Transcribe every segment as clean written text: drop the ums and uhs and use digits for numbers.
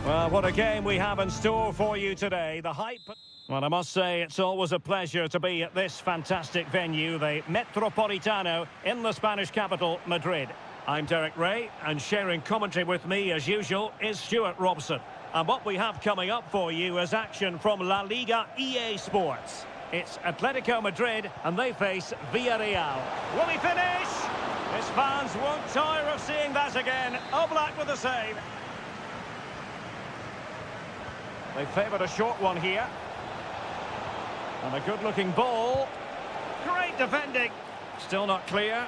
Well, what a game we have in store for you today. The hype... Well, I must say, it's always a pleasure to be at this fantastic venue, the Metropolitano, in the Spanish capital, Madrid. I'm Derek Ray, and sharing commentary with me, as usual, is Stuart Robson. And what we have coming up for you is action from La Liga EA Sports. It's Atletico Madrid, and they face Villarreal. Will he finish? His fans won't tire of seeing that again. Oblak with the save. They favoured a short one here. And a good-looking ball. Great defending. Still not clear.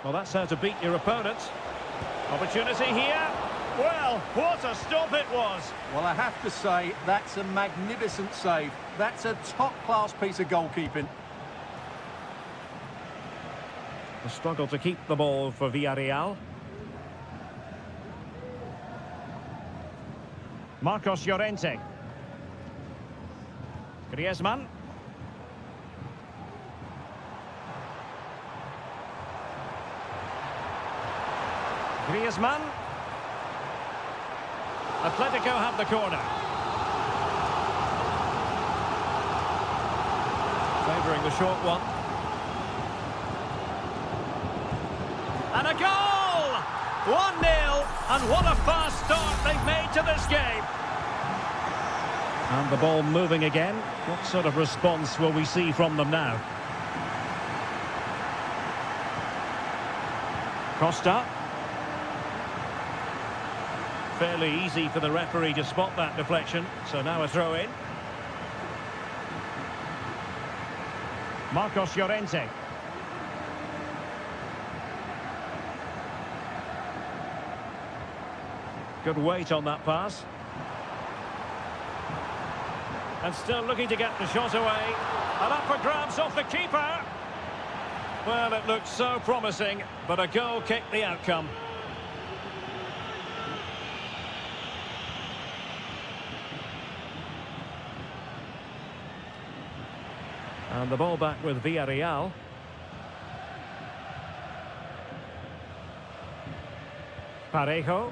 Well, that's how to beat your opponent. Opportunity here. Well, what a stop it was. Well, I have to say, that's a magnificent save. That's a top-class piece of goalkeeping. The struggle to keep the ball for Villarreal. Marcos Llorente. Griezmann. Griezmann. Atletico have the corner. Favouring the short one. And a goal! 1-0, and what a fast start they've made to this game. And the ball moving again. What sort of response will we see from them now? Costa. Fairly easy for the referee to spot that deflection, so now a throw-in. Marcos Llorente. Good weight on that pass. And still looking to get the shot away. And up for grabs off the keeper. Well, it looked so promising, but a goal kicked the outcome. And the ball back with Villarreal. Parejo.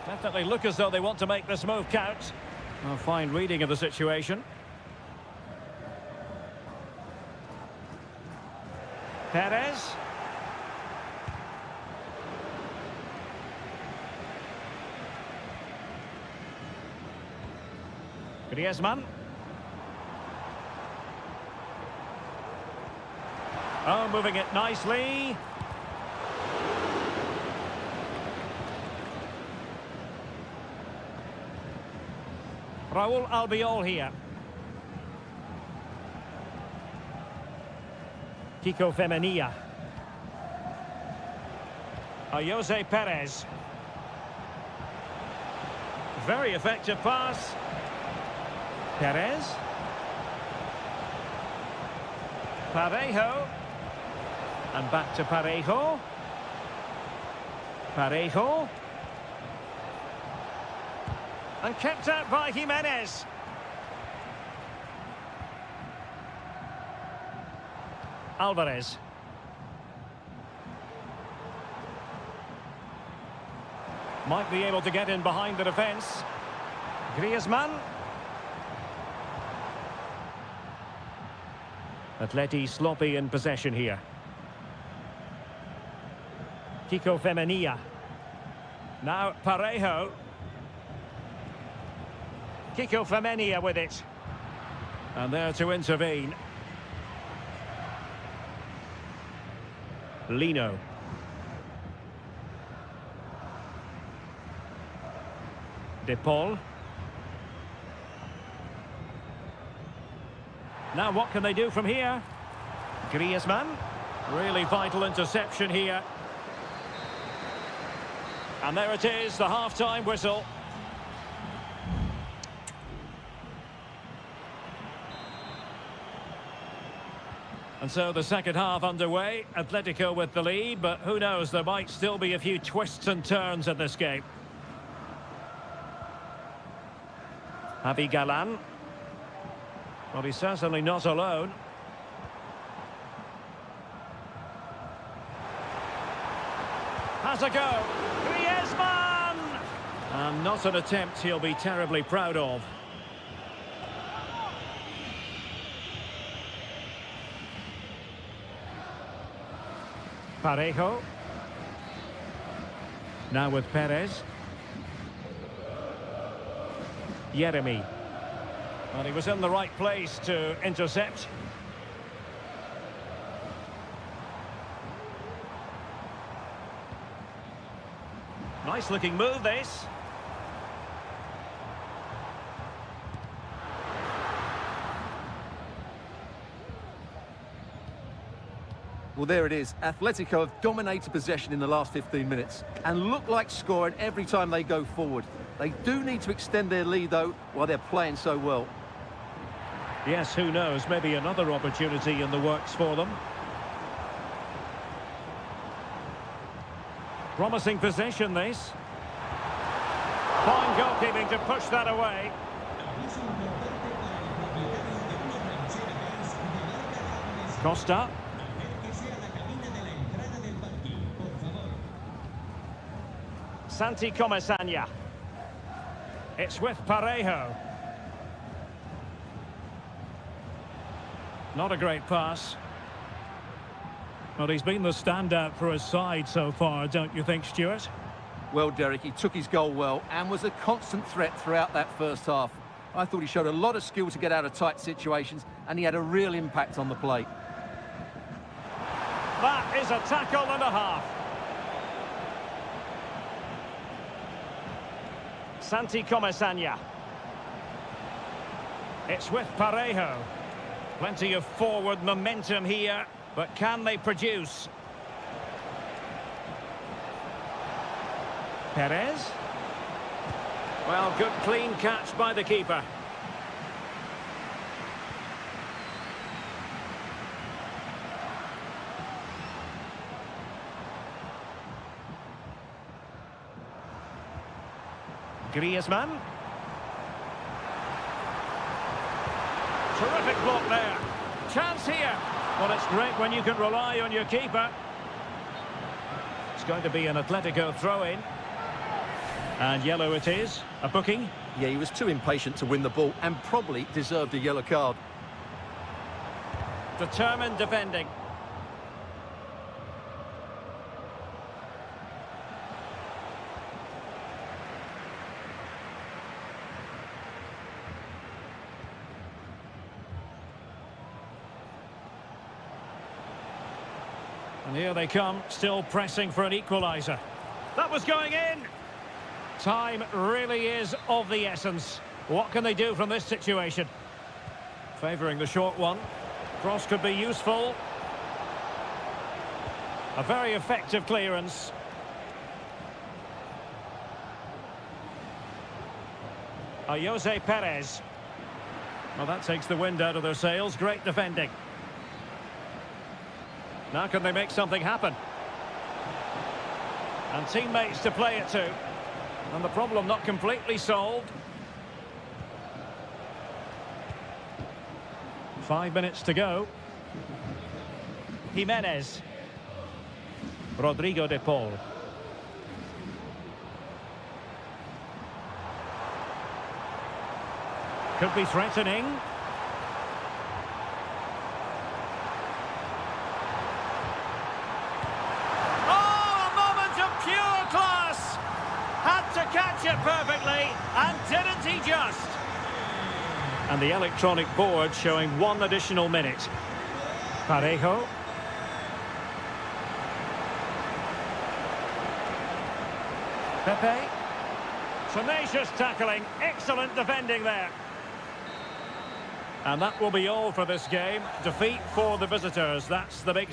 Definitely look as though they want to make this move count. A fine reading of the situation. Perez. Griezmann. Oh, moving it nicely. Raúl Albiol here. Kiko Femenia. Jose Perez. Very effective pass. Perez. Parejo. And back to Parejo. Parejo. And kept out by Jimenez. Alvarez. Might be able to get in behind the defence. Griezmann. Atleti sloppy in possession here. Kiko Femenia. Now Parejo. Kiko Femenia with it. And there to intervene. Lino. De Paul. Now what can they do from here? Griezmann. Really vital interception here. And there it is, the half-time whistle. And so the second half underway. Atletico with the lead, but who knows, there might still be a few twists and turns in this game. Javi Galán. Well, he's certainly not alone. has a go. Griezmann! And not an attempt he'll be terribly proud of. Parejo. Now with Perez. Jeremy. Well, he was in the right place to intercept. Nice looking move, this. Well, there it is. Atletico have dominated possession in the last 15 minutes and look like scoring every time they go forward. They do need to extend their lead, though, while they're playing so well. Yes, who knows? Maybe another opportunity in the works for them. Promising possession, this. Fine goalkeeping to push that away. Costa. Santi Comesaña. It's with Parejo. Not a great pass. Well, he's been the standout for his side so far, don't you think, Stuart? Well, Derek, he took his goal well and was a constant threat throughout that first half. I thought he showed a lot of skill to get out of tight situations, and he had a real impact on the play. That is a tackle and a half. Santi Comesaña. It's with Parejo. Plenty of forward momentum here, but can they produce? Perez. Well, good clean catch by the keeper. Griezmann. Terrific block there. Chance here. Well, it's great when you can rely on your keeper. It's going to be an Atletico throw-in. And yellow it is. A booking. Yeah, he was too impatient to win the ball and probably deserved a yellow card. Determined defending. And here they come, still pressing for an equaliser. That was going in! Time really is of the essence. What can they do from this situation? Favouring the short one. Cross could be useful. A very effective clearance. Jose Perez. Well, that takes the wind out of their sails. Great defending. Now can they make something happen? And teammates to play it to. And the problem not completely solved. 5 minutes to go. Jimenez. Rodrigo de Paul. Could be threatening. Catch it perfectly, and didn't he just? And the electronic board showing 1 additional minute. Parejo. Pepe. Tenacious tackling, excellent defending there. And that will be all for this game. Defeat for the visitors, that's the big...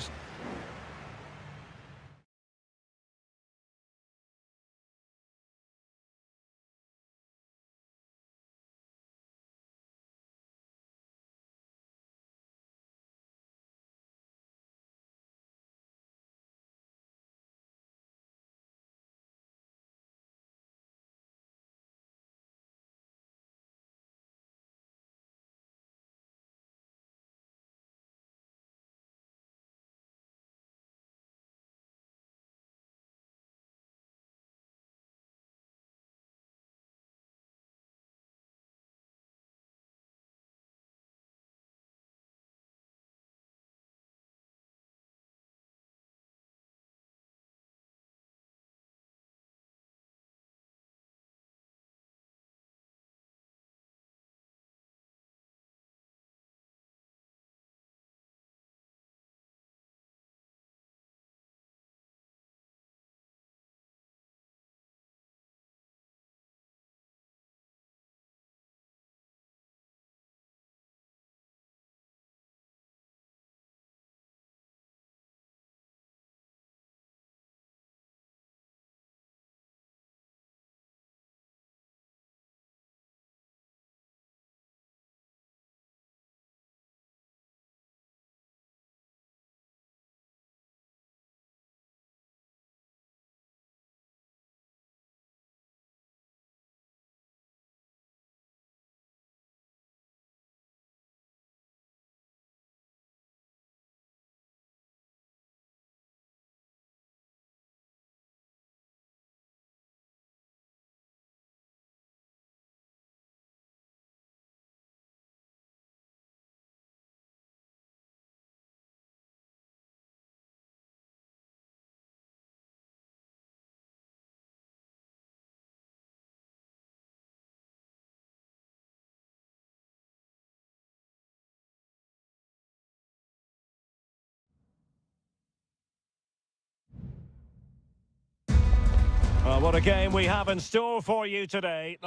What a game we have in store for you today.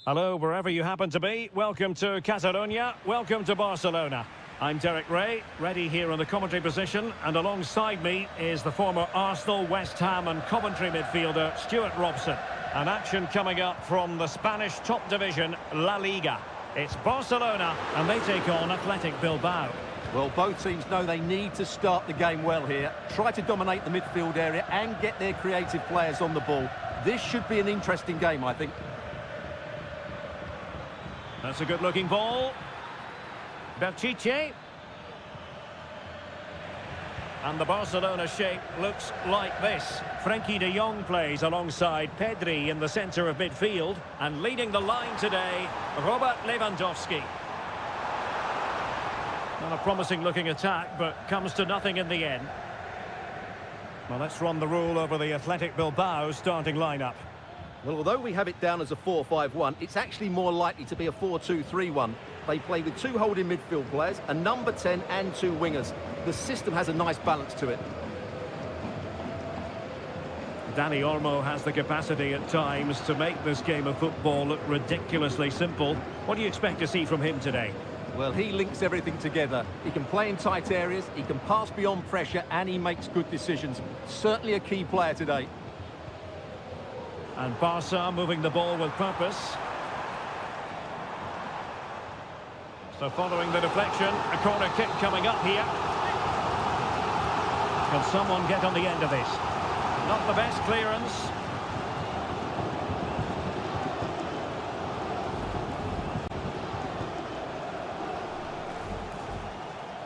Hello, wherever you happen to be. Welcome to Catalonia. Welcome to Barcelona. I'm Derek Ray, ready here in the commentary position, and alongside me is the former Arsenal, West Ham and Coventry midfielder Stuart Robson. An action coming up from the Spanish top division, La Liga. It's Barcelona, and they take on Athletic Bilbao. Well, both teams know they need to start the game well here. Try to dominate the midfield area and get their creative players on the ball. This should be an interesting game, I think. That's a good-looking ball. Pichet. And the Barcelona shape looks like this. Frenkie de Jong plays alongside Pedri in the centre of midfield. And leading the line today, Robert Lewandowski. Not a promising-looking attack, but comes to nothing in the end. Well, let's run the rule over the Athletic Bilbao starting lineup. Well, although we have it down as a 4-5-1, it's actually more likely to be a 4-2-3-1. They play with two holding midfield players, a number 10 and two wingers. The system has a nice balance to it. Dani Olmo has the capacity at times to make this game of football look ridiculously simple. What do you expect to see from him today? Well, he links everything together. He can play in tight areas, he can pass beyond pressure, and he makes good decisions. Certainly a key player today. And Barca moving the ball with purpose. So following the deflection, a corner kick coming up here. Can someone get on the end of this? Not the best clearance.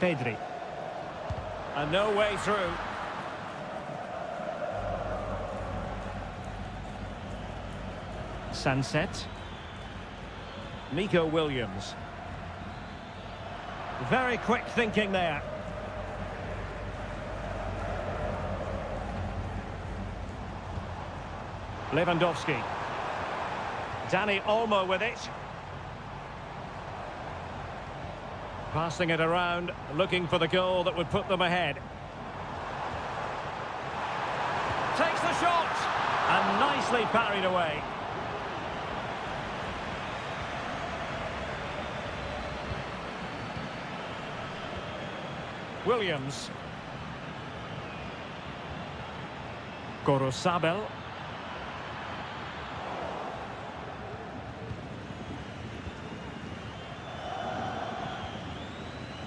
Pedri. And no way through. Sunset. Nico Williams. Very quick thinking there. Lewandowski. Dani Olmo with it. Passing it around, looking for the goal that would put them ahead. Takes the shot! And nicely parried away. Williams. Gorosabel.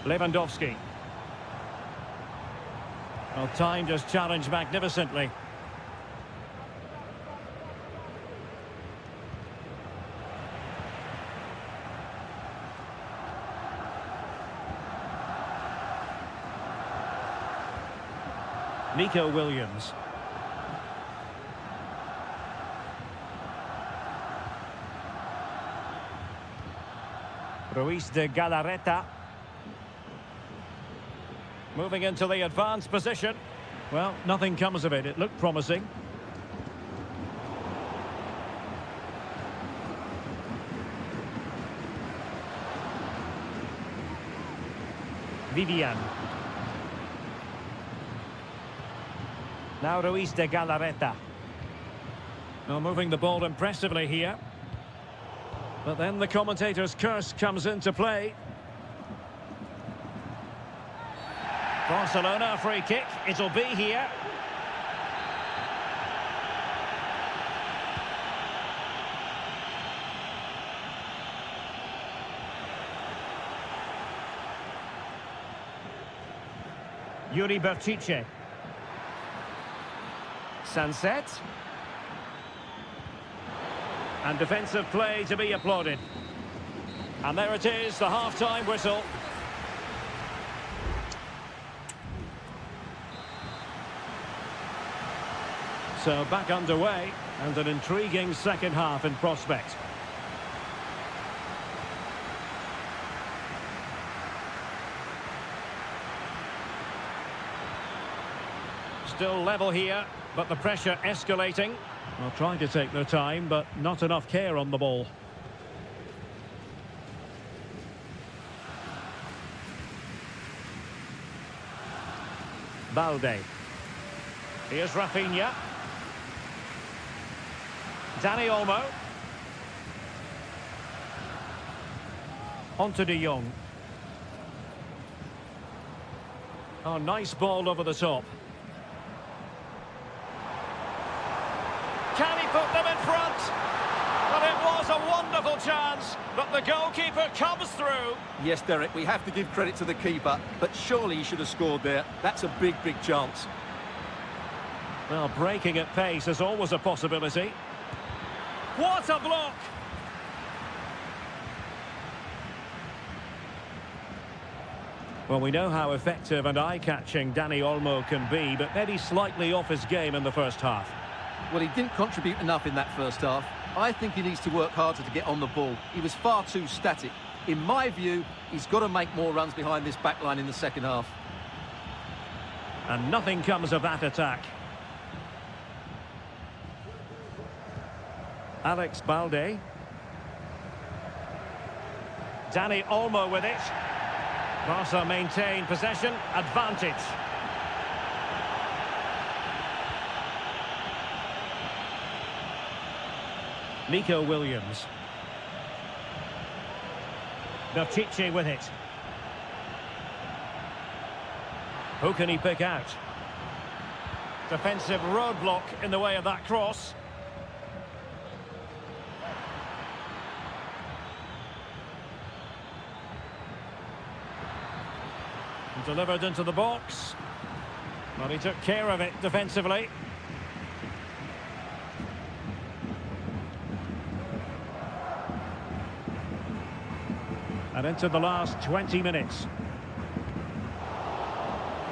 Lewandowski. Well, time just challenged magnificently. Nico Williams. Ruiz de Galarreta. Moving into the advanced position. Well, nothing comes of it. It looked promising. Vivian. Now Ruiz de Galarreta. Now moving the ball impressively here. But then the commentator's curse comes into play. Barcelona, a free kick. It'll be here. Yuri Bertice. Sunset. And defensive play to be applauded. And there it is, the half-time whistle. So back underway, and an intriguing second half in prospect. Still level here, but the pressure escalating. Well, trying to take their time, but not enough care on the ball. Balde. Here's Rafinha. Danny Olmo. On to De Jong. Oh, nice ball over the top. Can he put them in front? But it was a wonderful chance, but the goalkeeper comes through. Yes, Derek, we have to give credit to the keeper, but surely he should have scored there. That's a big, big chance. Well, breaking at pace is always a possibility. What a block! Well, we know how effective and eye-catching Danny Olmo can be, but maybe slightly off his game in the first half. Well, he didn't contribute enough in that first half. I think he needs to work harder to get on the ball. He was far too static. In my view, he's got to make more runs behind this back line in the second half. And nothing comes of that attack. Alex Balde. Danny Olmo with it. Barca maintain possession, advantage. Nico Williams. Pishit with it. Who can he pick out? Defensive roadblock in the way of that cross. Delivered into the box. Well, he took care of it defensively. And into the last 20 minutes.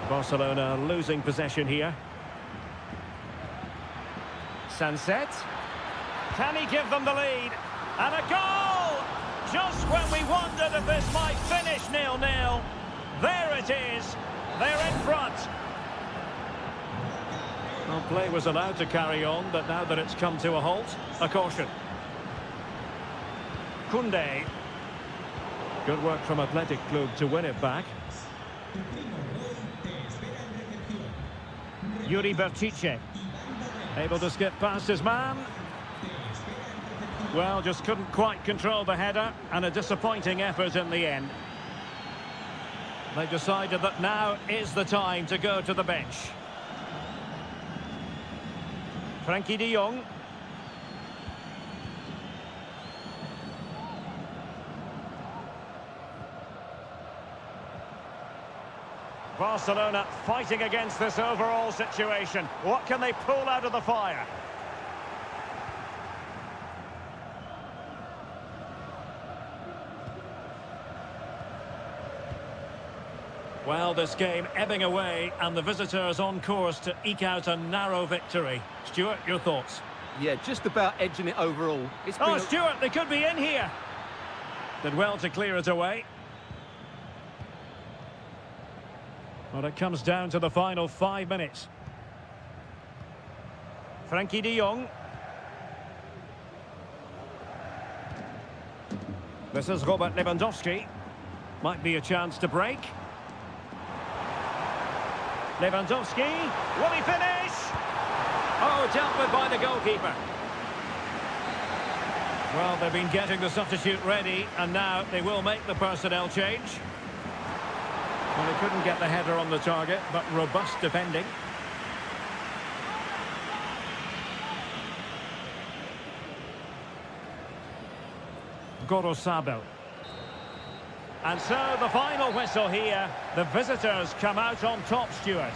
Barcelona losing possession here. Sunset. Can he give them the lead? And a goal! Just when we wondered if this might finish 0-0. There it is. They're in front. Well, play was allowed to carry on, but now that it's come to a halt, a caution. Koundé. Good work from Athletic Club to win it back. Yuri Berchiche. Able to skip past his man. Well, just couldn't quite control the header, and a disappointing effort in the end. They've decided that now is the time to go to the bench. Frankie de Jong. Barcelona fighting against this overall situation. What can they pull out of the fire? Well, this game ebbing away, and the visitors on course to eke out a narrow victory. Stuart, your thoughts? Yeah, just about edging it overall. It's been Stuart, they could be in here. Did well to clear it away. Well, it comes down to the final 5 minutes. Frankie de Jong. This is Robert Lewandowski. Might be a chance to break. Lewandowski, will he finish? Oh, dealt with by the goalkeeper. Well, they've been getting the substitute ready, and now they will make the personnel change. Well, he couldn't get the header on the target, but robust defending. Gorosabel. And so the final whistle here. The visitors come out on top, Stuart.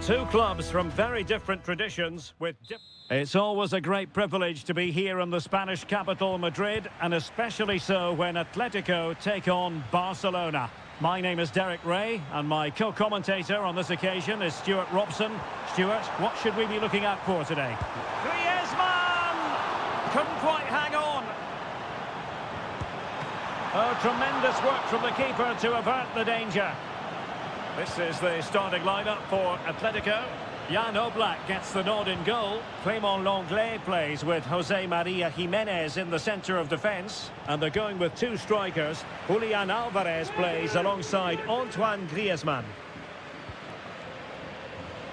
Two clubs from very different traditions with It's always a great privilege to be here in the Spanish capital, Madrid, and especially so when Atletico take on Barcelona. My name is Derek Ray, and my co-commentator on this occasion is Stuart Robson. Stuart, what should we be looking out for today? Griezmann! Couldn't quite hang on. Oh, tremendous work from the keeper to avert the danger. This is the starting lineup for Atletico. Jan Oblak gets the nod in goal. Clément Lenglet plays with Jose Maria Jimenez in the centre of defence. And they're going with two strikers. Julian Alvarez plays alongside Antoine Griezmann.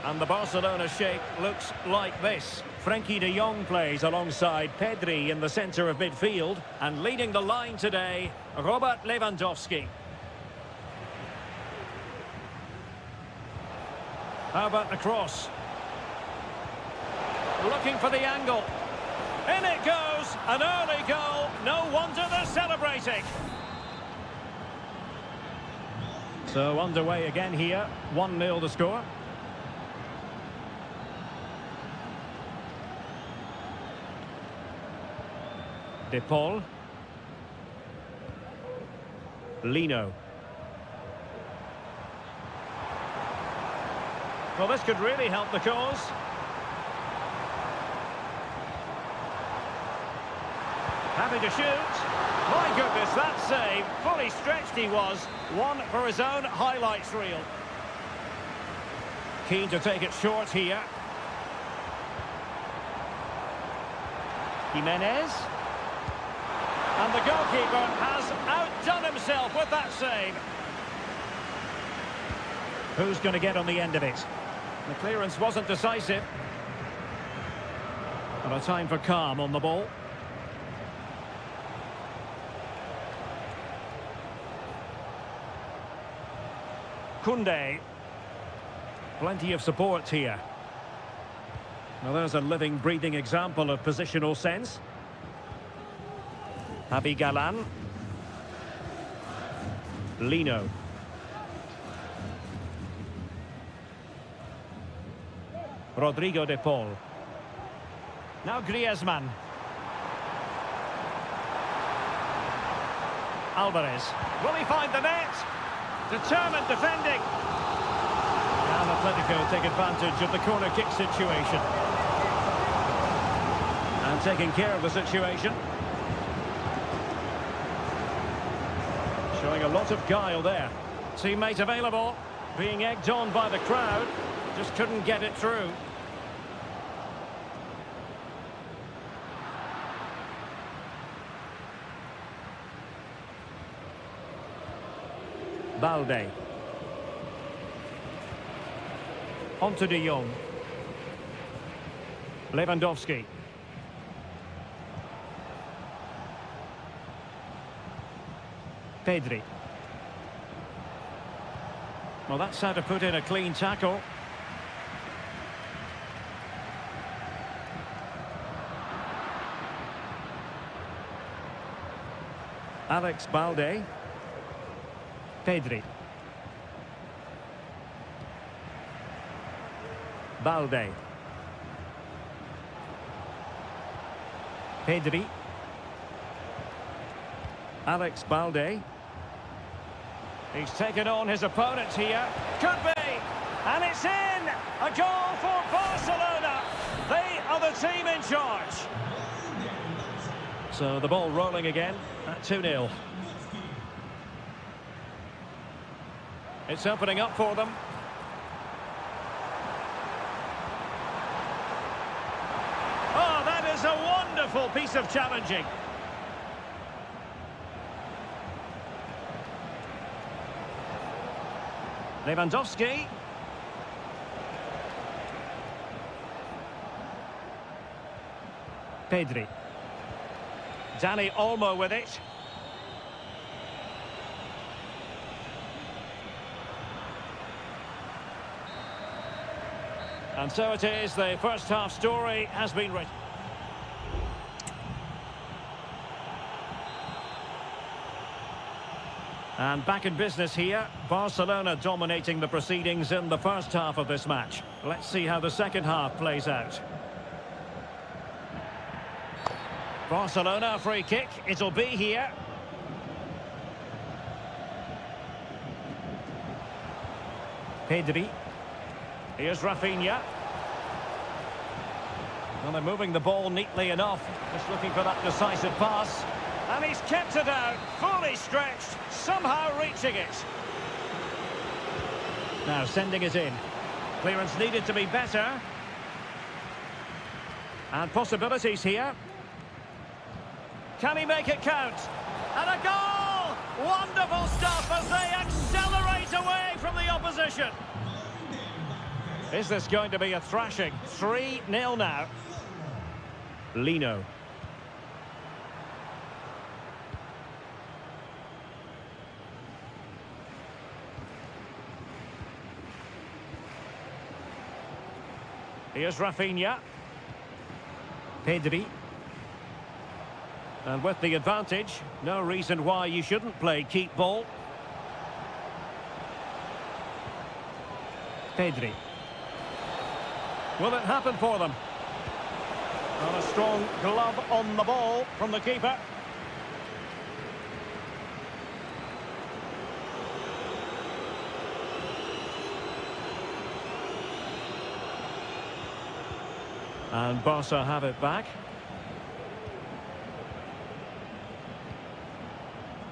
And the Barcelona shape looks like this. Frenkie de Jong plays alongside Pedri in the centre of midfield. And leading the line today, Robert Lewandowski. How about the cross? Looking for the angle. In it goes, an early goal. No wonder they're celebrating. So underway again here. 1-0 the score. De Paul. Lino. Well, this could really help the cause. Having to shoot. My goodness, that save. Fully stretched he was. One for his own highlights reel. Keen to take it short here. Jimenez. And the goalkeeper has outdone himself with that save. Who's going to get on the end of it? The clearance wasn't decisive. And a time for calm on the ball. Koundé. Plenty of support here. Now there's a living, breathing example of positional sense. Javi Galan. Lino. Rodrigo de Paul. Now Griezmann. Alvarez. Will he find the net? Determined defending. And Atletico take advantage of the corner kick situation. And taking care of the situation. Showing a lot of guile there. Teammate available. Being egged on by the crowd. Just couldn't get it through. Balde. Onto de Jong. Lewandowski. Pedri. Well, that's how to put in a clean tackle. Alex Balde. Pedri. Balde. Pedri. Alex Balde. He's taken on his opponent here. Could be. And it's in! A goal for Barcelona. They are the team in charge. So the ball rolling again at 2-0. It's opening up for them. Oh, that is a wonderful piece of challenging. Lewandowski. Pedri. Dani Olmo with it. And so it is, the first half story has been written. And back in business here, Barcelona dominating the proceedings in the first half of this match. Let's see how the second half plays out. Barcelona free kick, it'll be here. Pedri. Here's Rafinha. Well, they're moving the ball neatly enough. Just looking for that decisive pass. And he's kept it out, fully stretched, somehow reaching it. Now sending it in. Clearance needed to be better. And possibilities here. Can he make it count? And a goal! Wonderful stuff as they accelerate away from the opposition. Is this going to be a thrashing? 3-0 now. Lino. Here's Rafinha. Pedri. And with the advantage, no reason why you shouldn't play keep ball. Pedri. Will it happen for them? And a strong glove on the ball from the keeper. And Barca have it back.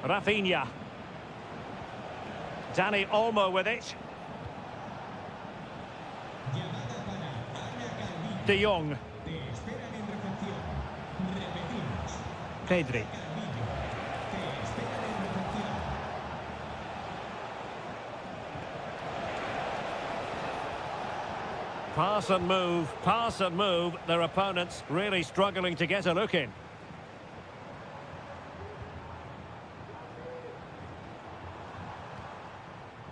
Rafinha. Dani Olmo with it. De Jong. Pedri. Pass and move. Their opponents really struggling to get a look in.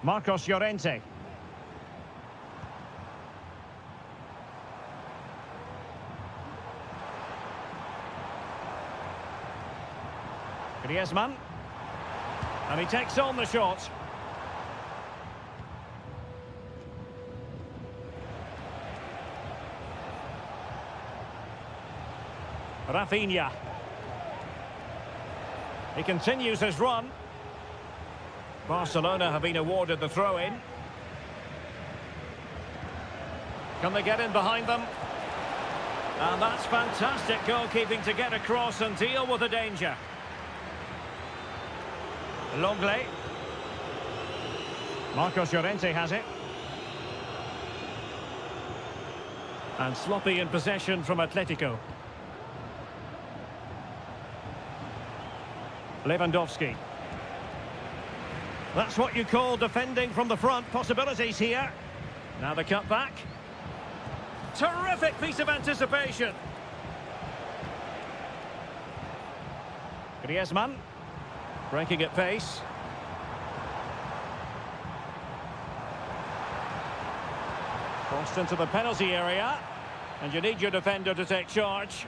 Marcos Llorente. Griezmann. And he takes on the shot. Rafinha. He continues his run. Barcelona have been awarded the throw-in. Can they get in behind them? And that's fantastic goalkeeping to get across and deal with the danger. Longley. Marcos Llorente has it. And sloppy in possession from Atletico. Lewandowski. That's what you call defending from the front. Possibilities here. Now the cut back. Terrific piece of anticipation. Griezmann. Breaking at pace. Crossed into the penalty area. And you need your defender to take charge.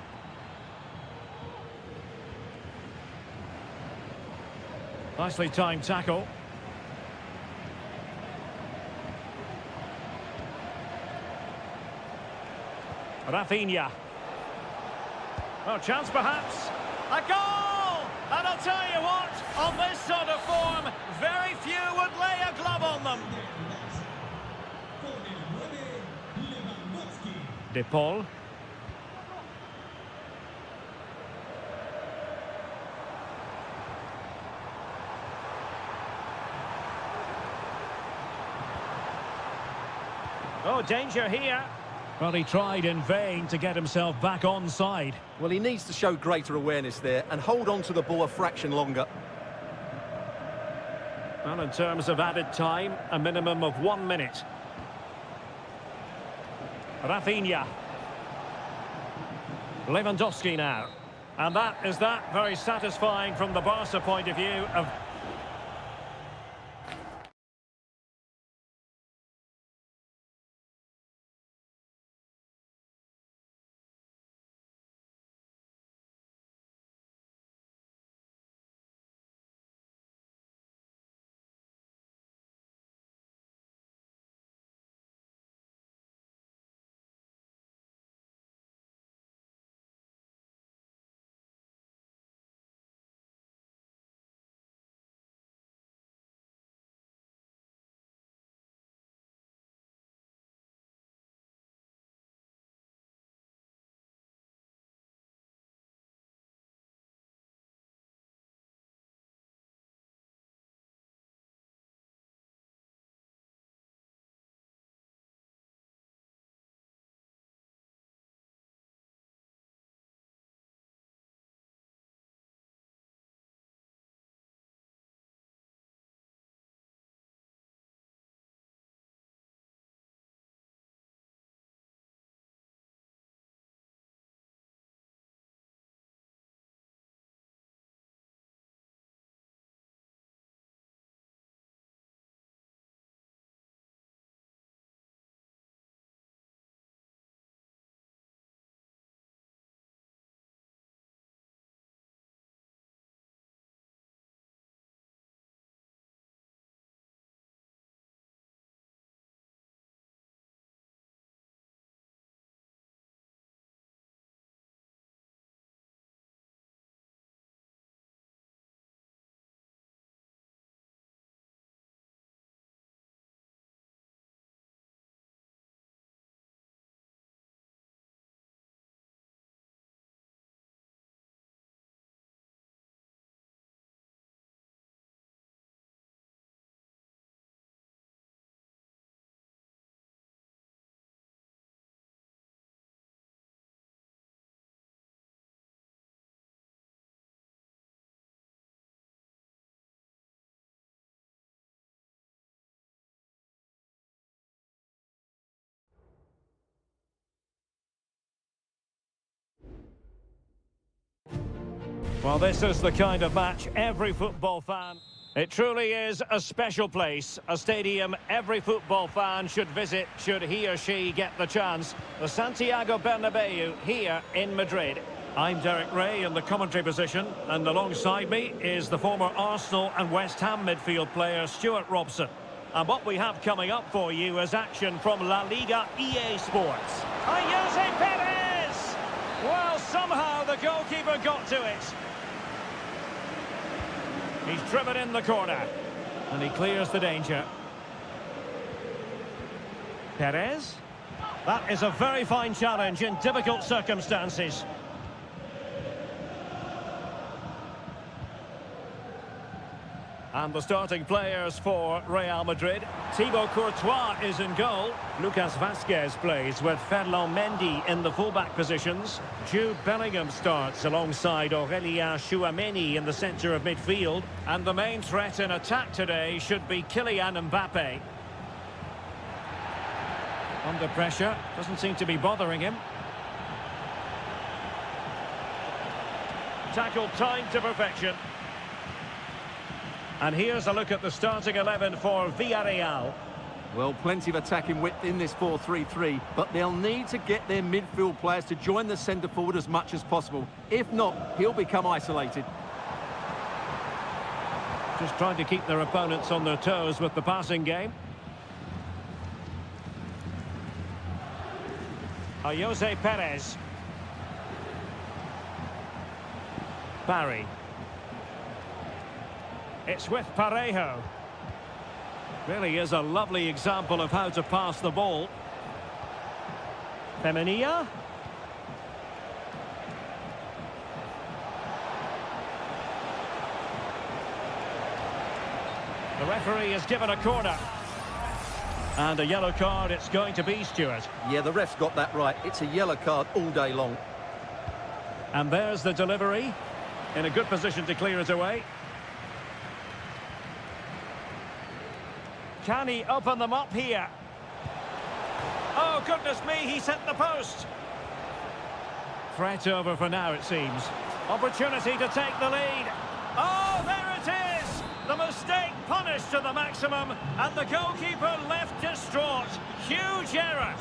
Nicely timed tackle. Rafinha. Oh, chance perhaps. A goal! And I'll tell you what, on this sort of form, very few would lay a glove on them. De Paul. Oh, danger here. Well, he tried in vain to get himself back onside. Well, he needs to show greater awareness there and hold on to the ball a fraction longer. Well, in terms of added time, a minimum of 1 minute. Rafinha. Lewandowski now. And that is that very satisfying from the Barca point of view of Well, this is the kind of match every football fan... It truly is a special place, a stadium every football fan should visit should he or she get the chance. The Santiago Bernabeu here in Madrid. I'm Derek Ray in the commentary position, and alongside me is the former Arsenal and West Ham midfield player Stuart Robson. And what we have coming up for you is action from La Liga EA Sports. Jose Perez! Well, somehow the goalkeeper got to it. He's driven in the corner, and he clears the danger. Perez. That is a very fine challenge in difficult circumstances. And the starting players for Real Madrid. Thibaut Courtois is in goal. Lucas Vazquez plays with Ferland Mendy in the fullback positions. Jude Bellingham starts alongside Aurélien Tchouameni in the centre of midfield. And the main threat in attack today should be Kylian Mbappe. Under pressure, doesn't seem to be bothering him. Tackled timed to perfection. And here's a look at the starting 11 for Villarreal. Well, plenty of attacking width in this 4-3-3, but they'll need to get their midfield players to join the centre forward as much as possible. If not, he'll become isolated. Just trying to keep their opponents on their toes with the passing game. Jose Perez. Barry. It's with Parejo. Really is a lovely example of how to pass the ball. Femenia. The referee has given a corner. And a yellow card it's going to be, Stuart. Yeah, the ref's got that right. It's a yellow card all day long. And there's the delivery. In a good position to clear it away. Can he open them up here? Oh, goodness me, he's hit the post. Threat over for now, it seems. Opportunity to take the lead. Oh, there it is! The mistake punished to the maximum, and the goalkeeper left distraught. Huge error.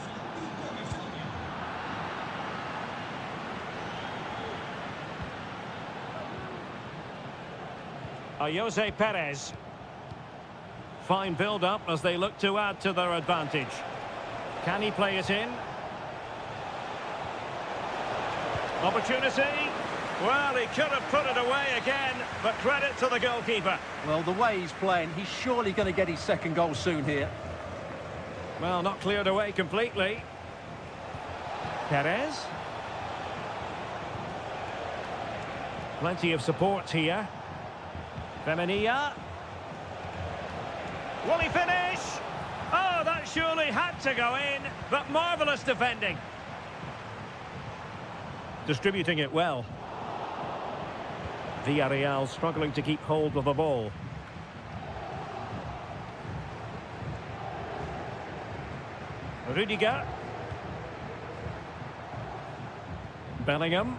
Jose Perez. Fine build-up as they look to add to their advantage. Can he play it in? Opportunity. Well, he could have put it away again, but credit to the goalkeeper. Well, the way he's playing, he's surely going to get his second goal soon here. Well, not cleared away completely. Perez. Plenty of support here. Femenia. Will he finish? Oh, that surely had to go in, but marvellous defending. Distributing it well. Villarreal struggling to keep hold of the ball. Rudiger. Bellingham.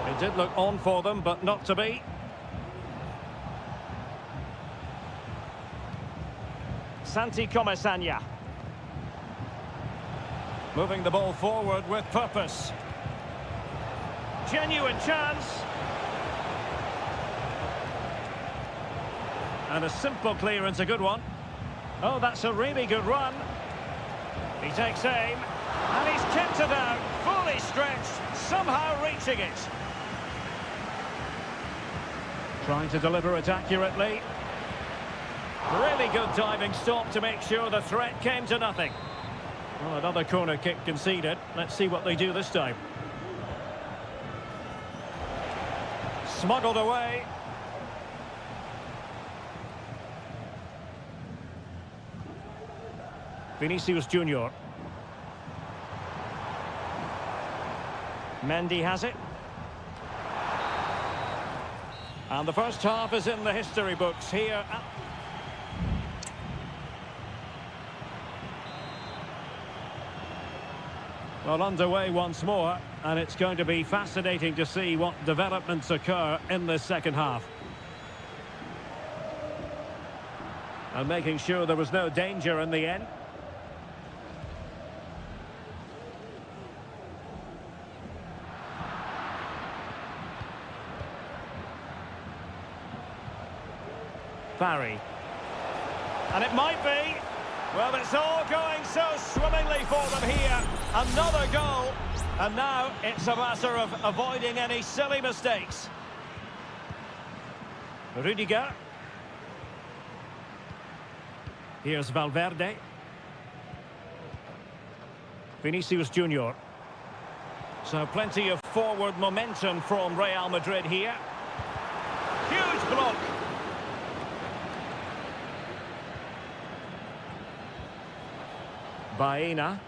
It did look on for them, but not to be. Santi Comesaña. Moving the ball forward with purpose. Genuine chance. And a simple clearance, a good one. Oh, that's a really good run. He takes aim. And he's kept it out, fully stretched, somehow reaching it. Trying to deliver it accurately. Really good diving stop to make sure the threat came to nothing. Well, another corner kick conceded. Let's see what they do this time. Smuggled away. Vinicius Junior. Mendy has it. And the first half is in the history books here. Well, underway once more, and it's going to be fascinating to see what developments occur in this second half. And making sure there was no danger in the end. Barry. And it might be. Well, it's all going so swimmingly for them here. Another goal. And now it's a matter of avoiding any silly mistakes. Rudiger. Here's Valverde. Vinicius Junior. So plenty of forward momentum from Real Madrid here. Huge block. Baena.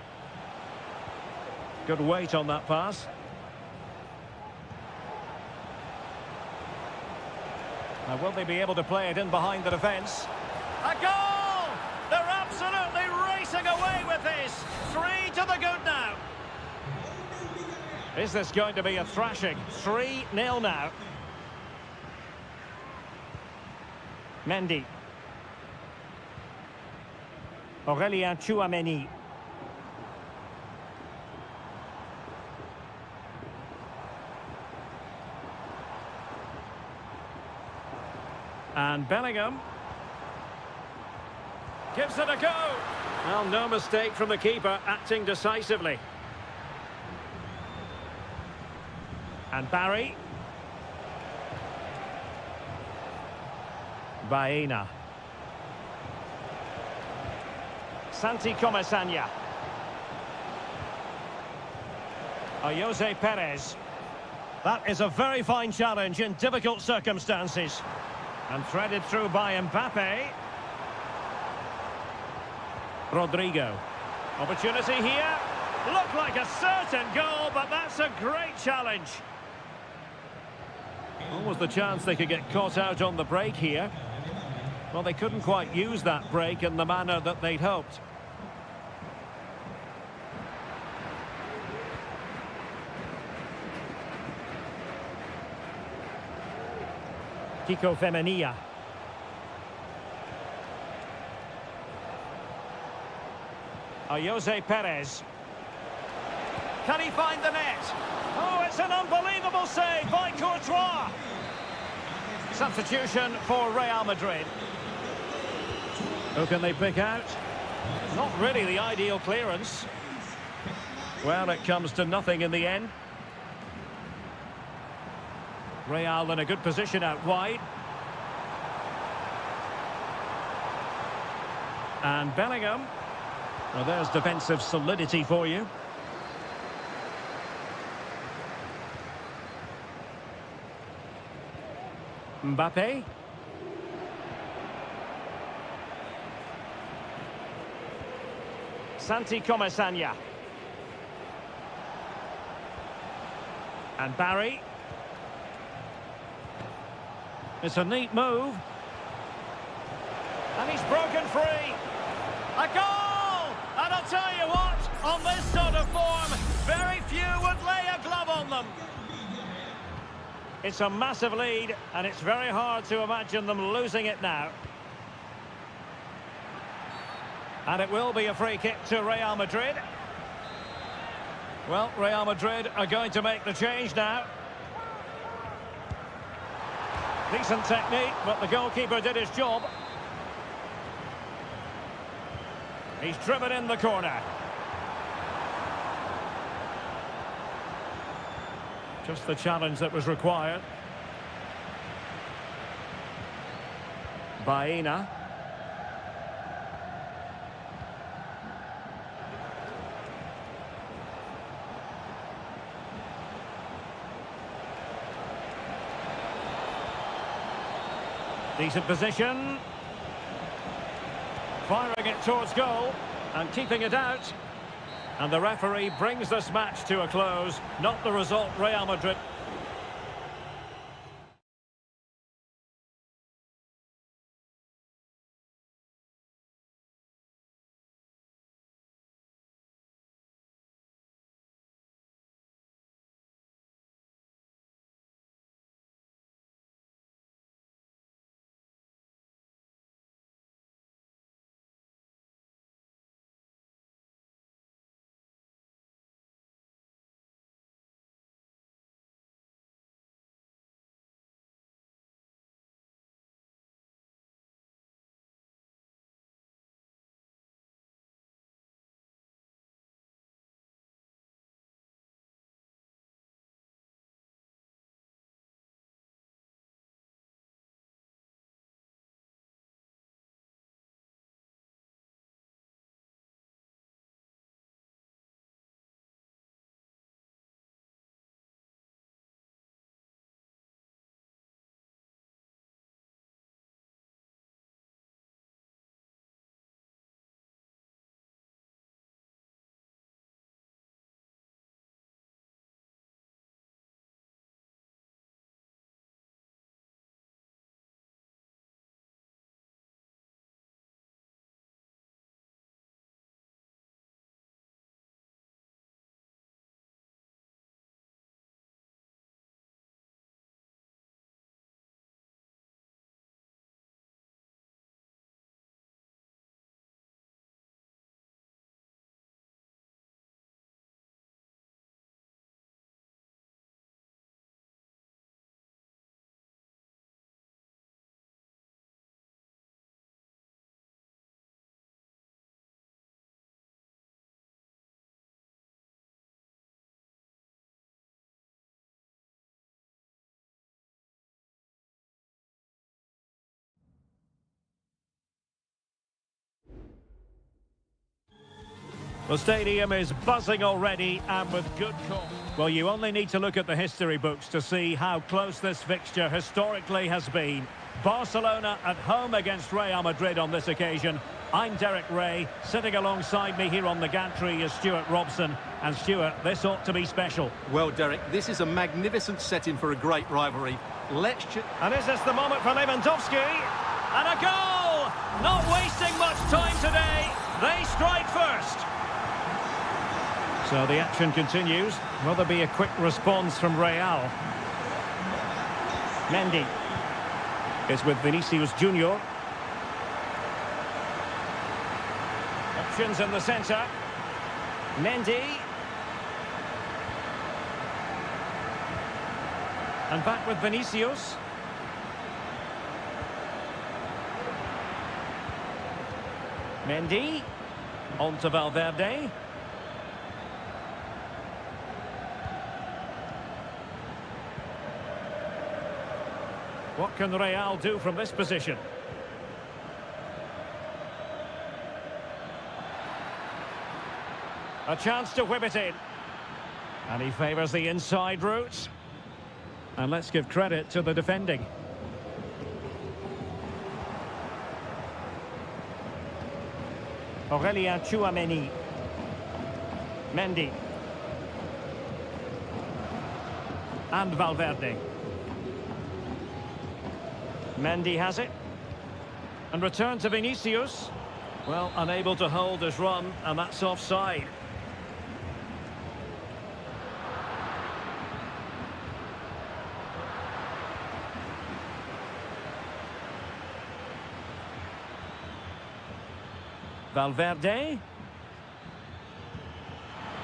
Good weight on that pass. Now, will they be able to play it in behind the defence? A goal! They're absolutely racing away with this. 3 to the good now. Is this going to be a thrashing? 3-0 now. Mendy. Aurélien Tchouameni. And Bellingham. Gives it a go. Well, no mistake from the keeper, acting decisively. And Barry. Baena. Santi Comesaña. Jose Perez. That is a very fine challenge in difficult circumstances. And threaded through by Mbappe. Rodrigo. Opportunity here. Looked like a certain goal, but that's a great challenge. What was the chance they could get caught out on the break here? Well, they couldn't quite use that break in the manner that they'd hoped. Kiko Femenia. Jose Perez. Can he find the net? Oh, it's an unbelievable save by Courtois. Substitution for Real Madrid. Who can they pick out? Not really the ideal clearance. Well, it comes to nothing in the end. Real in a good position out wide. And Bellingham. Well, there's defensive solidity for you. Mbappe. Santi Comesaña. And Barry. It's a neat move. And he's broken free. A goal! And I'll tell you what, on this sort of form, very few would lay a glove on them. It's a massive lead, and it's very hard to imagine them losing it now. And it will be a free kick to Real Madrid. Well, Real Madrid are going to make the change now. Decent technique, but the goalkeeper did his job. He's driven in the corner. Just the challenge that was required. Baena. Decent position. Firing it towards goal and keeping it out. And the referee brings this match to a close. Not the result Real Madrid The stadium is buzzing already and with good cause. Well, you only need to look at the history books to see how close this fixture historically has been. Barcelona at home against Real Madrid on this occasion. I'm Derek Ray. Sitting alongside me here on the gantry is Stuart Robson. And Stuart, this ought to be special. Well, Derek, this is a magnificent setting for a great rivalry. And is this the moment for Lewandowski? And a goal! Not wasting much time today. They strike first. So the action continues. Will there be a quick response from Real? Mendy. It's with Vinicius Junior. Options in the centre. Mendy. And back with Vinicius. Mendy. On to Valverde. What can Real do from this position? A chance to whip it in. And he favours the inside route. And let's give credit to the defending. Aurelien Tchouameni. Mendy. And Valverde. Mendy has it. And return to Vinicius. Well, unable to hold his run, and that's offside. Valverde.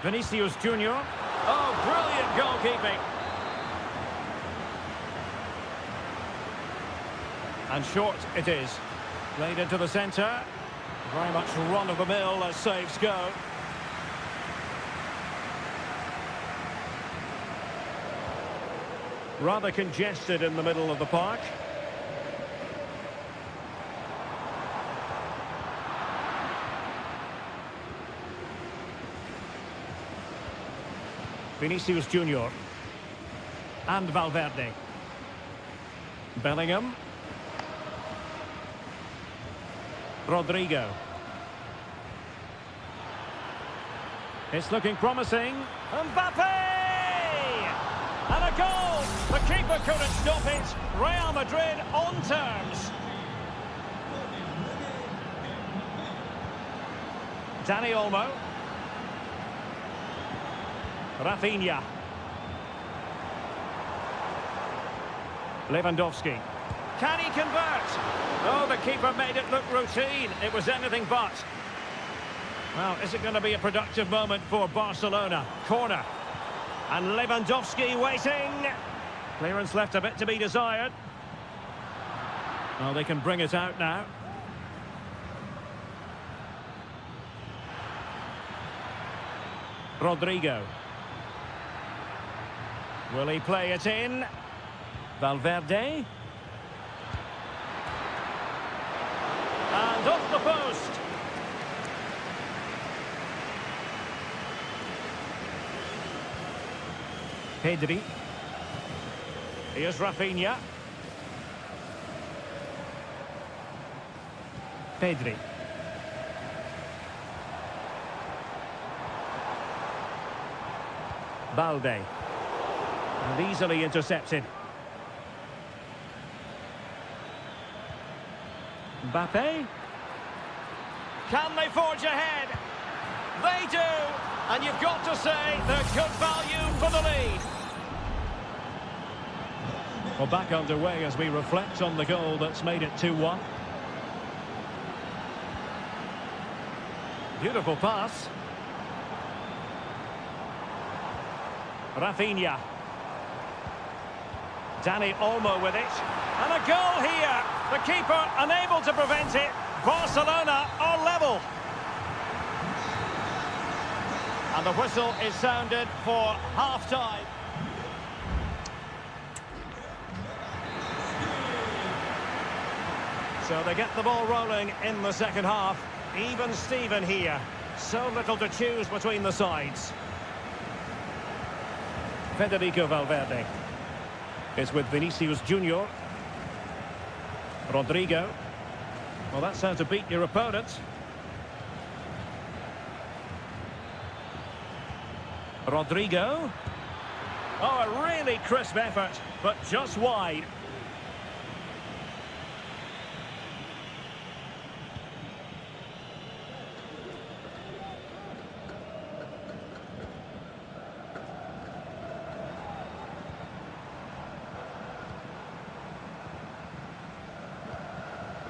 Vinicius Junior. Oh, brilliant goalkeeping. And short it is. Played into the centre. Very much run-of-the-mill as saves go. Rather congested in the middle of the park. Vinicius Junior. And Valverde. Bellingham. Rodrigo. It's looking promising. Mbappe! And a goal! The keeper couldn't stop it. Real Madrid on terms. Dani Olmo. Rafinha. Lewandowski. Can he convert? Oh, the keeper made it look routine. It was anything but. Well, is it going to be a productive moment for Barcelona? Corner. And Lewandowski waiting. Clearance left a bit to be desired. Well, they can bring it out now. Rodrigo. Will he play it in? Valverde. And off the post. Pedri. Here's Rafinha. Pedri. Balde. And easily intercepted. Mbappe. Can they forge ahead? They do. And you've got to say they're good value for the lead. Well, back underway as we reflect on the goal that's made it 2-1. Beautiful pass. Rafinha. Dani Olmo with it. And a goal here. The keeper unable to prevent it. Barcelona are level. And the whistle is sounded for half-time. So they get the ball rolling in the second half. Even Steven here. So little to choose between the sides. Federico Valverde is with Vinicius Junior. Rodrigo. Well, that's how to beat your opponent. Rodrigo. Oh, a really crisp effort, but just wide.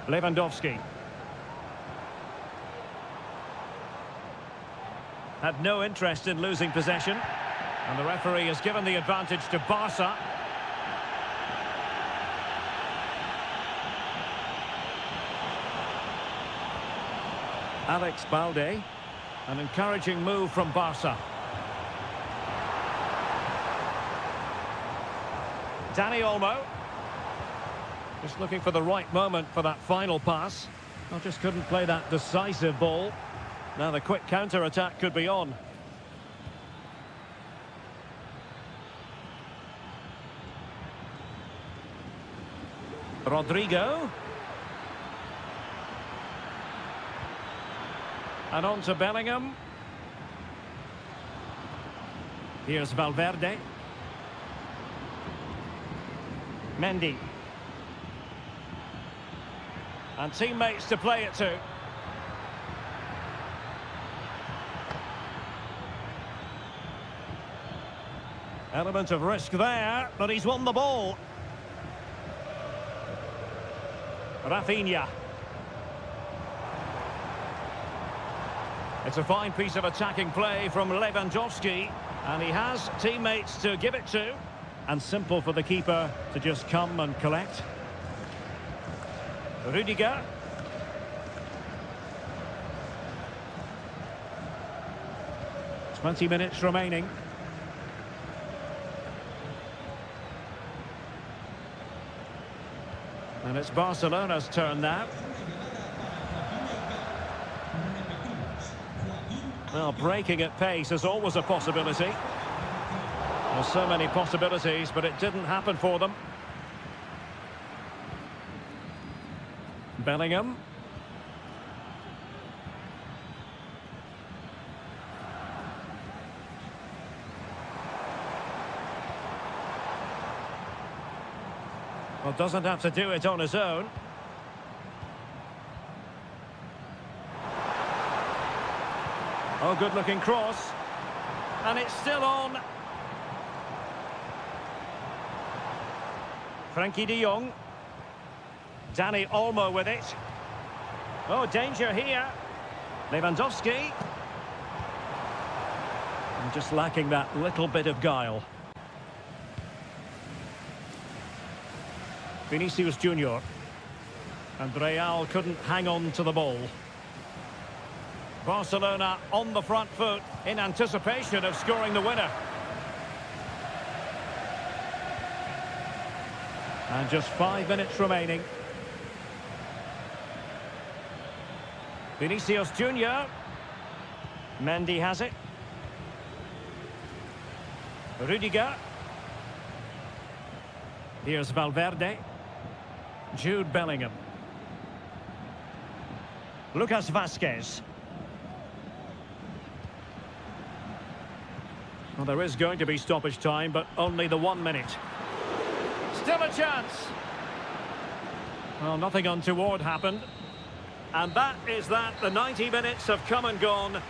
Lewandowski. Had no interest in losing possession. And the referee has given the advantage to Barca. Alex Balde. An encouraging move from Barca. Dani Olmo. Just looking for the right moment for that final pass. I just couldn't play that decisive ball. Now the quick counter-attack could be on. Rodrigo. And on to Bellingham. Here's Valverde. Mendy. And teammates to play it to. Element of risk there, but he's won the ball. Rafinha. It's a fine piece of attacking play from Lewandowski, and he has teammates to give it to. And simple for the keeper to just come and collect. Rudiger. 20 minutes remaining. And it's Barcelona's turn now. Well, breaking at pace is always a possibility. There's so many possibilities, but it didn't happen for them. Bellingham. Well, doesn't have to do it on his own. Oh, good-looking cross. And it's still on. Frankie de Jong. Dani Olmo with it. Oh, danger here. Lewandowski. And just lacking that little bit of guile. Vinicius Junior. And Real couldn't hang on to the ball. Barcelona on the front foot in anticipation of scoring the winner. And just 5 minutes remaining. Vinicius Junior. Mendy has it. Rudiger. Here's Valverde. Jude Bellingham. Lucas Vazquez. Well, there is going to be stoppage time, but only the 1 minute. Still a chance. Well, nothing untoward happened. And that is that. The 90 minutes have come and gone.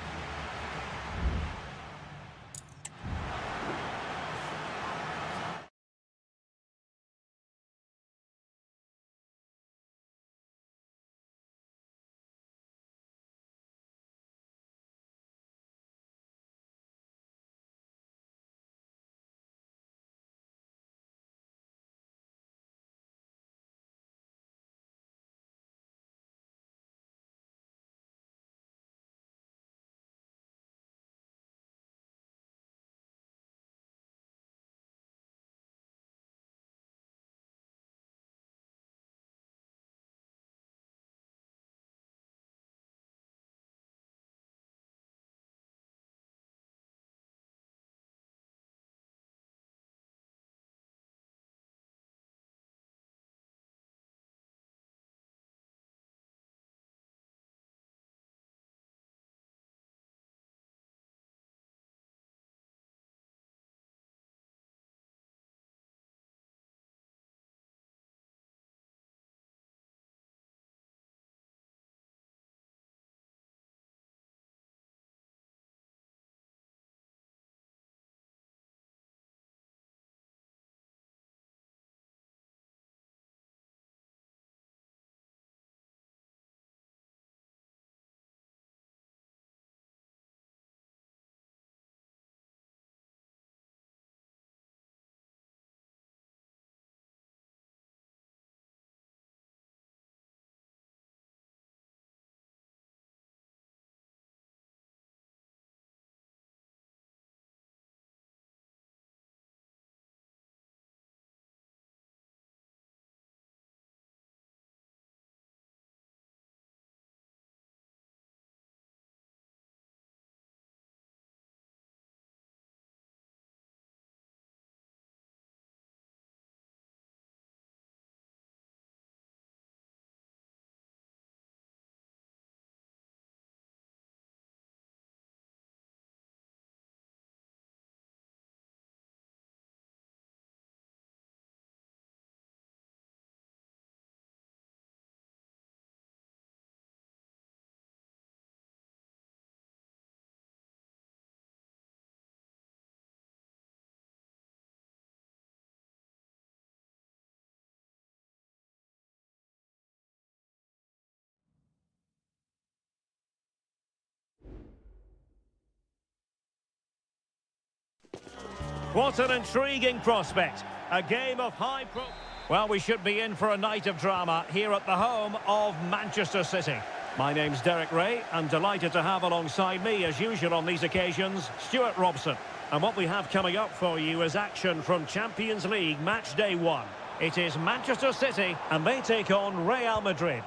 What an intriguing prospect. A game of high pro... Well, we should be in for a night of drama here at the home of Manchester City. My name's Derek Ray. I'm delighted to have alongside me, as usual on these occasions, Stuart Robson. And what we have coming up for you is action from Champions League Match Day 1. It is Manchester City, and they take on Real Madrid.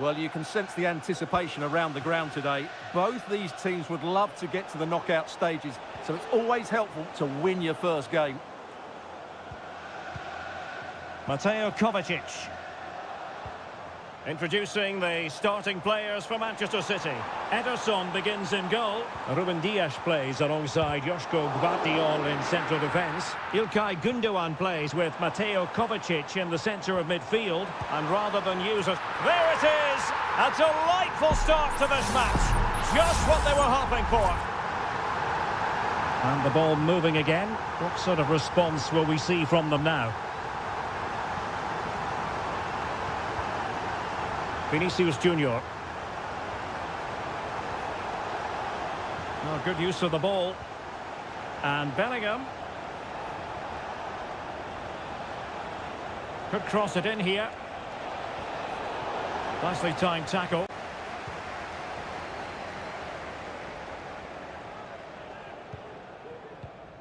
Well, you can sense the anticipation around the ground today. Both these teams would love to get to the knockout stages, so it's always helpful to win your first game. Mateo Kovacic. Introducing the starting players for Manchester City. Ederson begins in goal. Ruben Dias plays alongside Joško Gvardiol in central defence. İlkay Gündoğan plays with Mateo Kovacic in the centre of midfield. And rather than use it... There it is! A delightful start to this match. Just what they were hoping for. And the ball moving again. What sort of response will we see from them now? Vinicius Junior. Oh, good use of the ball. And Bellingham. Could cross it in here. Nicely timed tackle.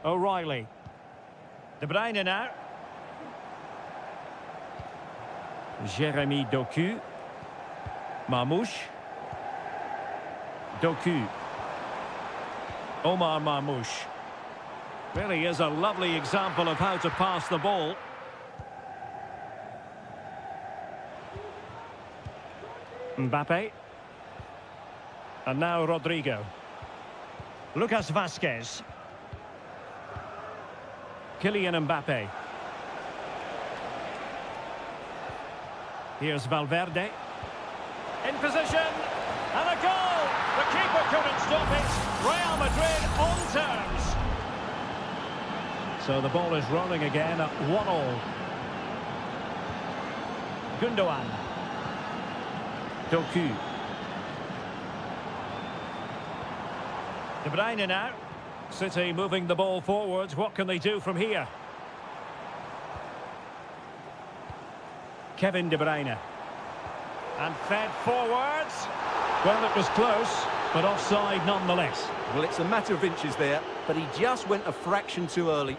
O'Reilly. De Bruyne now. Jeremy Doku. Marmoush. Doku. Omar Marmoush. Really is a lovely example of how to pass the ball. Mbappe. And now Rodrigo. Lucas Vazquez. Kylian Mbappe. Here's Valverde. In position, and a goal! The keeper couldn't stop it. Real Madrid on terms. So the ball is rolling again at 1-1. Gündoğan. Doku. De Bruyne now. City moving the ball forwards. What can they do from here? Kevin De Bruyne. And fed forwards. Well, it was close, but offside nonetheless. Well, it's a matter of inches there, but he just went a fraction too early.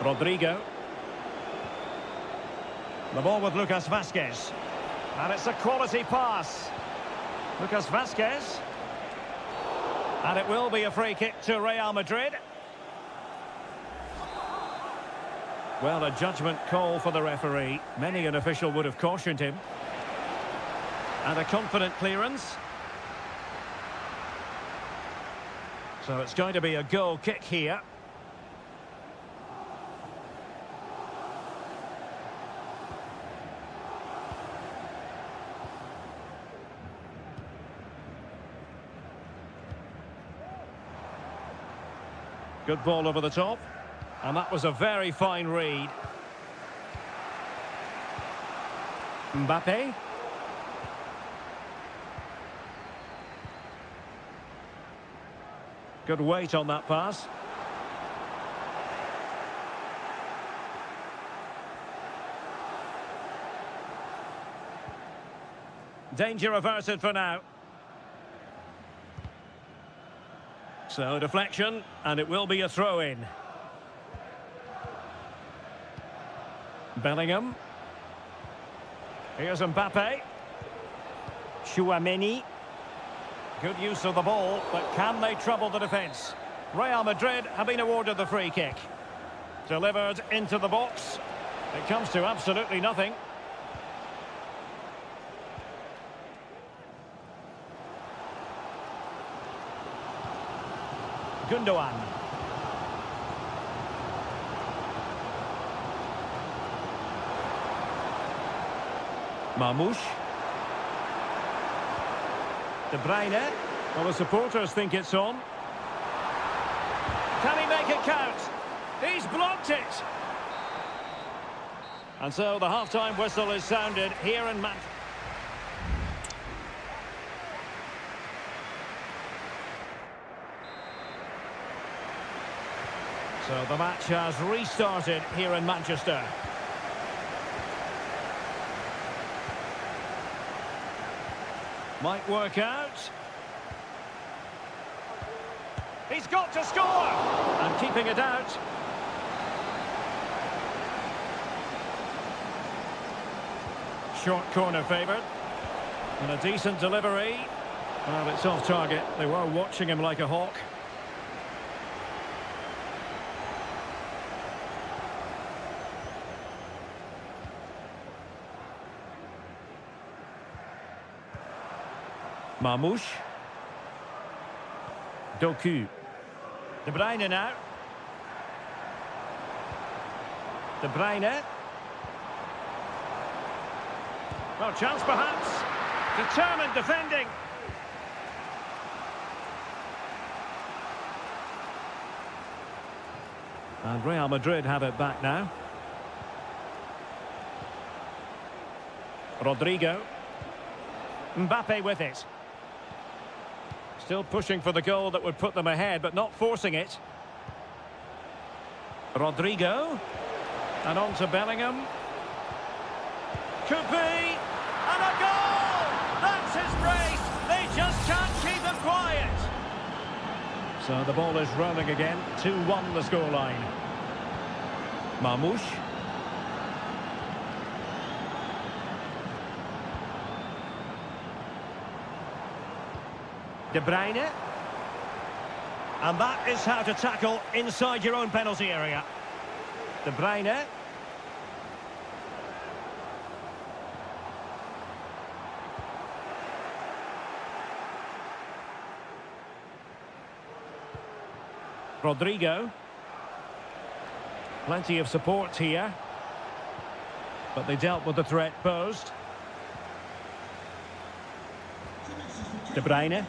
Rodrigo. The ball with Lucas Vazquez. And it's a quality pass. Lucas Vazquez. And it will be a free kick to Real Madrid. Well, a judgment call for the referee. Many an official would have cautioned him. And a confident clearance. So it's going to be a goal kick here. Good ball over the top. And that was a very fine read. Mbappe. Good weight on that pass. Danger averted for now. So deflection, and it will be a throw-in. Bellingham. Here's Mbappe. Tchouaméni. Good use of the ball, but can they trouble the defence? Real Madrid have been awarded the free kick. Delivered into the box. It comes to absolutely nothing. Gündoğan. Marmoush. De Bruyne. Well, the supporters think it's on. Can he make it count? He's blocked it. And so the half-time whistle is sounded here in Manchester. So the match has restarted here in Manchester. Might work out. He's got to score! And keeping it out. Short corner favoured. And a decent delivery. Well, it's off target. They were watching him like a hawk. Marmouche. Doku. De Bruyne now. De Bruyne. Well, chance perhaps. Determined defending. And Real Madrid have it back now. Rodrigo. Mbappe with it. Still pushing for the goal that would put them ahead, but not forcing it. Rodrigo. And on to Bellingham. Could be. And a goal! That's his brace. They just can't keep him quiet. So the ball is rolling again. 2-1 the scoreline. Marmouche. De Bruyne. And that is how to tackle inside your own penalty area. De Bruyne. Rodrigo. Plenty of support here. But they dealt with the threat posed. De Bruyne.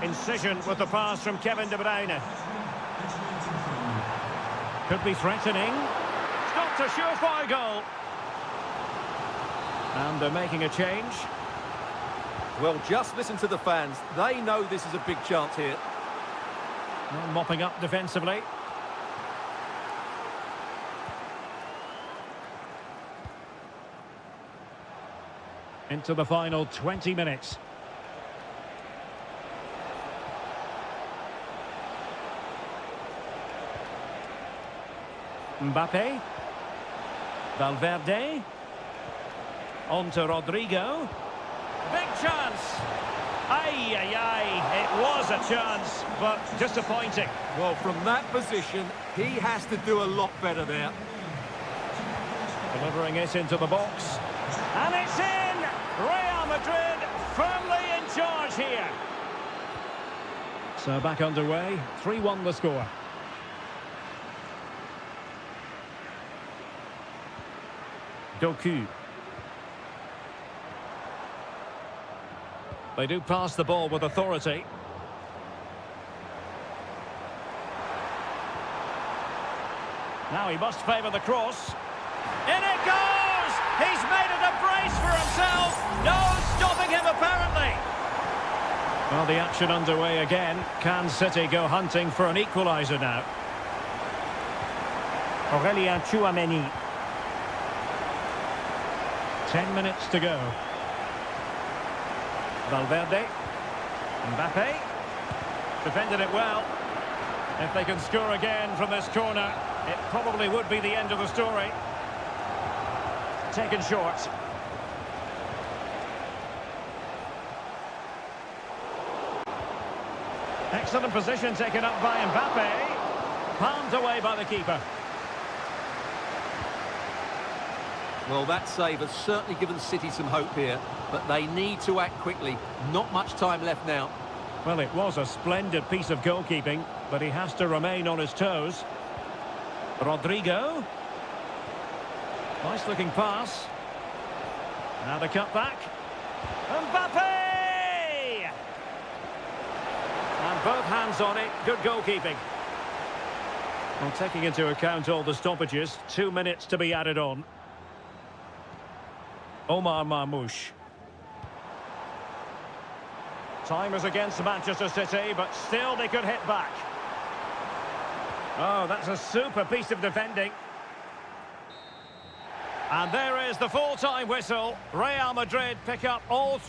Incision with the pass from Kevin De Bruyne. Could be threatening. Stopped a surefire goal. And they're making a change. Well, just listen to the fans. They know this is a big chance here. Well, mopping up defensively. Into the final 20 minutes. Mbappe. Valverde. On to Rodrigo. Big chance. Ay, ay, ay. It was a chance, but disappointing. Well, from that position, he has to do a lot better there. Delivering it into the box. And it's in! Real Madrid firmly in charge here. So back underway. 3-1 the score. Doku. They do pass the ball with authority. Now he must favour the cross. In it goes! He's made it a brace for himself. No stopping him, apparently. Well, the action underway again. Can City go hunting for an equaliser now? Aurélien Tchouameni. 10 minutes to go. Valverde. Mbappe. Defended it well. If they can score again from this corner, it probably would be the end of the story. Taken short. Excellent position taken up by Mbappe. Palmed away by the keeper. Well, that save has certainly given City some hope here, but they need to act quickly. Not much time left now. Well, it was a splendid piece of goalkeeping, but he has to remain on his toes. Rodrigo. Nice looking pass. Now the cutback. Mbappe! And both hands on it. Good goalkeeping. Well, taking into account all the stoppages, 2 minutes to be added on. Omar Marmouche. Time is against Manchester City, but still they could hit back. Oh, that's a super piece of defending. And there is the full-time whistle. Real Madrid pick up all...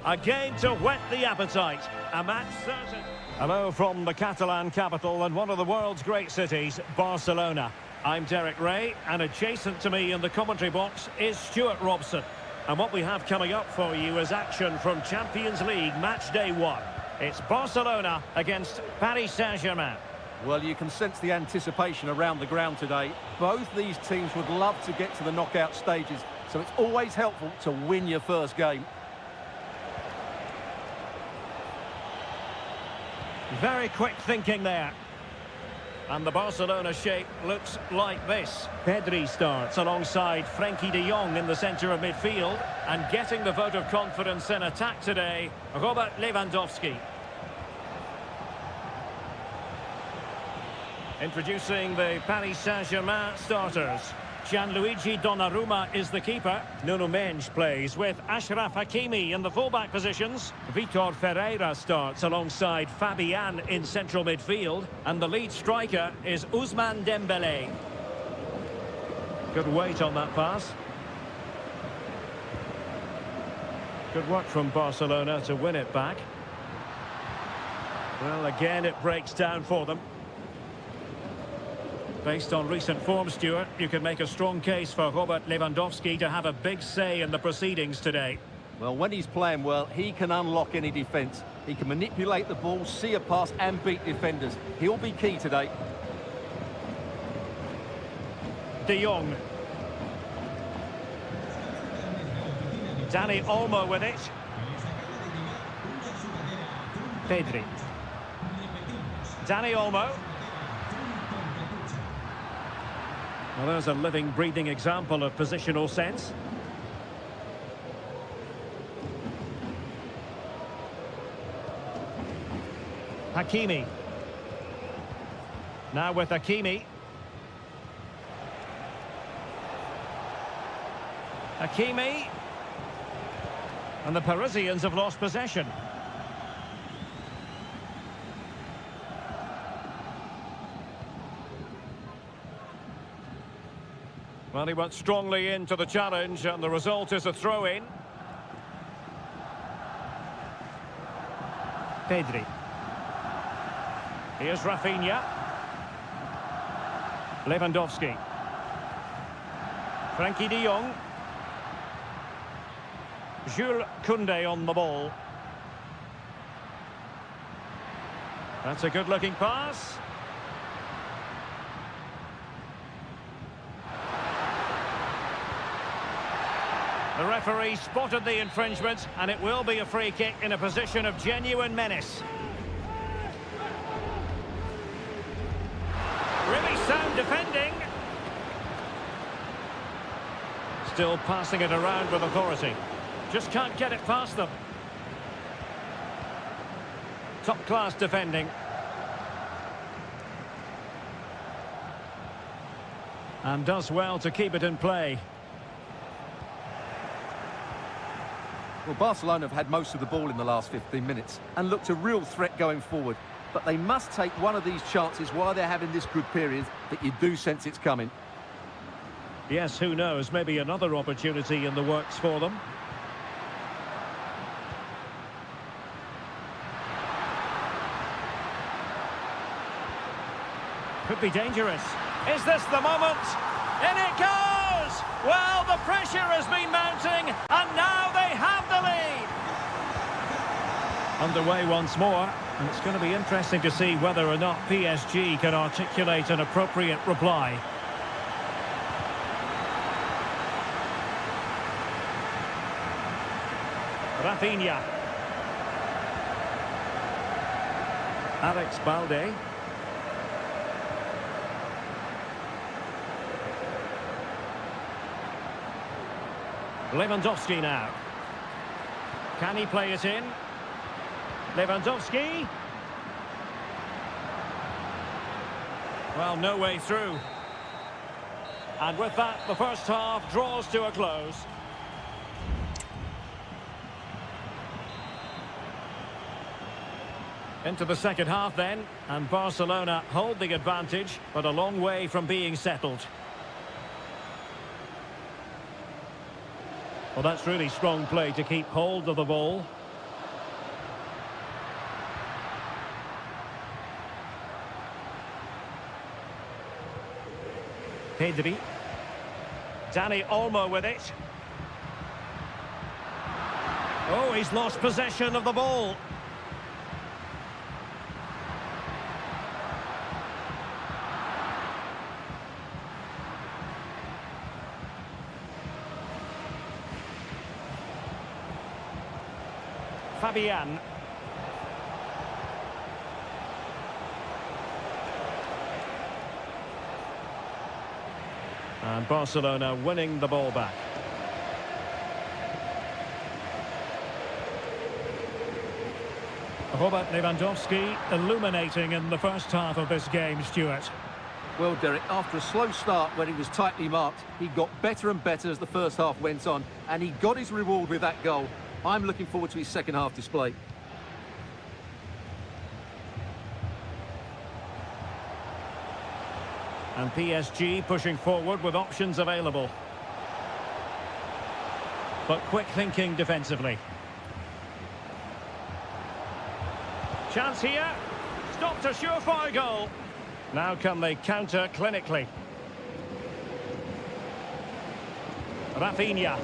A game to whet the appetite. A match certain. Hello from the Catalan capital and one of the world's great cities, Barcelona. I'm Derek Ray, and adjacent to me in the commentary box is Stuart Robson. And what we have coming up for you is action from Champions League match day 1. It's Barcelona against Paris Saint-Germain. Well, you can sense the anticipation around the ground today. Both these teams would love to get to the knockout stages, so it's always helpful to win your first game. Very quick thinking there. And the Barcelona shape looks like this. Pedri starts alongside Frenkie de Jong in the centre of midfield. And getting the vote of confidence in attack today, Robert Lewandowski. Introducing the Paris Saint-Germain starters. Gianluigi Donnarumma is the keeper. Nuno Mendes plays with Achraf Hakimi in the fullback positions. Vitor Ferreira starts alongside Fabian in central midfield. And the lead striker is Ousmane Dembélé. Good weight on that pass. Good work from Barcelona to win it back. Well, again, it breaks down for them. Based on recent form, Stuart, you can make a strong case for Robert Lewandowski to have a big say in the proceedings today. Well, when he's playing well, he can unlock any defence. He can manipulate the ball, see a pass and beat defenders. He'll be key today. De Jong. Dani Olmo with it. Pedri. Dani Olmo. Well, there's a living, breathing example of positional sense. Hakimi. Now with Hakimi. Hakimi. And the Parisians have lost possession. Well, he went strongly into the challenge, and the result is a throw-in. Pedri. Here's Rafinha. Lewandowski. Frenkie de Jong. Jules Koundé on the ball. That's a good-looking pass. The referee spotted the infringement, and it will be a free kick in a position of genuine menace. Really sound defending. Still passing it around with authority. Just can't get it past them. Top-class defending. And does well to keep it in play. Well, Barcelona have had most of the ball in the last 15 minutes and looked a real threat going forward. But they must take one of these chances while they're having this good period that you do sense it's coming. Yes, who knows? Maybe another opportunity in the works for them. Could be dangerous. Is this the moment? In it goes! Well, the pressure has been mounting, and now they have the lead. Underway once more, and it's going to be interesting to see whether or not PSG can articulate an appropriate reply. Rafinha. Alex Balde. Lewandowski now. Can he play it in? Lewandowski. Well, no way through. And with that, the first half draws to a close. Into the second half then, and Barcelona hold the advantage, but a long way from being settled. Well, that's really strong play to keep hold of the ball. Pedri. Dani Olmo with it. Oh, he's lost possession of the ball. Fabian. And Barcelona winning the ball back. Robert Lewandowski illuminating in the first half of this game, Stuart. Well, Derek, after a slow start when he was tightly marked, he got better and better as the first half went on, and he got his reward with that goal. I'm looking forward to his second half display. And PSG pushing forward with options available. But quick thinking defensively. Chance here. Stopped a surefire goal. Now can they counter clinically? Rafinha.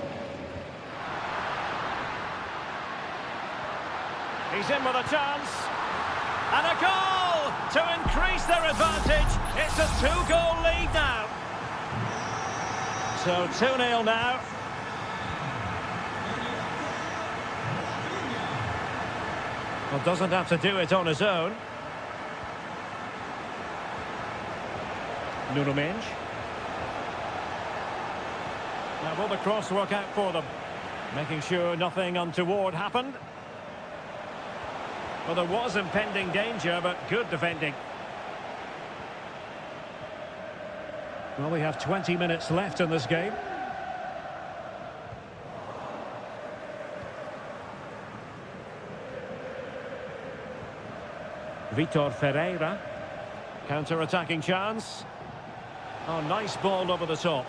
He's in with a chance. And a goal to increase their advantage. It's a two-goal lead now. So 2-0 now. Well, doesn't have to do it on his own. Nuno Mendes. Now will the cross work out for them? Making sure nothing untoward happened. Well, there was impending danger, but good defending. Well, we have 20 minutes left in this game. Vitor Ferreira. Counter-attacking chance. Oh, nice ball over the top.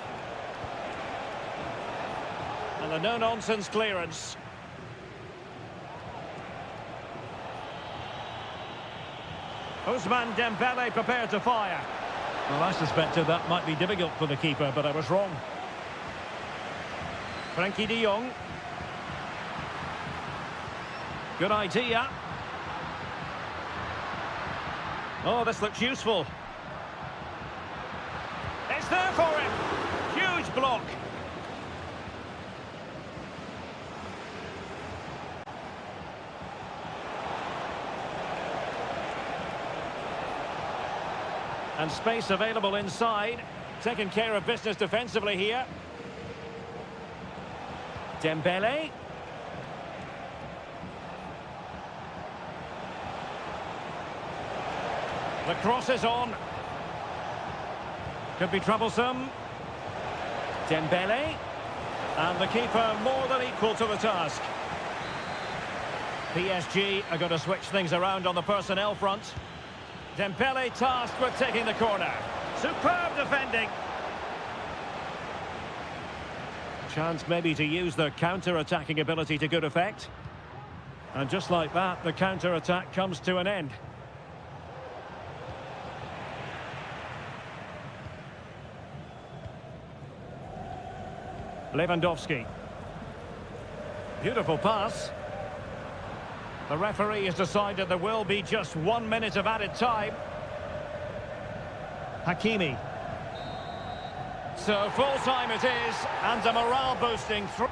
And a no-nonsense clearance. Ousmane Dembele prepared to fire. Well, I suspected that might be difficult for the keeper, but I was wrong. Frankie de Jong. Good idea. Oh, this looks useful. It's there for him. Huge block. And space available inside. Taking care of business defensively here. Dembele. The cross is on. Could be troublesome. Dembele. And the keeper more than equal to the task. PSG are going to switch things around on the personnel front. Dembele tasked with taking the corner. Superb defending. Chance maybe to use their counter-attacking ability to good effect. And just like that, the counter-attack comes to an end. Lewandowski. Beautiful pass. The referee has decided there will be just 1 minute of added time. Hakimi. So full time it is, and a morale boosting through.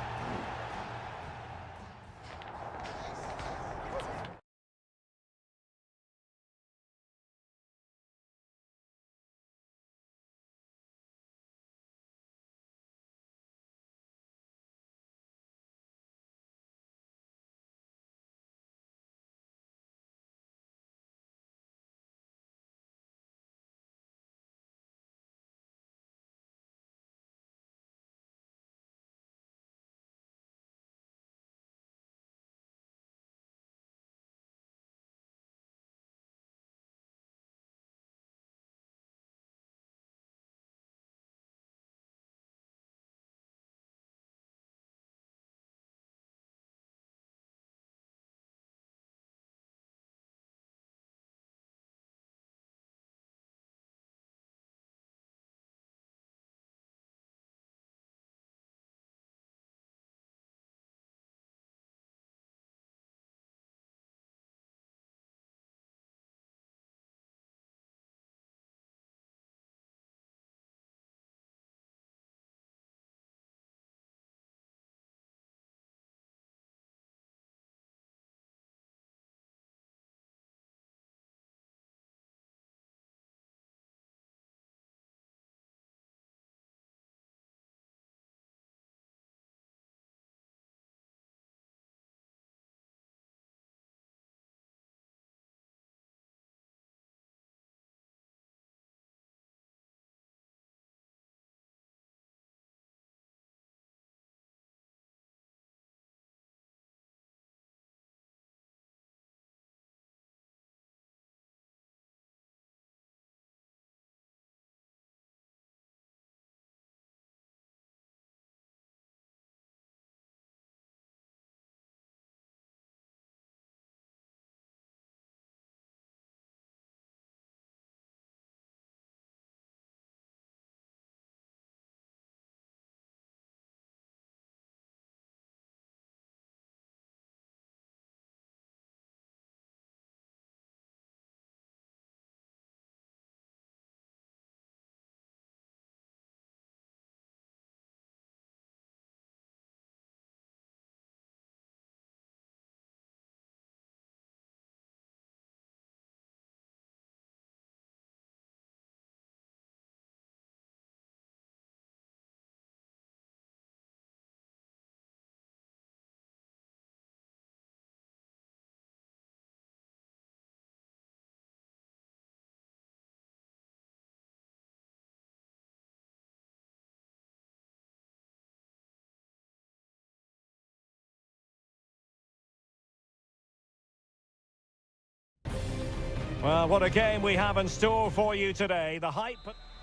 Well, what a game we have in store for you today. The hype.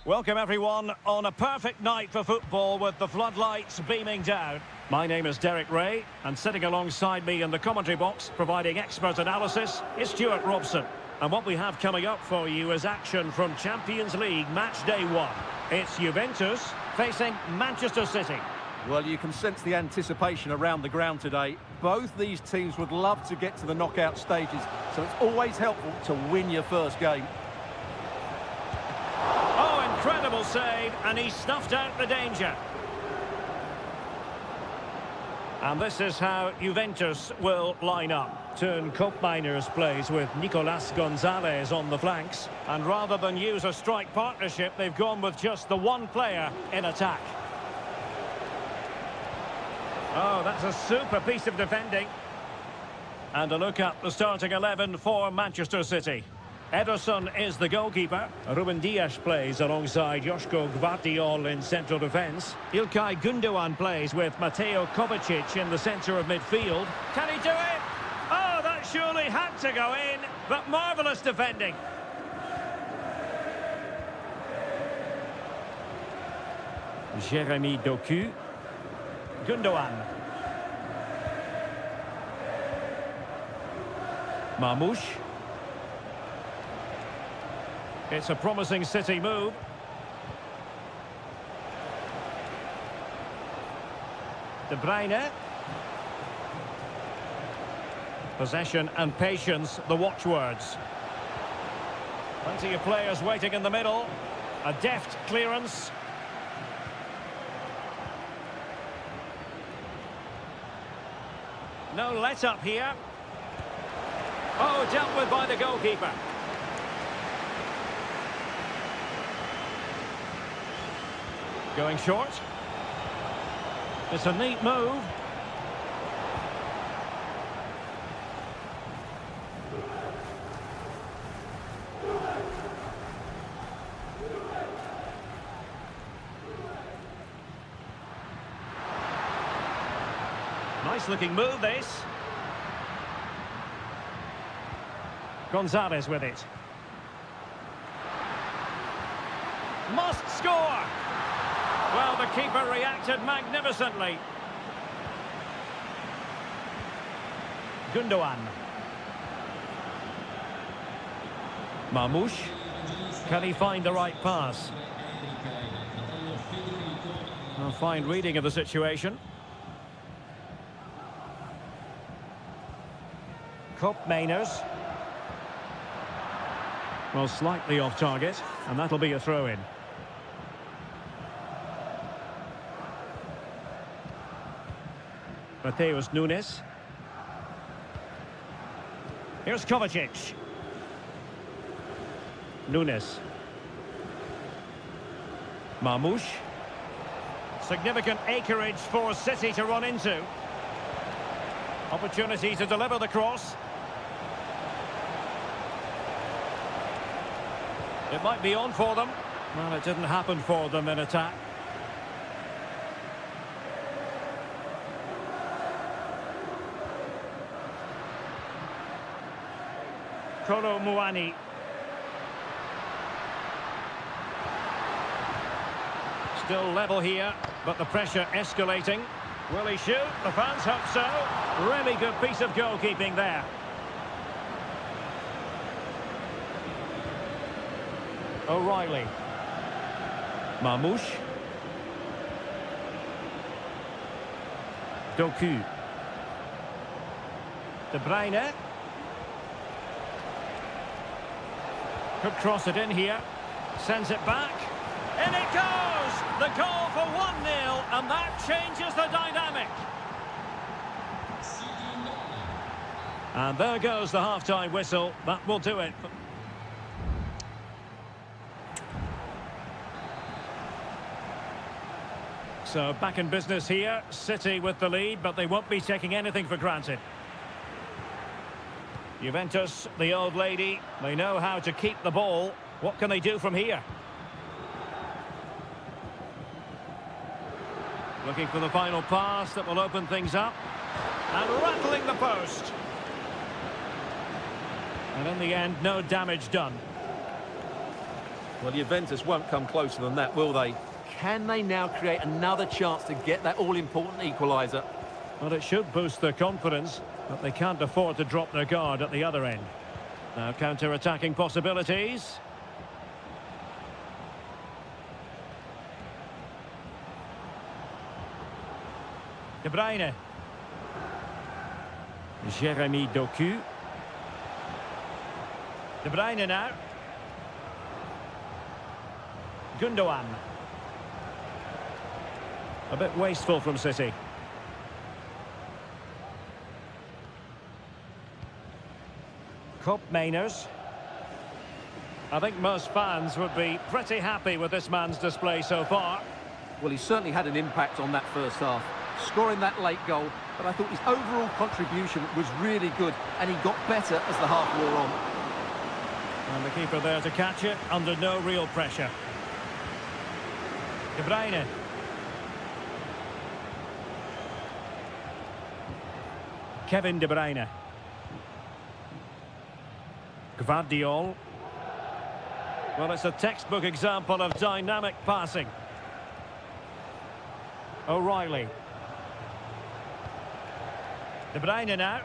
Welcome everyone on a perfect night for football with the floodlights beaming down. My name is Derek Ray, and sitting alongside me in the commentary box, providing expert analysis, is Stuart Robson. And what we have coming up for you is action from Champions League match day 1. It's Juventus facing Manchester City. Well, you can sense the anticipation around the ground today. Both these teams would love to get to the knockout stages, so it's always helpful to win your first game. Oh, incredible save, and he snuffed out the danger. And this is how Juventus will line up. Turn Koopmeiners plays with Nicolas Gonzalez on the flanks. And rather than use a strike partnership, they've gone with just the one player in attack. Oh, that's a super piece of defending. And a look at the starting 11 for Manchester City. Ederson is the goalkeeper. Ruben Dias plays alongside Joško Gvardiol in central defence. Ilkay Gundogan plays with Mateo Kovacic in the centre of midfield. Can he do it? Oh, that surely had to go in, but marvellous defending. Jeremy Doku. Gundogan. Marmoush. It's a promising City move. De Bruyne. Possession and patience, the watchwords. Plenty of players waiting in the middle. A deft clearance. No let-up here. Oh, dealt with by the goalkeeper. Going short. It's a neat move. Nice looking move, this. Gonzalez with it. Must score! Well, the keeper reacted magnificently. Gundogan. Marmoush. Can he find the right pass? A fine reading of the situation. Kopp Mainers. Well, slightly off target, and that'll be a throw-in. Mateus Nunes. Here's Kovacic. Nunes. Marmoush. Significant acreage for City to run into. Opportunity to deliver the cross. It might be on for them. Well, it didn't happen for them in attack. Kolo Muani. Still level here, but the pressure escalating. Will he shoot? The fans hope so. Really good piece of goalkeeping there. O'Reilly. Marmoush. Doku. De Bruyne. Could cross it in here. Sends it back. In it goes! The goal for 1-0, and that changes the dynamic. And there goes the half-time whistle. That will do it. So back in business here. City with the lead, but they won't be taking anything for granted. Juventus, the old lady, they know how to keep the ball. What can they do from here? Looking for the final pass that will open things up. And rattling the post. And in the end, no damage done. Well, Juventus won't come closer than that, will they? Can they now create another chance to get that all-important equaliser? Well, it should boost their confidence, but they can't afford to drop their guard at the other end. Now counter-attacking possibilities. De Bruyne. Jeremy Doku. De Bruyne now. Gundogan. A bit wasteful from City. Kopp Mainers. I think most fans would be pretty happy with this man's display so far. Well, he certainly had an impact on that first half. scoring that late goal, but I thought his overall contribution was really good, and he got better as the half wore on. And the keeper there to catch it under no real pressure. De Bruyne. Kevin De Bruyne. Gvardiol. Well, it's a textbook example of dynamic passing. O'Reilly. De Bruyne now.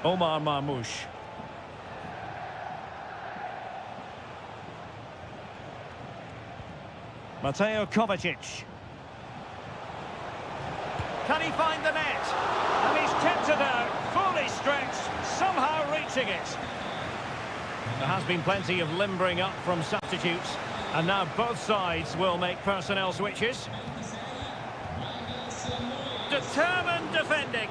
Omar Marmoush. Mateo Kovacic. Can he find the net? And he's kept it out, fully stretched, somehow reaching it. There has been plenty of limbering up from substitutes, and now both sides will make personnel switches. Determined defending.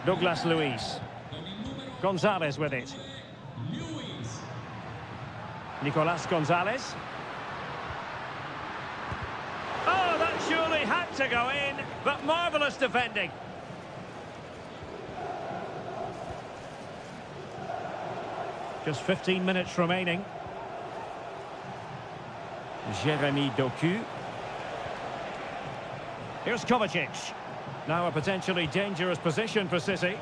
Douglas Luiz. Gonzalez with it. Nicolas Gonzalez. Oh, that surely had to go in, but marvellous defending. Just 15 minutes remaining. Jeremy Doku. Here's Kovacic. Now a potentially dangerous position for City.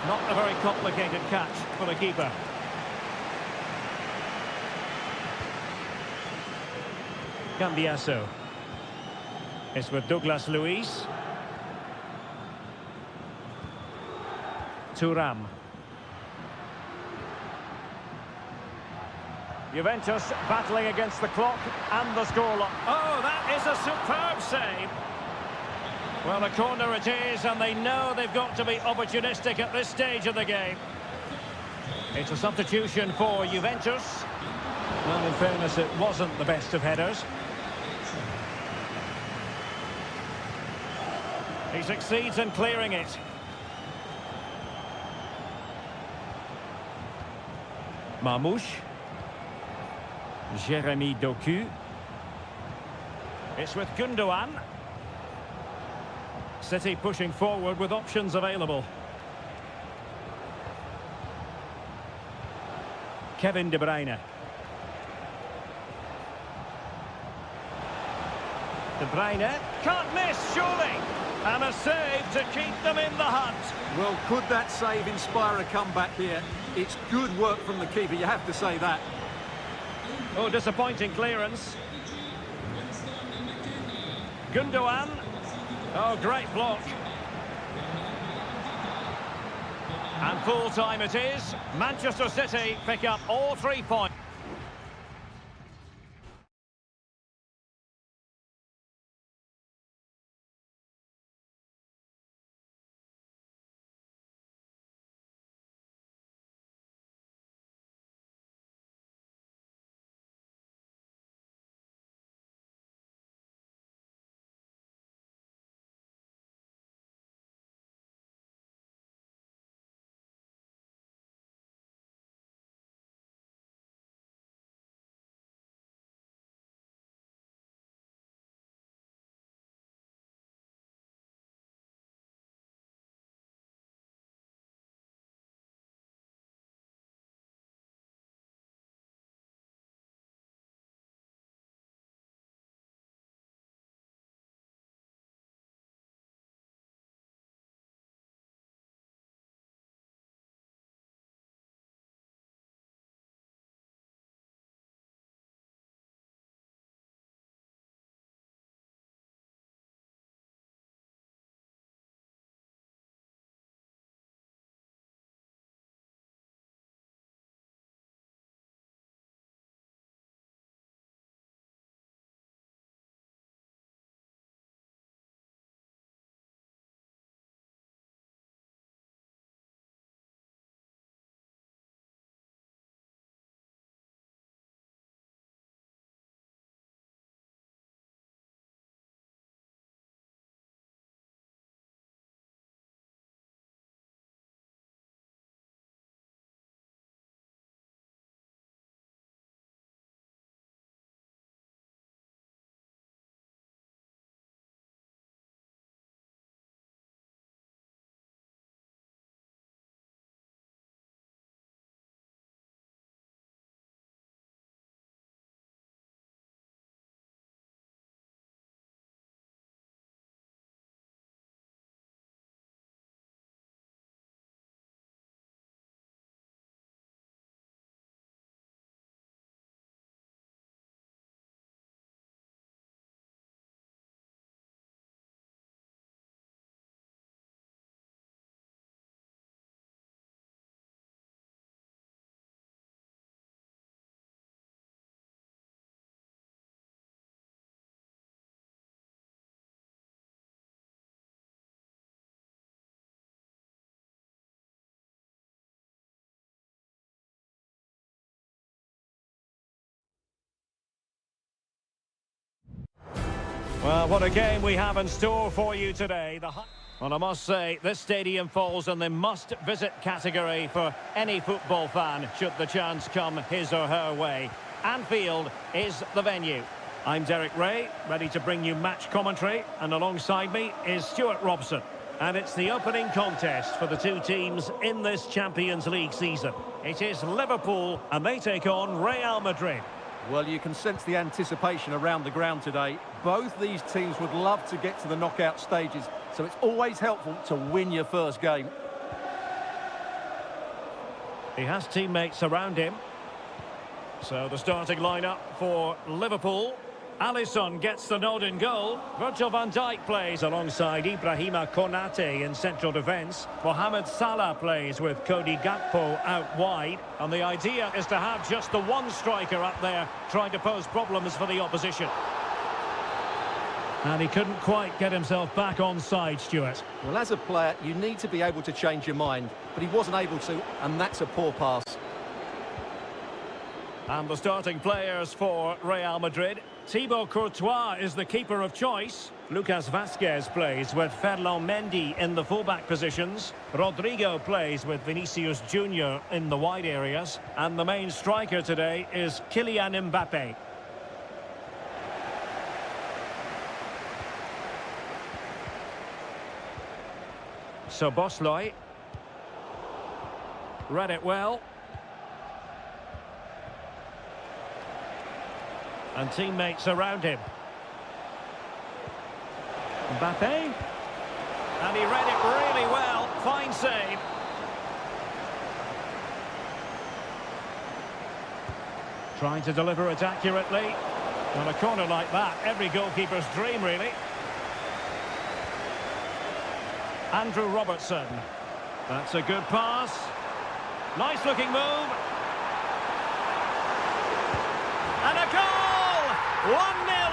Not a very complicated catch for the keeper. Cambiasso. It's with Douglas Luiz. Thuram. Juventus battling against the clock and the scoreline. Oh, that is a superb save. Well, a corner it is, and they know they've got to be opportunistic at this stage of the game. It's a substitution for Juventus. Well, in fairness, it wasn't the best of headers. He succeeds in clearing it. Marmoush. Jeremy Doku. It's with Gundogan. City pushing forward with options available. Kevin De Bruyne. De Bruyne can't miss, surely. And a save to keep them in the hunt. Well, could that save inspire a comeback here? It's good work from the keeper, you have to say that. Oh, disappointing clearance. Gundogan. Oh, great block. And full time it is. Manchester City pick up all 3 points. Well, what a game we have in store for you today. Well, I must say, this stadium falls in the must-visit category for any football fan, should the chance come his or her way. Anfield is the venue. I'm Derek Ray, ready to bring you match commentary, and alongside me is Stuart Robson. And it's the opening contest for the two teams in this Champions League season. It is Liverpool, and they take on Real Madrid. Well, you can sense the anticipation around the ground today. Both these teams would love to get to the knockout stages, so it's always helpful to win your first game. He has teammates around him. So the starting lineup for Liverpool. Alisson gets the nod in goal. Virgil van Dijk plays alongside Ibrahima Konate in central defence. Mohamed Salah plays with Cody Gakpo out wide. And the idea is to have just the one striker up there trying to pose problems for the opposition. And he couldn't quite get himself back on side, Stuart. Well, as a player, you need to be able to change your mind, but he wasn't able to, and that's a poor pass. And the starting players for Real Madrid. Thibaut Courtois is the keeper of choice. Lucas Vazquez plays with Ferland Mendy in the fullback positions. Rodrigo plays with Vinicius Junior in the wide areas. And the main striker today is Kylian Mbappe. So Bosley read it well. And teammates around him. Mbappe. And he read it really well. Fine save. Trying to deliver it accurately. On a corner like that, every goalkeeper's dream, really. Andrew Robertson. That's a good pass. Nice looking move. And a goal! 1-0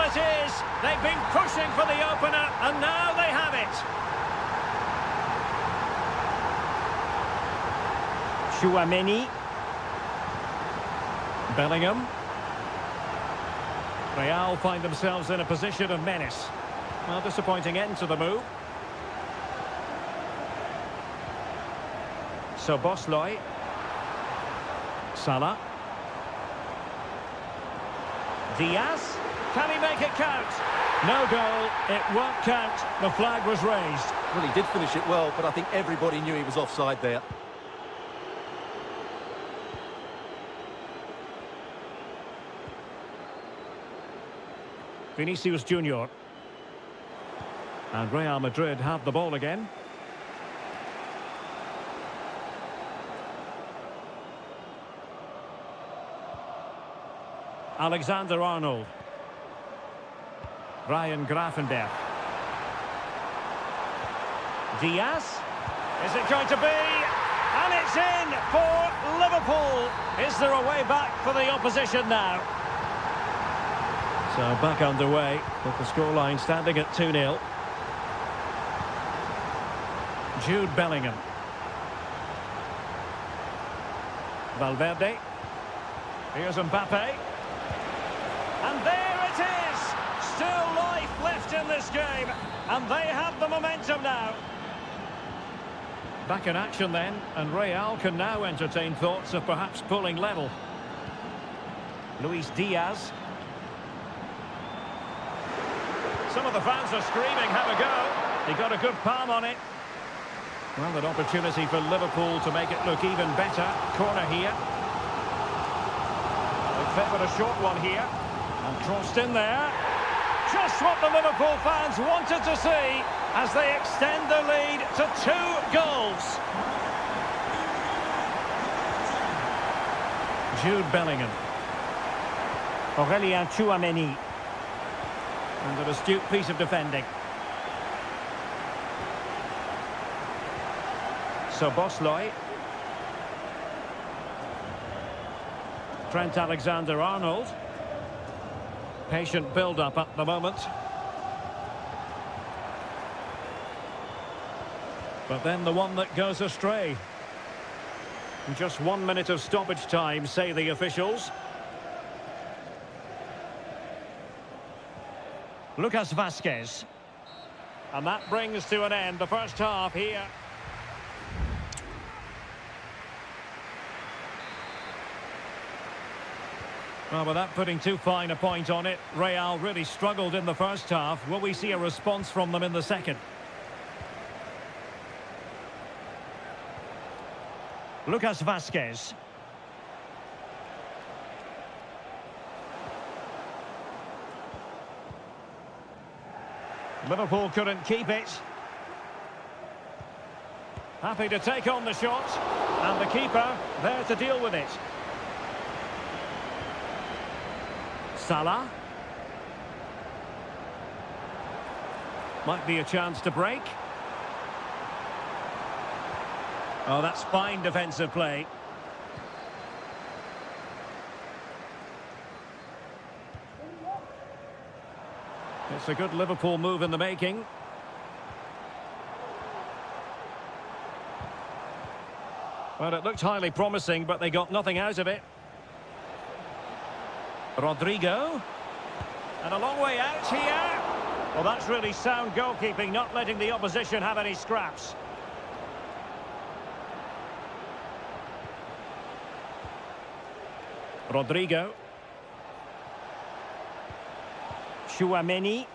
it is. They've been pushing for the opener, and now they have it. Tchouaméni. Bellingham. Real find themselves in a position of menace. Well, disappointing end to the move. So Bosley. Salah. Diaz. Can he make it count? No goal. It won't count. The flag was raised. Well, he did finish it well, but I think everybody knew he was offside there. Vinicius Junior. And Real Madrid have the ball again. Alexander-Arnold. Ryan Gravenberch. Diaz. Is it going to be? And it's in for Liverpool. Is there a way back for the opposition now? So back underway with the scoreline standing at 2-0. Jude Bellingham. Valverde. Here's Mbappe. And there it is! Still life left in this game. And they have the momentum now. Back in action then, and Real can now entertain thoughts of perhaps pulling level. Luis Diaz. Some of the fans are screaming, have a go. He got a good palm on it. Well, an opportunity for Liverpool to make it look even better. Corner here. They favoured a short one here. And crossed in there. Just what the Liverpool fans wanted to see as they extend the lead to 2 goals. Jude Bellingham. Aurélien Tchouaméni. And an astute piece of defending. So Bosley. Trent Alexander-Arnold. Patient build-up at the moment. But then the one that goes astray. Just 1 minute of stoppage time, say the officials. Lucas Vazquez. And that brings to an end the first half here. Well, without putting too fine a point on it, Real really struggled in the first half. Will we see a response from them in the second? Lucas Vazquez. Liverpool couldn't keep it. Happy to take on the shot. And the keeper there to deal with it. Salah. Might be a chance to break. Oh, that's fine defensive play. It's a good Liverpool move in the making. Well, it looked highly promising, but they got nothing out of it. Rodrigo. And a long way out here. Well, that's really sound goalkeeping, not letting the opposition have any scraps. Rodrigo. Tchouaméni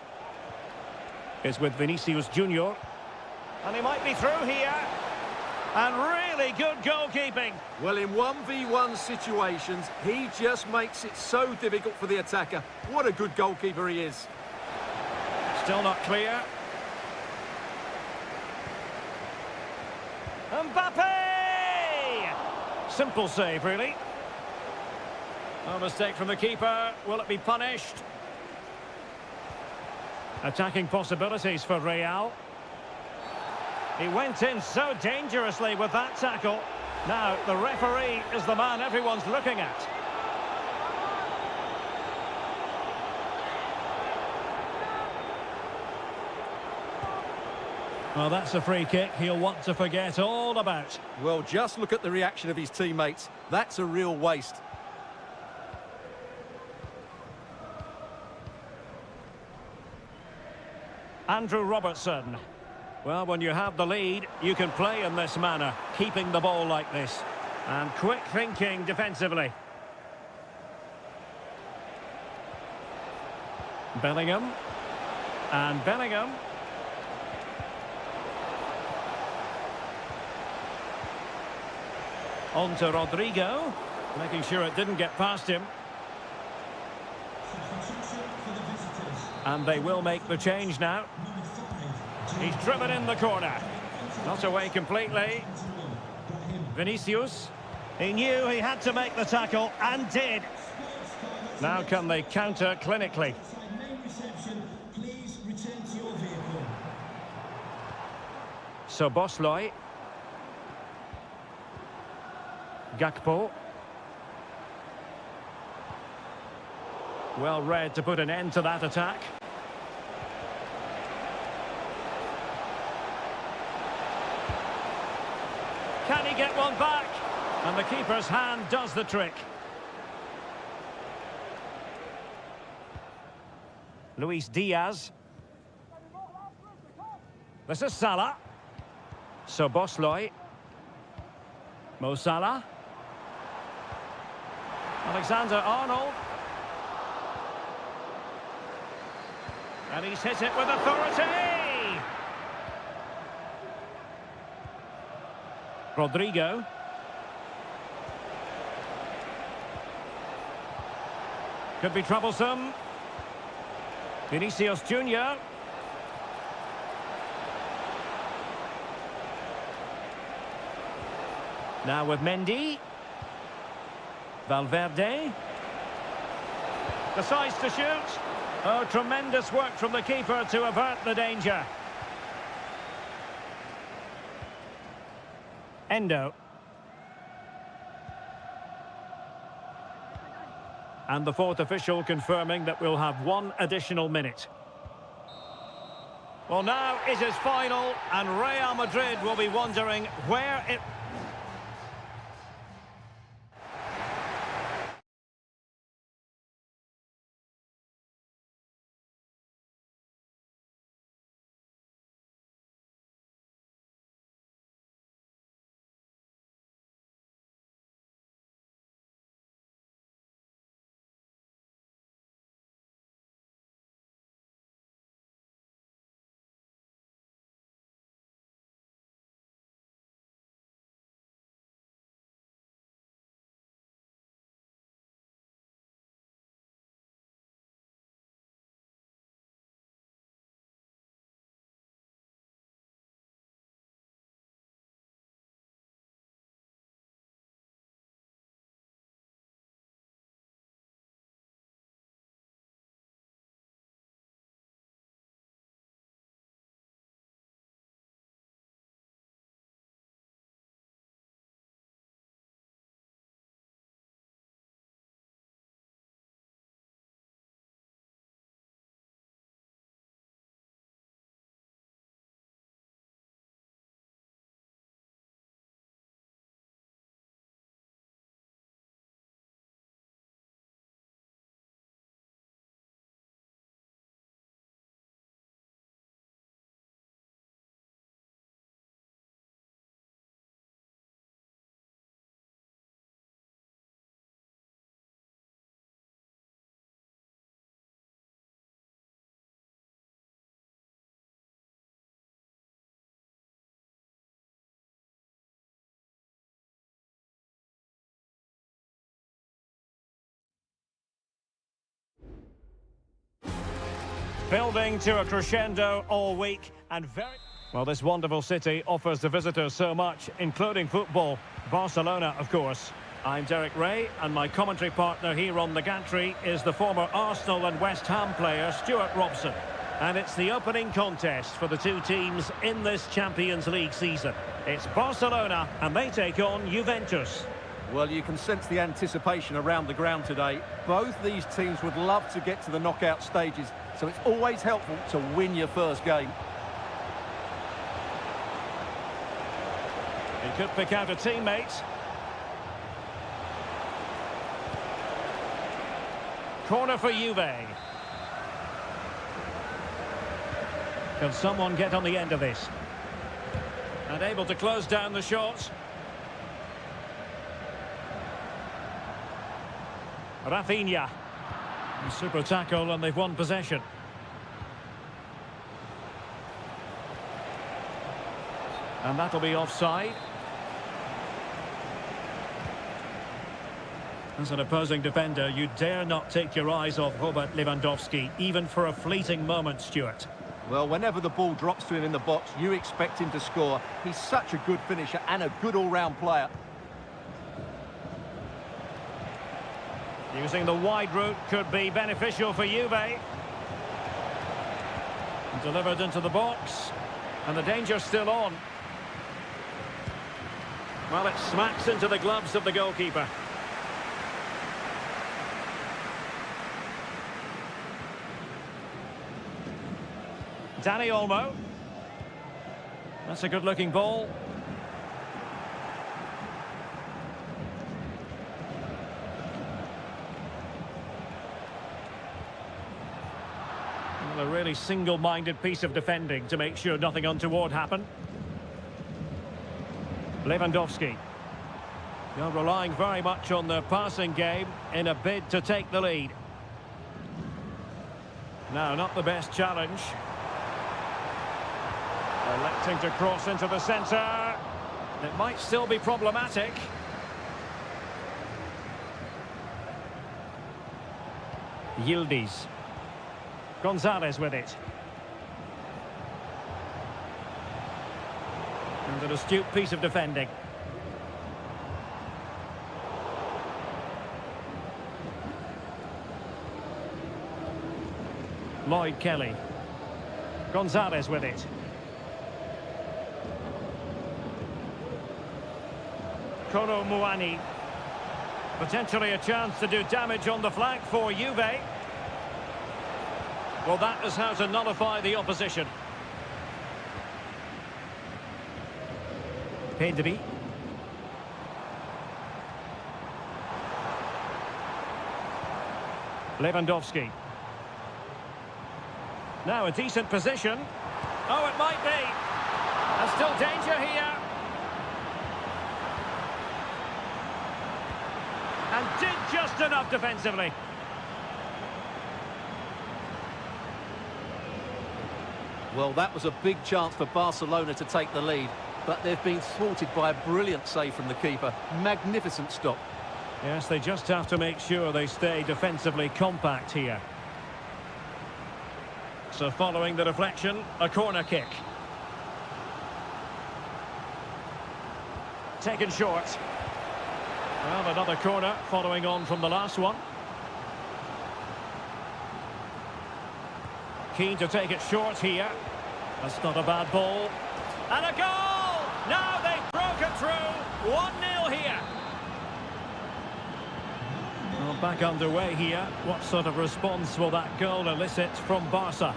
is with Vinicius Junior. And he might be through here. And really good goalkeeping. Well, in 1v1 situations, he just makes it so difficult for the attacker. What a good goalkeeper he is. Still not clear. Mbappe! Simple save, really. No mistake from the keeper. Will it be punished? Attacking possibilities for Real. He went in so dangerously with that tackle. Now, the referee is the man everyone's looking at. Well, that's a free kick he'll want to forget all about. Well, just look at the reaction of his teammates. That's a real waste. Andrew Robertson. Well, when you have the lead, you can play in this manner, keeping the ball like this. And quick thinking defensively. Bellingham. And Bellingham. On to Rodrigo. Making sure it didn't get past him. And they will make the change now. He's driven in the corner. Not away completely. Vinicius. He knew he had to make the tackle, and did. Now can they counter clinically? So Bosloy. Gakpo. Well read to put an end to that attack. Can he get one back? And the keeper's hand does the trick. Luis Diaz. This is Salah. So Bosloy. Mo Salah. Alexander-Arnold. And he's hit it with authority! Rodrigo. Could be troublesome. Vinicius Junior. Now with Mendy. Valverde. Decides to shoot. Oh, tremendous work from the keeper to avert the danger. Endo. And the fourth official confirming that we'll have one additional minute. Well, now it is final, and Real Madrid will be wondering where it... Building to a crescendo all week and very... Well, this wonderful city offers the visitors so much, including football. Barcelona, of course. I'm Derek Ray, and my commentary partner here on the gantry is the former Arsenal and West Ham player Stuart Robson. And it's the opening contest for the two teams in this Champions League season. It's Barcelona, and they take on Juventus. Well, you can sense the anticipation around the ground today. Both these teams would love to get to the knockout stages, so it's always helpful to win your first game. He could pick out a teammate. Corner for Juve. Can someone get on the end of this? And able to close down the shot. Rafinha. Super tackle, and they've won possession. And that'll be offside. As an opposing defender, you dare not take your eyes off Robert Lewandowski, even for a fleeting moment, Stuart. Well, whenever the ball drops to him in the box, you expect him to score. He's such a good finisher and a good all-round player. Using the wide route could be beneficial for Juve. Delivered into the box. And the danger's still on. Well, it smacks into the gloves of the goalkeeper. Dani Olmo. That's a good-looking ball. Well, a really single-minded piece of defending to make sure nothing untoward happened. Lewandowski. You're relying very much on the passing game in a bid to take the lead. No, not the best challenge. Electing to cross into the centre. It might still be problematic. Yildiz. Gonzalez with it. And an astute piece of defending. Lloyd Kelly. Gonzalez with it. Kolo Muani. Potentially a chance to do damage on the flank for Juve. Well, that is how to nullify the opposition. Pedri. Lewandowski. Now a decent position. Oh, it might be. There's still danger here. And did just enough defensively. Well, that was a big chance for Barcelona to take the lead, but they've been thwarted by a brilliant save from the keeper. Magnificent stop. Yes, they just have to make sure they stay defensively compact here. So following the deflection, a corner kick. Taken short. Well, another corner following on from the last one. Keen to take it short here. That's not a bad ball. And a goal! Now they've broken through. 1-0 here. Well, back underway here. What sort of response will that goal elicit from Barca?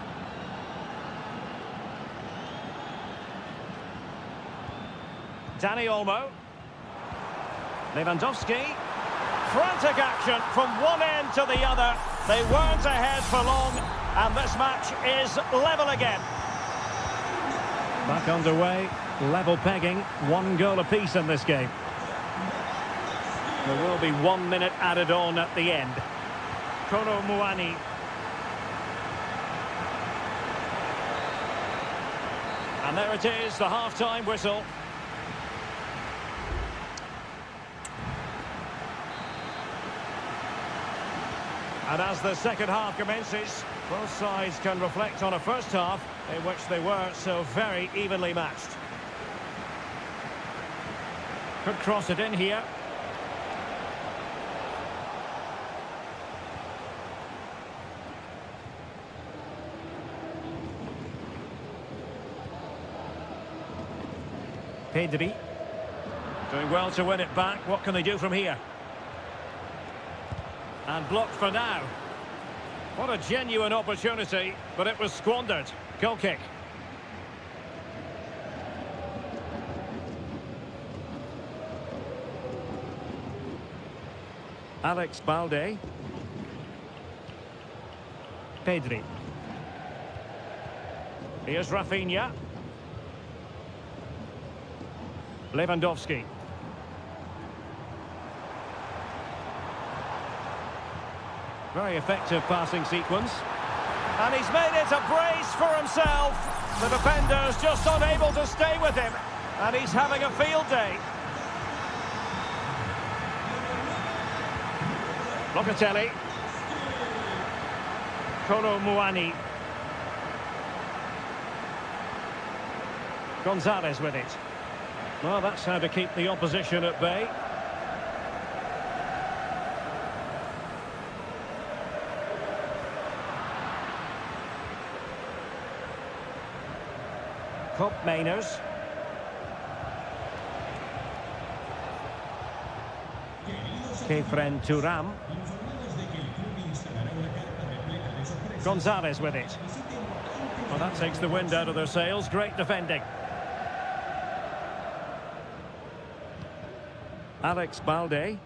Dani Olmo. Lewandowski. Frantic action from one end to the other. They weren't ahead for long, and this match is level again. Back underway, level pegging, 1 goal apiece in this game. There will be 1 minute added on at the end. Kolo Muani. And there it is, the half-time whistle. And as the second half commences, both sides can reflect on a first half in which they were so very evenly matched. Could cross it in here. Pedri. Doing well to win it back. What can they do from here? And blocked for now. What a genuine opportunity, but it was squandered. Goal kick. Alex Balde. Pedri. Here's Rafinha. Lewandowski. Very effective passing sequence. And he's made it a brace for himself. The defender's just unable to stay with him. And he's having a field day. Locatelli. Kolo Muani. Gonzalez with it. Well, that's how to keep the opposition at bay. Mainers. Kefren Turam. Gonzalez with it. Well, that takes the wind out of their sails. Great defending. Alex Balde.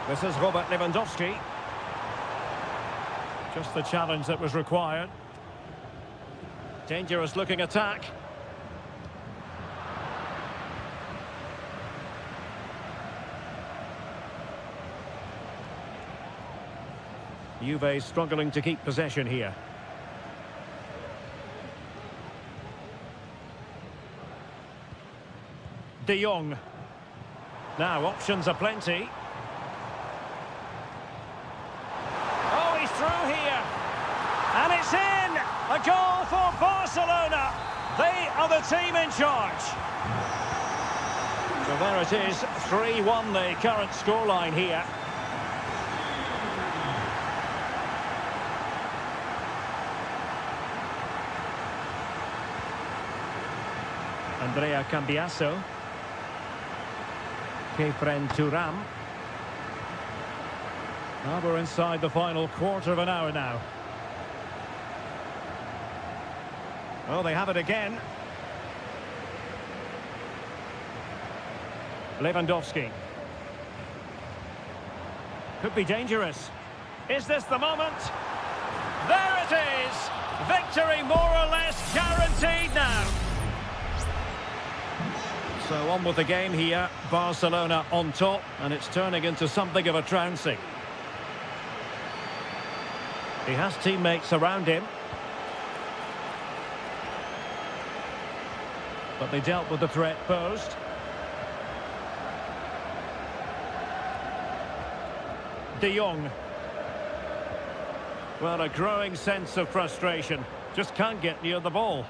This is Robert Lewandowski. Just the challenge that was required. Dangerous looking attack. Juve struggling to keep possession here. De Jong. Now options are plenty. Oh, he's through here. And it's in! A goal for Barcelona. They are the team in charge. So there it is, 3-1 the current scoreline here. Andrea Cambiasso. Kefren Turam. Well, we're inside the final quarter of an hour now. Oh, they have it again. Lewandowski. Could be dangerous. Is this the moment? There it is! Victory more or less guaranteed now. So on with the game here. Barcelona on top, and it's turning into something of a trouncing. He has teammates around him. But they dealt with the threat posed. De Jong. Well, a growing sense of frustration. Just can't get near the ball.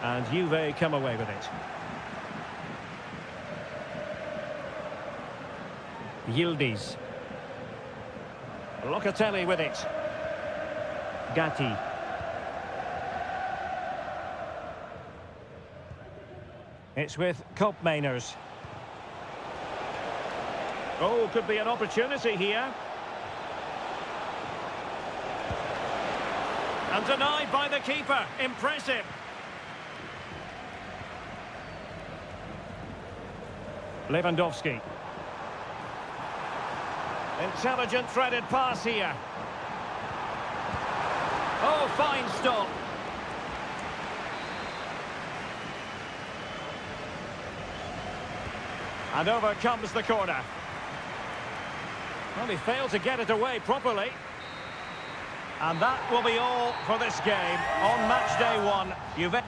And Juve come away with it. Yildiz. Locatelli with it. Gatti. It's with Mainers. Oh, could be an opportunity here. And denied by the keeper. Impressive. Lewandowski. Intelligent threaded pass here. Oh, fine stop. And over comes the corner. Well, he failed to get it away properly. And that will be all for this game. On match day one, Juve...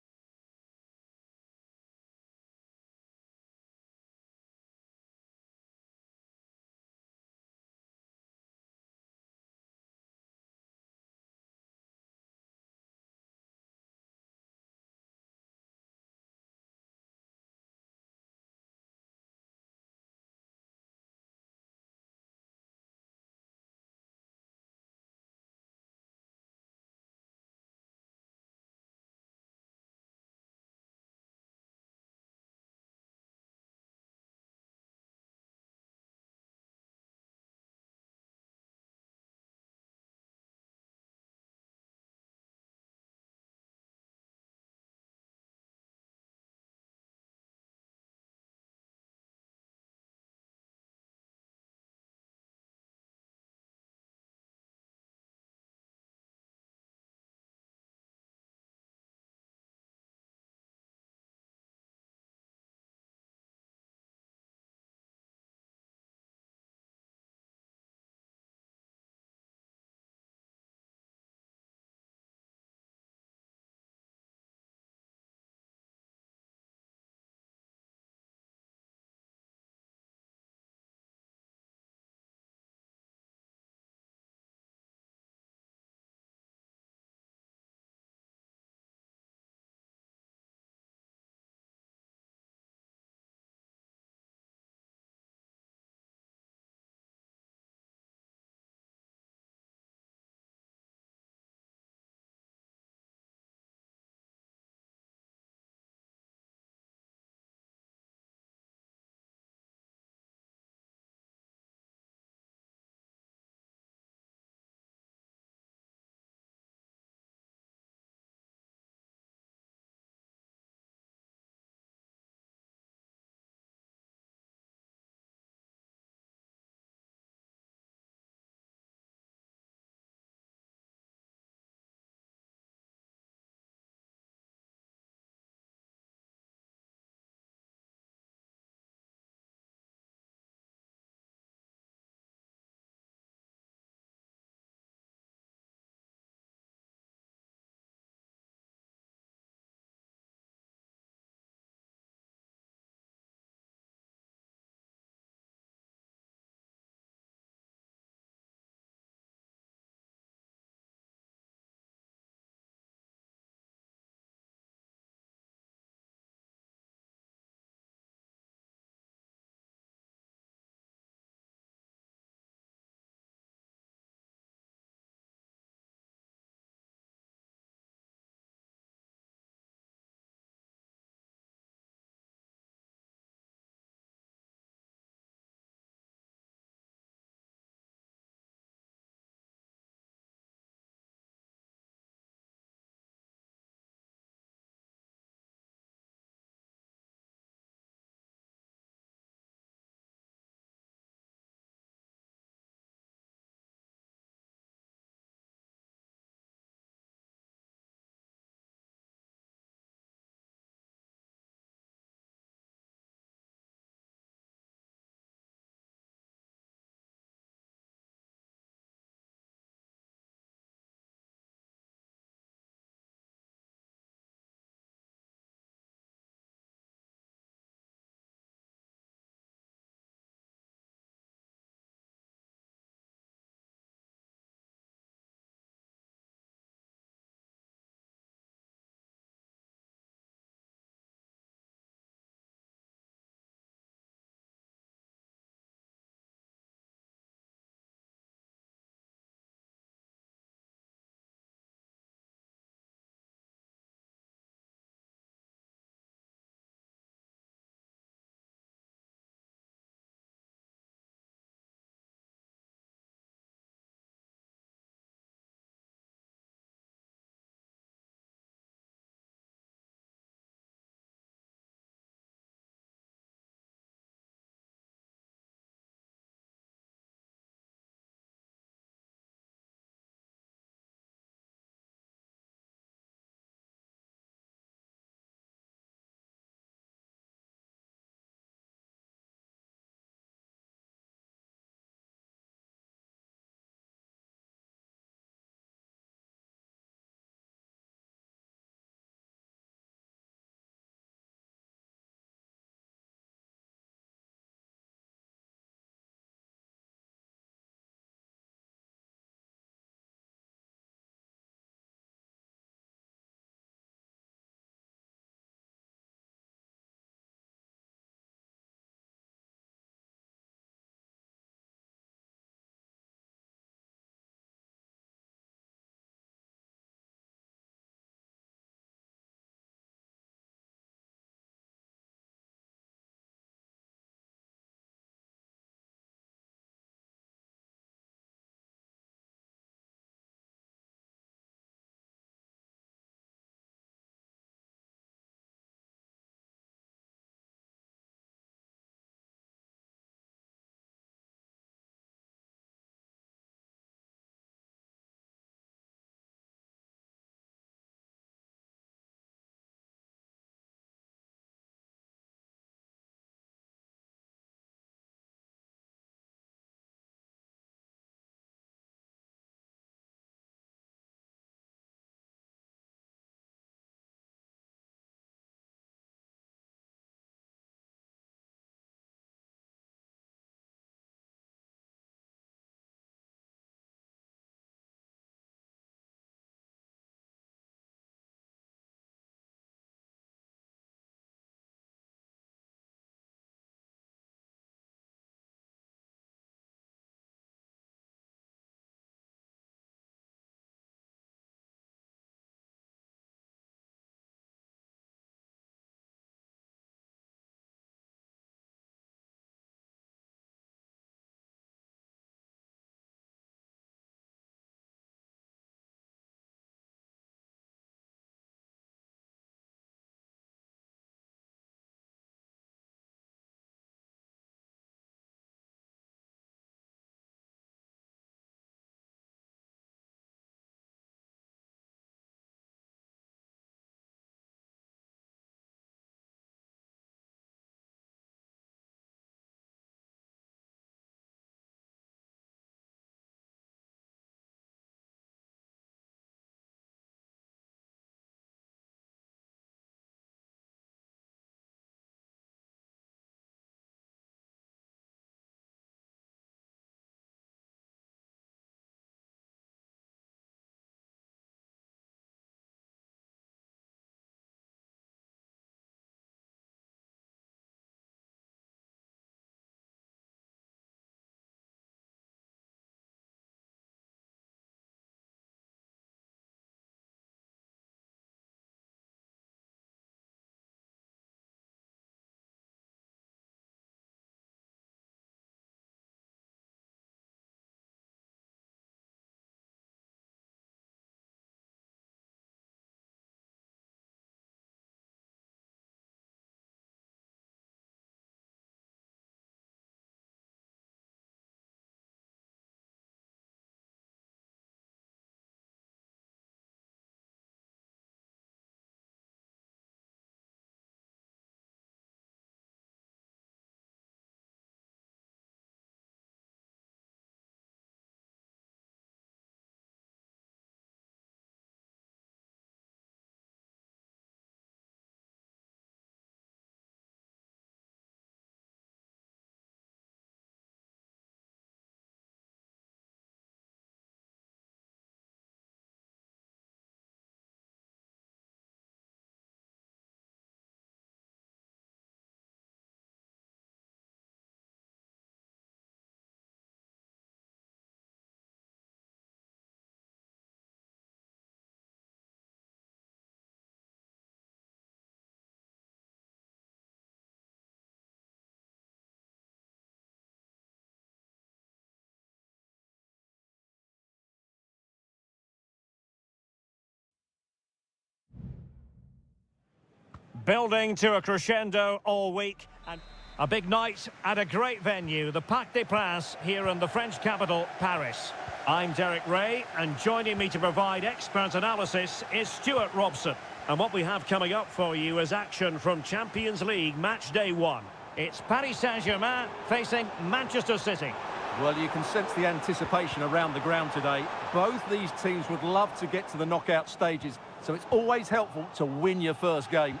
Building to a crescendo all week. And a big night at a great venue, the Parc des Princes here in the French capital, Paris. I'm Derek Ray, and joining me to provide expert analysis is Stuart Robson. And what we have coming up for you is action from Champions League match day 1. It's Paris Saint-Germain facing Manchester City. Well, you can sense the anticipation around the ground today. Both these teams would love to get to the knockout stages, so it's always helpful to win your first game.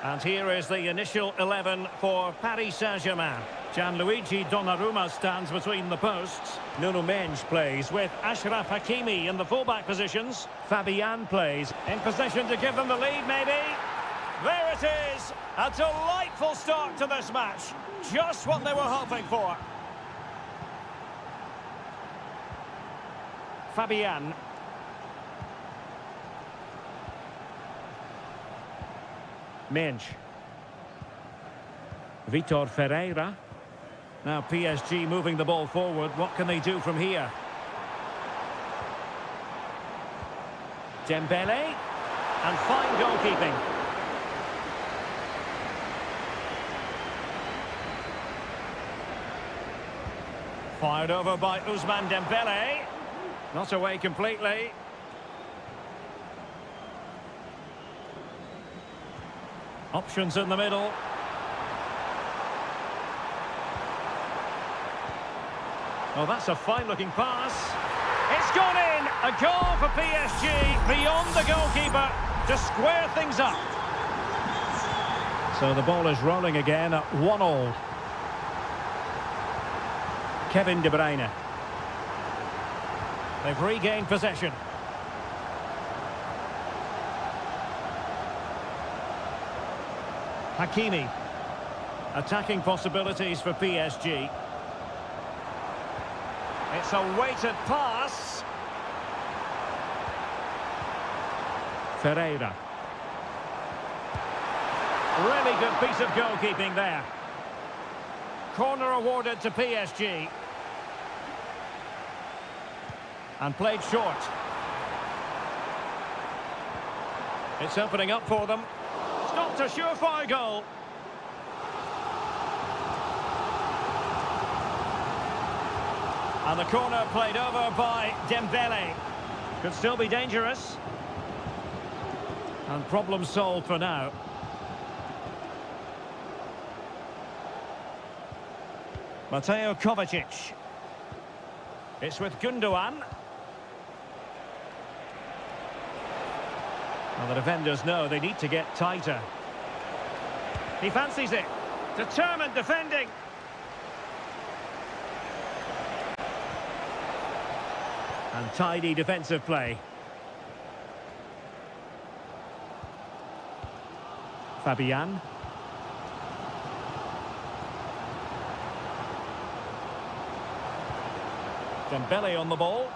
And here is the initial 11 for Paris Saint-Germain. Gianluigi Donnarumma stands between the posts. Nuno Mendes plays with Achraf Hakimi in the fullback positions. Fabian plays in position to give them the lead, maybe. There it is! A delightful start to this match. Just what they were hoping for. Fabian. Mendes. Vitor Ferreira. Now PSG moving the ball forward. What can they do from here? Dembele. And fine goalkeeping. Fired over by Ousmane Dembele. Not away completely. Options in the middle. Oh, that's a fine-looking pass. It's gone in! A goal for PSG beyond the goalkeeper to square things up. So the ball is rolling again at 1-1. Kevin De Bruyne. They've regained possession. Hakimi. Attacking possibilities for PSG. It's a weighted pass. Ferreira. Really good piece of goalkeeping there. Corner awarded to PSG. And played short. It's opening up for them. It's not a surefire goal. And the corner played over by Dembele. Could still be dangerous. And problem solved for now. Mateo Kovacic. It's with Gundogan. Well, the defenders know they need to get tighter. He fancies it. Determined defending. And tidy defensive play. Fabian. Dembele on the ball.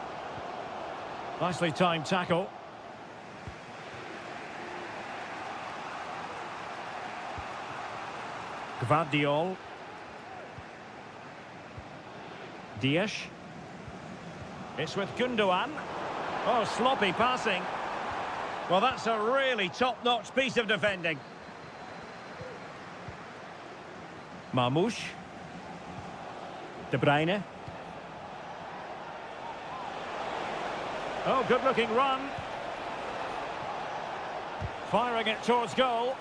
Nicely timed tackle. Gvardiol. Dias. It's with Gundogan. Oh, sloppy passing. Well, that's a really top-notch piece of defending. Marmoush. De Bruyne. Oh, good-looking run. Firing it towards goal.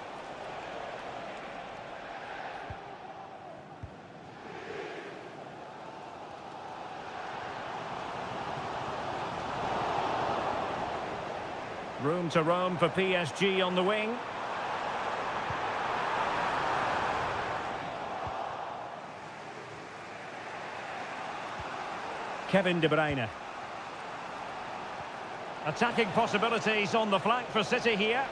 Room to roam for PSG on the wing. Kevin De Bruyne. Attacking possibilities on the flank for City here.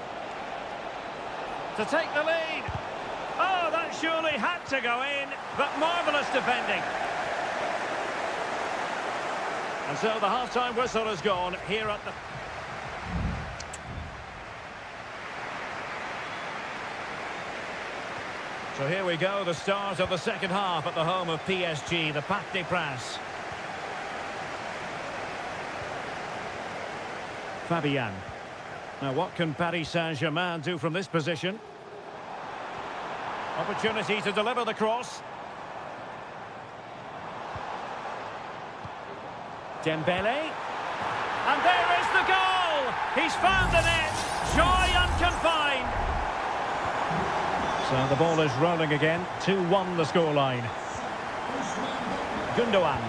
To take the lead. Oh, that surely had to go in, but marvellous defending. And so the half-time whistle has gone here at the... So here we go, the start of the second half at the home of PSG, the Parc des Princes. Fabian. Now, what can Paris Saint-Germain do from this position? Opportunity to deliver the cross. Dembele. And there is the goal! He's found the net! Joy unconfined! So the ball is rolling again. 2-1 the scoreline. Gundogan.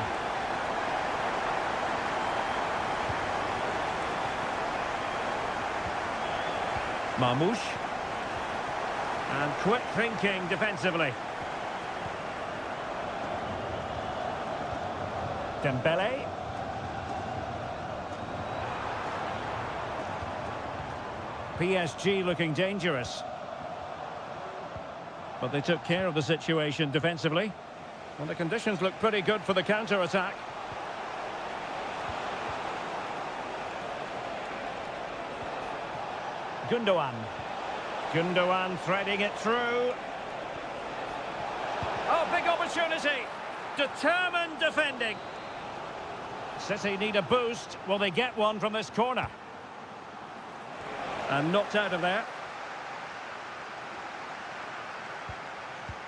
Marmoush. And quick thinking defensively. Dembele. PSG looking dangerous. But they took care of the situation defensively. And the conditions look pretty good for the counter-attack. Gundogan. Gundogan threading it through. Oh, big opportunity. Determined defending. City need a boost. Will they get one from this corner? And knocked out of there.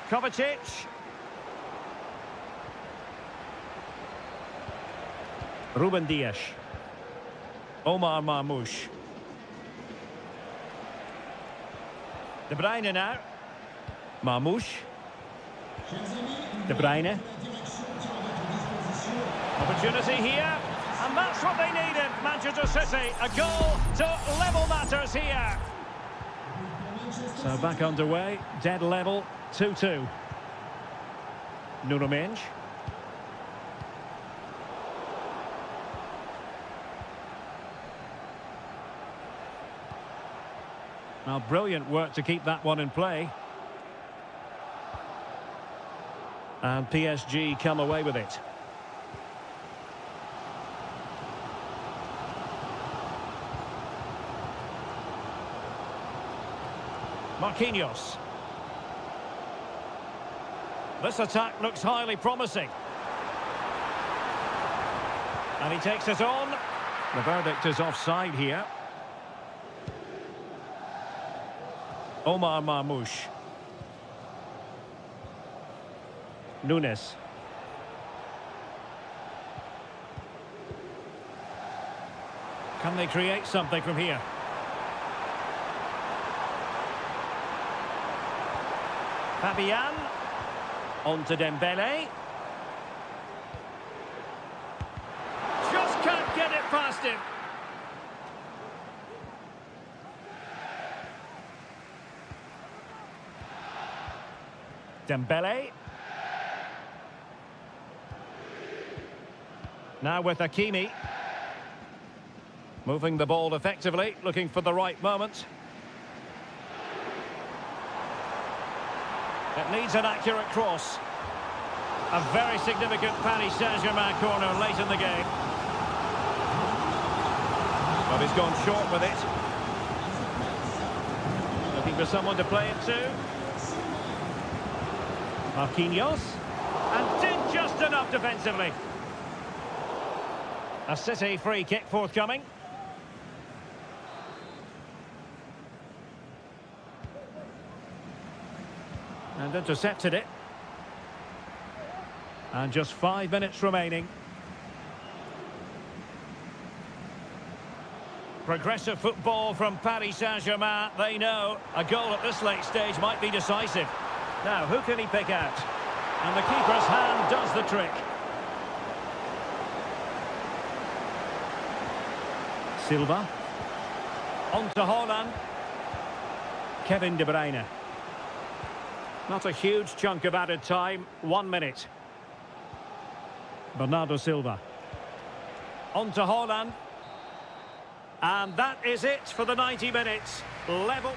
Kovacic. Ruben Dias. Omar Marmoush. De Bruyne now. Marmoush. De Bruyne. Opportunity here. And that's what they needed, Manchester City. A goal to level matters here. So back underway, dead level, 2-2. Nuno Mendes. Now, brilliant work to keep that one in play. And PSG come away with it. Marquinhos. This attack looks highly promising. And he takes it on. The verdict is offside here. Omar Marmoush. Nunes. Can they create something from here? Fabian. On to Dembele. Just can't get it past him. Dembele. Now with Hakimi. Moving the ball effectively, looking for the right moment. It needs an accurate cross. A very significant Paris Saint-Germain corner late in the game. But he's gone short with it. Looking for someone to play it to. Marquinhos. And did just enough defensively. A City free kick forthcoming. And intercepted it. And just 5 minutes remaining. Progressive football from Paris Saint-Germain. They know a goal at this late stage might be decisive. Now, who can he pick out? And the keeper's hand does the trick. Silva. On to Haaland. Kevin De Bruyne. Not a huge chunk of added time. 1 minute. Bernardo Silva. On to Haaland. And that is it for the 90 minutes. Level.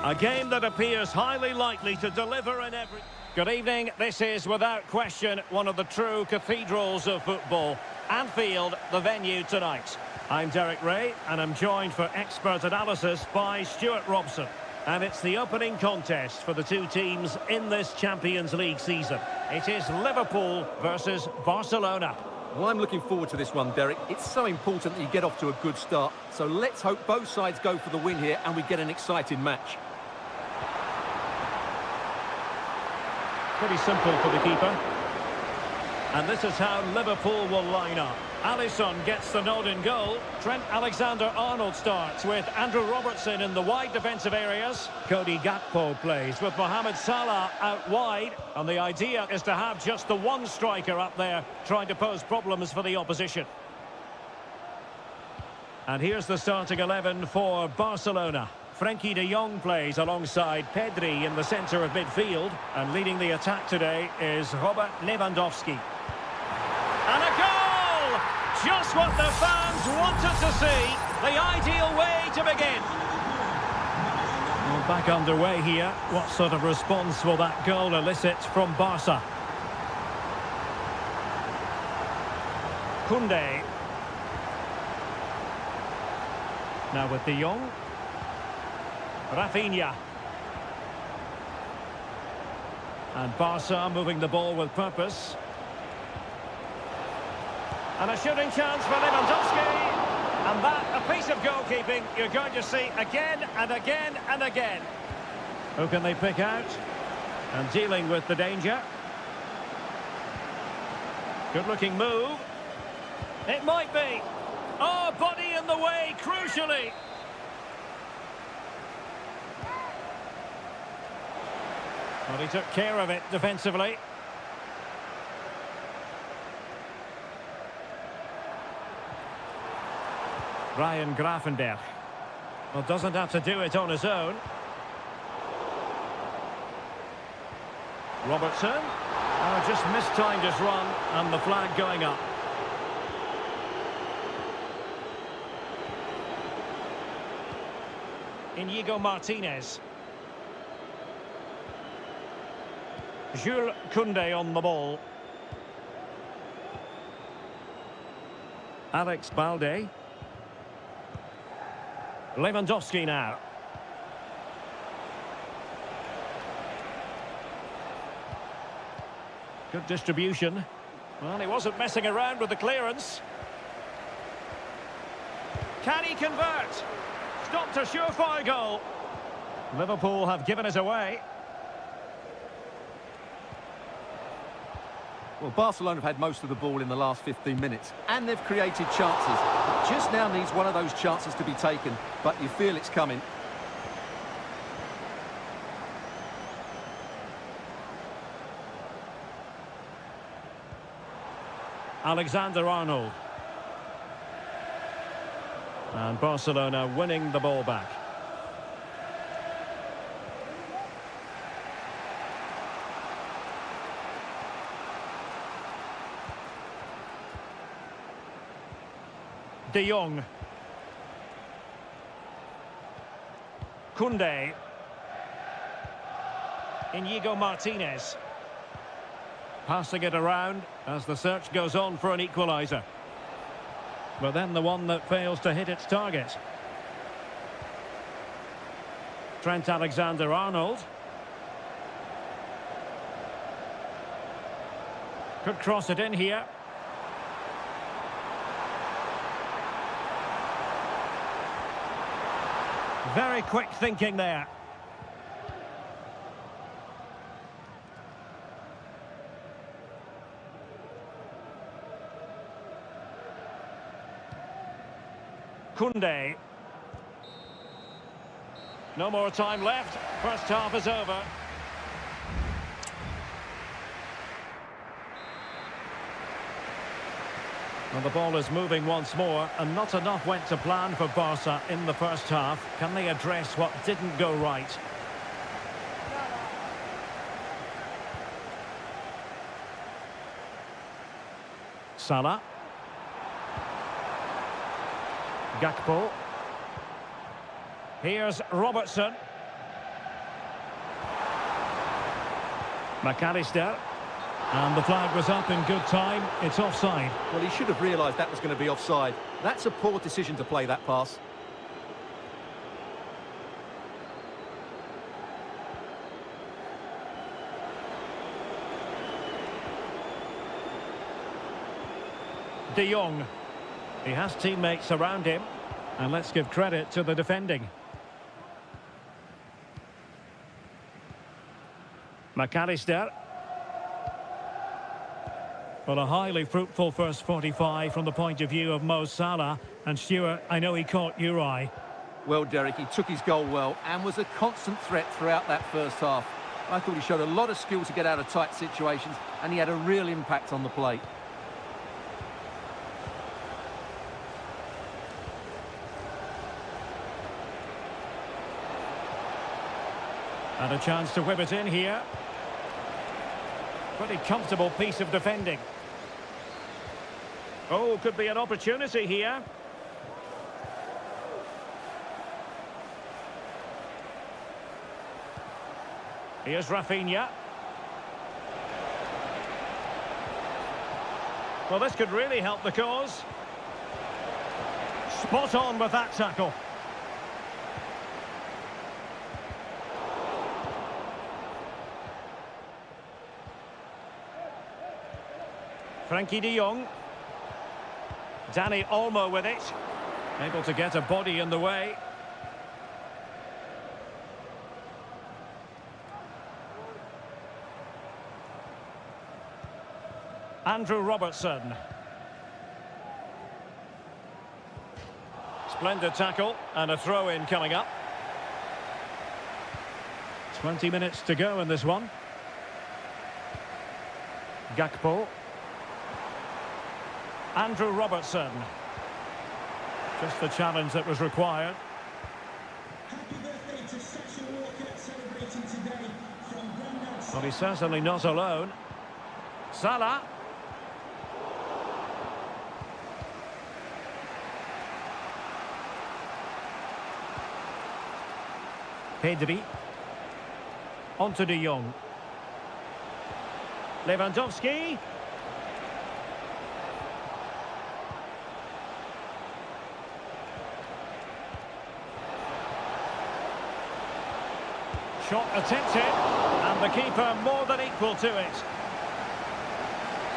A game that appears highly likely to deliver in every... Good evening. This is, without question, one of the true cathedrals of football. Anfield, the venue tonight. I'm Derek Ray, and I'm joined for expert analysis by Stuart Robson. And it's the opening contest for the two teams in this Champions League season. It is Liverpool versus Barcelona. Well, I'm looking forward to this one, Derek. It's so important that you get off to a good start. So let's hope both sides go for the win here and we get an exciting match. Pretty simple for the keeper. And this is how Liverpool will line up. Alisson gets the nod in goal. Trent Alexander-Arnold starts with Andrew Robertson in the wide defensive areas. Cody Gakpo plays with Mohamed Salah out wide. And the idea is to have just the one striker up there trying to pose problems for the opposition. And here's the starting 11 for Barcelona. Frenkie de Jong plays alongside Pedri in the centre of midfield. And leading the attack today is Robert Lewandowski. And a goal! Just what the fans wanted to see. The ideal way to begin. Well, back underway here. What sort of response will that goal elicit from Barca? Koundé. Now with de Jong. Rafinha. And Barca moving the ball with purpose. And a shooting chance for Lewandowski. And that, a piece of goalkeeping you're going to see again and again and again. Who can they pick out? And dealing with the danger. Good-looking move. It might be. Oh, body in the way, crucially. Well, he took care of it defensively. Ryan Gravenberch. Well, doesn't have to do it on his own. Robertson. Oh, just mistimed his run and the flag going up. Inigo Martinez. Jules Koundé on the ball. Alex Balde. Lewandowski now. Good distribution. Well, he wasn't messing around with the clearance. Can he convert? Stopped a surefire goal. Liverpool have given it away. Well, Barcelona have had most of the ball in the last 15 minutes, and they've created chances. It just now needs one of those chances to be taken, but you feel it's coming. Alexander-Arnold. And Barcelona winning the ball back. De Jong. Koundé. Inigo Martinez. Passing it around as the search goes on for an equaliser. But then the one that fails to hit its target. Trent Alexander-Arnold. Could cross it in here. Very quick thinking there. Koundé. No more time left. First half is over. And the ball is moving once more, and not enough went to plan for Barca in the first half. Can they address what didn't go right? Salah. Gakpo. Here's Robertson. McAllister. And the flag was up in good time. It's offside. Well, he should have realised that was going to be offside. That's a poor decision to play that pass. De Jong. He has teammates around him. And let's give credit to the defending. McAllister. Well, a highly fruitful first 45 from the point of view of Mo Salah. And Stuart, I know he caught your eye. Well, Derek, he took his goal well and was a constant threat throughout that first half. I thought he showed a lot of skill to get out of tight situations, and he had a real impact on the plate. And a chance to whip it in here. Pretty comfortable piece of defending. Oh, could be an opportunity here. Here's Rafinha. Well, this could really help the cause. Spot on with that tackle. Frankie de Jong. Danny Olmo with it. Able to get a body in the way. Andrew Robertson. Splendid tackle and a throw-in coming up. 20 minutes to go in this one. Gakpo. Andrew Robertson. Just the challenge that was required. Happy birthday to Sasha Walker celebrating today from Grandad. Well, he's certainly not alone. Salah. Pedri. On to De Jong. Lewandowski. Shot attempted, and the keeper more than equal to it.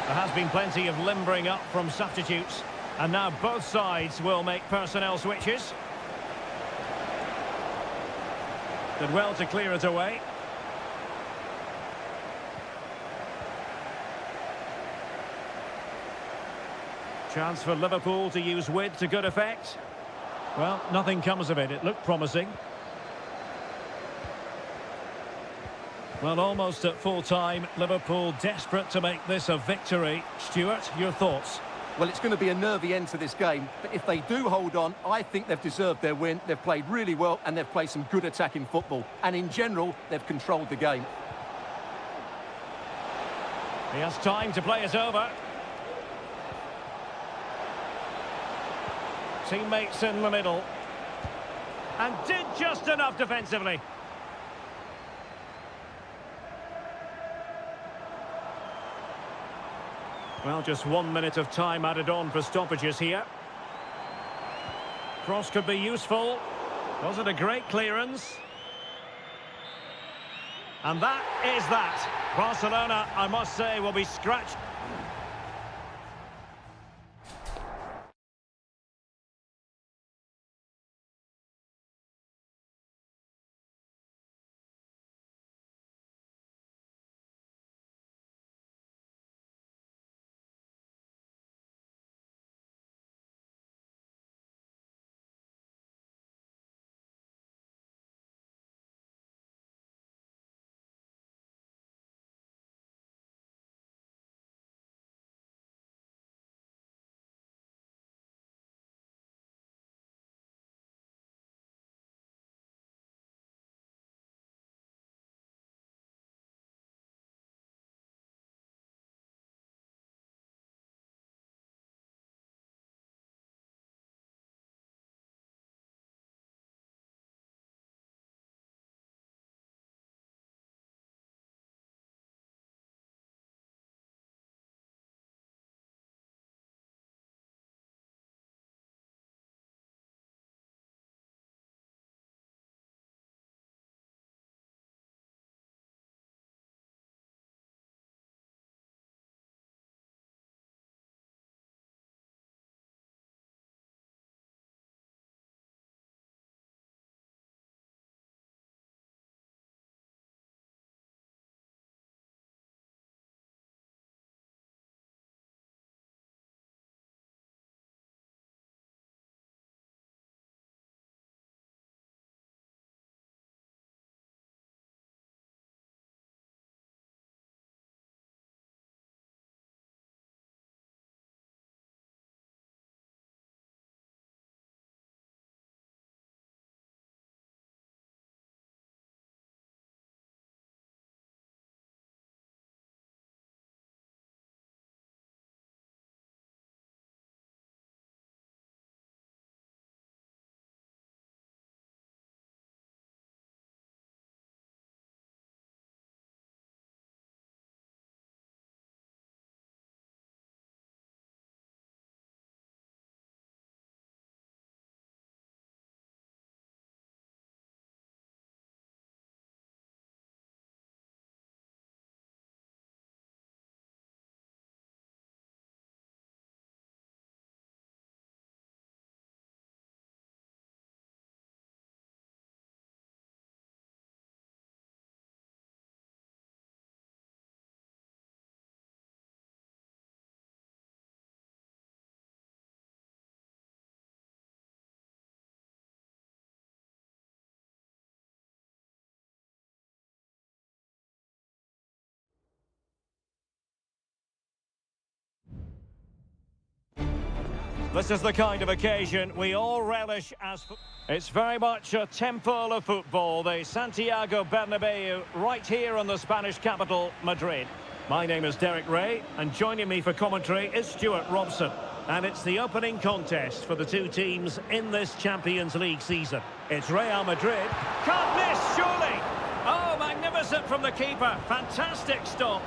There has been plenty of limbering up from substitutes, and now both sides will make personnel switches. Did well to clear it away. Chance for Liverpool to use width to good effect. Well, nothing comes of it. It looked promising. Well, almost at full time, Liverpool desperate to make this a victory. Stuart, your thoughts? Well, it's going to be a nervy end to this game, but if they do hold on, I think they've deserved their win. They've played really well and they've played some good attacking football. And in general, they've controlled the game. He has time to play it over. Teammates in the middle. And did just enough defensively. Well, just 1 minute of time added on for stoppages here. Cross could be useful. Was it a great clearance? And that is that. Barcelona, I must say, will be scratched. This is the kind of occasion we all relish as... It's very much a temple of football, the Santiago Bernabeu, right here in the Spanish capital, Madrid. My name is Derek Ray, and joining me for commentary is Stuart Robson. And it's the opening contest for the two teams in this Champions League season. It's Real Madrid. Can't miss, surely! Oh, magnificent from the keeper. Fantastic stop.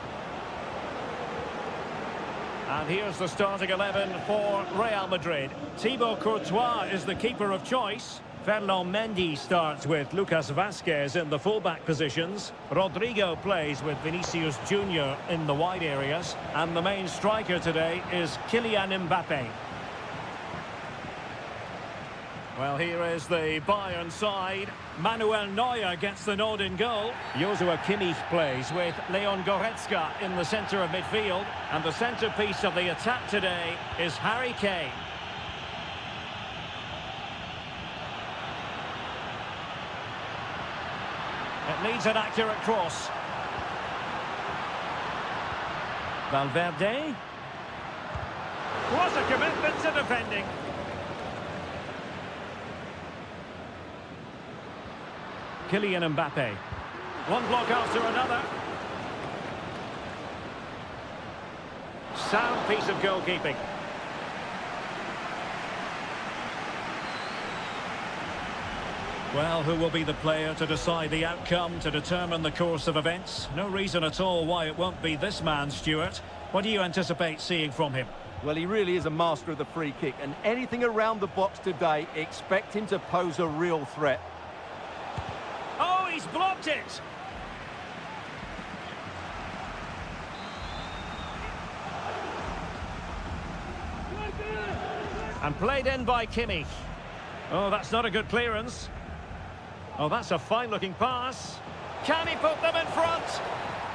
And here's the starting 11 for Real Madrid. Thibaut Courtois is the keeper of choice. Ferland Mendy starts with Lucas Vazquez in the fullback positions. Rodrigo plays with Vinicius Junior in the wide areas. And the main striker today is Kylian Mbappe. Well, here is the Bayern side. Manuel Neuer gets the nod in goal. Joshua Kimmich plays with Leon Goretzka in the centre of midfield. And the centrepiece of the attack today is Harry Kane. It needs an accurate cross. Valverde. What a commitment to defending. Kylian Mbappe. One block after another. Sound piece of goalkeeping. Well, who will be the player to decide the outcome, to determine the course of events? No reason at all why it won't be this man, Stuart. What do you anticipate seeing from him? Well, he really is a master of the free kick, and anything around the box today, expect him to pose a real threat. Oh, he's blocked it! And played in by Kimmich. Oh, that's not a good clearance. Oh, that's a fine-looking pass. Can he put them in front?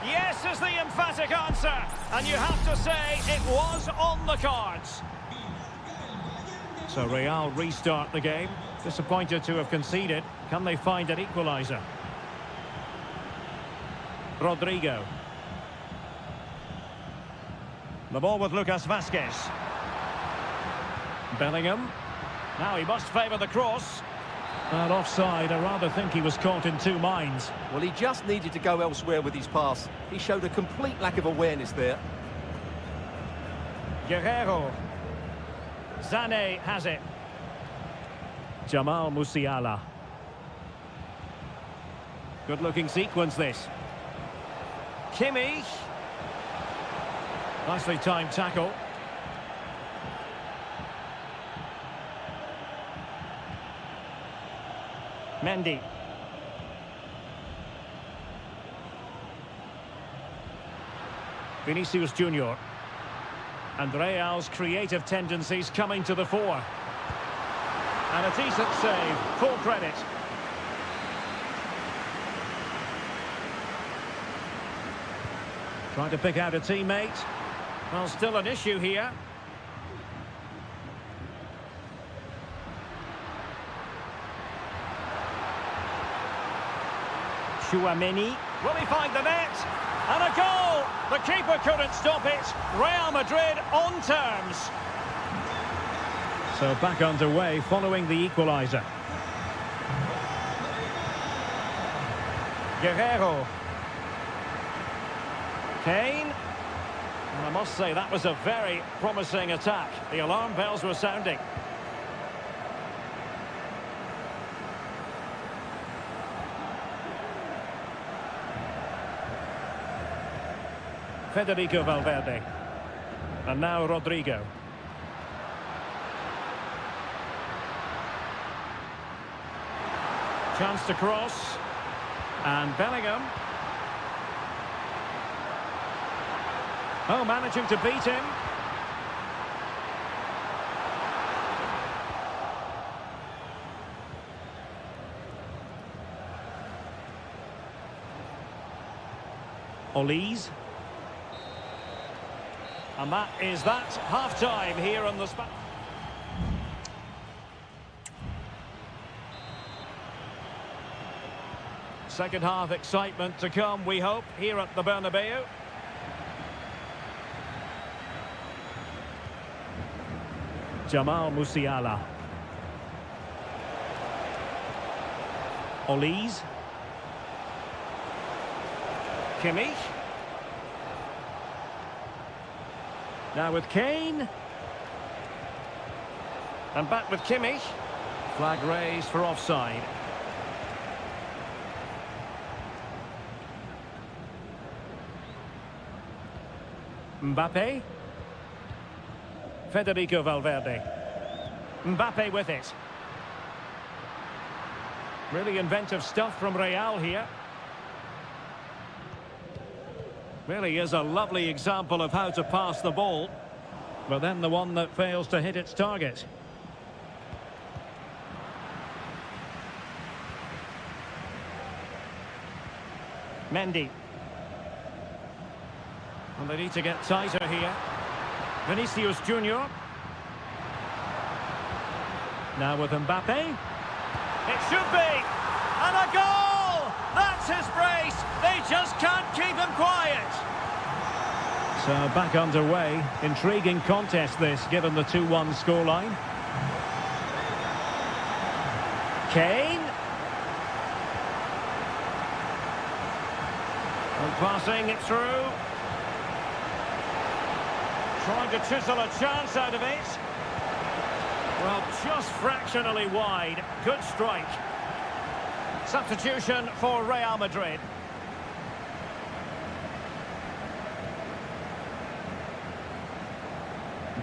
Yes is the emphatic answer. And you have to say it was on the cards. So Real restart the game. Disappointed to have conceded. Can they find an equaliser? Rodrigo. The ball with Lucas Vazquez. Bellingham. Now he must favour the cross. And offside, I rather think he was caught in two minds. Well, he just needed to go elsewhere with his pass. He showed a complete lack of awareness there. Guerrero. Sané has it. Jamal Musiala. Good-looking sequence, this. Kimmich. Nicely timed tackle. Mendy. Vinicius Junior. And Real's creative tendencies coming to the fore. And a decent save, full credit. Trying to pick out a teammate. Well, still an issue here. Chouameni. Will he find the net? And a goal! The keeper couldn't stop it. Real Madrid on terms. So back underway following the equaliser. Guerrero. Kane. And I must say that was a very promising attack. The alarm bells were sounding. Federico Valverde. And now Rodrigo. Chance to cross. And Bellingham. Oh, managing to beat him. Olise. And that is that. Half-time here on the spot. Second half excitement to come, we hope, here at the Bernabeu. Jamal Musiala. Olise. Kimmich. Now with Kane. And back with Kimmich. Flag raised for offside. Mbappe. Federico Valverde. Mbappe with it. Really inventive stuff from Real here. Really is a lovely example of how to pass the ball, but then the one that fails to hit its target. Mendy. And they need to get tighter here. Vinicius Junior. Now with Mbappe. It should be! And a goal! That's his brace! They just can't keep him quiet! So back underway. Intriguing contest this, given the 2-1 scoreline. Kane. And passing it through. Trying to chisel a chance out of it. Well, just fractionally wide. Good strike. Substitution for Real Madrid.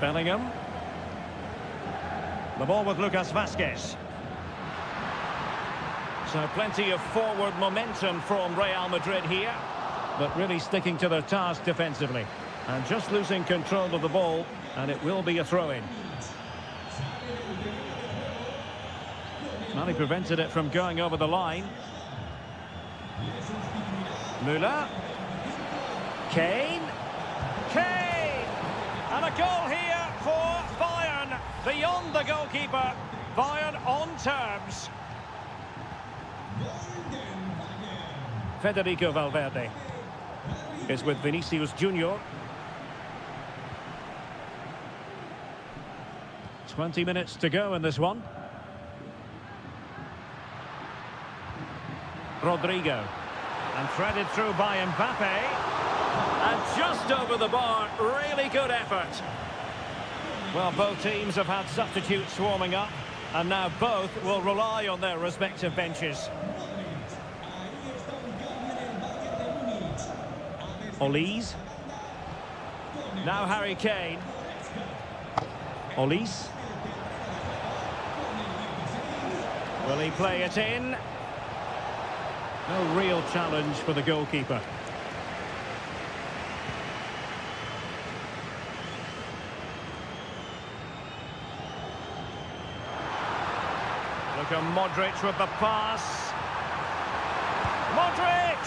Bellingham. The ball with Lucas Vazquez. So plenty of forward momentum from Real Madrid here, but really sticking to their task defensively. And just losing control of the ball, and it will be a throw-in. Well, he prevented it from going over the line. Müller. Kane. Kane! And a goal here for Bayern. Beyond the goalkeeper. Bayern on terms. Federico Valverde is with Vinicius Junior. 20 minutes to go in this one. Rodrigo. And threaded through by Mbappe. And just over the bar, really good effort. Well, both teams have had substitutes swarming up, and now both will rely on their respective benches. Olise. Now Harry Kane. Olise. Will he play it in? No real challenge for the goalkeeper. Luka Modric with the pass. Modric!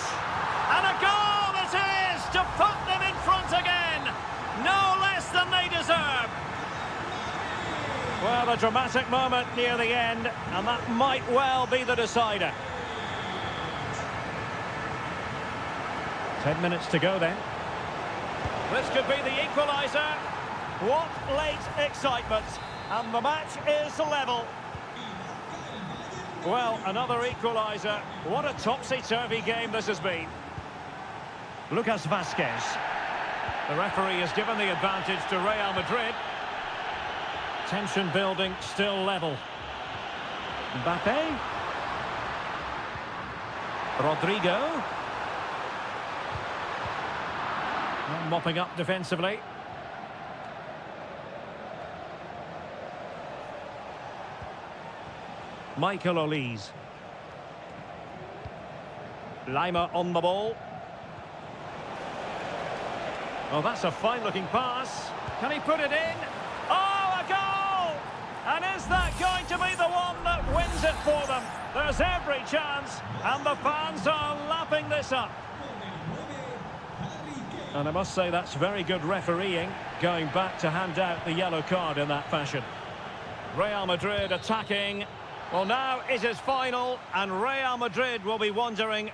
And a goal it is to put them in front again. No less than they deserve. Well, a dramatic moment near the end, and that might well be the decider. 10 minutes to go then. This could be the equaliser. What late excitement. And the match is level. Well, another equaliser. What a topsy-turvy game this has been. Lucas Vazquez. The referee has given the advantage to Real Madrid. Tension building, still level. Mbappe. Rodrigo. Mopping up defensively. Michael Olise. Lima on the ball. Oh, that's a fine-looking pass. Can he put it in? Oh, a goal! And is that going to be the one that wins it for them? There's every chance, and the fans are lapping this up. And I must say that's very good refereeing, going back to hand out the yellow card in that fashion. Real Madrid attacking. Well, now it is final, and Real Madrid will be wondering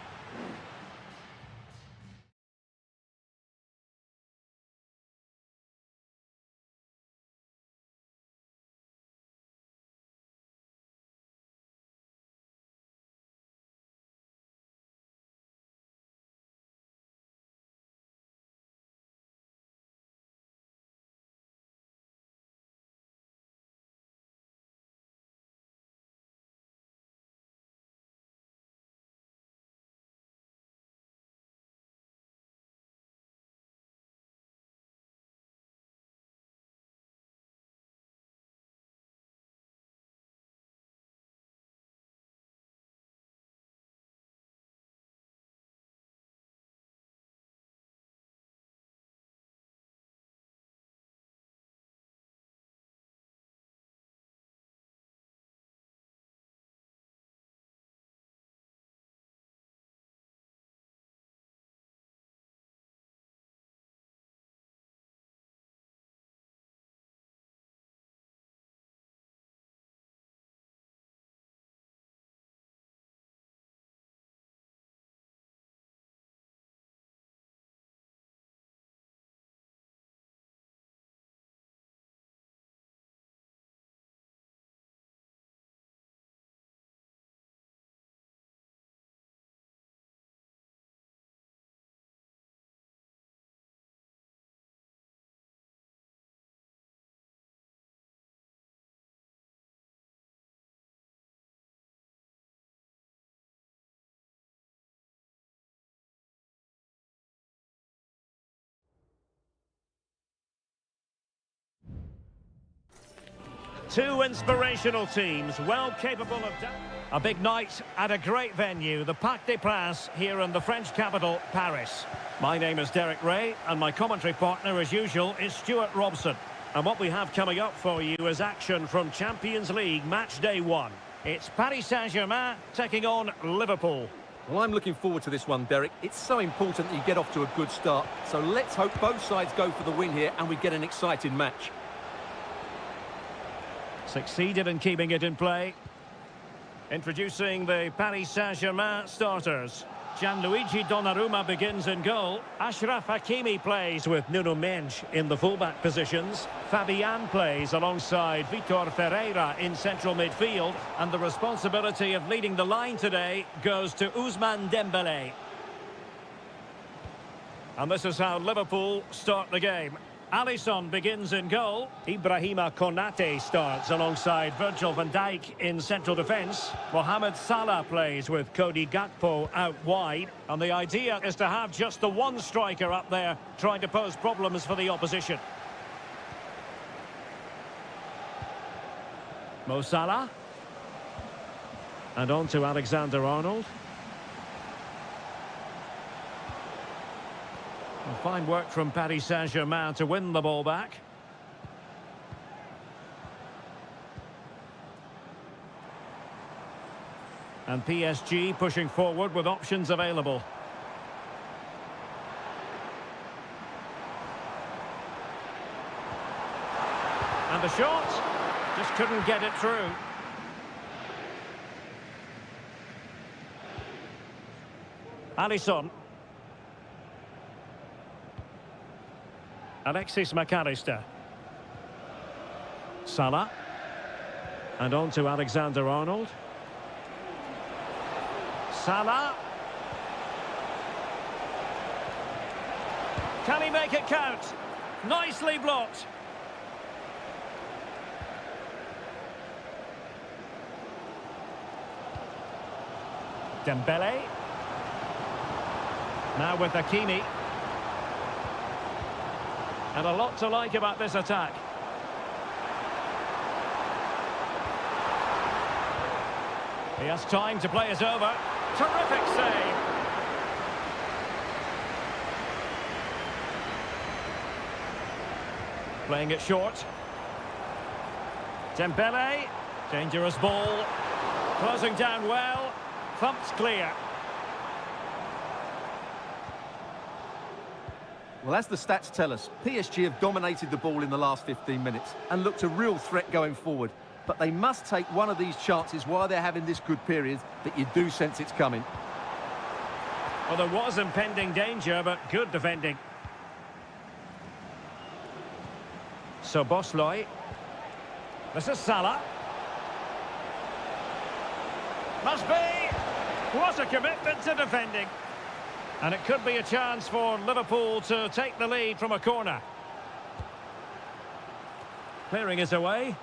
Two inspirational teams, well capable of... A big night at a great venue, the Parc des Princes, here in the French capital, Paris. My name is Derek Ray, and my commentary partner, as usual, is Stuart Robson. And what we have coming up for you is action from Champions League match day 1. It's Paris Saint-Germain taking on Liverpool. Well, I'm looking forward to this one, Derek. It's so important that you get off to a good start. So let's hope both sides go for the win here and we get an exciting match. Succeeded in keeping it in play. Introducing the Paris Saint-Germain starters. Gianluigi Donnarumma begins in goal. Achraf Hakimi plays with Nuno Mendes in the fullback positions. Fabian plays alongside Vitor Ferreira in central midfield. And the responsibility of leading the line today goes to Ousmane Dembélé. And this is how Liverpool start the game. Alisson begins in goal. Ibrahima Konate starts alongside Virgil van Dijk in central defence. Mohamed Salah plays with Cody Gakpo out wide. And the idea is to have just the one striker up there trying to pose problems for the opposition. Mo Salah. And on to Alexander-Arnold. Fine work from Paris Saint-Germain to win the ball back. And PSG pushing forward with options available. And the shot just couldn't get it through. Alisson. Alexis McAllister. Salah. And on to Alexander-Arnold. Salah. Can he make it count? Nicely blocked. Dembélé. Now with Hakimi. And a lot to like about this attack. He has time to play it over. Terrific save. Playing it short. Dembélé. Dangerous ball. Closing down well. Thumped clear. Well, as the stats tell us, PSG have dominated the ball in the last 15 minutes and looked a real threat going forward. But they must take one of these chances while they're having this good period that you do sense it's coming. Well, there was impending danger, but good defending. So Bosloy. This is Salah. Must be. What a commitment to defending. And it could be a chance for Liverpool to take the lead from a corner. Clearing it away.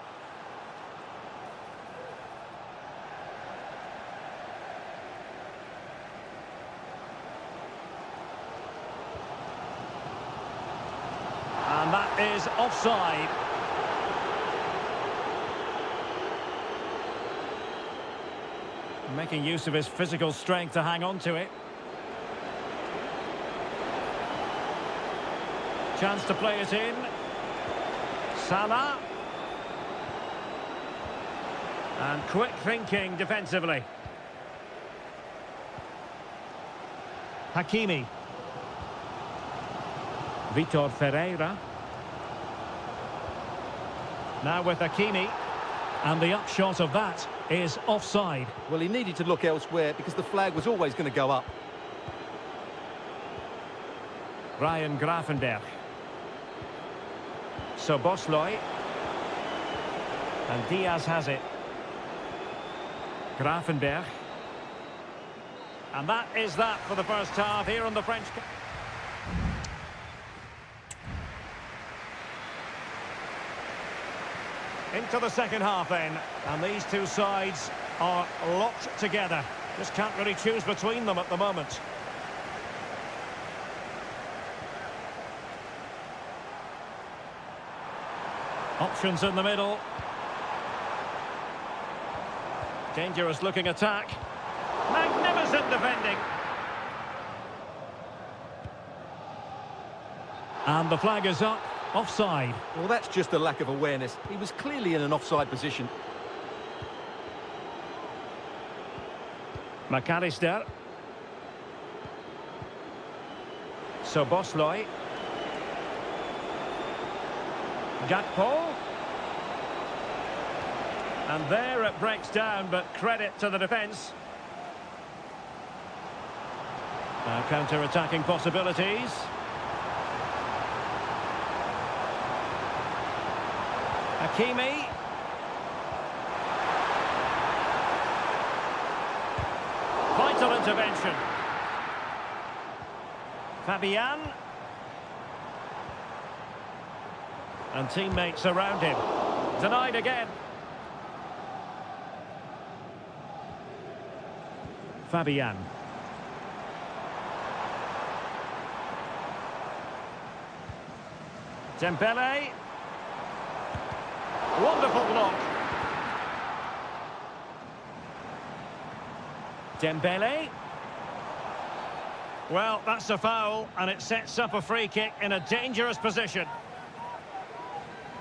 And that is offside. Making use of his physical strength to hang on to it. Chance to play it in. Salah. And quick thinking defensively. Hakimi. Vitor Ferreira. Now with Hakimi. And the upshot of that is offside. Well, he needed to look elsewhere because the flag was always going to go up. Ryan Gravenberch. So Bosloy. And Diaz has it. Gravenberch. And that is that for the first half here on the French... Into the second half then. And these two sides are locked together. Just can't really choose between them at the moment. Options in the middle. Dangerous looking attack. Magnificent defending. And the flag is up. Offside. Well, that's just a lack of awareness. He was clearly in an offside position. McAllister. Soboslai. Gakpo. And there it breaks down, but credit to the defence. Now counter-attacking possibilities. Hakimi. Vital intervention. Fabian. And teammates around him. Denied again. Fabian. Dembele. Wonderful block. Dembele. Well, that's a foul, and it sets up a free kick in a dangerous position.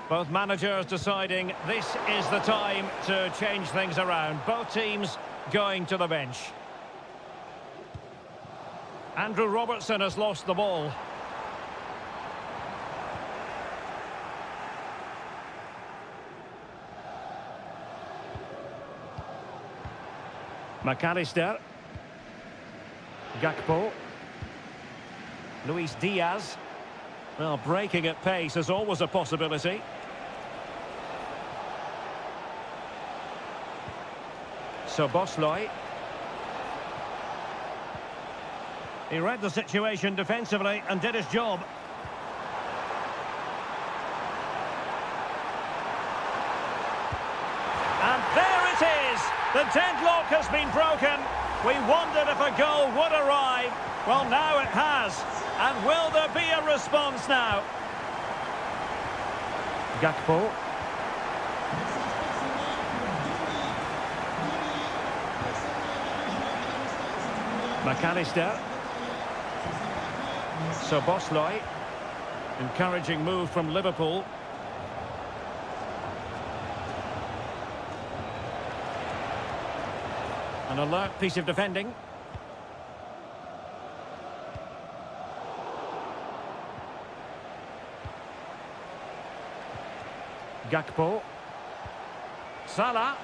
Both managers deciding this is the time to change things around. Both teams going to the bench. Andrew Robertson has lost the ball. McAllister. Gakpo. Luis Diaz. Well, breaking at pace is always a possibility. Soboslai. He read the situation defensively and did his job. And there it is! The deadlock has been broken. We wondered if a goal would arrive. Well, now it has. And will there be a response now? Gakpo. McAllister. Soboslai. Encouraging move from Liverpool. An alert piece of defending. Gakpo. Salah.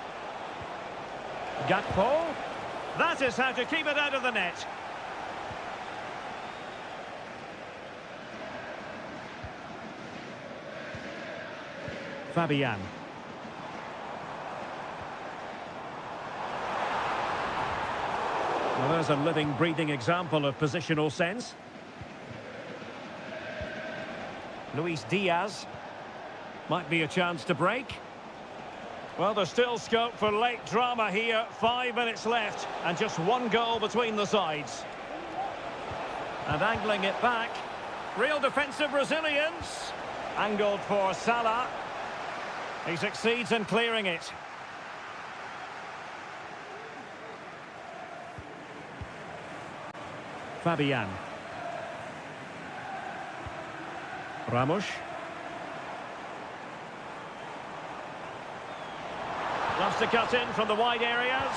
Gakpo. That is how to keep it out of the net. Fabian. Well, there's a living, breathing example of positional sense. Luis Diaz. Might be a chance to break. Well, there's still scope for late drama here. 5 minutes left and just one goal between the sides. And angling it back. Real defensive resilience. Angled for Salah. He succeeds in clearing it. Fabian. Ramos. Loves to cut in from the wide areas.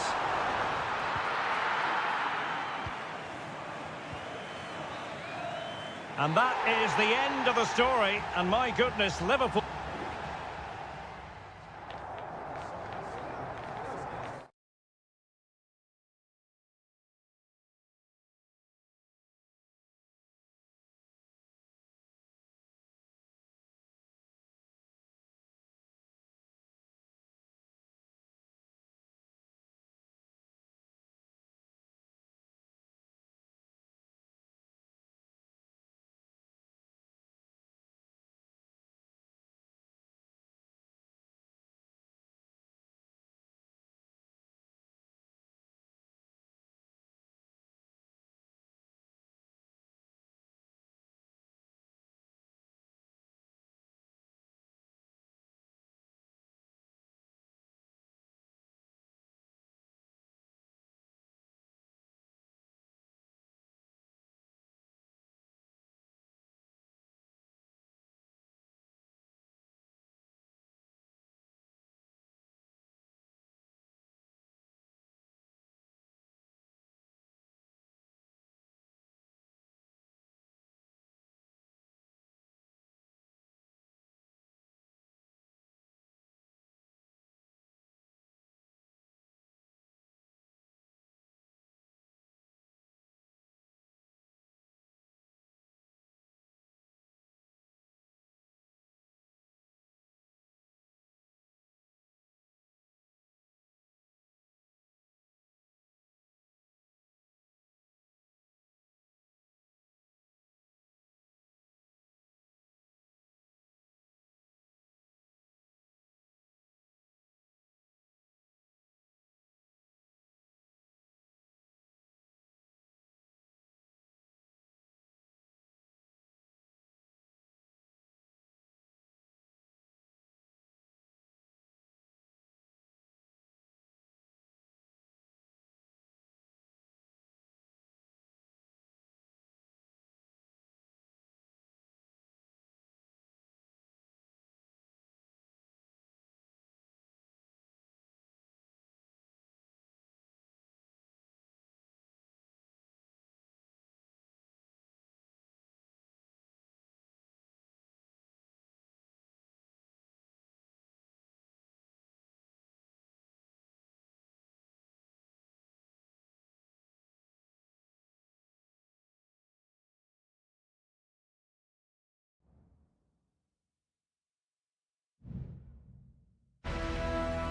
And that is the end of the story. And my goodness, Liverpool...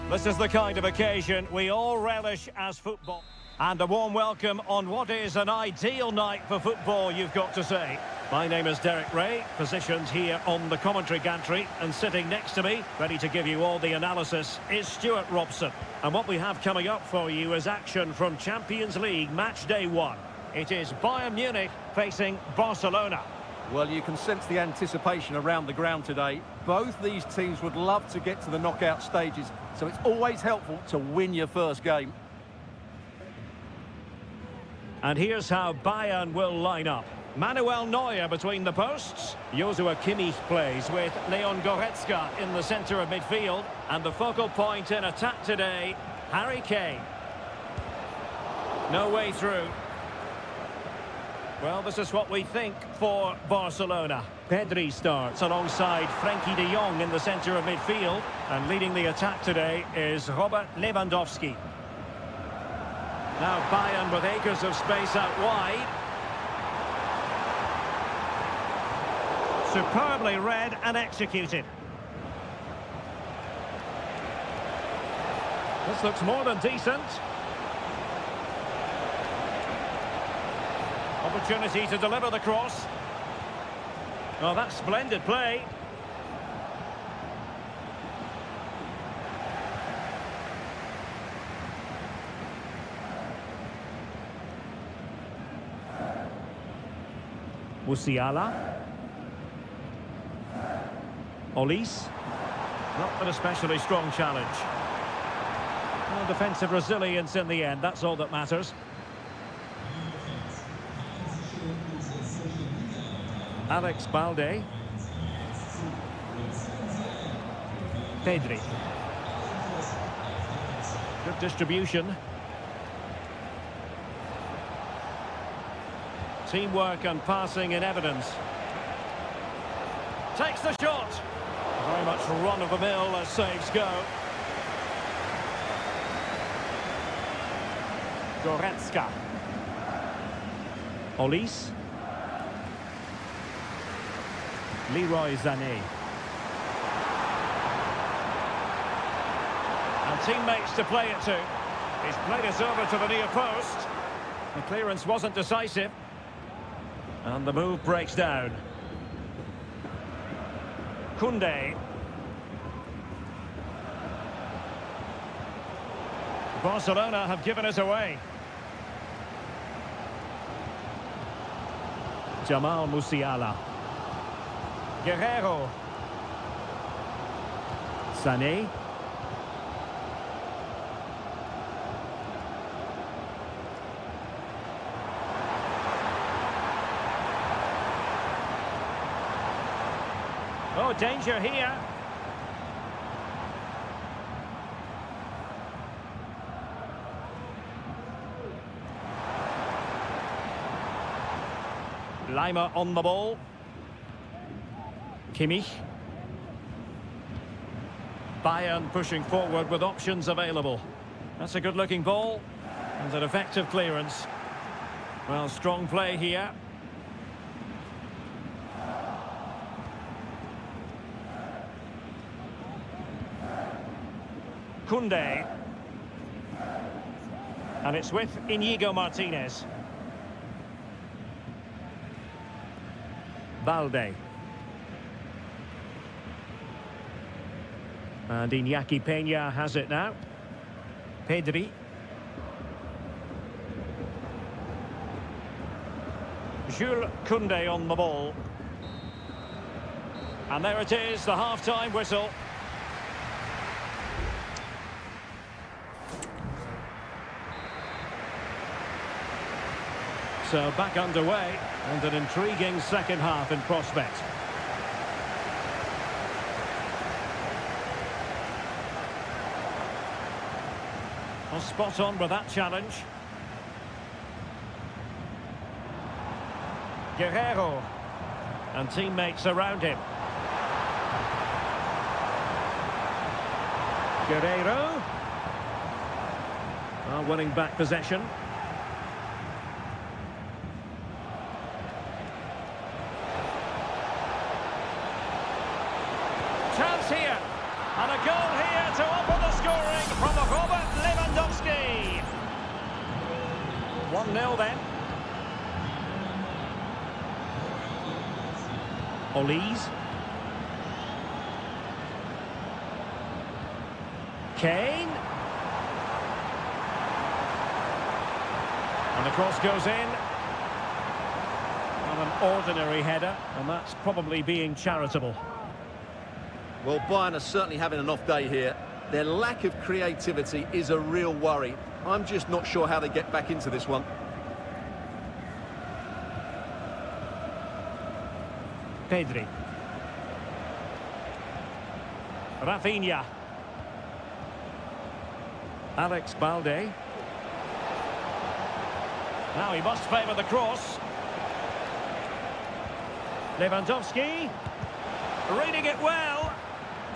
This is the kind of occasion we all relish as football. And a warm welcome on what is an ideal night for football, you've got to say. My name is Derek Ray, positioned here on the commentary gantry, and sitting next to me, ready to give you all the analysis, is Stuart Robson. And what we have coming up for you is action from Champions League match day 1. It is Bayern Munich facing Barcelona. Well, you can sense the anticipation around the ground today. Both these teams would love to get to the knockout stages, so it's always helpful to win your first game. And here's how Bayern will line up. Manuel Neuer between the posts. Joshua Kimmich plays with Leon Goretzka in the centre of midfield. And the focal point in attack today, Harry Kane. No way through. Well, this is what we think for Barcelona. Pedri starts alongside Frenkie de Jong in the centre of midfield. And leading the attack today is Robert Lewandowski. Now Bayern with acres of space out wide. Superbly read and executed. This looks more than decent. Opportunity to deliver the cross. Oh, that's splendid play. Musiala. Olise. Not an especially strong challenge. Well, defensive resilience in the end, that's all that matters. Alex Balde. Pedri. Good distribution. Teamwork and passing in evidence. Takes the shot. Very much run-of-the-mill as saves go. Goretzka. Olise. Leroy Sané. And teammates to play it to. He's played it over to the near post. The clearance wasn't decisive. And the move breaks down. Koundé. Barcelona have given us away. Jamal Musiala. Guerrero. Sané. Oh, danger here. Lima on the ball. Kimmich. Bayern pushing forward with options available. That's a good-looking ball. And an effective clearance. Well, strong play here. Koundé. And it's with Inigo Martinez. Balde. And Iñaki Peña has it now. Pedri. Jules Koundé on the ball. And there it is, the half-time whistle. So back underway, and an intriguing second half in prospect. Well, spot on with that challenge. Guerrero. And teammates around him. Guerrero. Winning back possession. Chance here, and a goal here to open the scoring. Lewandowski. 1-0 then. Olise. Kane. And the cross goes in. Well, an ordinary header, and that's probably being charitable. Well, Bayern are certainly having an off day here. Their lack of creativity is a real worry. I'm just not sure how they get back into this one. Pedri. Rafinha. Alex Balde. Now he must favour the cross. Lewandowski. Reading it well.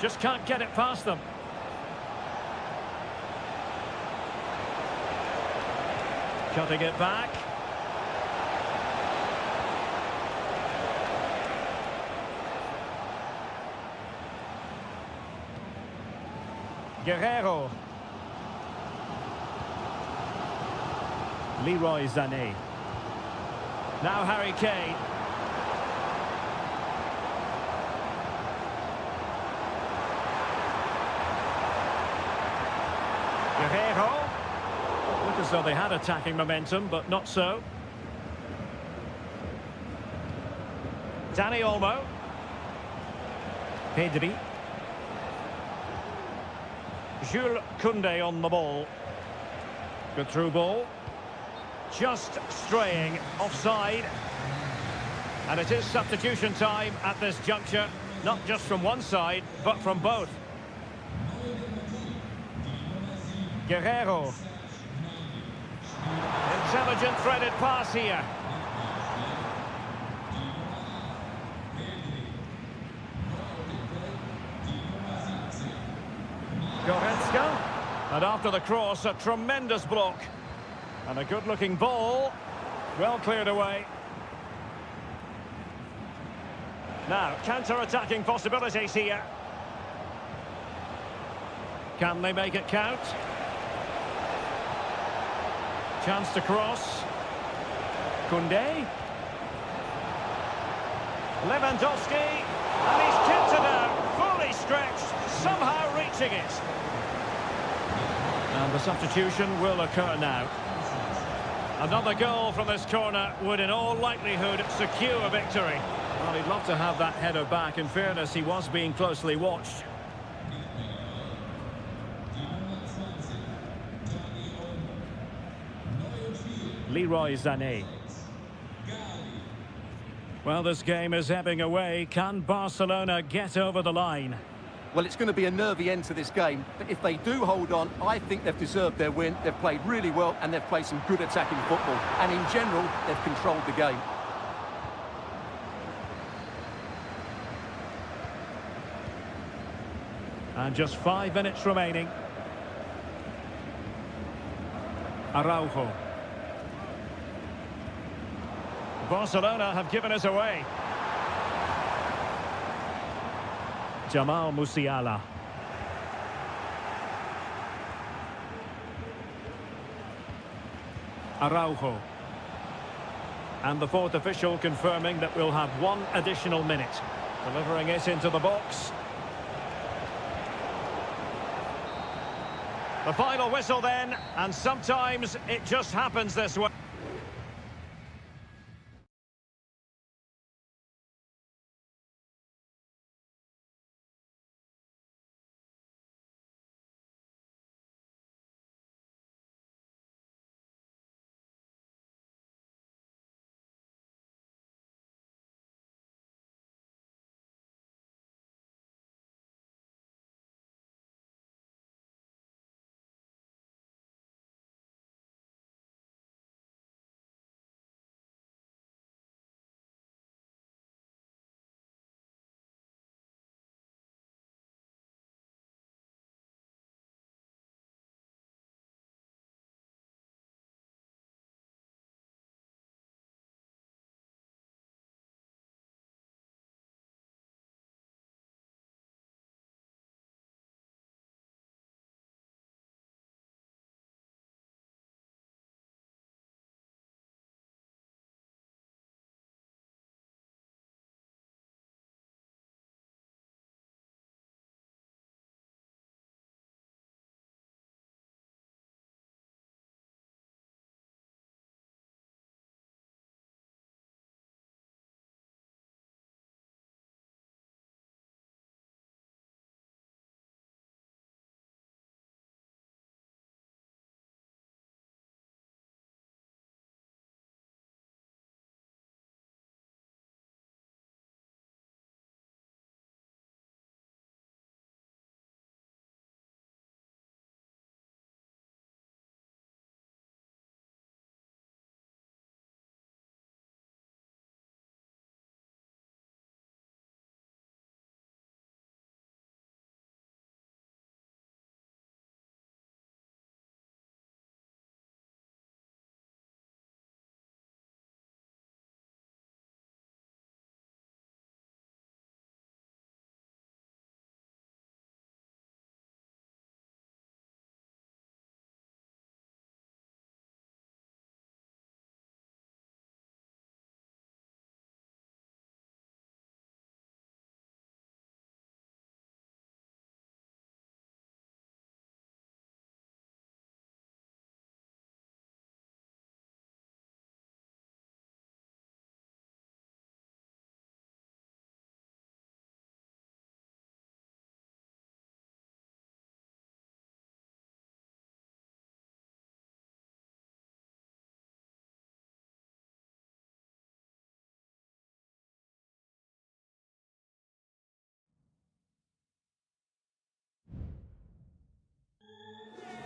Just can't get it past them. Cutting it back. Guerrero. Leroy Sané. Now Harry Kane. Guerrero. Look as though they had attacking momentum, but not so. Dani Olmo. Pedri. Jules Koundé on the ball. Good through ball. Just straying offside. And it is substitution time at this juncture. Not just from one side, but from both. Guerrero. Intelligent threaded pass here. Goretzka. And after the cross, a tremendous block. And a good-looking ball. Well cleared away. Now, counter-attacking possibilities here. Can they make it count? Chance to cross. Koundé. Lewandowski. And he's kicked it out. Fully stretched. Somehow reaching it. And the substitution will occur now. Another goal from this corner would in all likelihood secure a victory. Well, he'd love to have that header back. In fairness, he was being closely watched. Leroy Sané. Well, this game is ebbing away. Can Barcelona get over the line? Well, it's going to be a nervy end to this game, but if they do hold on, I think they've deserved their win. They've played really well and they've played some good attacking football. And in general, they've controlled the game. And just 5 minutes remaining. Araujo. Barcelona have given us away. Jamal Musiala. Araujo. And the fourth official confirming that we'll have one additional minute. Delivering it into the box. The final whistle then, and sometimes it just happens this way.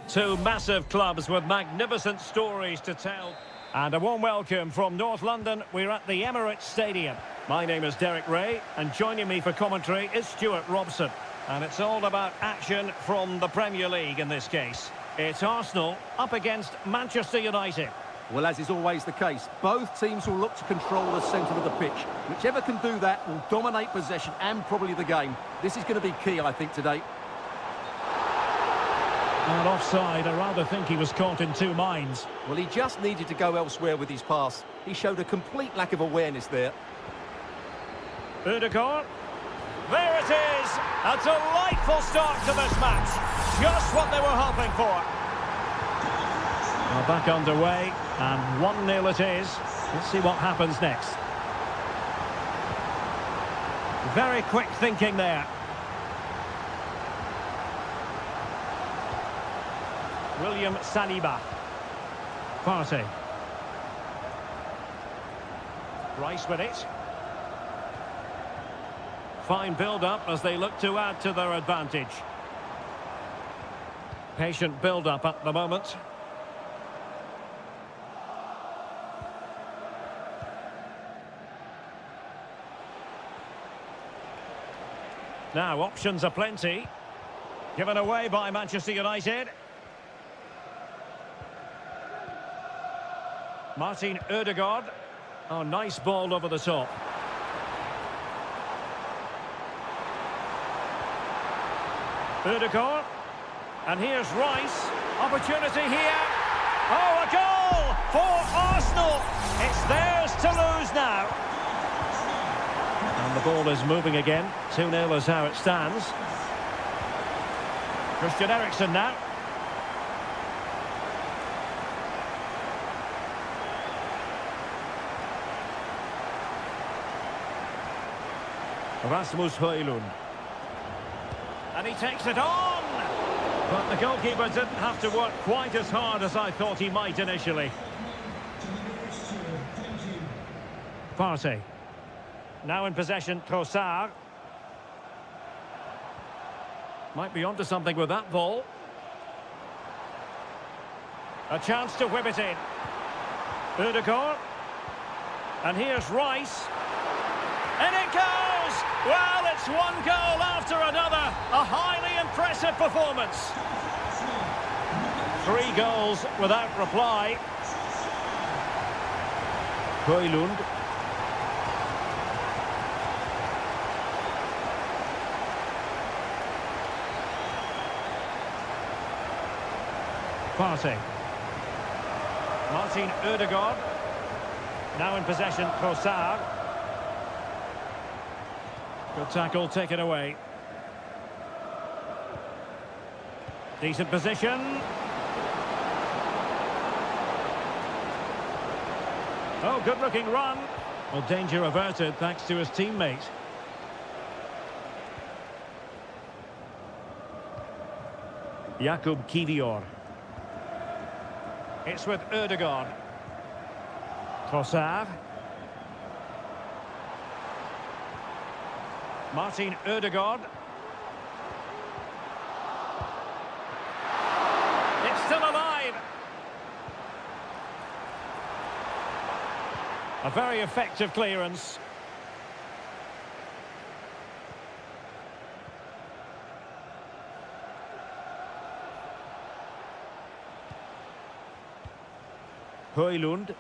Two massive clubs with magnificent stories to tell. And a warm welcome from North London. We're at the Emirates Stadium. My name is Derek Ray, and joining me for commentary is Stuart Robson. And it's all about action from the Premier League in this case. It's Arsenal up against Manchester United. Well, as is always the case, both teams will look to control the centre of the pitch. Whichever can do that will dominate possession and probably the game. This is going to be key, I think, today. And offside, I rather think he was caught in two minds. Well, he just needed to go elsewhere with his pass. He showed a complete lack of awareness there. Ødegaard. There it is! A delightful start to this match. Just what they were hoping for. Well, back underway, and 1-0 it is. Let's see what happens next. Very quick thinking there. William Saliba. Partey. Rice with it. Fine build-up as they look to add to their advantage. Patient build-up at the moment. Now, options are plenty. Given away by Manchester United. Martin Ødegaard. Oh, nice ball over the top. Ødegaard. And here's Rice. Opportunity here. Oh, a goal for Arsenal. It's theirs to lose now. And the ball is moving again. 2-0 is how it stands. Christian Eriksen now. Rasmus Højlund. And he takes it on! But the goalkeeper didn't have to work quite as hard as I thought he might initially. Partey. Now in possession, Trossard. Might be onto something with that ball. A chance to whip it in. Ødegaard. And here's Rice. And it goes! Well, it's one goal after another. A highly impressive performance. 3 goals without reply. Højlund. Partey. Martin Ødegaard. Now in possession, Trossard. Good tackle, taken away. Decent position. Oh, good-looking run. Well, danger averted thanks to his teammate. Jakub Kivior. It's with Ødegaard. Trossard. Martin Ødegaard. It's still alive. A very effective clearance. Højlund.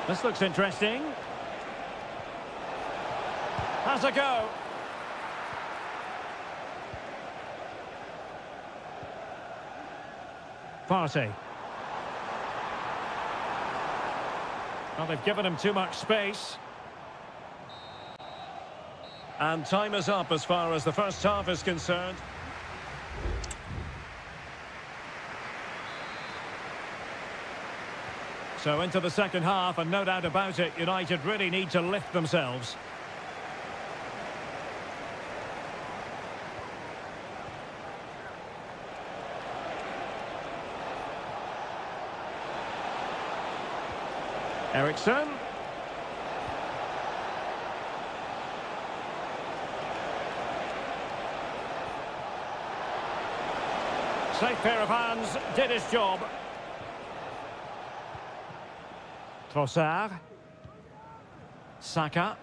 This looks interesting. Has a go. Partey. Well, they've given him too much space. And time is up as far as the first half is concerned. So into the second half, and no doubt about it, United really need to lift themselves. Eriksen. Safe pair of hands, did his job. Trossard. Saka.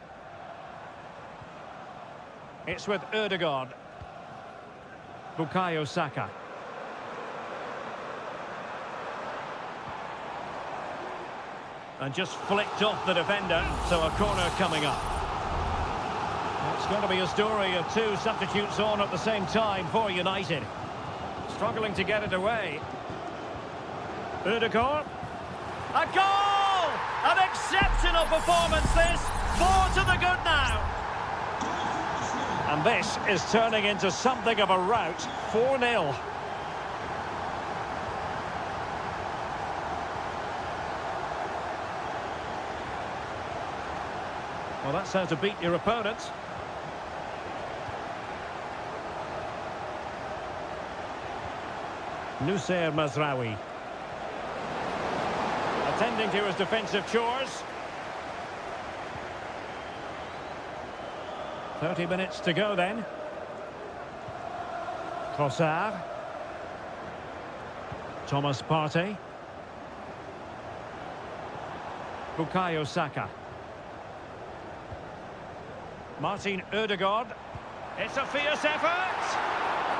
It's with Ødegaard. Bukayo Saka. And just flicked off the defender, so a corner coming up. It's going to be a story of two substitutes on at the same time for United. Struggling to get it away. Ødegaard. A goal! An exceptional performance this. 4 to the good now. And this is turning into something of a rout. 4-0. Well, that's how to beat your opponents. Nusayr Mazraoui. Attending to his defensive chores. 30 minutes to go then. Trossard. Thomas Partey. Bukayo Saka. Martin Ødegaard. It's a fierce effort.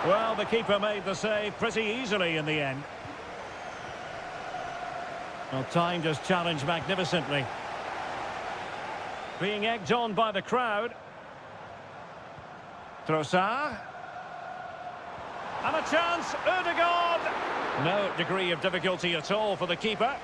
Well, the keeper made the save pretty easily in the end. Well, timed his challenge magnificently. Being egged on by the crowd. Trossard. And a chance, Ødegaard. No degree of difficulty at all for the keeper.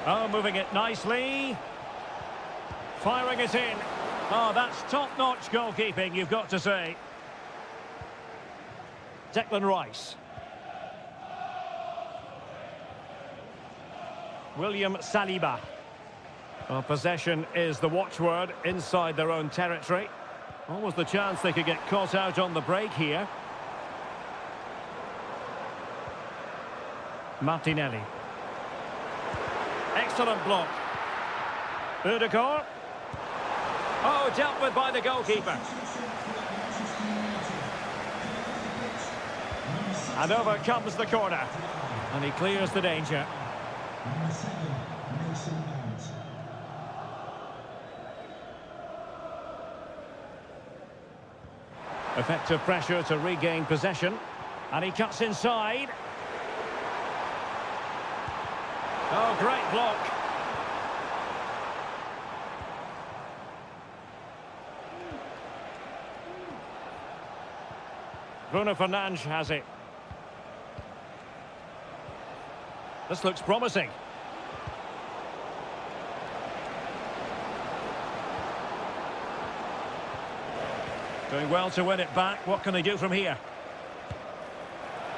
Oh, moving it nicely. Firing it in. Oh, that's top-notch goalkeeping, you've got to say. Declan Rice. William Saliba. Well, possession is the watchword inside their own territory. Almost the chance they could get caught out on the break here. Martinelli. Excellent block. Ødegaard. Oh, dealt with by the goalkeeper. And over comes the corner. And he clears the danger. Effective pressure to regain possession. And he cuts inside. Oh, great block. Bruno Fernandes has it. This looks promising. Doing well to win it back. What can they do from here?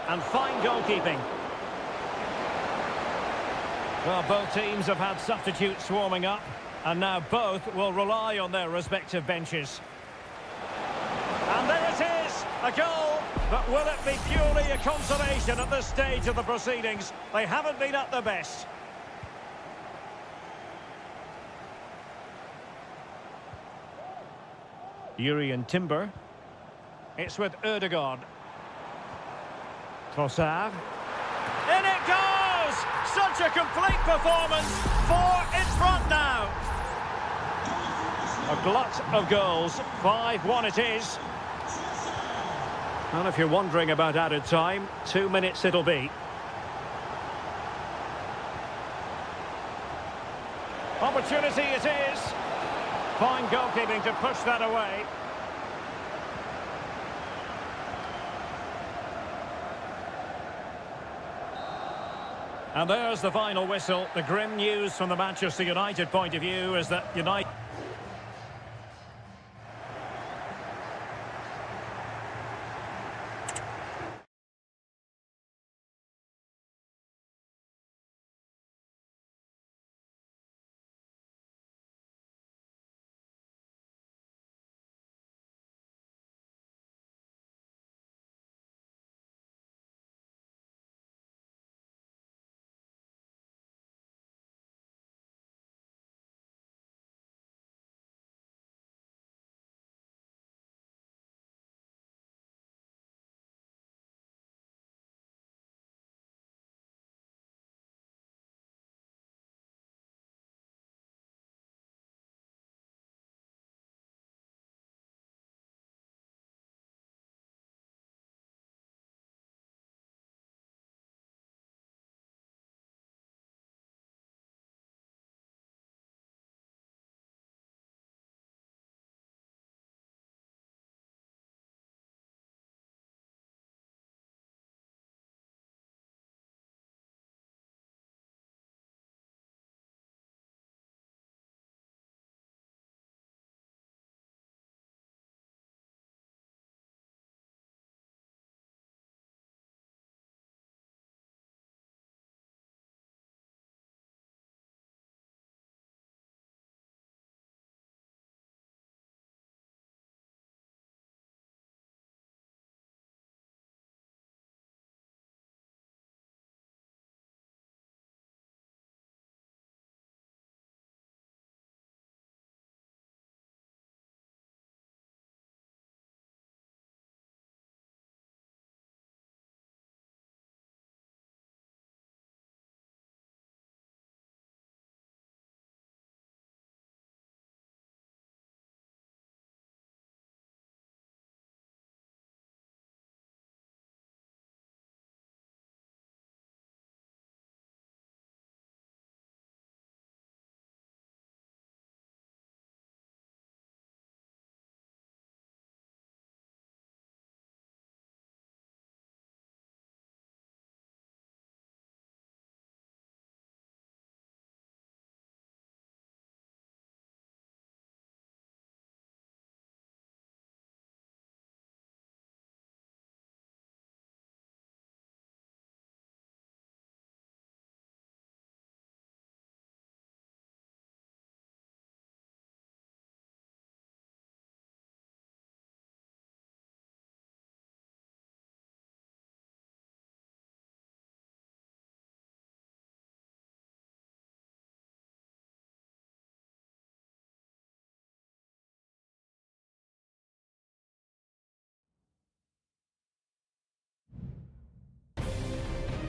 And fine goalkeeping. Well, both teams have had substitutes warming up, and now both will rely on their respective benches. And there it is, a goal, but will it be purely a consolation at this stage of the proceedings? They haven't been at their best. Jurriën Timber. It's with Ødegaard. Trossard. In it goes! Such a complete performance. 4 in front now. A glut of goals. 5-1 it is. And if you're wondering about added time, 2 minutes it'll be. Opportunity it is. Fine goalkeeping to push that away. And there's the final whistle. The grim news from the Manchester United point of view is that United...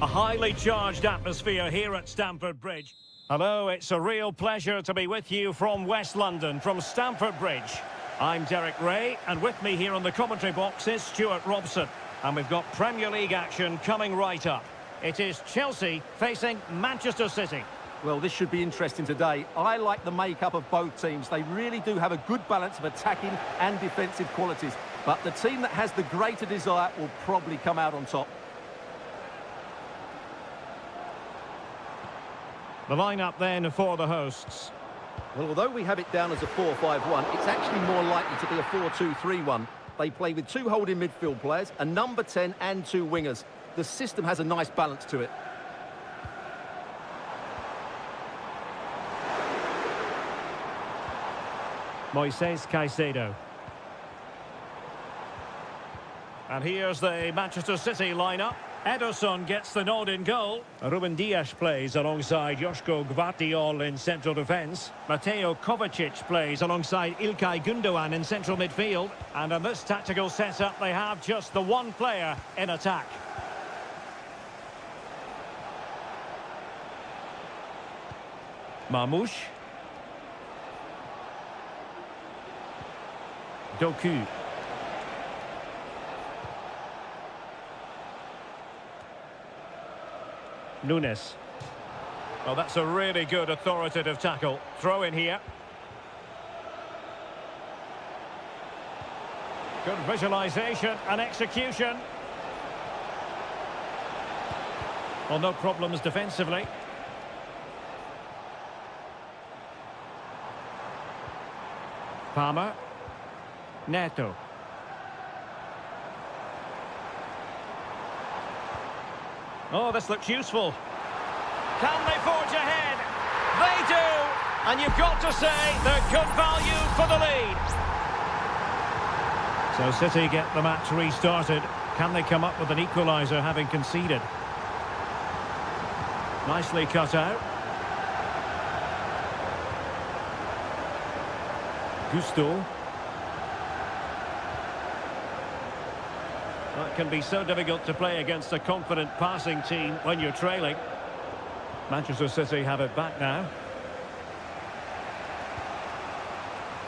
A highly charged atmosphere here at Stamford Bridge. Hello, it's a real pleasure to be with you from West London, from Stamford Bridge. I'm Derek Ray, and with me here on the commentary box is Stuart Robson. And we've got Premier League action coming right up. It is Chelsea facing Manchester City. Well, this should be interesting today. I like the makeup of both teams. They really do have a good balance of attacking and defensive qualities. But the team that has the greater desire will probably come out on top. The lineup then for the hosts. Well, although we have it down as a 4-5-1, it's actually more likely to be a 4-2-3-1. They play with two holding midfield players, a number 10 and two wingers. The system has a nice balance to it. Moises Caicedo. And here's the Manchester City lineup. Ederson gets the nod in goal. Ruben Dias plays alongside Joško Gvardiol in central defence. Mateo Kovacic plays alongside Ilkay Gundogan in central midfield. And in this tactical setup, they have just the one player in attack. Marmoush. Doku. Nunes. Well, that's a really good authoritative tackle. Throw in here. Good visualisation and execution. Well, no problems defensively. Palmer. Neto. Oh, this looks useful. Can they forge ahead? They do! And you've got to say they're good value for the lead. So City get the match restarted. Can they come up with an equaliser having conceded? Nicely cut out. Gusto. It can be so difficult to play against a confident passing team when you're trailing. Manchester City have it back now.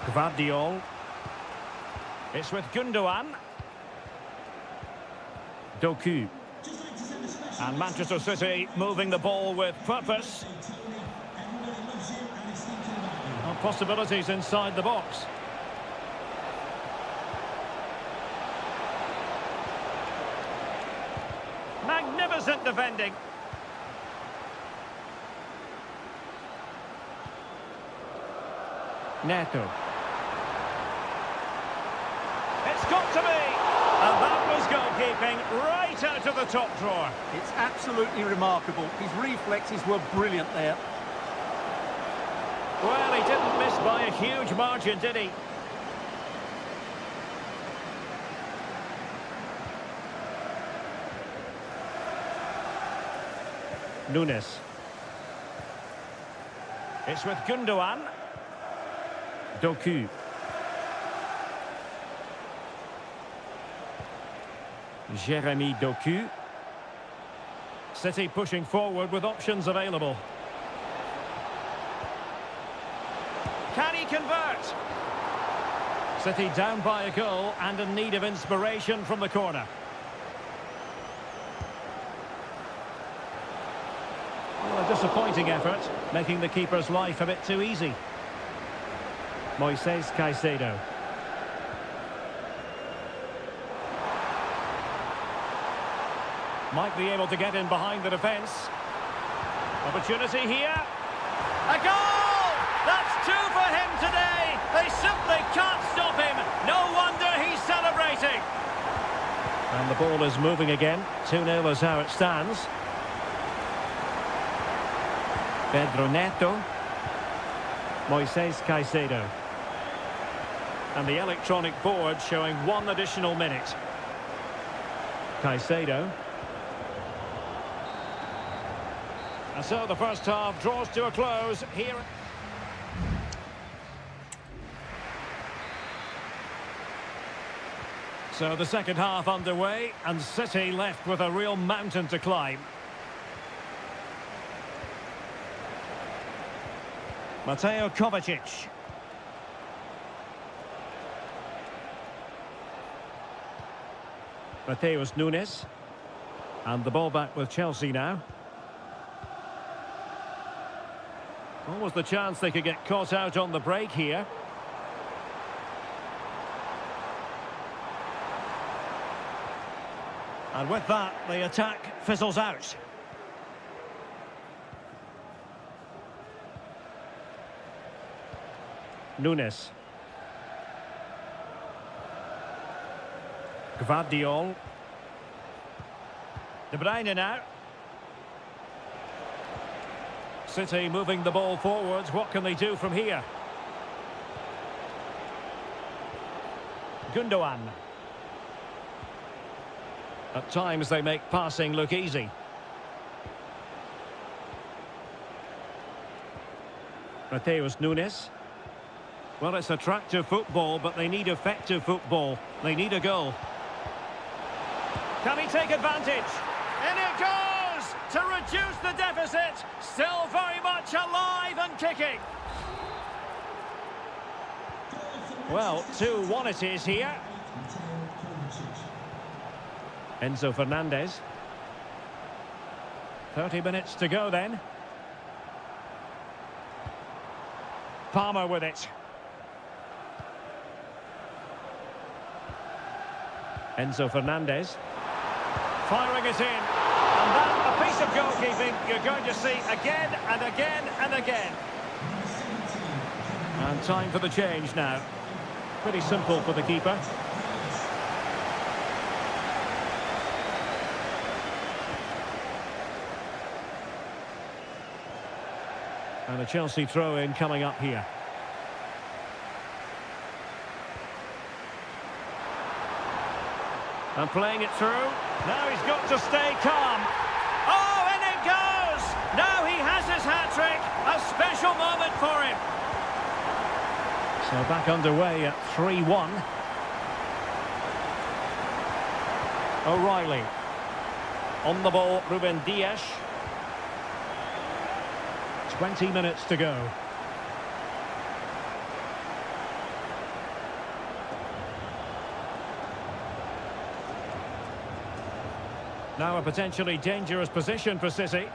Gvardiol. It's with Gundogan. Doku. And Manchester City moving the ball with purpose. Well, possibilities inside the box. Magnificent defending. Neto. It's got to be. And that was goalkeeping right out of the top drawer. It's absolutely remarkable. His reflexes were brilliant there. Well, he didn't miss by a huge margin, did he? Nunes. It's with Gundogan. Doku. Jeremy Doku. City pushing forward with options available. Can he convert? City down by a goal and in need of inspiration from the corner. Well, a disappointing effort, making the keeper's life a bit too easy. Moises Caicedo. Might be able to get in behind the defence. Opportunity here. A goal! That's two for him today. They simply can't stop him. No wonder he's celebrating. And the ball is moving again. 2-0 is how it stands. Pedro Neto. Moises Caicedo. And the electronic board showing one additional minute. Caicedo. And so the first half draws to a close here. So the second half underway, and City left with a real mountain to climb. Mateo Kovacic. Mateus Nunes. And the ball back with Chelsea now. Almost the chance they could get caught out on the break here. And with that, the attack fizzles out. Nunes. Gvardiol. De Bruyne now. City moving the ball forwards. What can they do from here? Gundogan. At times they make passing look easy. Mateus Nunes. Well, it's attractive football, but they need effective football. They need a goal. Can he take advantage? In it goes to reduce the deficit. Still very much alive and kicking. Well, 2-1 it is here. Enzo Fernandez. 30 minutes to go then. Palmer with it. Enzo Fernandez. Firing it in. And that, a piece of goalkeeping you're going to see again and again and again. And time for the change now. Pretty simple for the keeper. And a Chelsea throw-in coming up here. And playing it through. Now he's got to stay calm. Oh, and it goes! Now he has his hat-trick. A special moment for him. So back underway at 3-1. O'Reilly. On the ball, Ruben Dias. 20 minutes to go. Now a potentially dangerous position for City.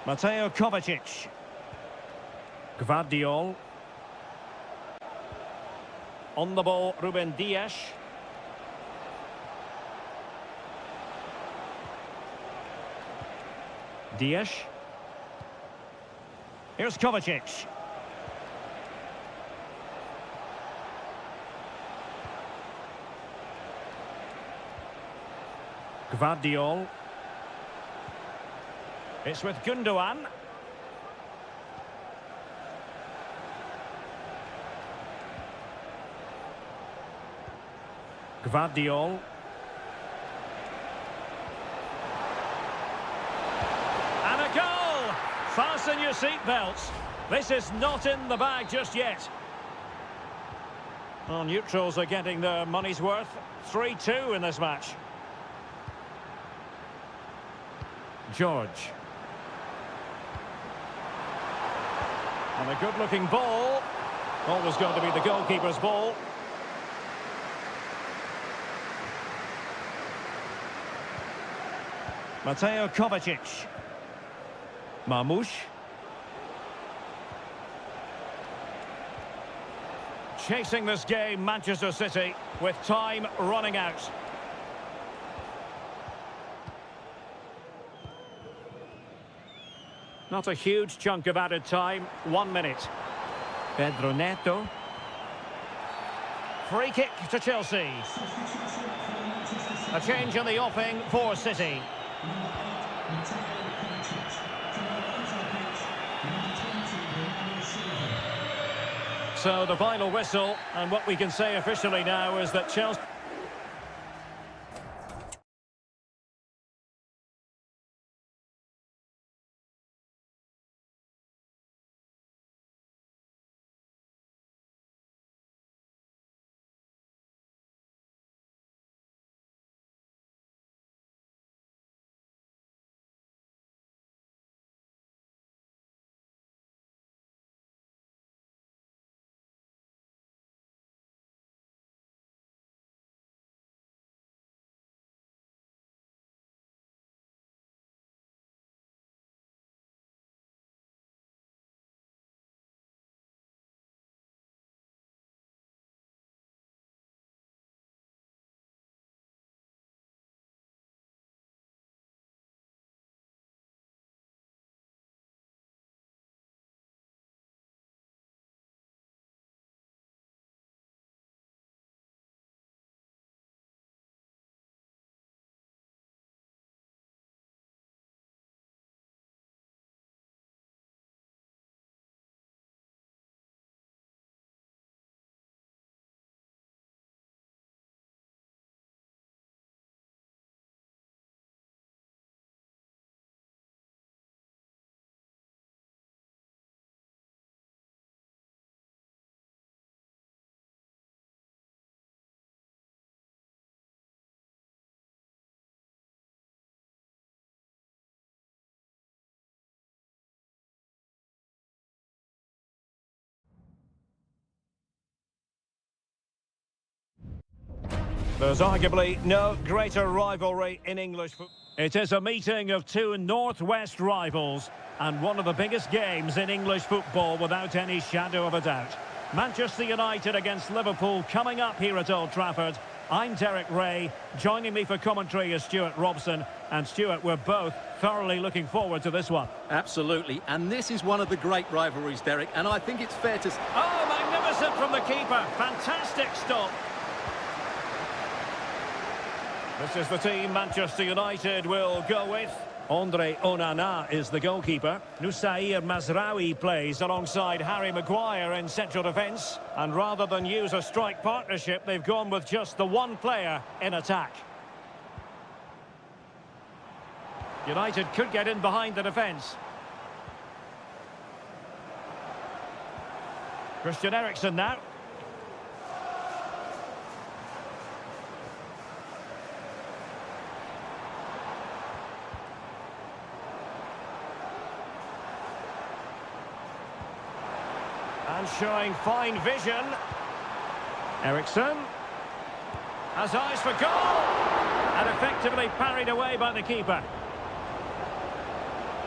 Mateo Kovacic. Gvardiol. On the ball, Ruben Dias. Dias. Here's Kovacic. Gvardiol. It's with Gundogan. Gvardiol. And a goal! Fasten your seatbelts. This is not in the bag just yet. Well, neutrals are getting their money's worth. 3-2 in this match. George. And a good-looking ball. Always going to be the goalkeeper's ball. Mateo Kovacic. Marmoush. Chasing this game, Manchester City, with time running out. Not a huge chunk of added time. 1 minute. Pedro Neto. Free kick to Chelsea. A change in the offing for City. So the final whistle, and what we can say officially now is that Chelsea... There's arguably no greater rivalry in English football. It is a meeting of two northwest rivals and one of the biggest games in English football without any shadow of a doubt. Manchester United against Liverpool coming up here at Old Trafford. I'm Derek Ray. Joining me for commentary is Stuart Robson. And Stuart, we're both thoroughly looking forward to this one. Absolutely, and this is one of the great rivalries, Derek, and I think it's fair to... Oh, magnificent from the keeper. Fantastic stop. This is the team Manchester United will go with. Andre Onana is the goalkeeper. Nusair Mazraoui plays alongside Harry Maguire in central defence. And rather than use a strike partnership, they've gone with just the one player in attack. United could get in behind the defence. Christian Eriksen now. And showing fine vision. Eriksen has eyes for goal. And effectively parried away by the keeper.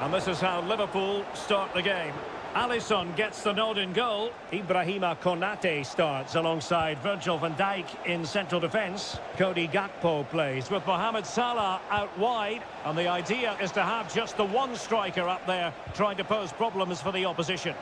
And this is how Liverpool start the game. Alisson gets the nod in goal. Ibrahima Konate starts alongside Virgil van Dijk in central defence. Cody Gakpo plays with Mohamed Salah out wide. And the idea is to have just the one striker up there trying to pose problems for the opposition.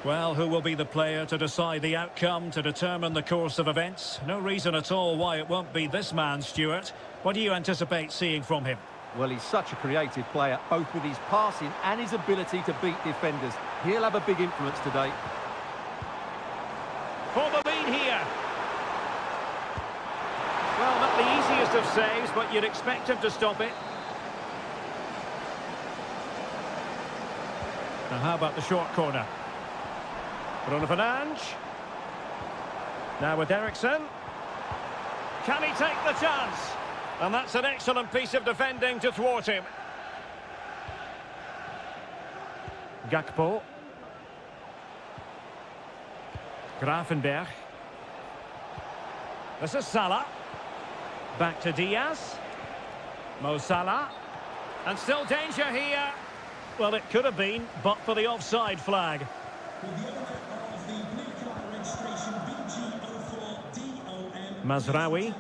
Well, who will be the player to decide the outcome, to determine the course of events? No reason at all why it won't be this man, Stuart. What do you anticipate seeing from him? Well, he's such a creative player, both with his passing and his ability to beat defenders. He'll have a big influence today. For the lead here. Well, not the easiest of saves, but you'd expect him to stop it. Now, how about the short corner? Bruno Fernandes. Now with Eriksen. Can he take the chance? And that's an excellent piece of defending to thwart him. Gakpo. Gravenberch. This is Salah. Back to Diaz. Mo Salah. And still danger here. Well, it could have been, but for the offside flag. Mazraoui.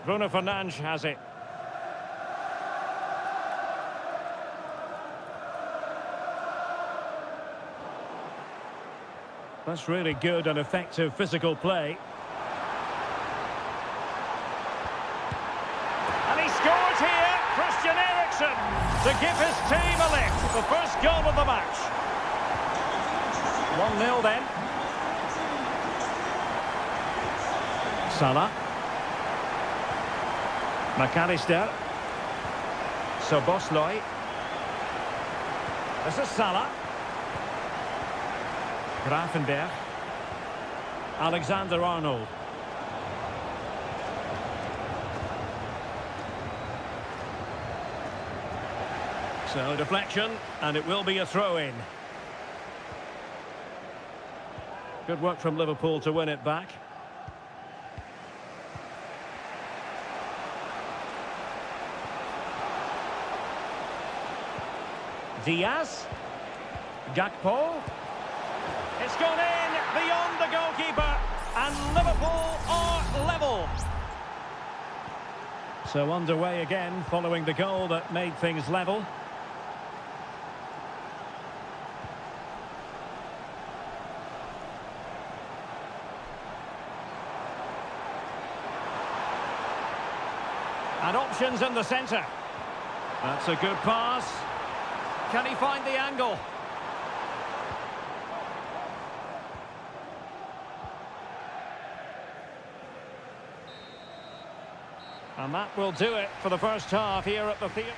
Bruno Fernandes has it. That's really good and effective physical play. And he scores here, Christian Eriksen, to give his team a lift. The first goal of the match. 1-0 then. Salah. McAllister. Soboslai. This is Salah. Gravenberch. Alexander-Arnold. So deflection, and it will be a throw-in. Good work from Liverpool to win it back. Diaz. Gakpo. It's gone in beyond the goalkeeper. And Liverpool are level. So underway again following the goal that made things level. And options in the centre. That's a good pass. Can he find the angle? And that will do it for the first half here at the theatre.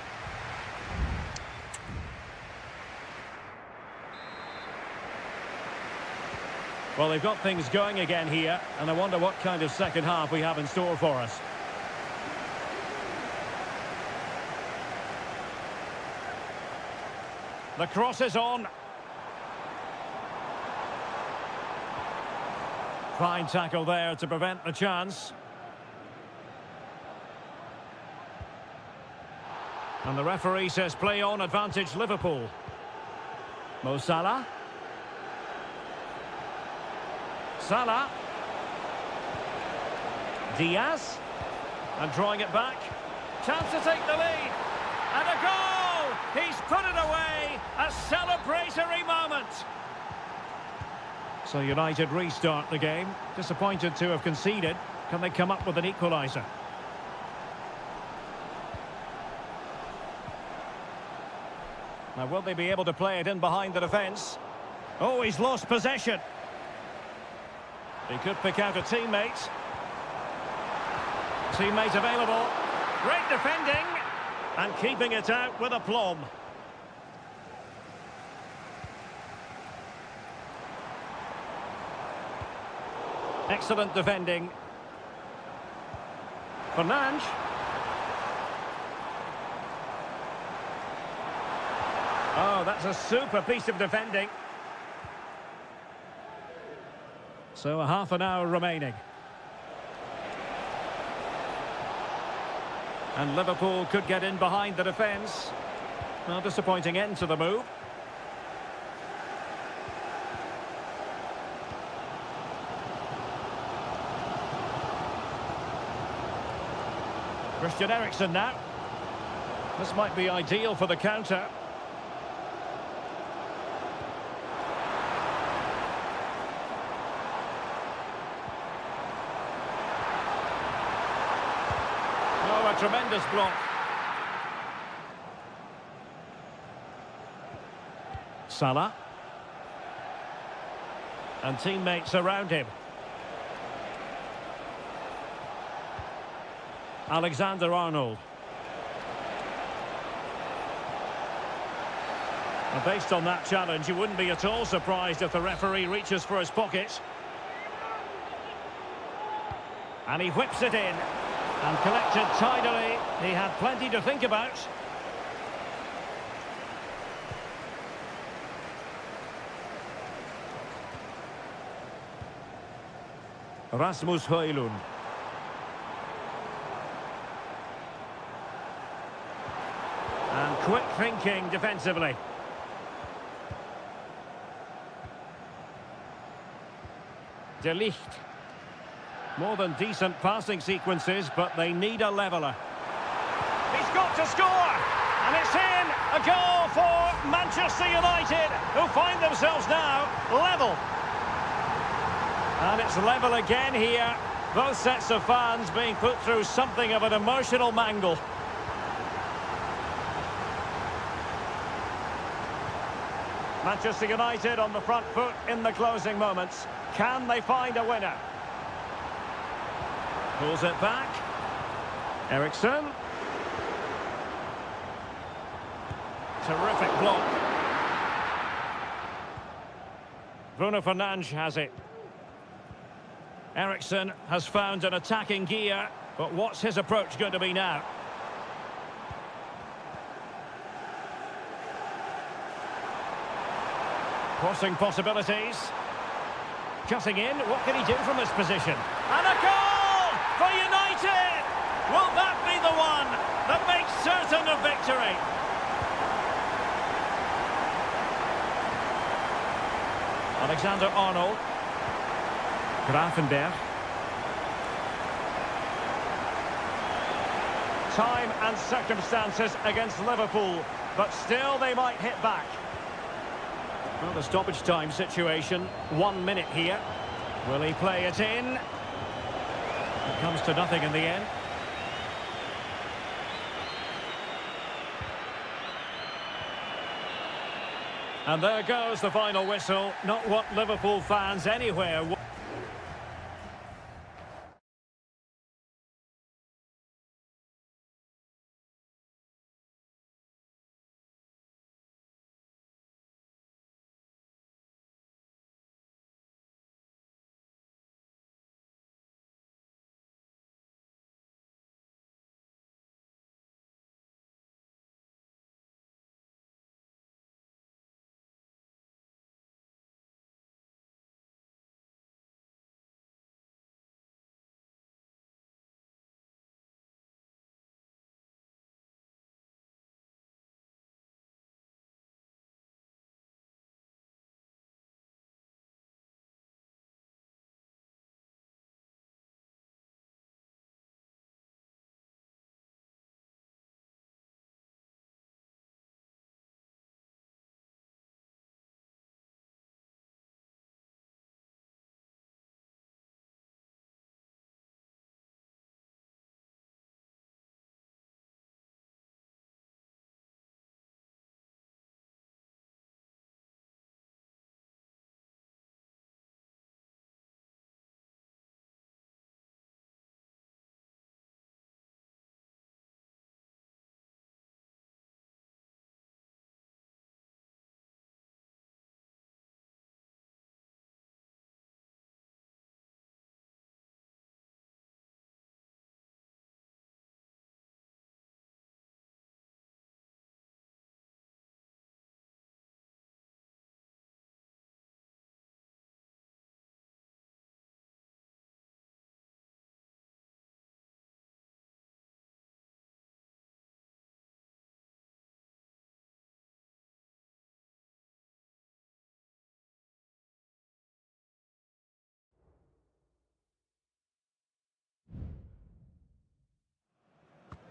Well, they've got things going again here, and I wonder what kind of second half we have in store for us. The cross is on. Fine tackle there to prevent the chance. And the referee says play on, advantage Liverpool. Mo Salah. Salah. Diaz. And drawing it back. Chance to take the lead. And a goal! He's put it away. A celebratory moment. So United restart the game. Disappointed to have conceded. Can they come up with an equaliser? Now, will they be able to play it in behind the defence? Oh, he's lost possession. He could pick out a teammate. Teammate available. Great defending. And keeping it out with aplomb. Excellent defending. Fernandes. Oh, that's a super piece of defending. So a half an hour remaining. And Liverpool could get in behind the defence. Well, disappointing end to the move. Christian Eriksen now. This might be ideal for the counter. Oh, a tremendous block. Salah. And teammates around him. Alexander-Arnold. And based on that challenge, you wouldn't be at all surprised if the referee reaches for his pocket. And he whips it in. And collected tidily. He had plenty to think about. Rasmus Højlund. And quick thinking defensively. De Ligt. More than decent passing sequences, but they need a leveller. He's got to score! And it's in! A goal for Manchester United, who find themselves now level. And it's level again here. Both sets of fans being put through something of an emotional mangle. Manchester United on the front foot in the closing moments. Can they find a winner? Pulls it back. Eriksen. Terrific block. Bruno Fernandes has it. Eriksen has found an attacking gear, but what's his approach going to be now? Crossing possibilities. Cutting in, what can he do from this position? And a goal for United! Will that be the one that makes certain of victory? Alexander-Arnold. Gravenberg. Time and circumstances against Liverpool, but still they might hit back. Well, the stoppage time situation, 1 minute here. Will he play it in? It comes to nothing in the end. And there goes the final whistle. Not what Liverpool fans anywhere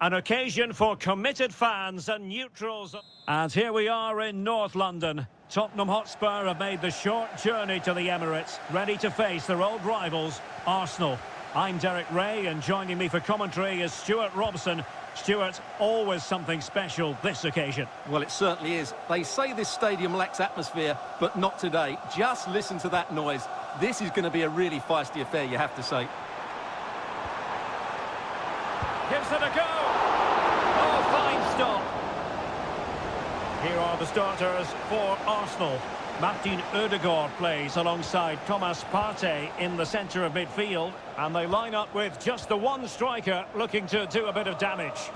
An occasion for committed fans and neutrals. And here we are in North London. Tottenham Hotspur have made the short journey to the Emirates, ready to face their old rivals, Arsenal. I'm Derek Ray, and joining me for commentary is Stuart Robson. Stuart, always something special this occasion. Well, it certainly is. They say this stadium lacks atmosphere, but not today. Just listen to that noise. This is going to be a really feisty affair, you have to say. Gives it a go. Oh, fine stop. Here are the starters for Arsenal. Martin Ødegaard plays alongside Thomas Partey in the centre of midfield, and they line up with just the one striker looking to do a bit of damage.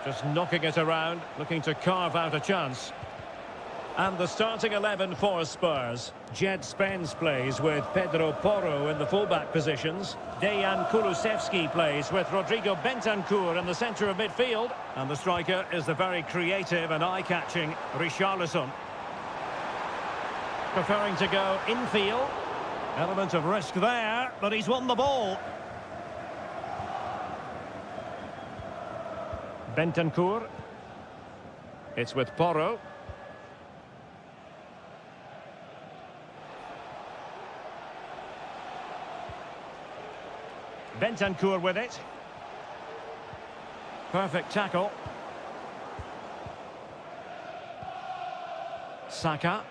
Just knocking it around, looking to carve out a chance. And the starting 11 for Spurs. Jed Spence plays with Pedro Porro in the fullback positions. Dejan Kulusevski plays with Rodrigo Bentancur in the centre of midfield. And the striker is the very creative and eye-catching Richarlison. Preferring to go infield. Element of risk there, but he's won the ball. Bentancur. It's with Porro. Bentancur with it. Perfect tackle. Saka.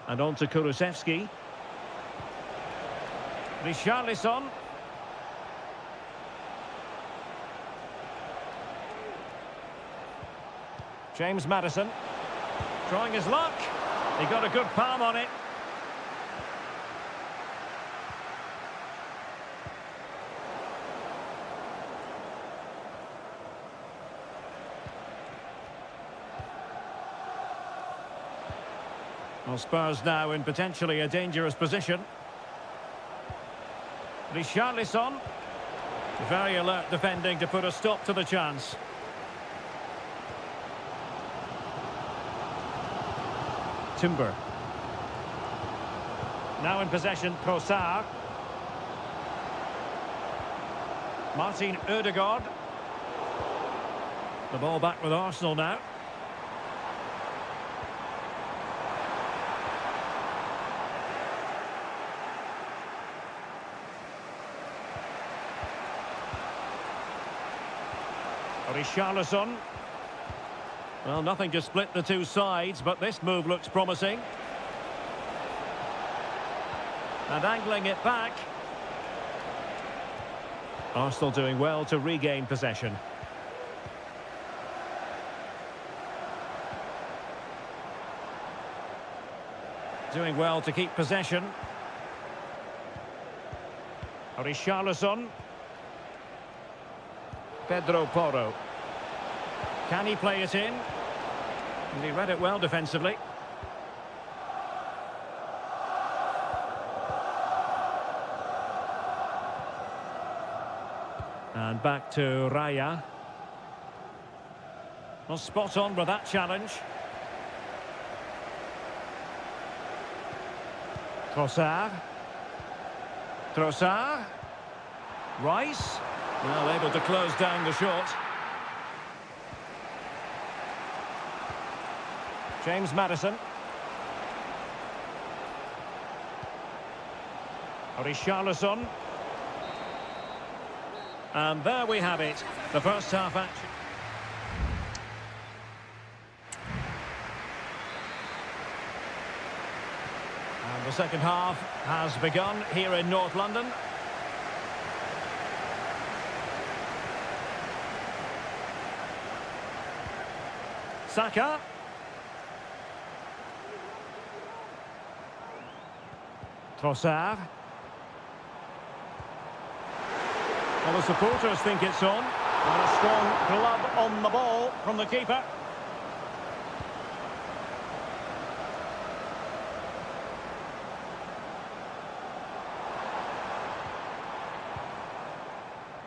And on to Kulusevski. Richarlison. James Maddison, trying his luck. He got a good palm on it. Well, Spurs now in potentially a dangerous position. Richarlison, very alert defending to put a stop to the chance. Timber. Now in possession, Trossard. Martin Ødegaard. The ball back with Arsenal now. Richarlison. Well, nothing to split the two sides, but this move looks promising. And angling it back. Arsenal doing well to regain possession. Doing well to keep possession. Richarlison. Pedro Porro. Can he play it in? And he read it well defensively. And back to Raya. Well, spot on with that challenge. Trossard. Trossard. Rice. Well, able to close down the shot. James Maddison. Richarlison. And there we have it. The first half action. And the second half has begun here in North London. Saka. Trossard. Well, the supporters think it's on. And a strong glove on the ball from the keeper.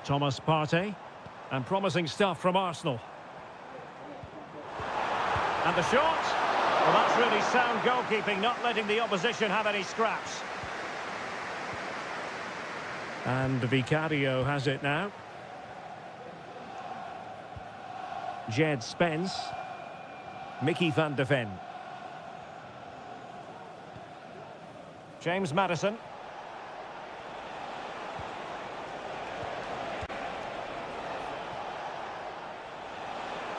Thomas Partey. And promising stuff from Arsenal. And the shot? Well, that's really sound goalkeeping, not letting the opposition have any scraps. And Vicario has it now. Jed Spence. Mickey van de Ven. James Maddison.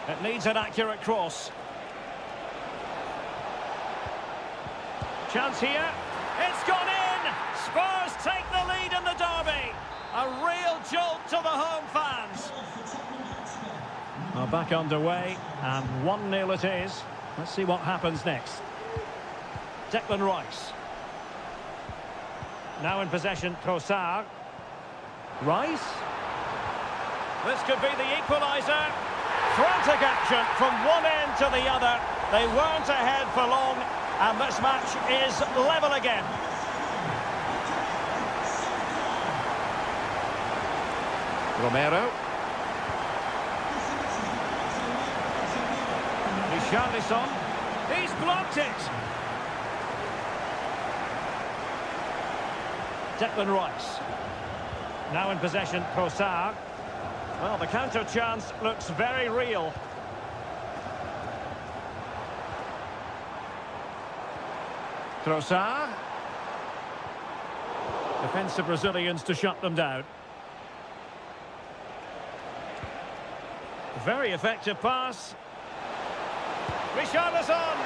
It needs an accurate cross. Chance here. It's gone in! Spurs take the lead in the derby. A real jolt to the home fans. Well, back underway, and 1-0 it is. Let's see what happens next. Declan Rice. Now in possession, Trossard. Rice. This could be the equaliser. Frantic action from one end to the other. They weren't ahead for long, and this match is level again. Romero. Richarlison. He's blocked it. Declan Rice. Now in possession, Trossard. Well, the counter chance looks very real. Trossard. Defensive Brazilians to shut them down. Very effective pass. Richarlison!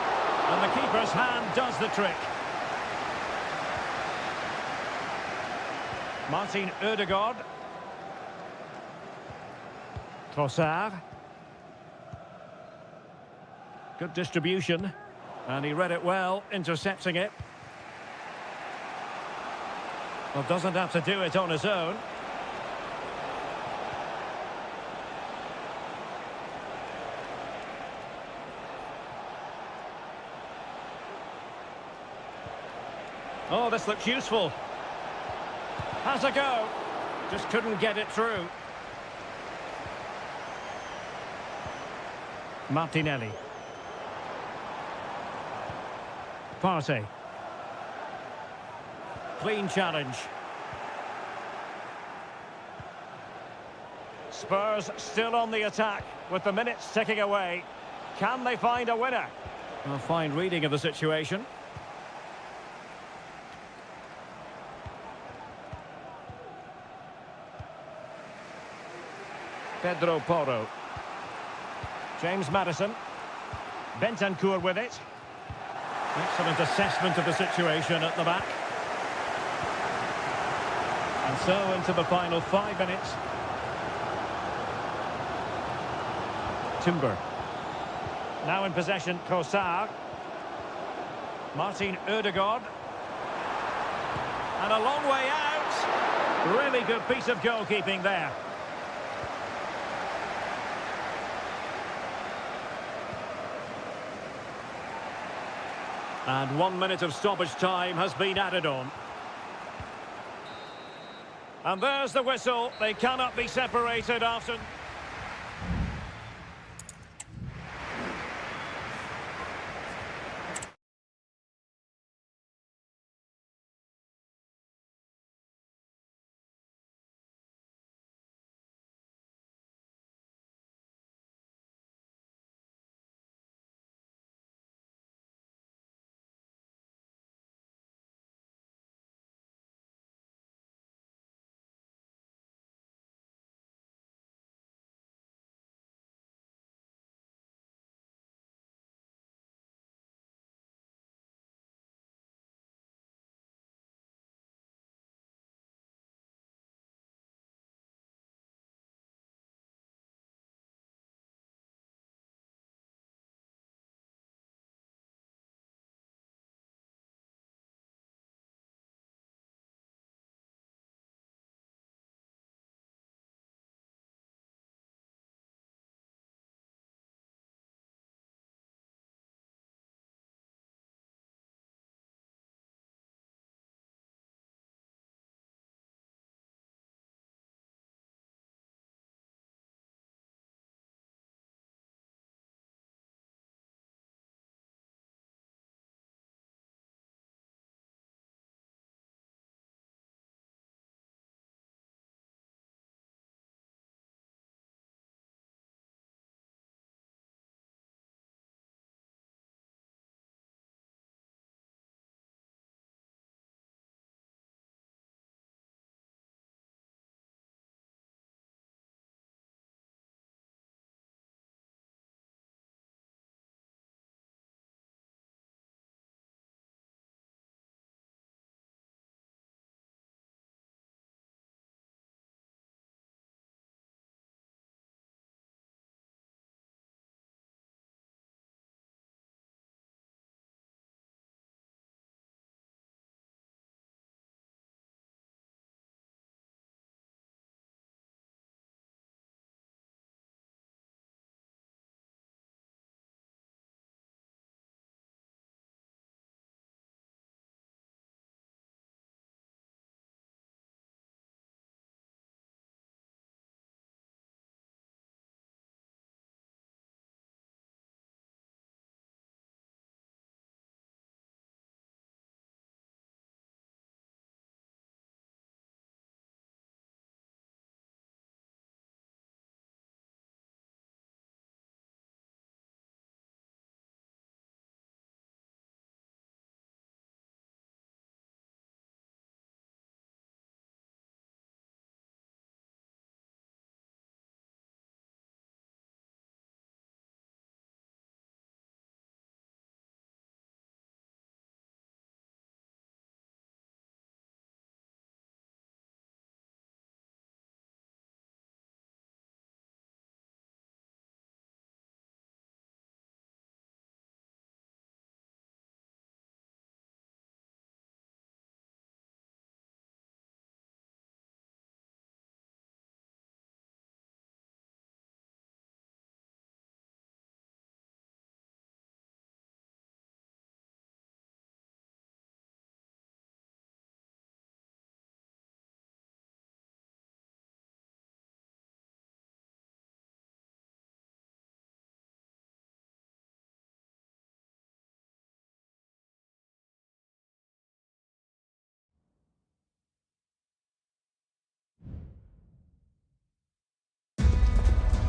And the keeper's hand does the trick. Martin Ødegaard. Trossard. Good distribution. And he read it well, intercepting it. Well, doesn't have to do it on his own. Oh, this looks useful. Has a go. Just couldn't get it through. Martinelli. Partey. Clean challenge. Spurs still on the attack with the minutes ticking away. Can they find a winner? A fine reading of the situation. Pedro Porro. James Maddison. Bentancur with it. Excellent assessment of the situation at the back. And so into the final 5 minutes. Timber. Now in possession, Trossard. Martin Ødegaard. And a long way out. Really good piece of goalkeeping there. And 1 minute of stoppage time has been added on. And there's the whistle. They cannot be separated after...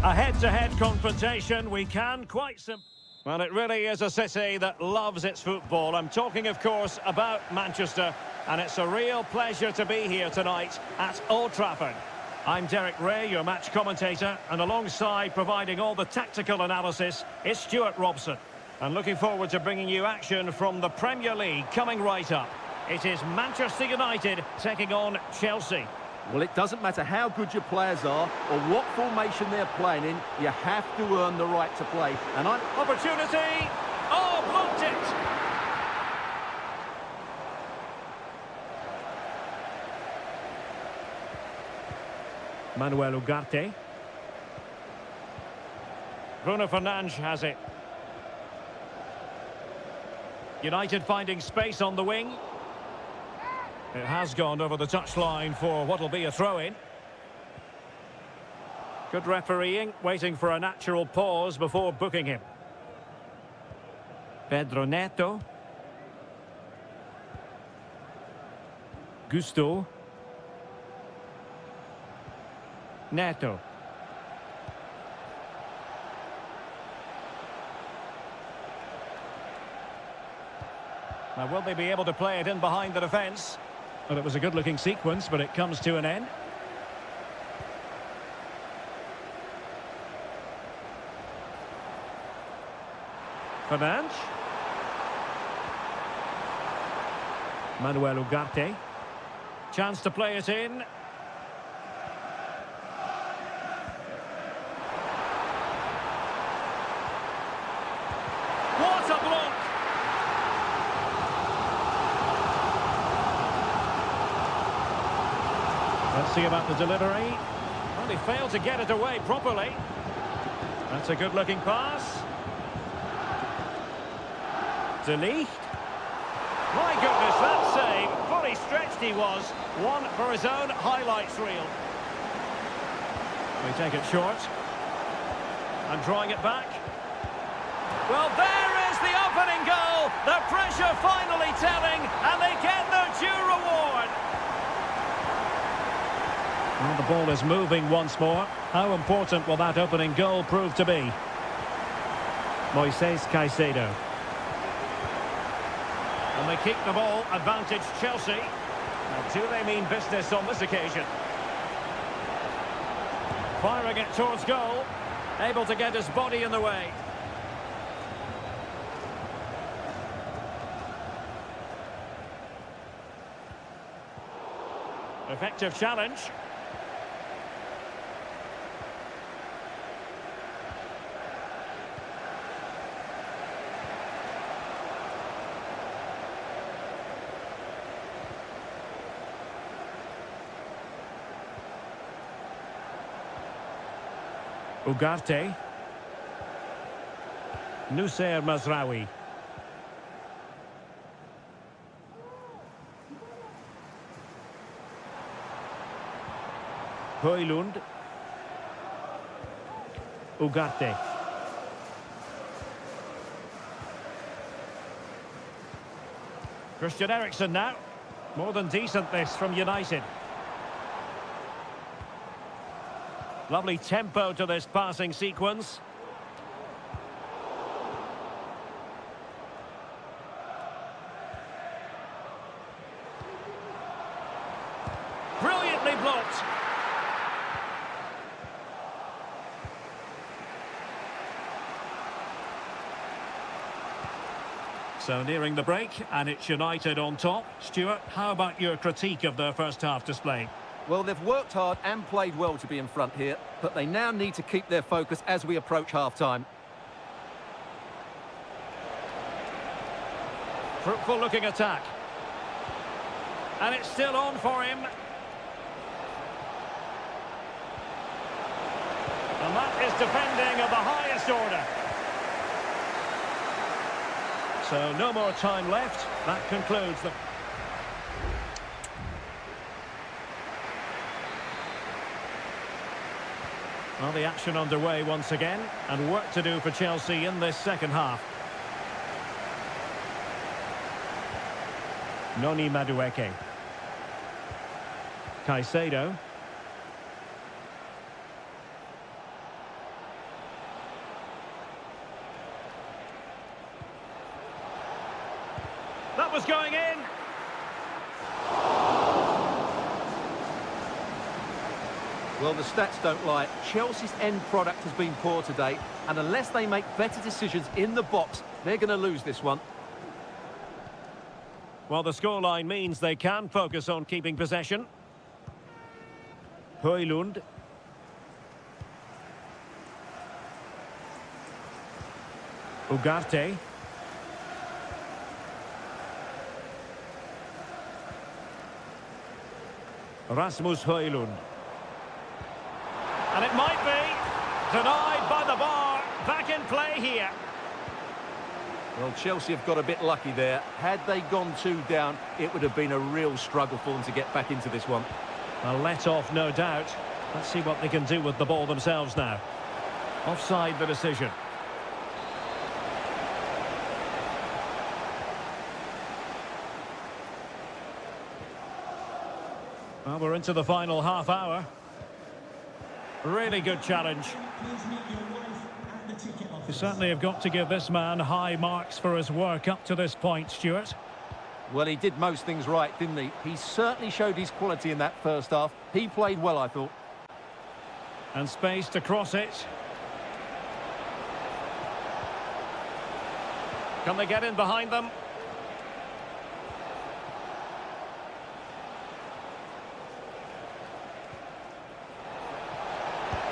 A head-to-head confrontation, we can quite simply... Well, it really is a city that loves its football. I'm talking, of course, about Manchester, and it's a real pleasure to be here tonight at Old Trafford. I'm Derek Ray, your match commentator, and alongside providing all the tactical analysis is Stuart Robson. And looking forward to bringing you action from the Premier League coming right up. It is Manchester United taking on Chelsea. Well, it doesn't matter how good your players are or what formation they're playing in, you have to earn the right to play. And Opportunity! Oh, blocked it! Manuel Ugarte. Bruno Fernandes has it. United finding space on the wing. It has gone over the touchline for what will be a throw-in. Good refereeing, waiting for a natural pause before booking him. Pedro Neto. Gusto. Neto. Now, will they be able to play it in behind the defence? Well, it was a good-looking sequence, but it comes to an end. Fernandes. Manuel Ugarte. Chance to play it in. What a block! Let's see about the delivery. Well, he failed to get it away properly. That's a good-looking pass. De Ligt. My goodness, that save. Fully stretched he was. One for his own highlights reel. We take it short. And drawing it back. Well, there is the opening goal. The pressure finally telling, and they get their due reward. Well, the ball is moving once more. How important will that opening goal prove to be? Moises Caicedo. And they keep the ball, advantage Chelsea. Now, do they mean business on this occasion? Firing it towards goal. Able to get his body in the way. Effective challenge. Ugarte. Nussair Mazraoui. Højlund. Ugarte. Christian Eriksen now. More than decent this from United. Lovely tempo to this passing sequence. Brilliantly blocked. So nearing the break, and it's United on top. Stuart, how about your critique of their first half display? well, they've worked hard and played well to be in front here, but they now need to keep their focus as we approach half-time. Fruitful looking attack. And it's still on for him. And that is defending of the highest order. So no more time left. That concludes the... Well, the action underway once again, and work to do for Chelsea in this second half. Noni Madueke. Caicedo. That was going in. Well, the stats don't lie. Chelsea's end product has been poor today, and unless they make better decisions in the box, they're going to lose this one. Well, the scoreline means they can focus on keeping possession. Højlund. Ugarte. Rasmus Højlund. And it might be denied by the bar. Back in play here. Well, Chelsea have got a bit lucky there. Had they gone 2 down, it would have been a real struggle for them to get back into this one. A let-off, no doubt. Let's see what they can do with the ball themselves now. Offside the decision. Well, we're into the final half hour. Really good challenge. Please meet your wife at the ticket You office. certainly have got to give this man high marks for his work up to this point, Stuart. Well, he did most things right, didn't he? He certainly showed his quality in that first half. He played well, I thought. And space to cross it. Can they get in behind them?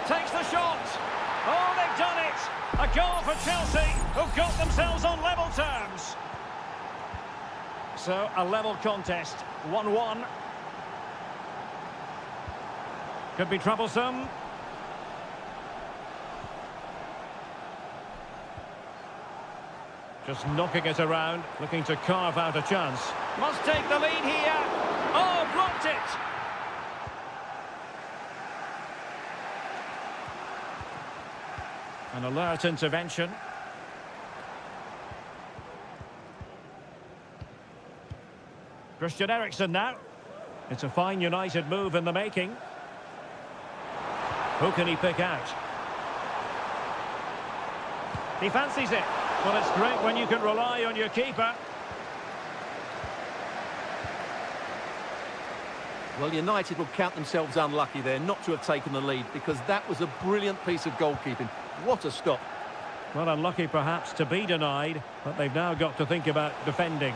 Takes the shot. Oh, they've done it. A goal for Chelsea, who got themselves on level terms. So, a level contest, 1-1. Could be troublesome. Just knocking it around, looking to carve out a chance. Must take the lead here. Oh, blocked it. An alert intervention. Christian Eriksen now. It's a fine United move in the making. Who can he pick out? He fancies it. Well, it's great when you can rely on your keeper. Well, United will count themselves unlucky there not to have taken the lead, because that was a brilliant piece of goalkeeping. What a stop. Well, unlucky perhaps to be denied, but they've now got to think about defending.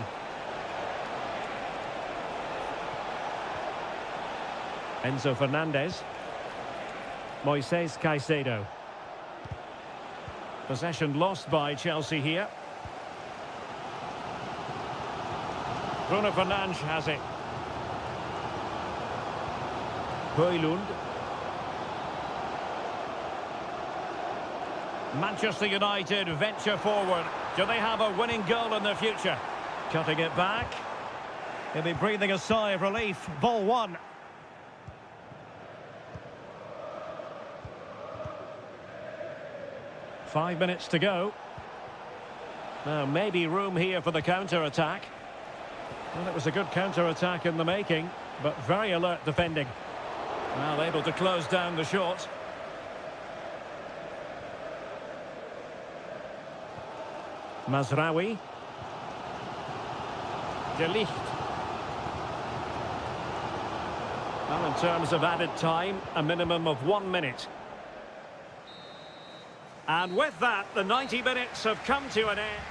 Enzo Fernandez. Moises Caicedo. Possession lost by Chelsea here. Bruno Fernandes has it. Højlund. Manchester United venture forward. Do they have a winning goal in the future? Cutting it back. He'll be breathing a sigh of relief. Ball one. Five minutes to go. Now, maybe room here for the counter-attack. Well, it was a good counter-attack in the making, but very alert defending. Well, able to close down the shot. Mazraoui. De Ligt. Well, in terms of added time, a minimum of 1 minute. And with that, the 90 minutes have come to an end.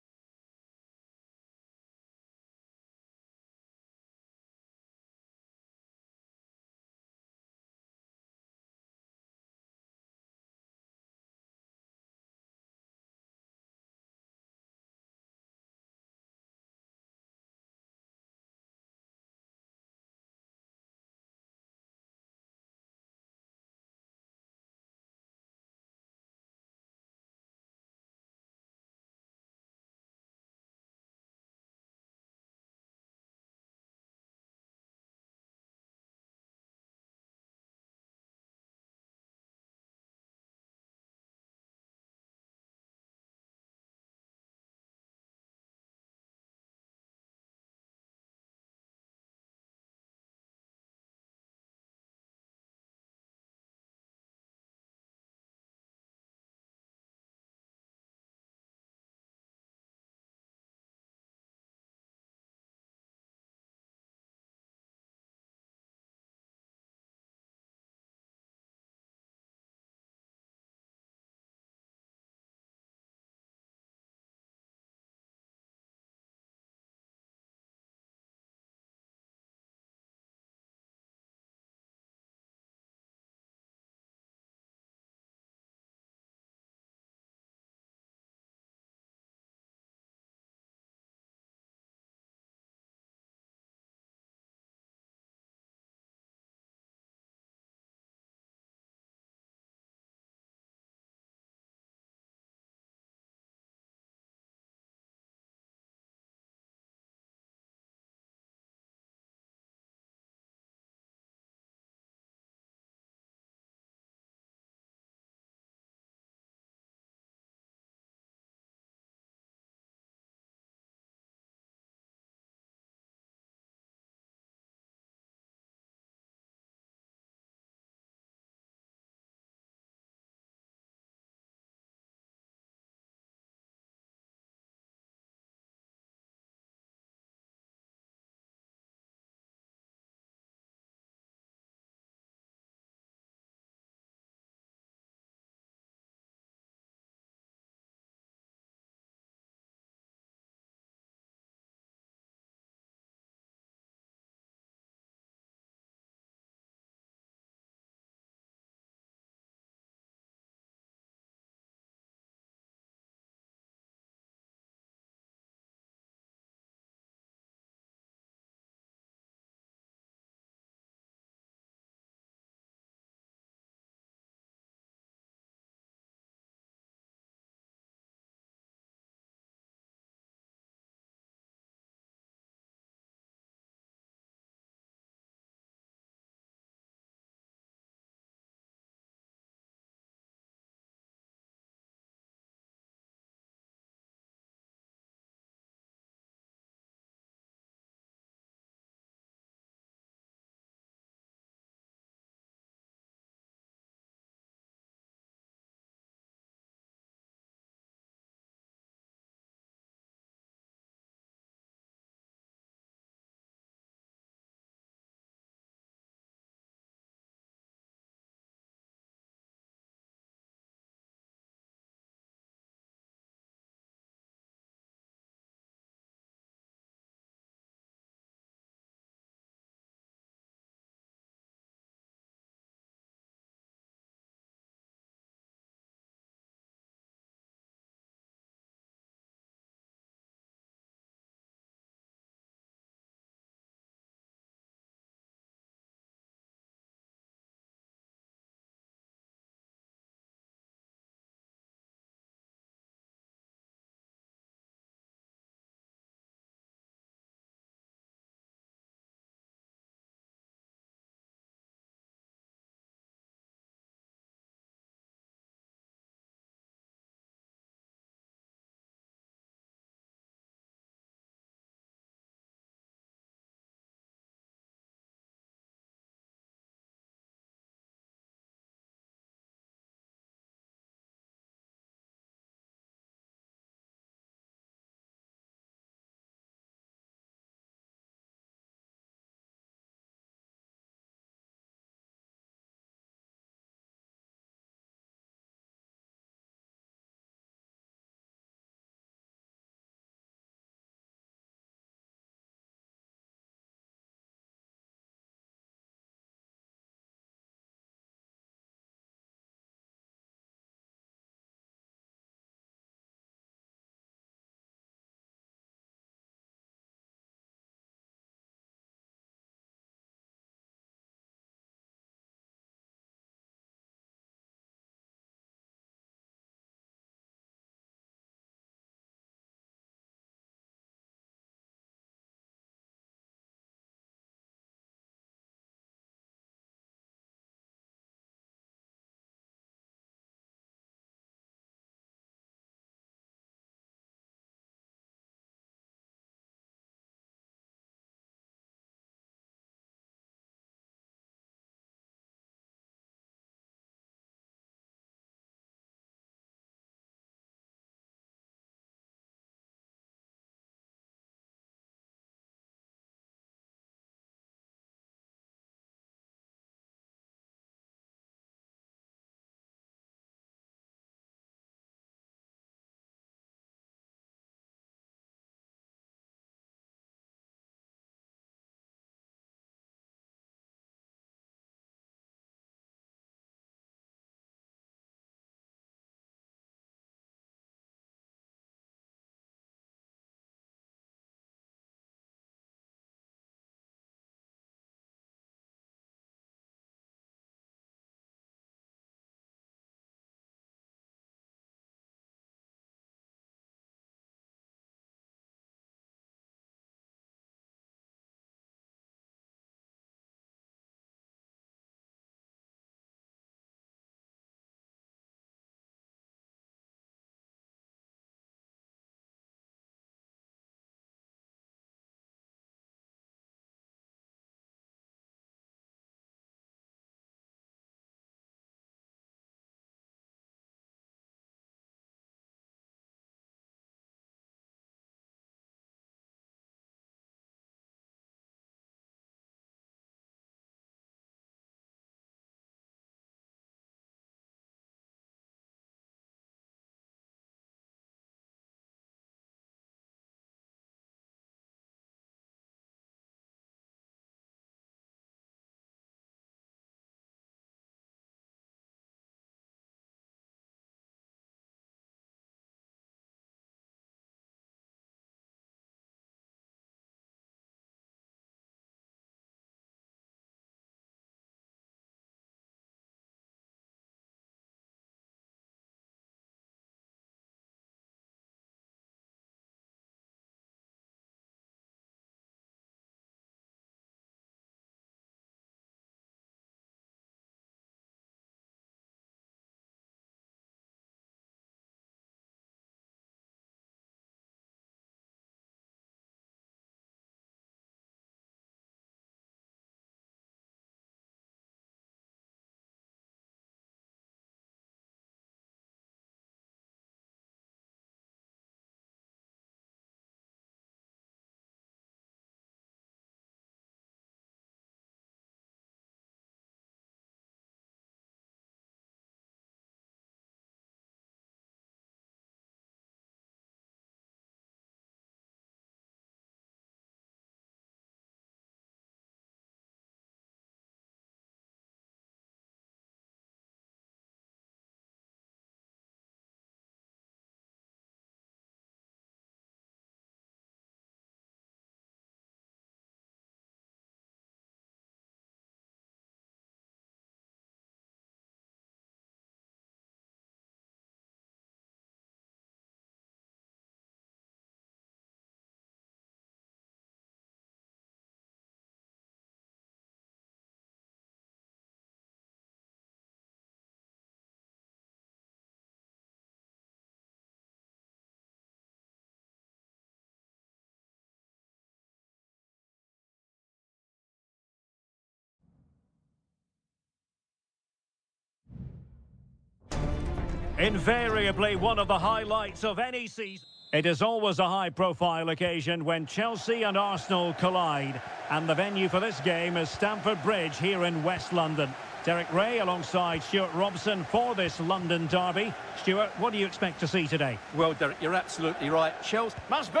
Invariably one of the highlights of any season. It is always a high-profile occasion when Chelsea and Arsenal collide. And the venue for this game is Stamford Bridge here in West London. Derek Ray alongside Stuart Robson for this London derby. Stuart, what do you expect to see today? Well, Derek, you're absolutely right. Chelsea... Must be!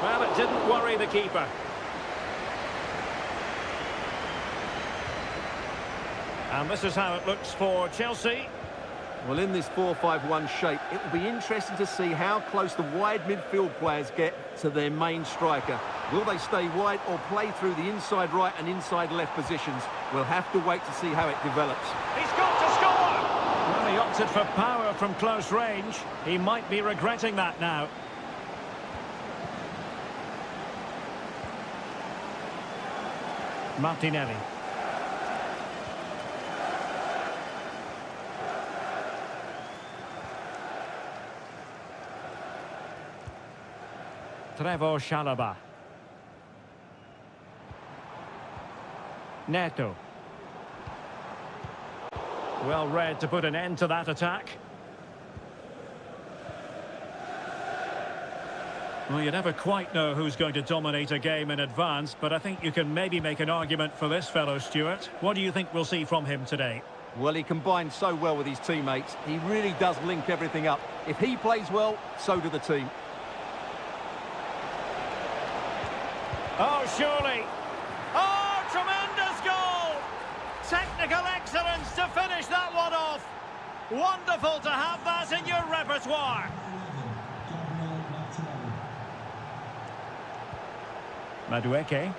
Well, it didn't worry the keeper. And this is how it looks for Chelsea. Well, in this 4-5-1 shape, it will be interesting to see how close the wide midfield players get to their main striker. Will they stay wide or play through the inside right and inside left positions? We'll have to wait to see how it develops. He's got to score! Well, he opted for power from close range. He might be regretting that now. Martinelli. Trevor Chalobah. Neto. Well read to put an end to that attack. Well, you never quite know who's going to dominate a game in advance, but I think you can maybe make an argument for this fellow, Stuart. What do you think we'll see from him today? Well, he combines so well with his teammates. He really does link everything up. If he plays well, so do the team. Oh, surely. Oh, tremendous goal! Technical excellence to finish that one off. Wonderful to have that in your repertoire. Madueke.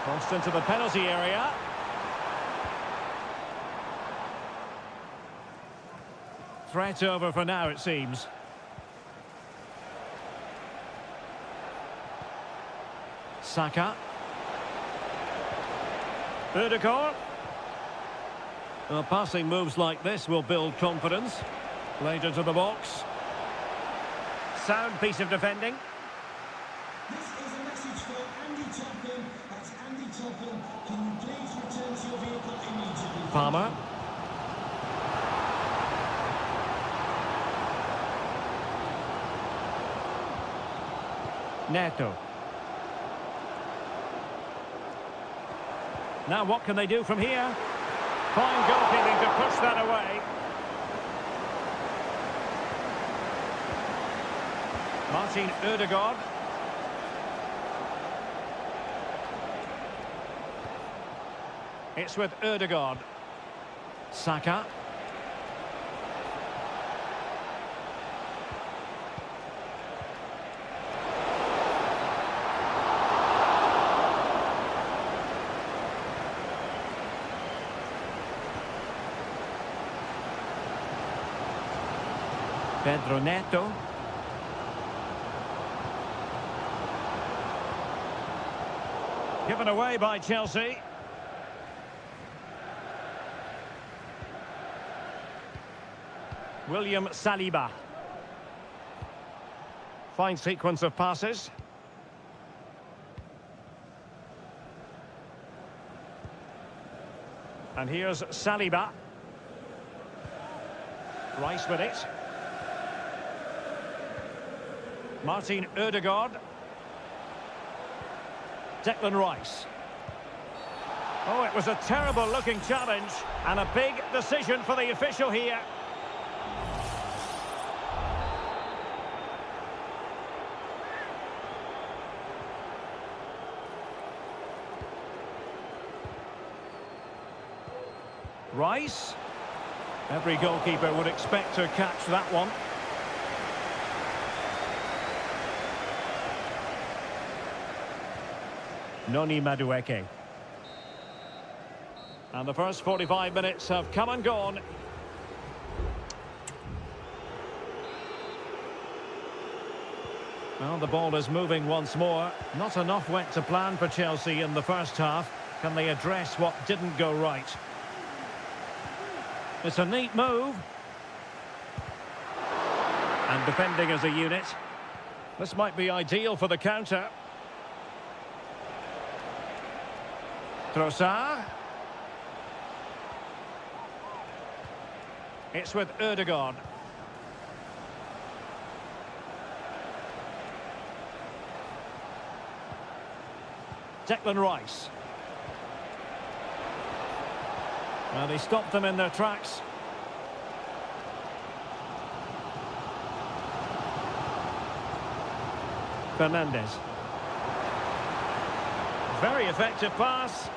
Crossed into the penalty area. Threat over for now, it seems. Saka. Ødegaard. Well, passing moves like this will build confidence. Played into the box. Sound piece of defending. This is a message for Andy Topham. That's Andy Topham. Can you please return to your vehicle immediately? Palmer. Neto. Now what can they do from here? Fine goalkeeping to push that away. Martin Ødegaard. It's with Ødegaard. Saka. Pedro Neto. Given away by Chelsea. William Saliba. Fine sequence of passes. And here's Saliba. Rice with it. Martin Ødegaard. Declan Rice. Oh, it was a terrible-looking challenge and a big decision for the official here. Rice. Every goalkeeper would expect to catch that one. Noni Madueke. And the first 45 minutes have come and gone. Well, the ball is moving once more. Not enough went to plan for Chelsea in the first half. Can they address what didn't go right? It's a neat move. And defending as a unit. This might be ideal for the counter. Trossard. It's with Ødegaard. Declan Rice. Well, he stopped them in their tracks. Fernandes. Very effective pass.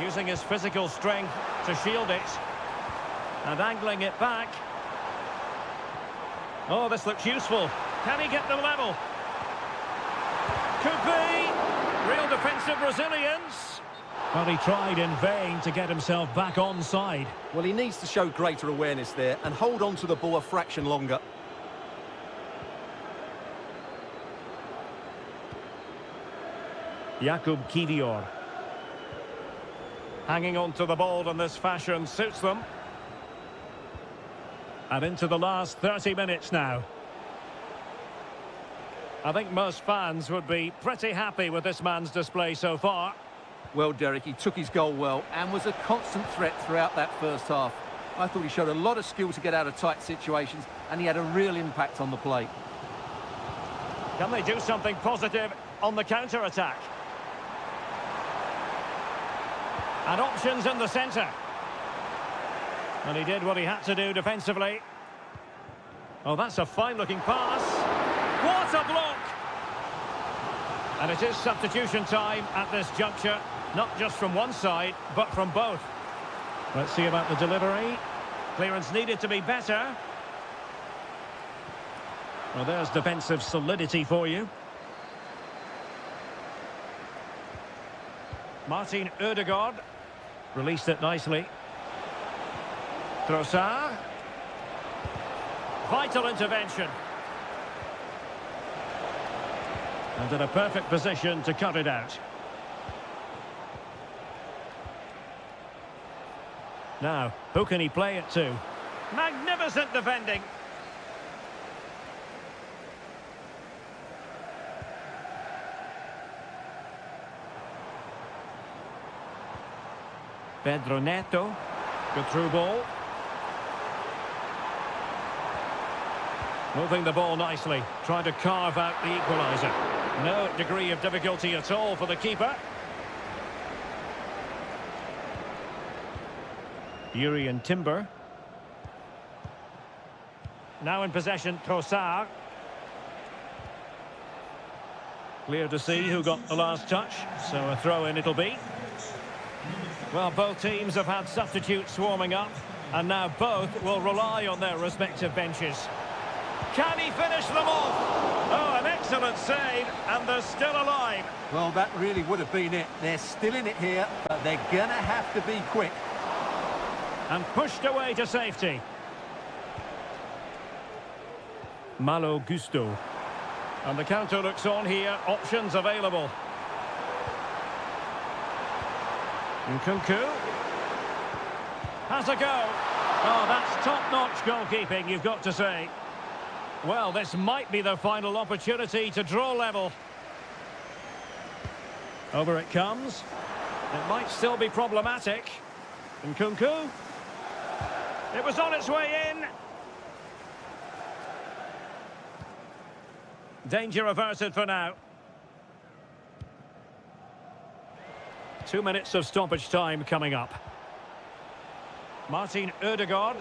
Using his physical strength to shield it. And angling it back. Oh, this looks useful. Can he get them level? Could be. Real defensive resilience. Well, he tried in vain to get himself back onside. Well, he needs to show greater awareness there and hold on to the ball a fraction longer. Jakub Kivior. Hanging on to the ball in this fashion suits them. And into the last 30 minutes now. I think most fans would be pretty happy with this man's display so far. Well, Derek, he took his goal well and was a constant threat throughout that first half. I thought he showed a lot of skill to get out of tight situations, and he had a real impact on the play. Can they do something positive on the counter-attack? And options in the centre. And he did what he had to do defensively. Oh, that's a fine-looking pass. What a block! And it is substitution time at this juncture. Not just from one side, but from both. Let's see about the delivery. Clearance needed to be better. Well, there's defensive solidity for you. Martin Ødegaard. Released it nicely. Trossard. Vital intervention. And in a perfect position to cut it out. Now, who can he play it to? Magnificent defending. Pedro Neto. Good through ball. Moving the ball nicely, trying to carve out the equaliser. No degree of difficulty at all for the keeper. Yuri and Timber. Now in possession, Trossard. Clear to see who got the last touch, so a throw-in it'll be. Well, both teams have had substitutes swarming up, and now both will rely on their respective benches. Can he finish them off? Oh, an excellent save, and they're still alive. Well, that really would have been it. They're still in it here, but they're going to have to be quick. And pushed away to safety. Malo Gusto. And the counter looks on here. Options available. Nkunku. Has a go. Oh, that's top-notch goalkeeping, you've got to say. Well, this might be the final opportunity to draw level. Over it comes. It might still be problematic. Nkunku. It was on its way in. Danger averted for now. 2 minutes of stoppage time coming up. Martin Ødegaard.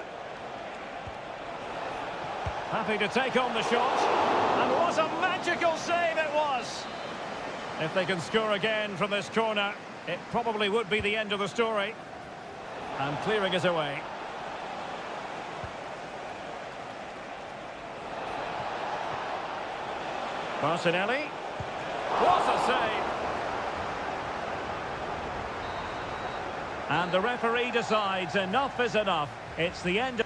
Happy to take on the shot. And what a magical save it was! If they can score again from this corner, it probably would be the end of the story. And clearing it away. Martinelli. What a save! And the referee decides enough is enough. It's the end of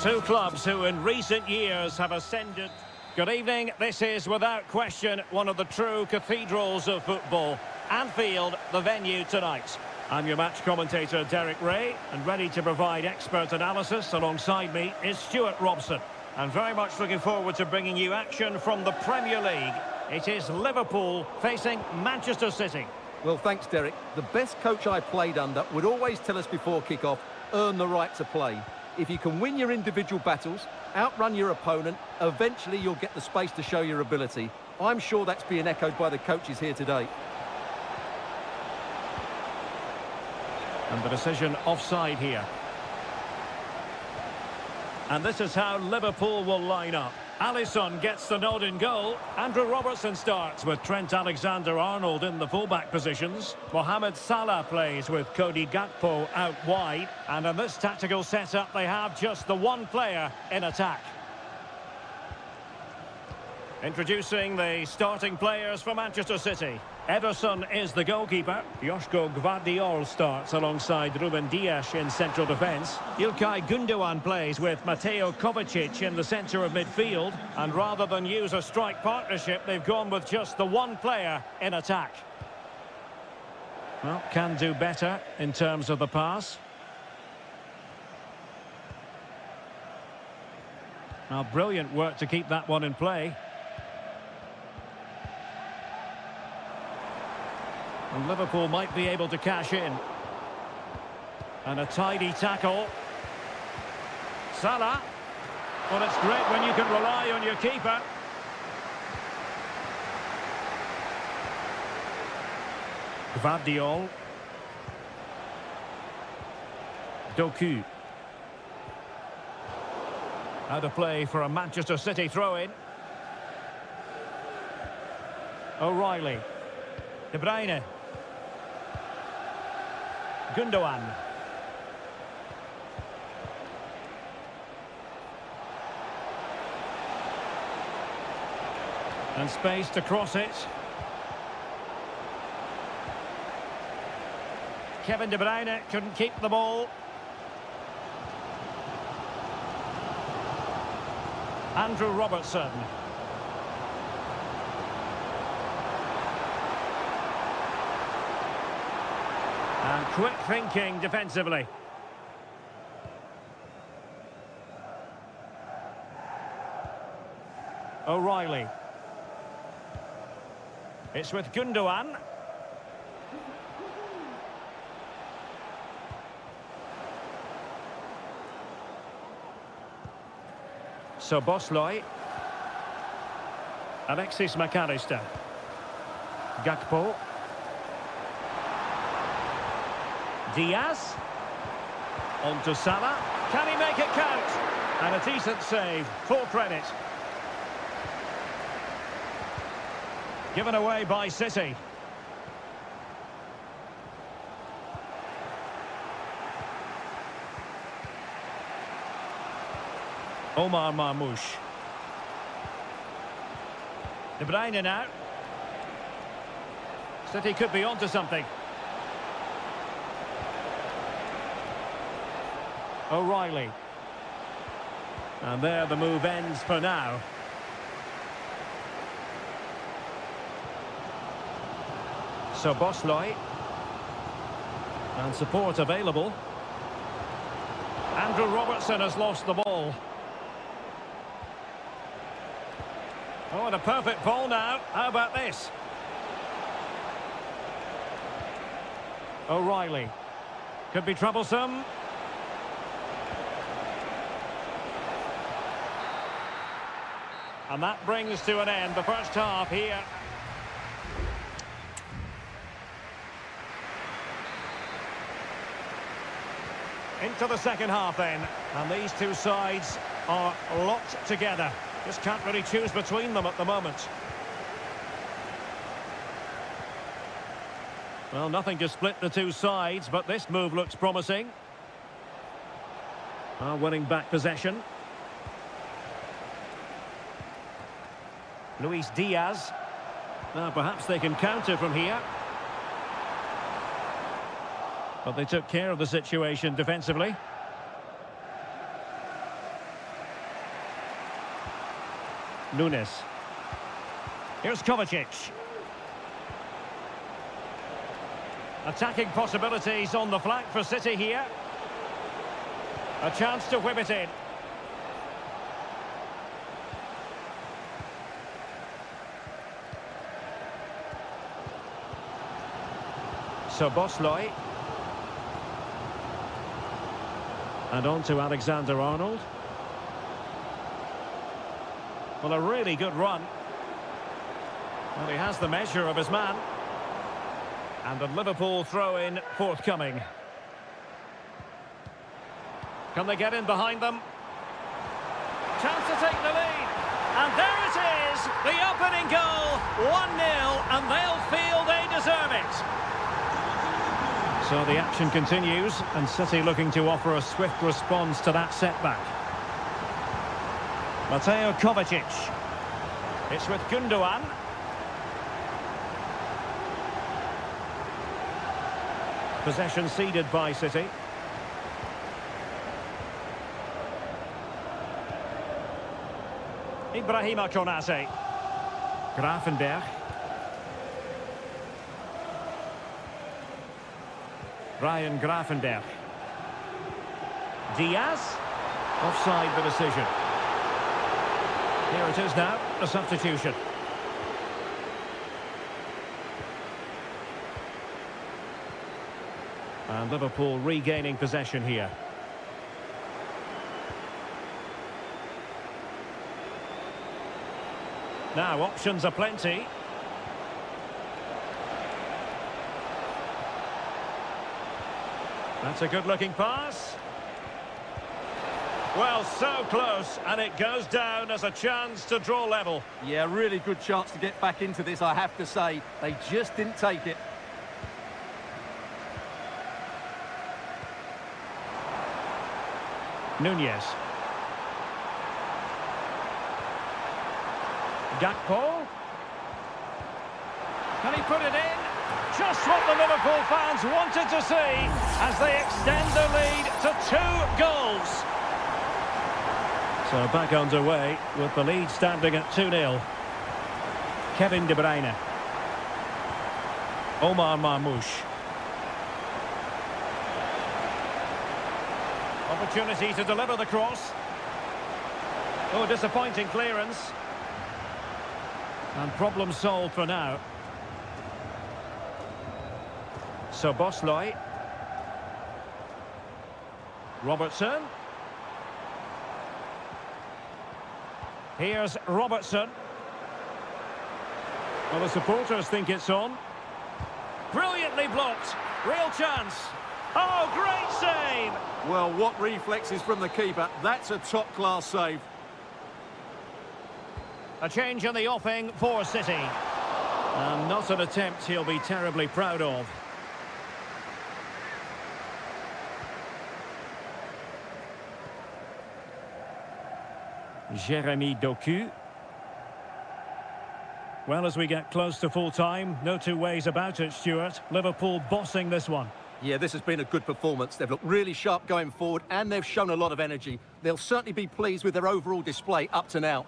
Two clubs who in recent years have ascended. Good evening. This is without question one of the true cathedrals of football. Anfield, the venue tonight. I'm your match commentator Derek Ray, and ready to provide expert analysis alongside me is Stuart Robson. And very much looking forward to bringing you action from the Premier League. It is Liverpool facing Manchester City. Well, thanks, Derek. The best coach I played under would always tell us before kick-off, earn the right to play. If you can win your individual battles, outrun your opponent, eventually you'll get the space to show your ability. I'm sure that's being echoed by the coaches here today. And the decision offside here. And this is how Liverpool will line up. Alisson gets the nod in goal. Andrew Robertson starts with Trent Alexander-Arnold in the fullback positions. Mohamed Salah plays with Cody Gakpo out wide. And in this tactical setup, they have just the one player in attack. Introducing the starting players for Manchester City. Ederson is the goalkeeper. Joško Gvardiol starts alongside Ruben Dias in central defence. Ilkay Gundogan plays with Mateo Kovacic in the centre of midfield. And rather than use a strike partnership, they've gone with just the one player in attack. Well, can do better in terms of the pass. Now, brilliant work to keep that one in play. And Liverpool might be able to cash in. And a tidy tackle. Salah. Well, it's great when you can rely on your keeper. Gvardiol. Doku. Out of play for a Manchester City throw-in. O'Reilly. De Bruyne. Gundogan. And space to cross it. Kevin De Bruyne couldn't keep the ball. Andrew Robertson. And quick thinking defensively. O'Reilly. It's with Gundogan. So Bosley. Alexis McAllister. Gakpo. Diaz. On to Salah. Can he make it count? And a decent save. Full credit. Given away by City. Omar Marmoush. De Bruyne now. City could be onto something. O'Reilly. And there the move ends for now. So Bosley. And support available. Andrew Robertson has lost the ball. Oh, and a perfect ball now. How about this? O'Reilly. Could be troublesome. And that brings to an end the first half here. Into the second half then. And these two sides are locked together. Just can't really choose between them at the moment. Well, nothing to split the two sides, but this move looks promising. Winning back possession. Luis Diaz. Now, perhaps they can counter from here. But they took care of the situation defensively. Nunes. Here's Kovacic. Attacking possibilities on the flank for City here. A chance to whip it in. Szoboszlai. And on to Alexander-Arnold. Well, a really good run. Well, he has the measure of his man. And the Liverpool throw-in forthcoming. Can they get in behind them? Chance to take the lead. And there it is, the opening goal. 1-0, and they'll feel they deserve it. So the action continues, and City looking to offer a swift response to that setback. Mateo Kovacic. It's with Gundogan. Possession ceded by City. Ibrahima Konate. Gravenberch. Ryan Gravenberch. Diaz. Offside the decision. Here it is now, a substitution. And Liverpool regaining possession here. Now, options are plenty. That's a good-looking pass. Well, so close, and it goes down as a chance to draw level. Yeah, really good chance to get back into this, I have to say. They just didn't take it. Nunez. Gakpo. Can he put it in? Just what the Liverpool fans wanted to see as they extend the lead to 2 goals. So back underway with the lead standing at 2-0. Kevin De Bruyne. Omar Marmoush. Opportunity to deliver the cross. Oh, disappointing clearance. And problem solved for now. Szoboszlai. Robertson. Here's Robertson. Well, the supporters think it's on. Brilliantly blocked. Real chance. Oh, great save! Well, what reflexes from the keeper. That's a top-class save. A change in the offing for City. And not an attempt he'll be terribly proud of. Jeremy Doku. Well, as we get close to full time, no two ways about it, Stuart. Liverpool bossing this one. Yeah, this has been a good performance. They've looked really sharp going forward, and they've shown a lot of energy. They'll certainly be pleased with their overall display up to now.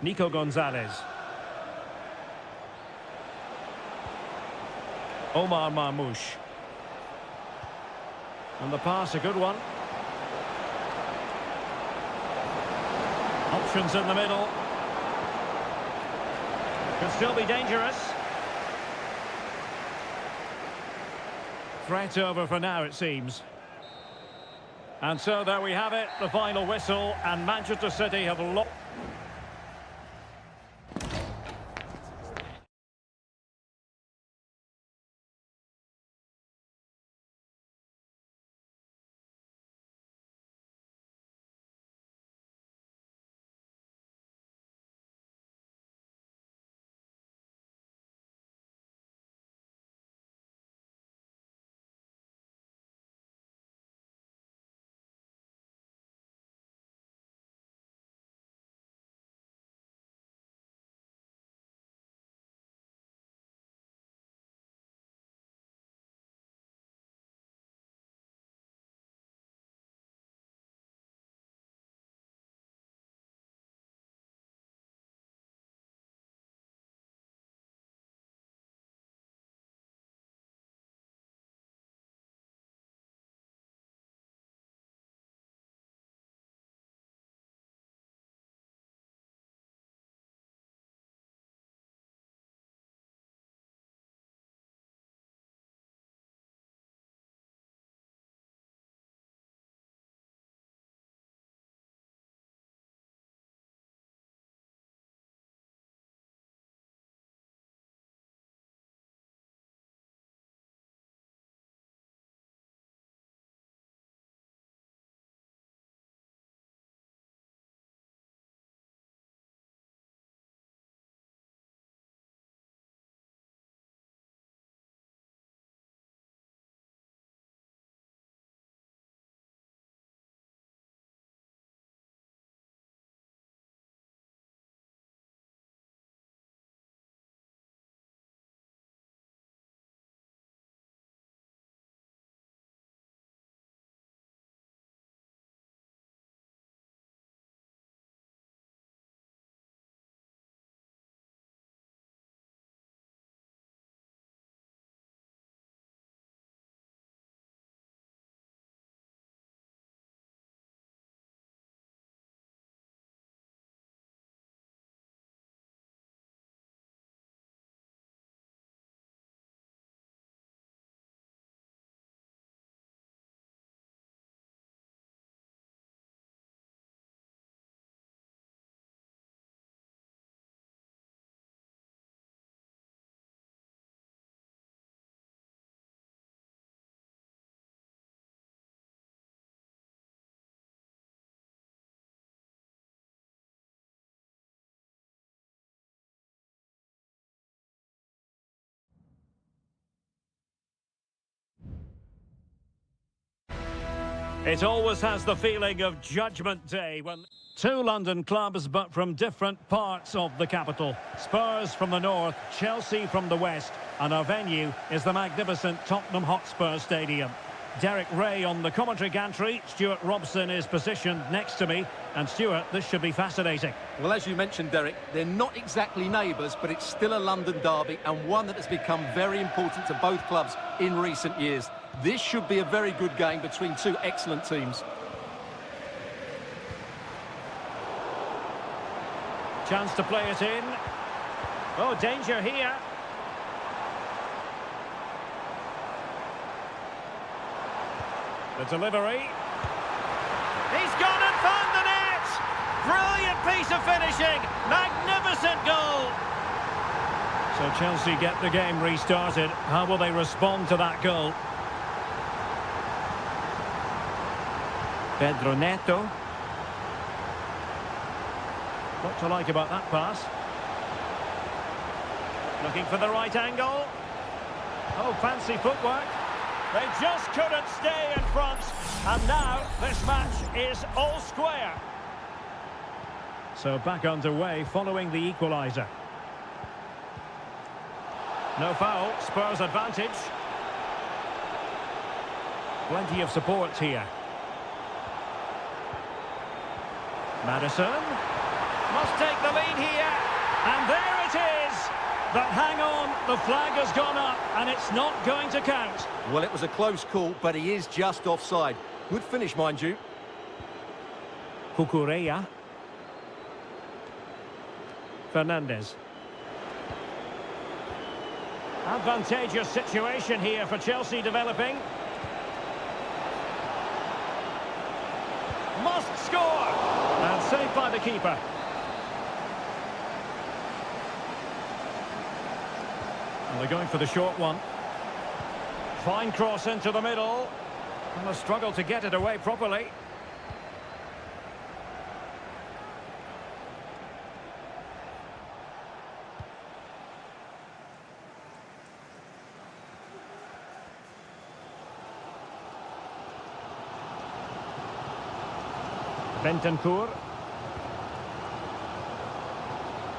Nico Gonzalez. Omar Marmoush. And the pass, a good one. Options in the middle. Could still be dangerous. Threat over for now, it seems. And so there we have it, the final whistle, and Manchester City have locked... It always has the feeling of Judgment Day when two London clubs, but from different parts of the capital. Spurs from the north, Chelsea from the west, and our venue is the magnificent Tottenham Hotspur Stadium. Derek Ray on the commentary gantry. Stuart Robson is positioned next to me. And Stuart, this should be fascinating. Well, as you mentioned, Derek, they're not exactly neighbours, but it's still a London derby and one that has become very important to both clubs in recent years. This should be a very good game between two excellent teams. Chance to play it in. Oh, danger here. The delivery. He's gone and found the net! Brilliant piece of finishing! Magnificent goal! So Chelsea get the game restarted. How will they respond to that goal? Pedro Neto. What to like about that pass? Looking for the right angle. Oh, fancy footwork. They just couldn't stay in front. And now this match is all square. So back underway following the equaliser. No foul, Spurs advantage. Plenty of support here. Maddison must take the lead here. And there it is. But hang on, the flag has gone up and it's not going to count. Well, it was a close call, but he is just offside. Good finish, mind you. Cucurella. Fernandez. Advantageous situation here for Chelsea developing. Must score! And saved by the keeper. And they're going for the short one. Fine cross into the middle. And a struggle to get it away properly. Bentancur.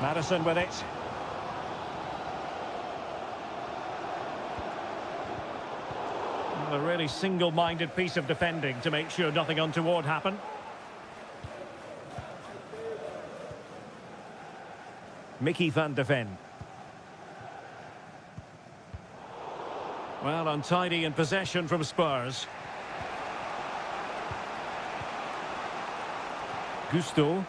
Maddison with it. A really single-minded piece of defending to make sure nothing untoward happened. Mickey van de Ven. Well, untidy in possession from Spurs. Gusto.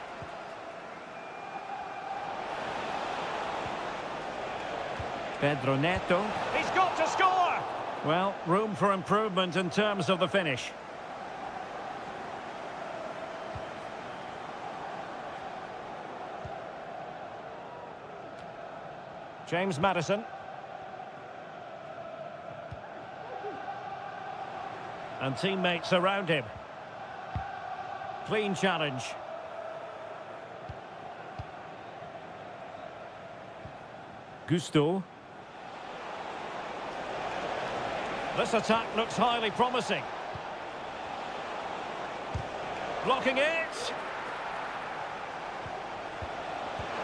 Pedro Neto. He's got to score! Well, room for improvement in terms of the finish. James Maddison. And teammates around him. Clean challenge. Gusto. This attack looks highly promising. Blocking it.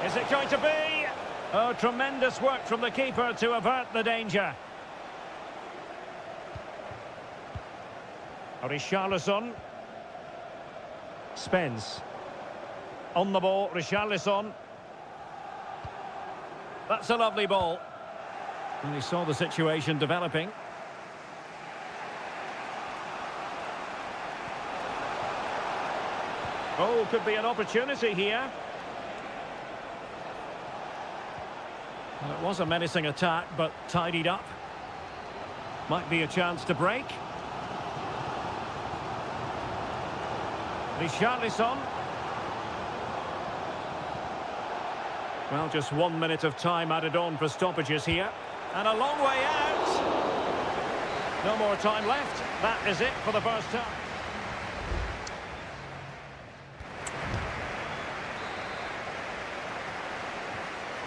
Is it going to be? Oh, tremendous work from the keeper to avert the danger. Richarlison. Spence. On the ball, Richarlison. That's a lovely ball. And he saw the situation developing. Oh, could be an opportunity here. Well, it was a menacing attack, but tidied up. Might be a chance to break. Richarlison. Well, just 1 minute of time added on for stoppages here. And a long way out. No more time left. That is it for the first half.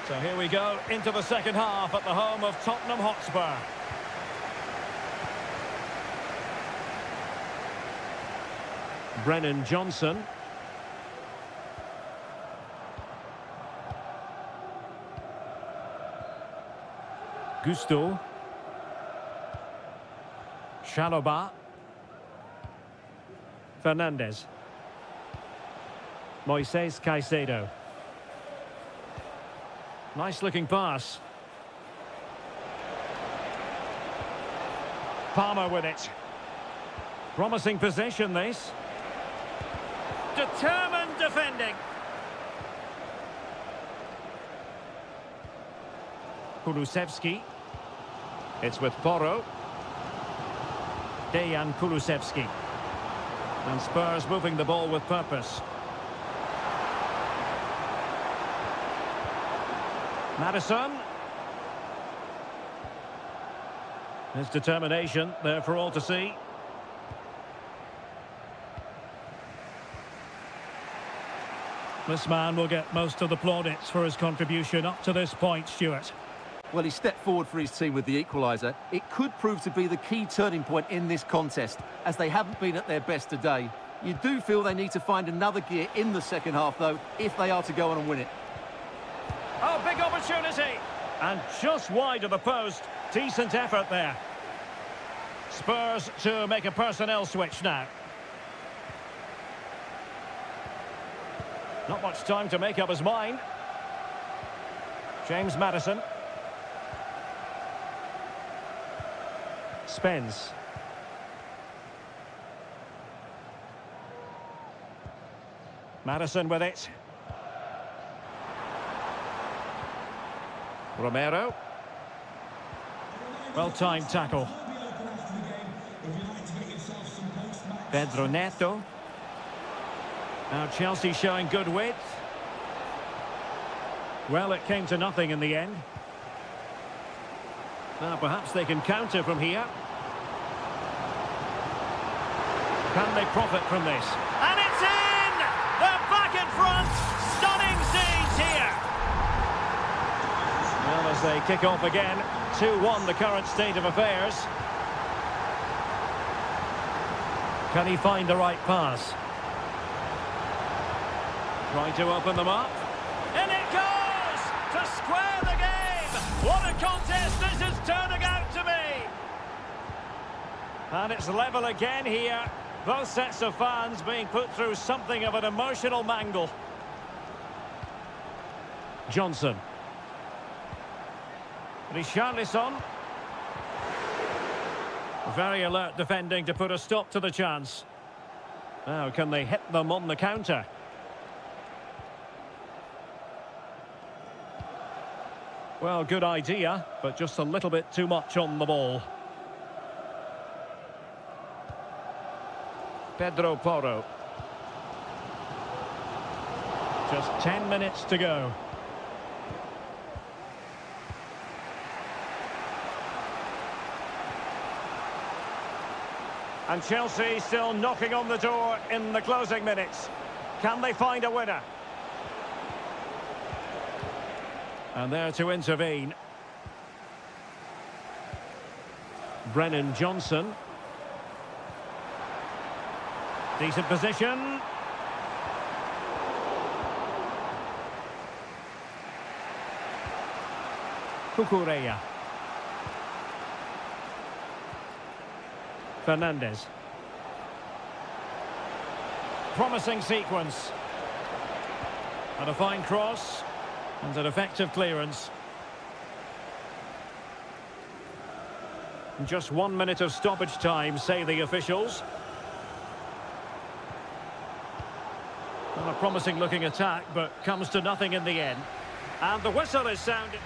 So here we go into the second half at the home of Tottenham Hotspur. Brennan Johnson. Gusto. Shaloba. Fernandez. Moises Caicedo. Nice looking pass. Palmer with it. Promising possession, this. Determined defending. Kulusevski. It's with Porro. Dejan Kulusevski. And Spurs moving the ball with purpose. Maddison. His determination there for all to see. This man will get most of the plaudits for his contribution up to this point, Stuart. Well, he stepped forward for his team with the equaliser. It could prove to be the key turning point in this contest, as they haven't been at their best today. You do feel they need to find another gear in the second half, though, if they are to go on and win it. Oh, big opportunity! And just wide of the post. Decent effort there. Spurs to make a personnel switch now. Not much time to make up his mind. James Maddison. Spence. Maddison with it. Romero. Well-timed tackle. Pedro Neto. Now Chelsea showing good width. Well, it came to nothing in the end. Now perhaps they can counter from here. Can they profit from this? And it's in! They're back in front! Stunning scenes here! Well, as they kick off again, 2-1 the current state of affairs. Can he find the right pass? Trying to open them up. In it goes! To square the game! What a contest this is turning out to be! And it's level again here. Both sets of fans being put through something of an emotional mangle. Johnson. Richarlison. Very alert defending to put a stop to the chance. Now, can they hit them on the counter? Well, good idea, but just a little bit too much on the ball. Pedro Porro. Just 10 minutes to go. And Chelsea still knocking on the door in the closing minutes. Can they find a winner? And there to intervene. Brennan Johnson. Decent position. Cucurella. Fernandez. Promising sequence. And a fine cross. And an effective clearance. Just 1 minute of stoppage time, say the officials. Well, a promising looking attack, but comes to nothing in the end. And the whistle is sounded.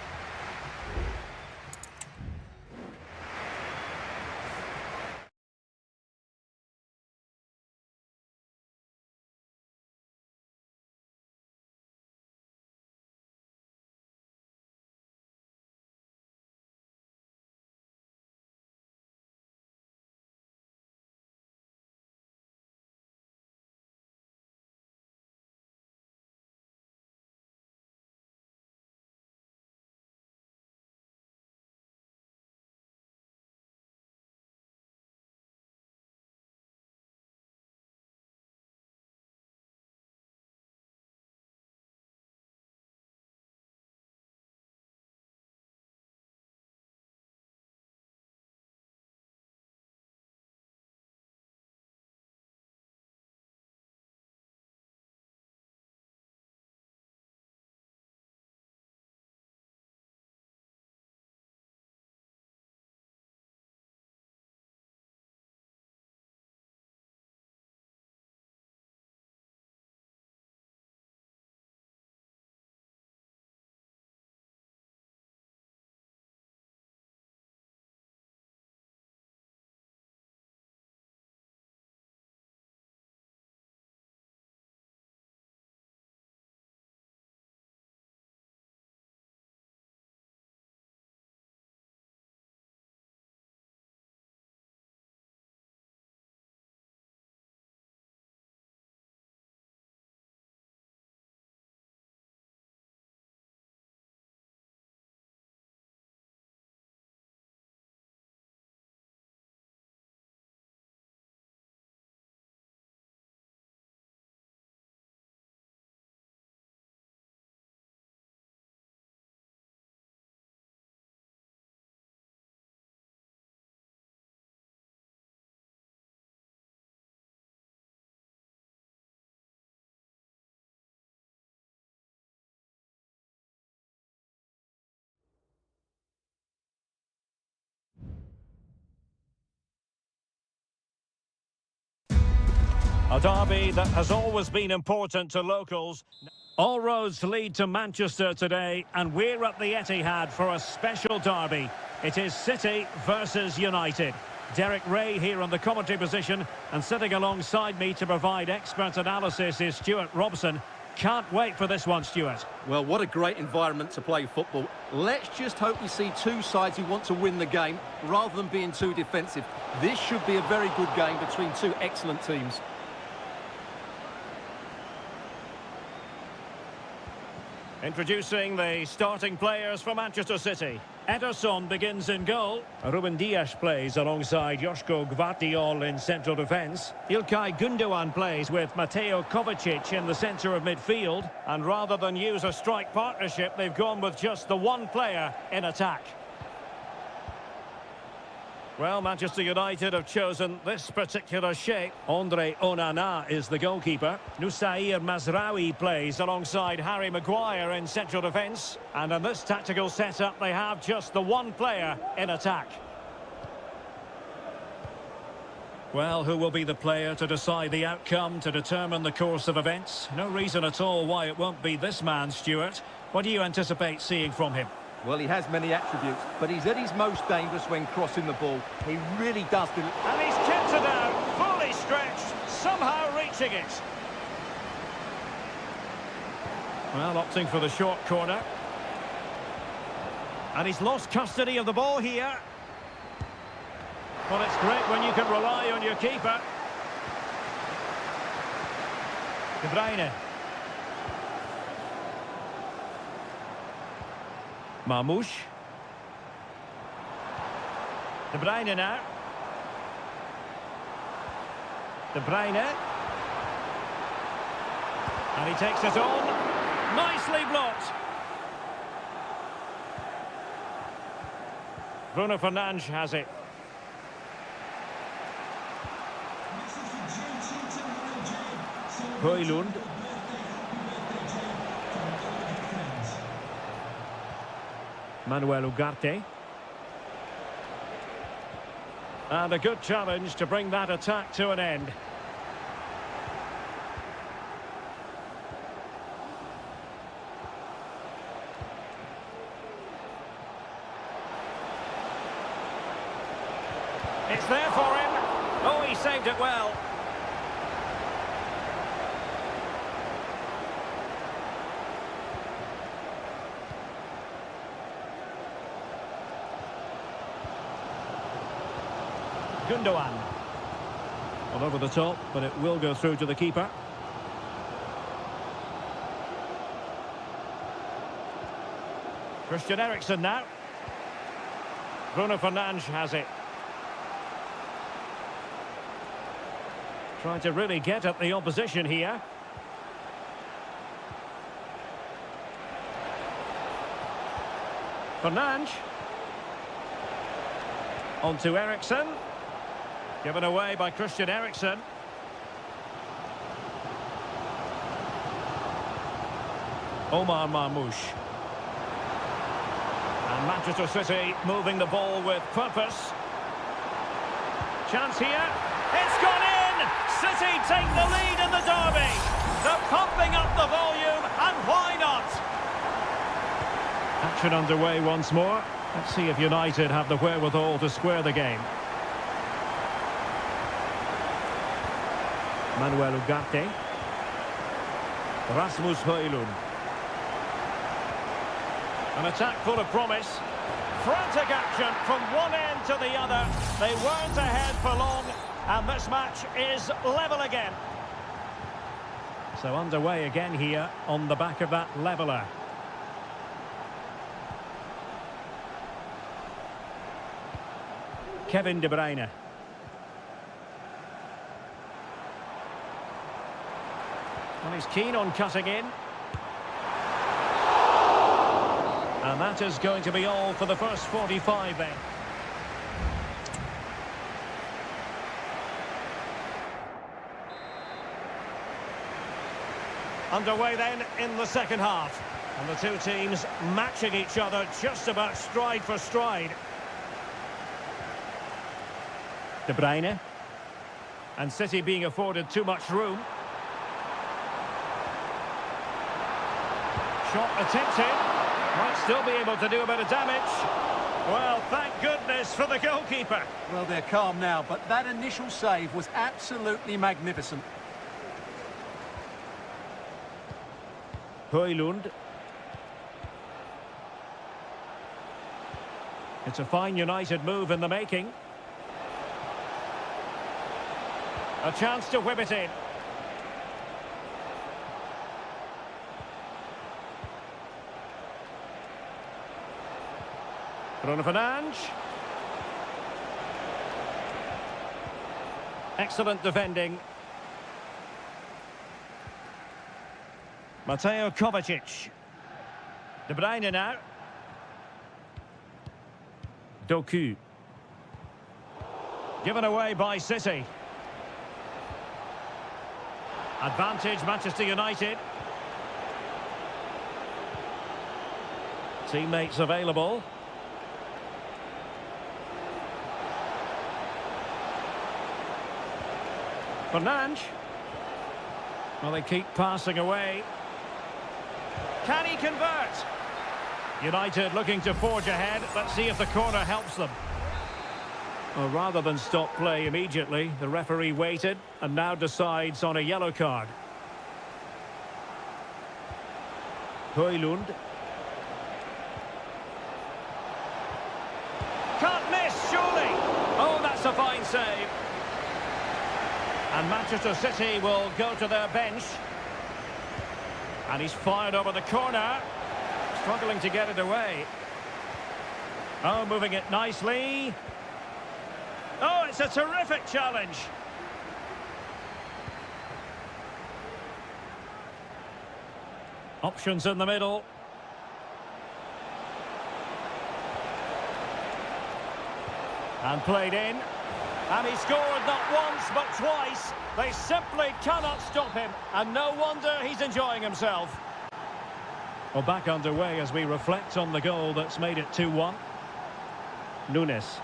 A derby that has always been important to locals. All roads lead to Manchester today, and we're at the Etihad for a special derby. It is City versus United. Derek Ray here on the commentary position, and sitting alongside me to provide expert analysis is Stuart Robson. Can't wait for this one, Stuart. Well, what a great environment to play football. Let's just hope we see two sides who want to win the game rather than being too defensive. This should be a very good game between two excellent teams. Introducing the starting players for Manchester City. Ederson begins in goal. Ruben Dias plays alongside Joško Gvardiol in central defence. İlkay Gündoğan plays with Mateo Kovacic in the centre of midfield. And rather than use a strike partnership, they've gone with just the one player in attack. Well, Manchester United have chosen this particular shape. Andre Onana is the goalkeeper. Nusair Mazraoui plays alongside Harry Maguire in central defence. And in this tactical setup, they have just the one player in attack. Well, who will be the player to decide the outcome, to determine the course of events? No reason at all why it won't be this man, Stuart. What do you anticipate seeing from him? Well, he has many attributes, but he's at his most dangerous when crossing the ball. He really does do it. And he's kept it out, fully stretched, somehow reaching it. Well, opting for the short corner. And he's lost custody of the ball here. Well, it's great when you can rely on your keeper. De Bruyne. Marmoush. De Bruyne now. De Bruyne. And he takes it on. Nicely blocked. Bruno Fernandes has it. Højlund. Manuel Ugarte. And a good challenge to bring that attack to an end. It's there for him. Oh, he saved it well. Gündoğan. Well, over the top, but it will go through to the keeper. Christian Eriksen now. Bruno Fernandes has it. Trying to really get at the opposition here. Fernandes. On to Eriksen. Given away by Christian Eriksen. Omar Marmoush. And Manchester City moving the ball with purpose. Chance here. It's gone in! City take the lead in the derby. They're pumping up the volume, and why not? Action underway once more. Let's see if United have the wherewithal to square the game. Manuel Ugarte. Rasmus Højlund. An attack full of promise. Frantic action from one end to the other. They weren't ahead for long, and this match is level again. So underway again here on the back of that leveller. Kevin De Bruyne. Well, he's keen on cutting in. And that is going to be all for the first 45 then. Underway then in the second half. And the two teams matching each other just about stride for stride. De Bruyne. And City being afforded too much room. Shot attempted. Might still be able to do a bit of damage. Well, thank goodness for the goalkeeper. Well, they're calm now, but that initial save was absolutely magnificent. Højlund. It's a fine United move in the making. A chance to whip it in. Bruno Fernandes. Excellent defending. Mateo Kovacic. De Bruyne now. Doku. Given away by City. Advantage Manchester United. Teammates available. Fernandes. Well, they keep passing away. Can he convert? United looking to forge ahead. Let's see if the corner helps them. Well, rather than stop play immediately, the referee waited and now decides on a yellow card. Højlund. Can't miss, surely. Oh, that's a fine save. And Manchester City will go to their bench. And he's fired over the corner. Struggling to get it away. Oh, moving it nicely. Oh, it's a terrific challenge. Options in the middle. And played in. And he scored not once, but twice. They simply cannot stop him. And no wonder he's enjoying himself. Well, back underway as we reflect on the goal that's made it 2-1. Nunes.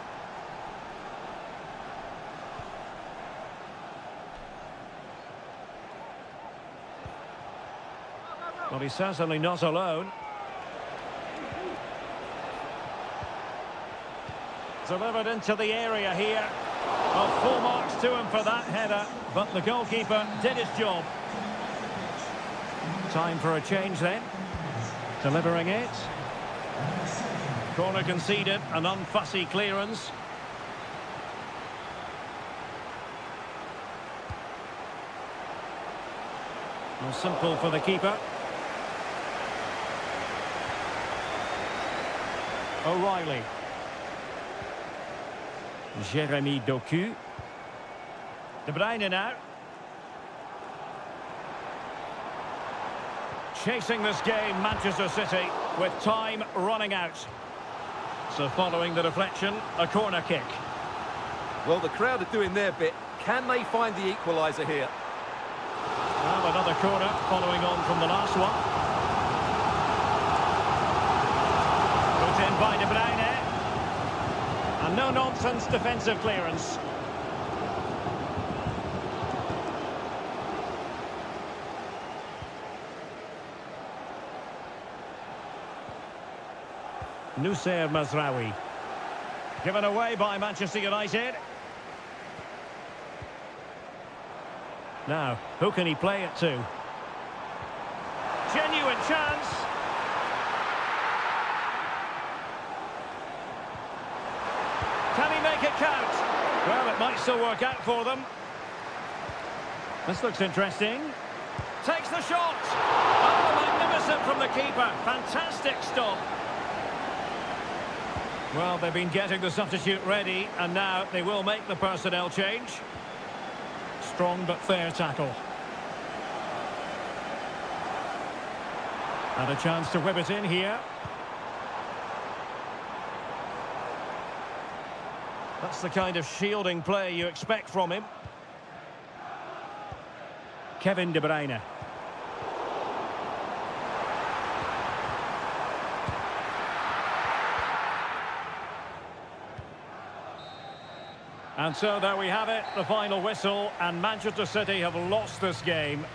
Well, he's certainly not alone. Delivered into the area here. Well, full marks to him for that header, but the goalkeeper did his job. Time for a change then. Delivering it. Corner conceded, an unfussy clearance. Well, simple for the keeper. O'Reilly. Jeremy Doku. De Bruyne now. Chasing this game, Manchester City, with time running out. So following the deflection, a corner kick. Well, the crowd are doing their bit. Can they find the equaliser here? Well, another corner following on from the last one. Put in by De Bruyne. And no-nonsense defensive clearance. Nusayr Mazraoui. Given away by Manchester United. Now, who can he play it to? Genuine chance. Can he make it count? Well, it might still work out for them. This looks interesting. Takes the shot. Oh, magnificent from the keeper. Fantastic stop. Well, they've been getting the substitute ready, and now they will make the personnel change. Strong but fair tackle. And a chance to whip it in here. That's the kind of shielding play you expect from him. Kevin De Bruyne. And so there we have it, the final whistle, and Manchester City have lost this game.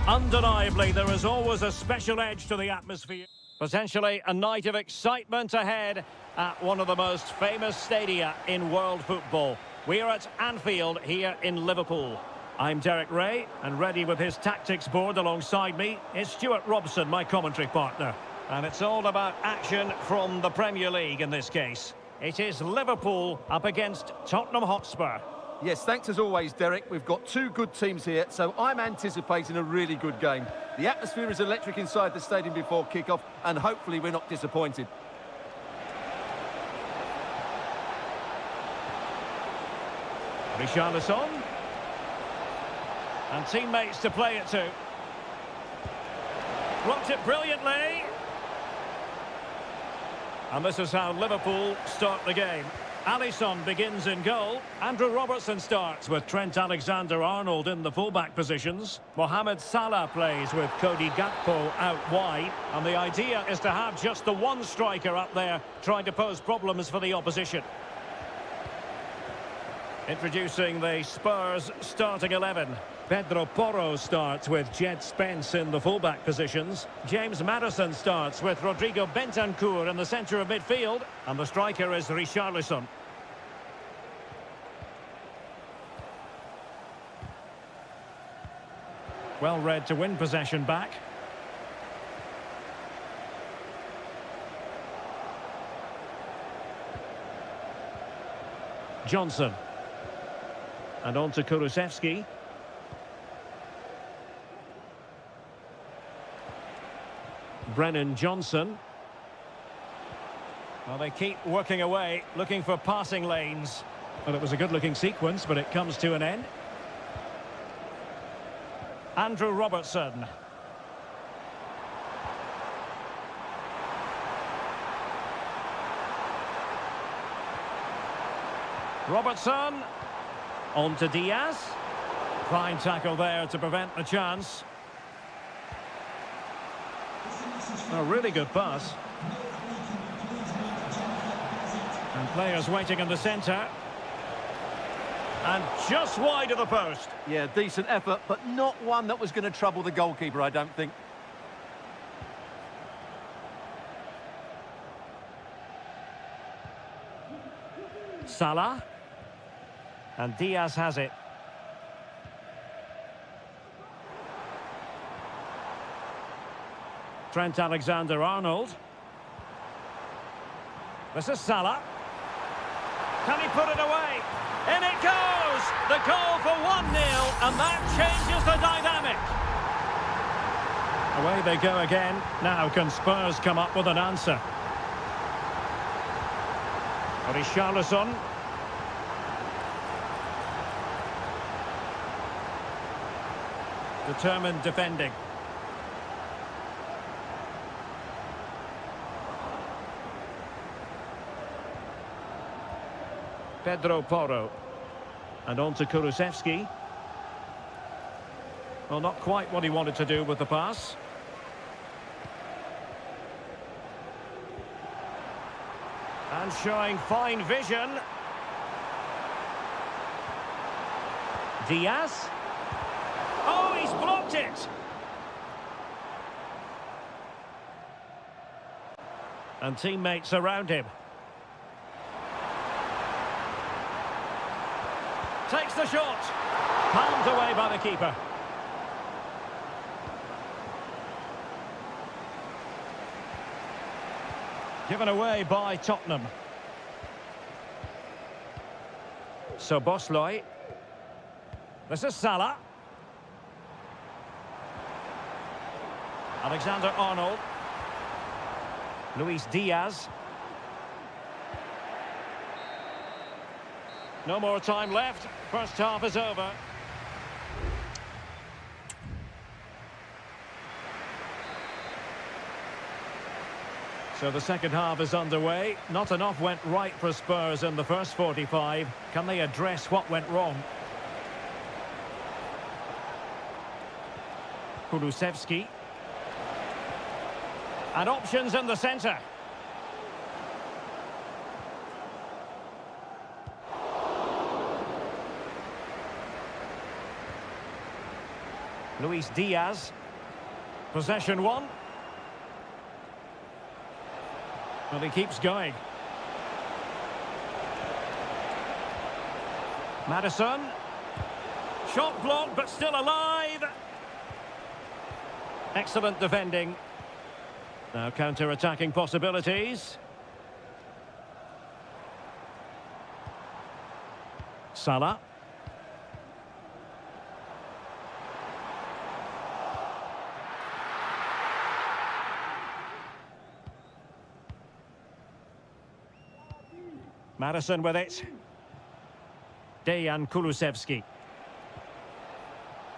Undeniably, there is always a special edge to the atmosphere. Potentially a night of excitement ahead at one of the most famous stadia in world football. We are at Anfield here in Liverpool. I'm Derek Ray, and ready with his tactics board alongside me is Stuart Robson, my commentary partner. And it's all about action from the Premier League in this case. It is Liverpool up against Tottenham Hotspur. Yes, thanks as always, Derek. We've got two good teams here, so I'm anticipating a really good game. The atmosphere is electric inside the stadium before kick-off, and hopefully we're not disappointed. Richarlison. And teammates to play it to. Blocked it brilliantly. And this is how Liverpool start the game. Alisson begins in goal. Andrew Robertson starts with Trent Alexander-Arnold in the fullback positions. Mohamed Salah plays with Cody Gakpo out wide. And the idea is to have just the one striker up there trying to pose problems for the opposition. Introducing the Spurs starting 11. Pedro Porro starts with Jed Spence in the fullback positions. James Maddison starts with Rodrigo Bentancur in the centre of midfield. And the striker is Richarlison. Well read to win possession back. Johnson. And on to Kulusevski. Brennan Johnson. Well, they keep working away, looking for passing lanes. Well, it was a good-looking sequence, but it comes to an end. Andrew Robertson. Robertson. On to Diaz. Fine tackle there to prevent the chance. A really good pass. And players waiting in the centre. And just wide of the post. Yeah, decent effort, but not one that was going to trouble the goalkeeper, I don't think. Salah. And Diaz has it. Trent Alexander-Arnold. This is Salah. Can he put it away? In it goes! The a goal for 1-0, and that changes the dynamic. Away they go again. Now can Spurs come up with an answer? Richarlison. Determined defending. Pedro Porro. And on to Kulusevski. Well, not quite what he wanted to do with the pass. And showing fine vision. Diaz. Oh, he's blocked it! And teammates around him. Takes the shot. Palmed away by the keeper. Given away by Tottenham. So Bosloy. This is Salah. Alexander-Arnold. Luis Diaz. No more time left. First half is over. So the second half is underway. Not enough went right for Spurs in the first 45. Can they address what went wrong? Kulusevski. And options in the centre. Luis Diaz. Possession one. Well, he keeps going. Maddison. Shot blocked, but still alive. Excellent defending. Now counter-attacking possibilities. Salah. Maddison with it. Dejan Kulusevski.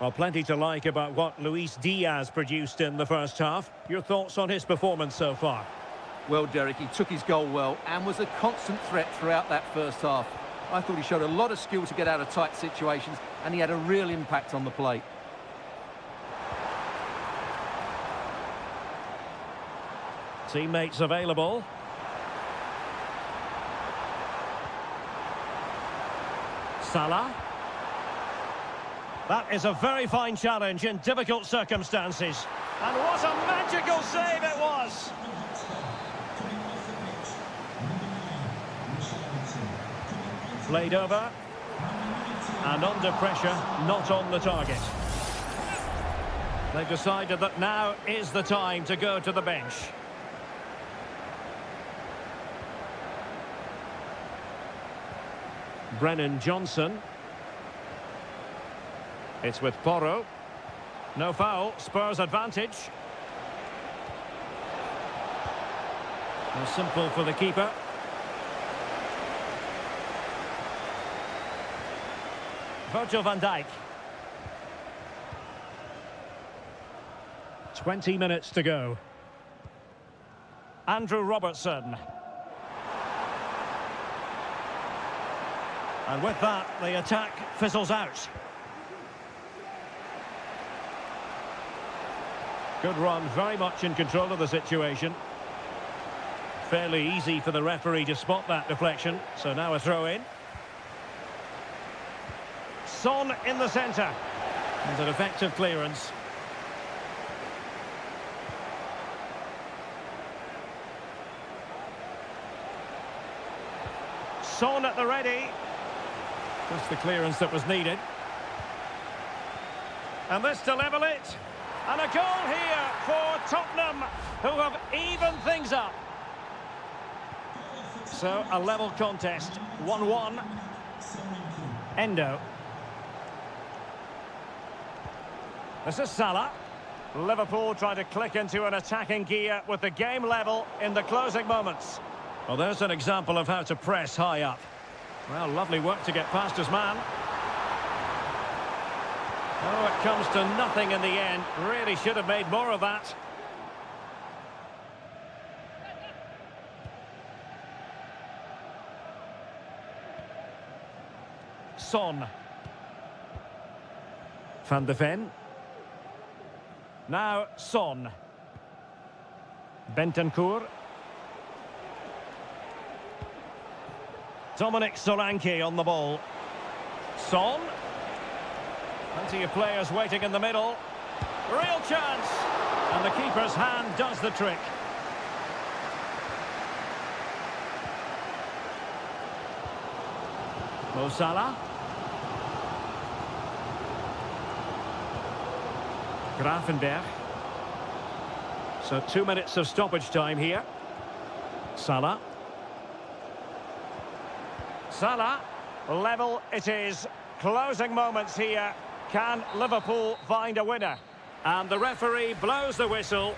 Well, plenty to like about what Luis Diaz produced in the first half. Your thoughts on his performance so far? Well, Derek, he took his goal well and was a constant threat throughout that first half. I thought he showed a lot of skill to get out of tight situations, and he had a real impact on the plate. Teammates available. Salah. That is a very fine challenge in difficult circumstances. And what a magical save it was! Played over. And under pressure, not on the target. They've decided that now is the time to go to the bench. Brennan Johnson. It's with Porro. No foul, Spurs advantage. And simple for the keeper. Virgil van Dijk. 20 minutes to go. Andrew Robertson. And with that, the attack fizzles out. Good run, very much in control of the situation. Fairly easy for the referee to spot that deflection. So now a throw-in. Son in the centre. And an effective clearance. Son at the ready. Just the clearance that was needed. And this to level it. And a goal here for Tottenham, who have evened things up. So, a level contest, 1-1. Endo. This is Salah. Liverpool trying to click into an attacking gear with the game level in the closing moments. Well, there's an example of how to press high up. Well, lovely work to get past his man. Oh, it comes to nothing in the end. Really should have made more of that. Son. Van de Ven. Now Son. Bentancur. Dominic Solanke on the ball. Son. Plenty of players waiting in the middle. Real chance! And the keeper's hand does the trick. Mo Salah. Grafenberg. So 2 minutes of stoppage time here. Salah. Salah. Level it is. Closing moments here. Can Liverpool find a winner? And the referee blows the whistle.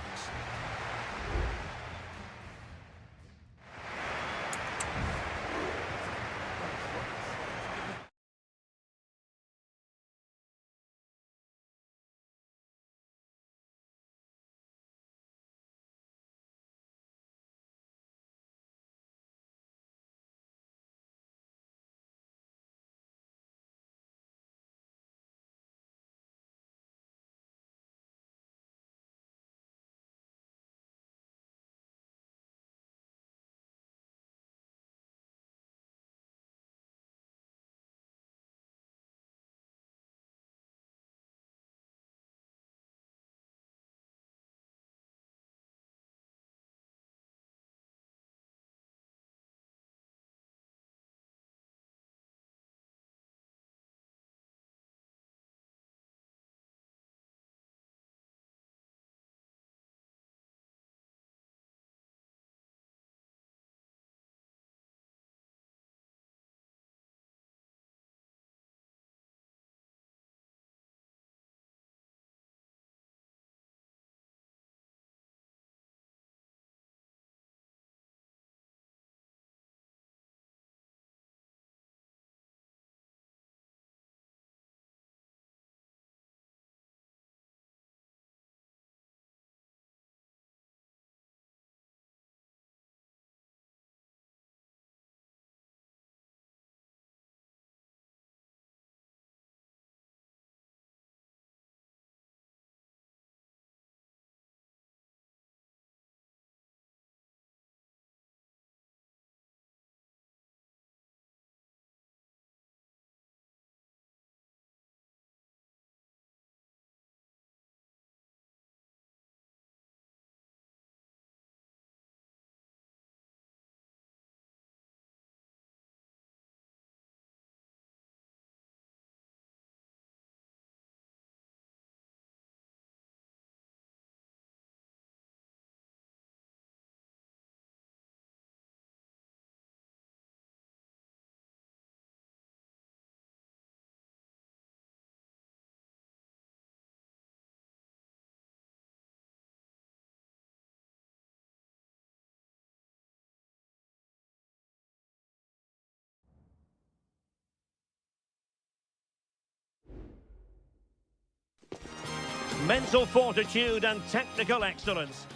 Mental fortitude and technical excellence.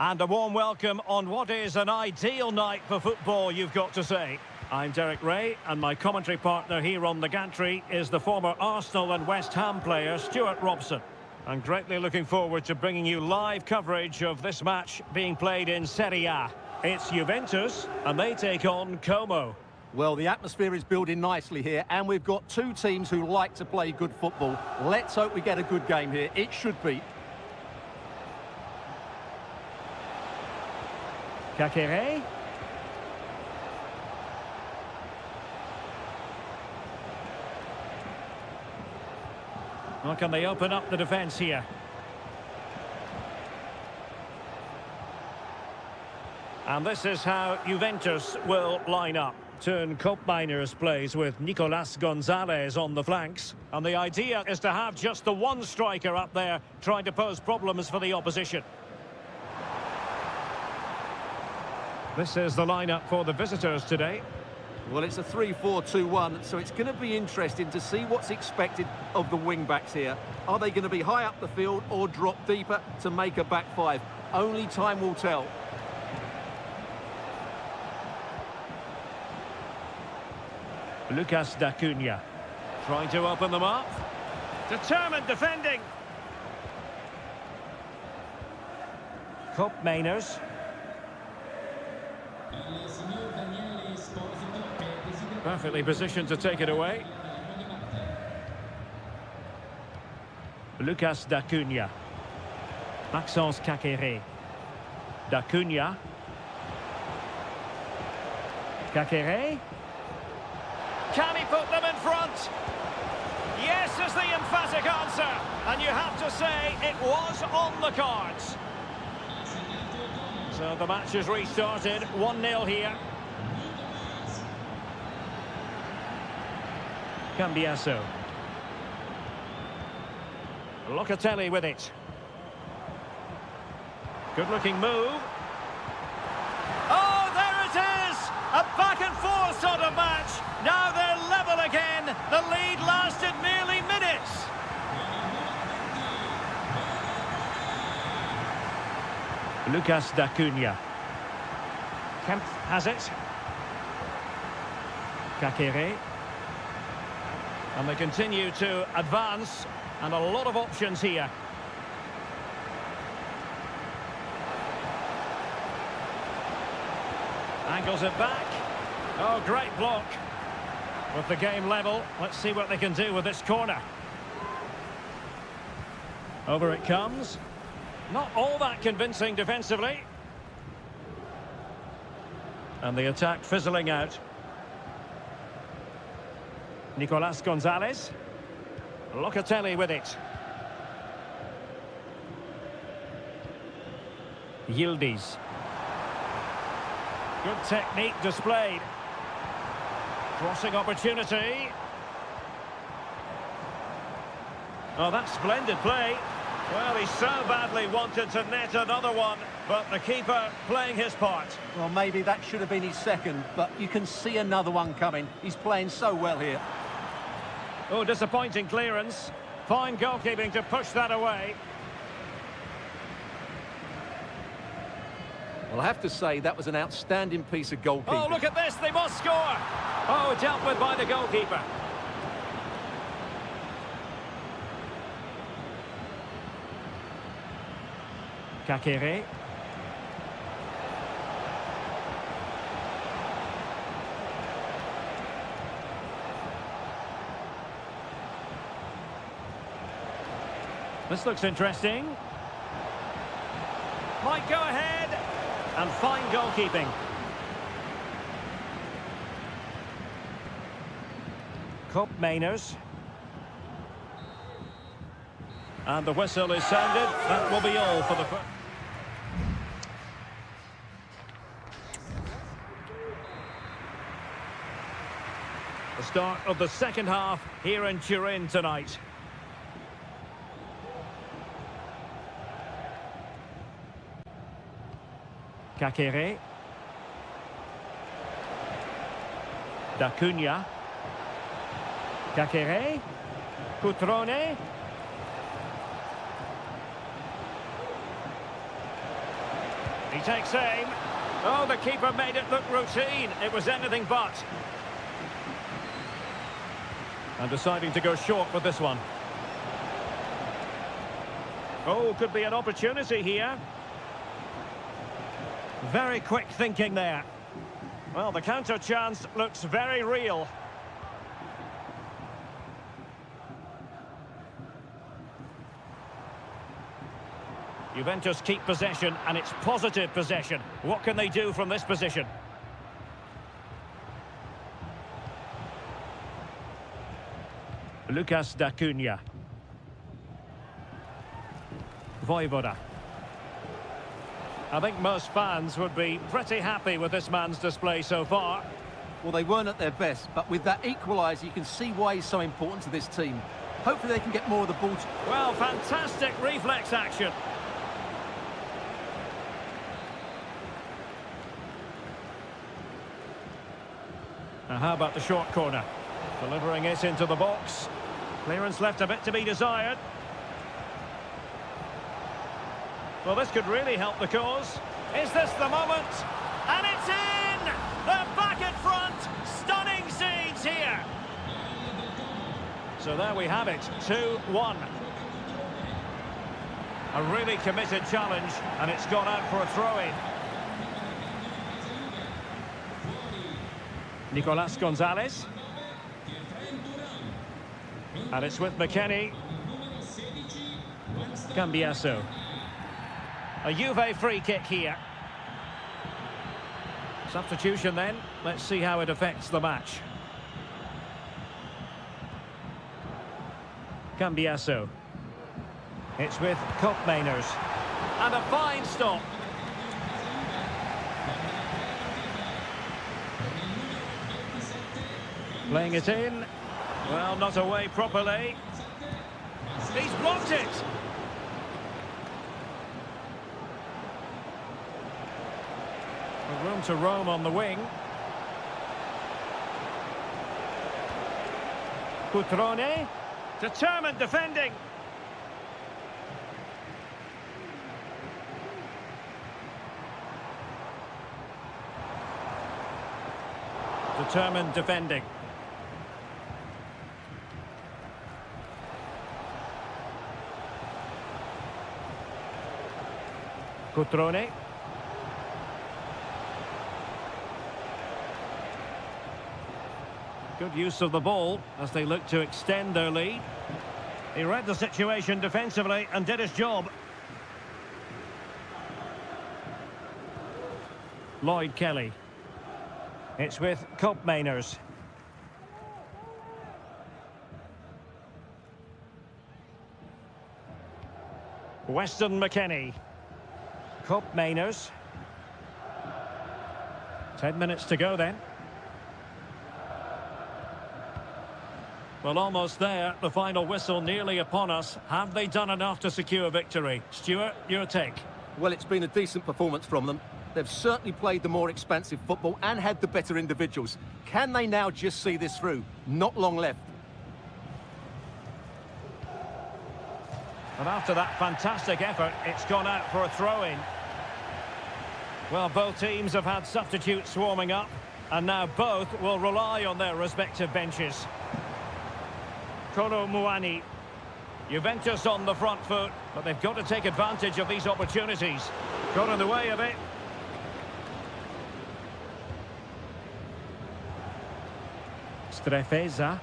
And a warm welcome on what is an ideal night for football, you've got to say. I'm Derek Ray, and my commentary partner here on the gantry is the former Arsenal and West Ham player, Stuart Robson. I'm greatly looking forward to bringing you live coverage of this match being played in Seria. It's Juventus, and they take on Como. Well, the atmosphere is building nicely here, and we've got two teams who like to play good football. Let's hope we get a good game here. It should be. Kakere. Well, can they open up the defence here? And this is how Juventus will line up. Neptune Cup Miners plays with Nicolas Gonzalez on the flanks. And the idea is to have just the one striker up there trying to pose problems for the opposition. This is the lineup for the visitors today. Well, it's a 3-4-2-1, so it's going to be interesting to see what's expected of the wing-backs here. Are they going to be high up the field or drop deeper to make a back five? Only time will tell. Lucas D'Acunha trying to open them up. Determined defending. Cup Mainers. Perfectly positioned to take it away. Lucas D'Acunha. Maxence Caqueret. D'Acunha. Caqueret. Can he put them in front? Yes is the emphatic answer. And you have to say it was on the cards. So the match is restarted. 1-0 here. Cambiasso. Locatelli with it. Good-looking move. Oh, there it is! A back-and-forth sort of match. Now they're level again. The lead lasted nearly minutes. Lucas D'Acunha. Kemp has it. Caqueret. And they continue to advance, and a lot of options here. Angles it back. Oh, great block. With the game level, let's see what they can do with this corner. Over it comes. Not all that convincing defensively. And the attack fizzling out. Nicolas Gonzalez. Locatelli with it. Yildiz. Good technique displayed. Crossing opportunity. Oh, that's splendid play. Well, he so badly wanted to net another one, but the keeper playing his part. Well, maybe that should have been his second, but you can see another one coming. He's playing so well here. Oh, disappointing clearance. Fine goalkeeping to push that away. Well, I have to say that was an outstanding piece of goalkeeping. Oh, look at this, they must score! Oh, dealt with by the goalkeeper. Caqueret. This looks interesting. Might go ahead. And fine goalkeeping. Cup Mainers. And the whistle is sounded. That will be all for the... The start of the second half here in Turin tonight. Caqueret. D'Acunha. Caqueret. Cutrone. He takes aim. Oh, the keeper made it look routine. It was anything but. And deciding to go short with this one. Oh, could be an opportunity here. Very quick thinking there. Well, the counter chance looks very real. Juventus keep possession, and it's positive possession. What can they do from this position? Lucas D'Acunha. Voivoda. I think most fans would be pretty happy with this man's display so far. Well, they weren't at their best, but with that equaliser, you can see why he's so important to this team. Hopefully they can get more of the ball. Well, fantastic reflex action. Now, how about the short corner? Delivering it into the box. Clearance left a bit to be desired. Well, this could really help the cause. Is this the moment? And it's in! They're back in front! Stunning scenes here! So there we have it, 2-1. A really committed challenge, and it's gone out for a throw-in. Nicolas Gonzalez. And it's with McKennie. Cambiaso. A Juve free kick here. Substitution then. Let's see how it affects the match. Cambiaso. It's with Koopmeiners. And a fine stop. Playing it in. Well, not away properly. He's blocked it. Room to roam on the wing. Cutrone. Determined defending. Determined defending. Cutrone. Good use of the ball as they look to extend their lead. He read the situation defensively and did his job. Lloyd Kelly. It's with Koopmeiners. Weston McKennie. Koopmeiners. 10 minutes to go then. Well, almost there. The final whistle nearly upon us. Have they done enough to secure victory? Stuart, your take. Well, it's been a decent performance from them. They've certainly played the more expansive football and had the better individuals. Can they now just see this through? Not long left. And after that fantastic effort, it's gone out for a throw-in. Well, both teams have had substitutes swarming up, and now both will rely on their respective benches. Kolo Muani. Juventus on the front foot, but they've got to take advantage of these opportunities. Got in the way of it. Strefeza.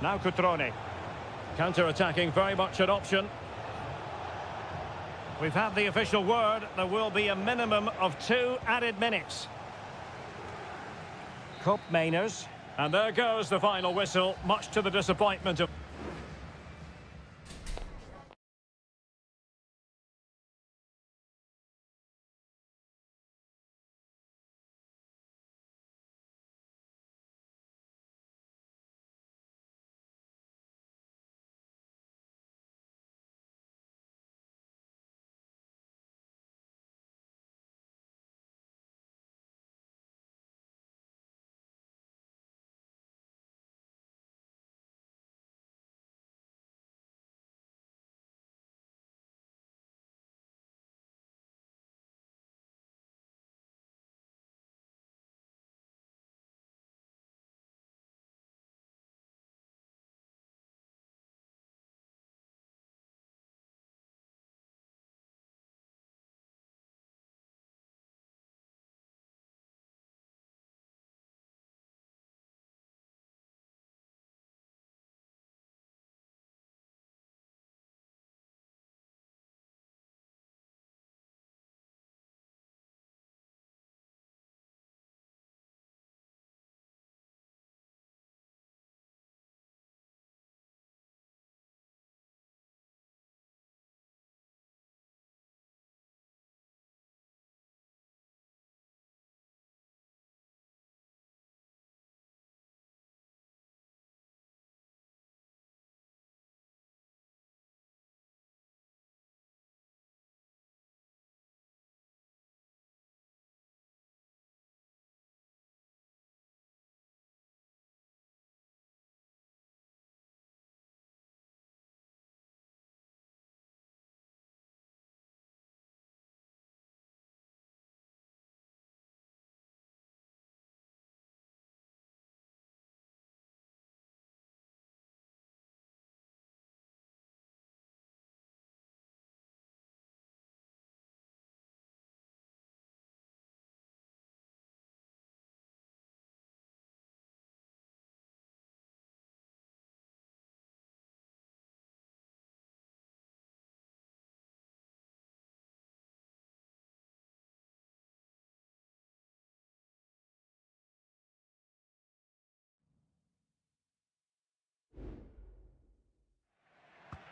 Now Cutrone. Counter-attacking, very much an option. We've had the official word. There will be a minimum of 2 added minutes. Koopmeiners. And there goes the final whistle, much to the disappointment of...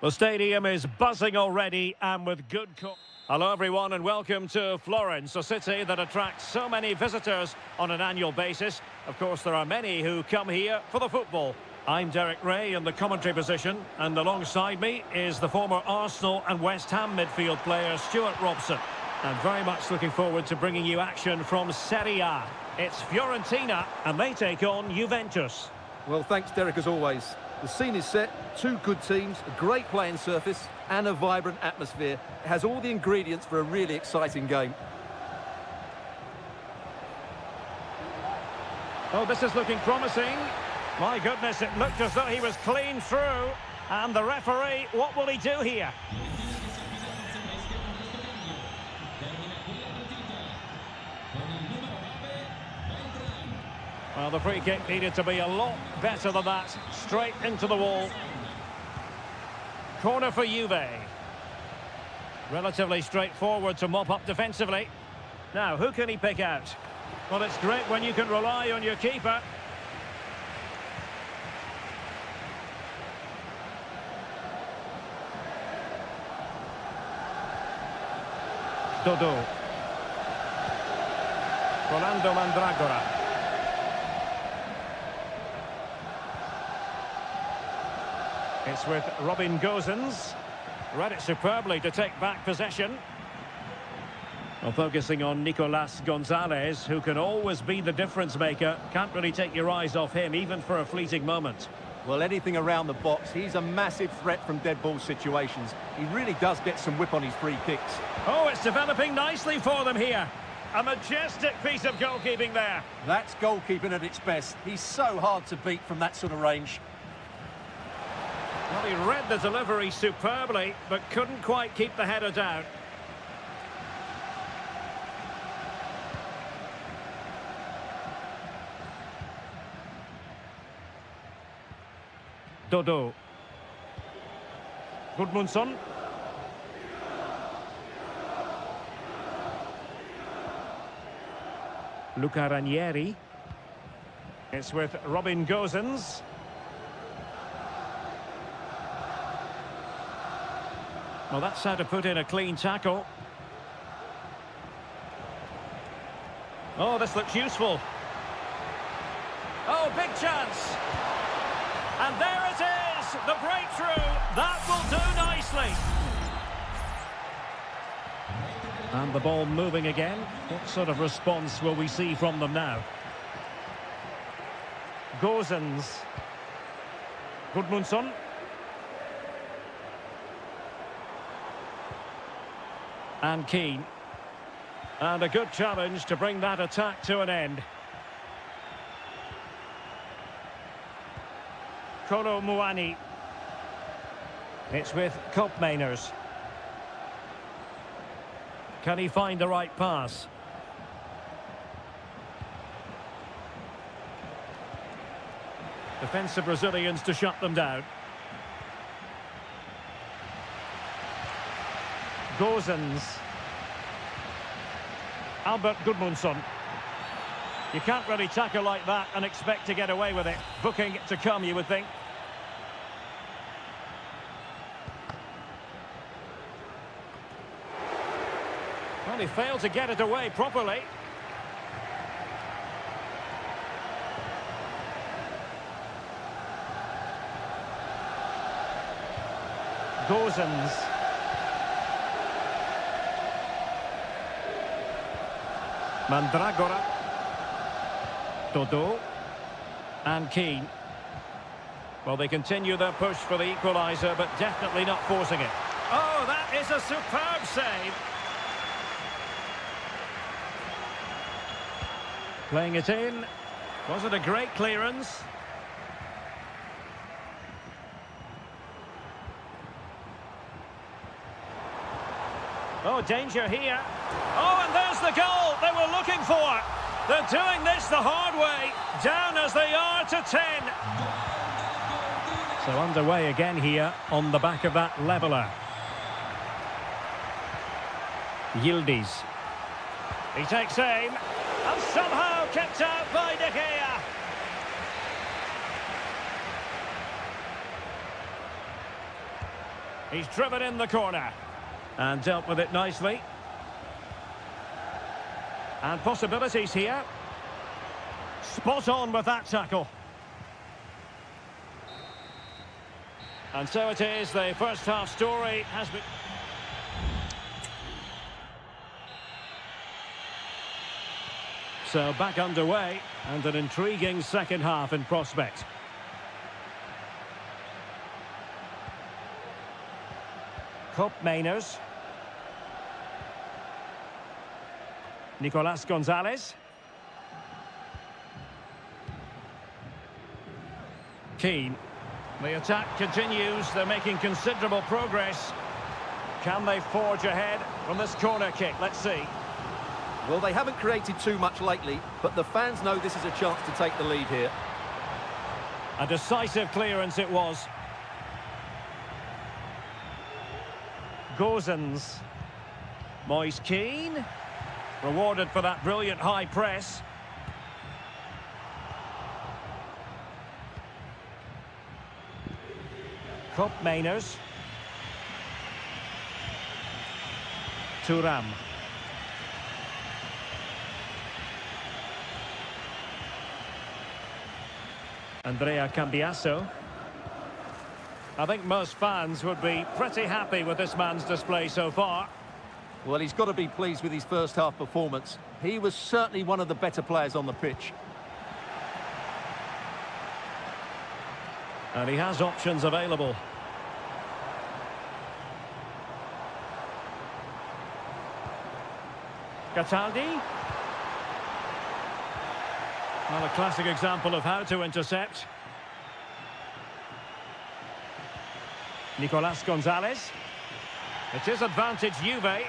The stadium is buzzing already and with good... Hello everyone and welcome to Florence, a city that attracts so many visitors on an annual basis. Of course, there are many who come here for the football. I'm Derek Ray in the commentary position, and alongside me is the former Arsenal and West Ham midfield player Stuart Robson. And very much looking forward to bringing you action from Seria. It's Fiorentina and they take on Juventus. Well, thanks, Derek, as always. The scene is set, two good teams, a great playing surface and a vibrant atmosphere. It has all the ingredients for a really exciting game. Oh, this is looking promising. My goodness, it looked as though he was clean through. And the referee, what will he do here? Well, the free kick needed to be a lot better than that. Straight into the wall. Corner for Juve. Relatively straightforward to mop up defensively. Now, who can he pick out? Well, it's great when you can rely on your keeper. Dodo. Rolando Mandragora. It's with Robin Gosens. Read it superbly to take back possession. Well, focusing on Nicolas Gonzalez, who can always be the difference maker. Can't really take your eyes off him, even for a fleeting moment. Well, anything around the box, he's a massive threat from dead ball situations. He really does get some whip on his free kicks. Oh, it's developing nicely for them here. A majestic piece of goalkeeping there. That's goalkeeping at its best. He's so hard to beat from that sort of range. Well, he read the delivery superbly, but couldn't quite keep the header down. Dodo. Gudmundsson. Luca Ranieri. It's with Robin Gosens. Well, that's how to put in a clean tackle. Oh, this looks useful. Oh, big chance. And there it is, the breakthrough. That will do nicely. And the ball moving again. What sort of response will we see from them now? Gosens. Gudmundsson. And Keane. And a good challenge to bring that attack to an end. Kolo Muani. It's with Koopmeiners. Can he find the right pass? Defensive Brazilians to shut them down. Gosens. Albert Gudmundsson. You can't really tackle like that and expect to get away with it. Booking to come, you would think. Well, he failed to get it away properly. Gosens. Mandragora. Dodo. And Keane. Well, they continue their push for the equaliser, but definitely not forcing it. Oh, that is a superb save. Playing it in. Was it a great clearance? Oh, danger here. Oh, and there's the goal they were looking for. They're doing this the hard way. Down as they are to 10. So underway again here on the back of that leveller. Yildiz. He takes aim. And somehow kept out by De Gea. He's driven in the corner. And dealt with it nicely. And possibilities here. Spot on with that tackle. And so it is, the first half story has been... So back underway, and an intriguing second half in prospect. Mainers. Nicolas Gonzalez. Keane. The attack continues, they're making considerable progress. Can they forge ahead from this corner kick? Let's see. Well, they haven't created too much lately, but the fans know this is a chance to take the lead here. A decisive clearance it was. Gozens. Moise Keane. Rewarded for that brilliant high press. Mainers. Thuram. Andrea Cambiasso. I think most fans would be pretty happy with this man's display so far. Well, he's got to be pleased with his first half performance. He was certainly one of the better players on the pitch. And he has options available. Cataldi. Well, a classic example of how to intercept. Nicolas Gonzalez. It is advantage Juve.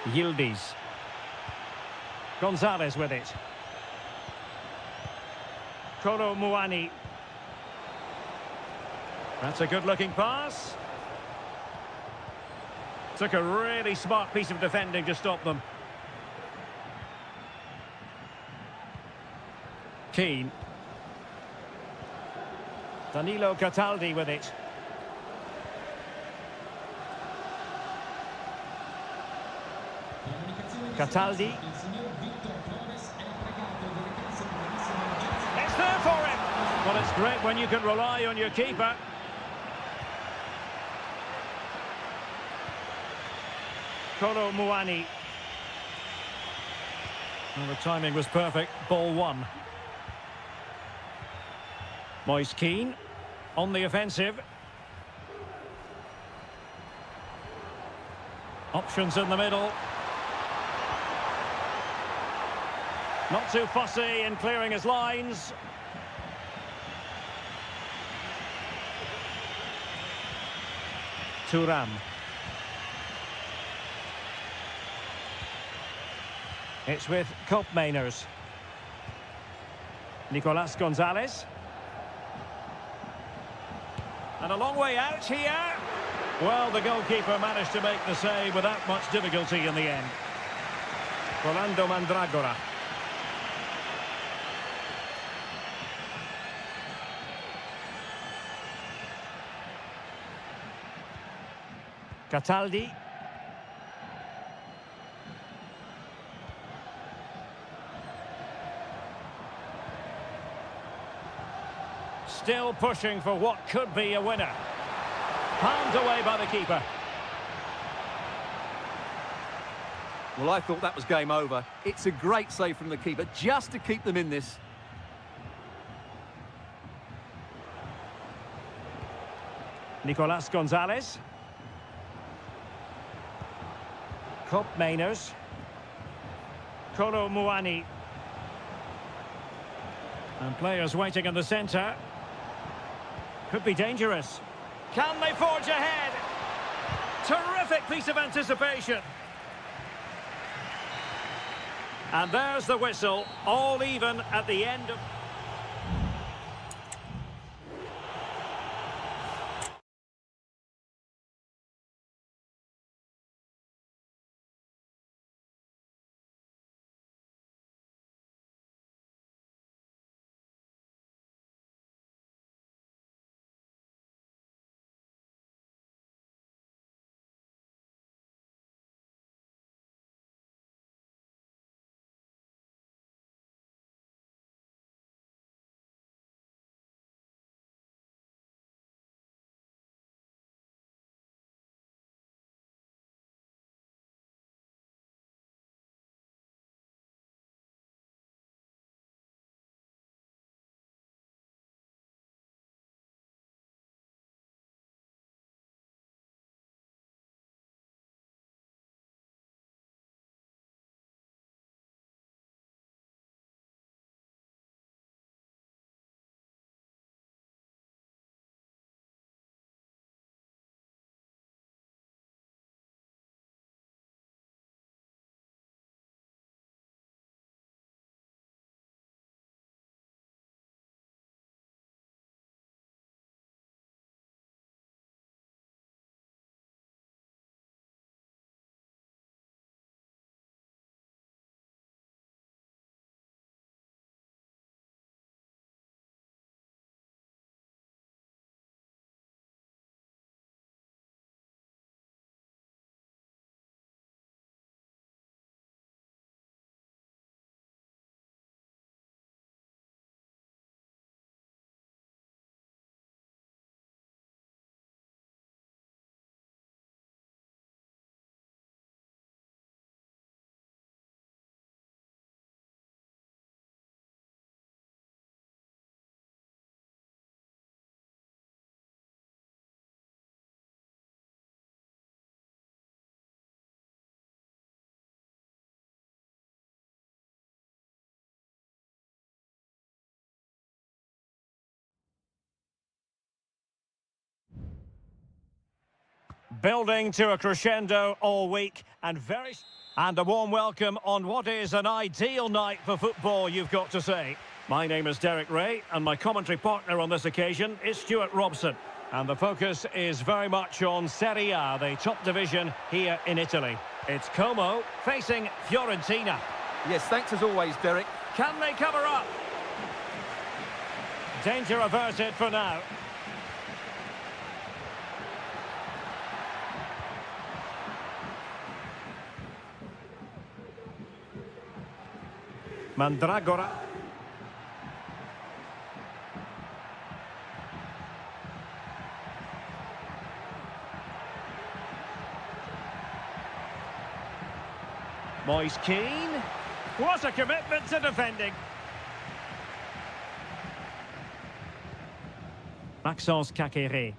Yildiz. Gonzalez with it. Kolo Muani. That's a good-looking pass. Took a really smart piece of defending to stop them. Keane. Danilo Cataldi with it. Cataldi. It's there for him. Well, it's great when you can rely on your keeper. Kolo Muani. Well, the timing was perfect. Ball one. Moise Keane on the offensive. Options in the middle. Not too fussy in clearing his lines. Thuram. It's with Mainers. Nicolas Gonzalez. And a long way out here. Well, the goalkeeper managed to make the save without much difficulty in the end. Rolando Mandragora. Cataldi. Still pushing for what could be a winner. Palmed away by the keeper. Well, I thought that was game over. It's a great save from the keeper, just to keep them in this. Nicolas Gonzalez. Mainers. Kolo Muani. And players waiting in the centre. Could be dangerous. Can they forge ahead? Terrific piece of anticipation. And there's the whistle, all even at the end of... Building to a crescendo all week and a warm welcome on what is an ideal night for football, you've got to say. My name is Derek Ray and my commentary partner on this occasion is Stuart Robson. And the focus is very much on Seria, the top division here in Italy. It's Como facing Fiorentina. Yes, thanks as always, Derek. Can they cover up? Danger averted for now. Mandragora. Moise Keane. What a commitment to defending. Maxence Kakere.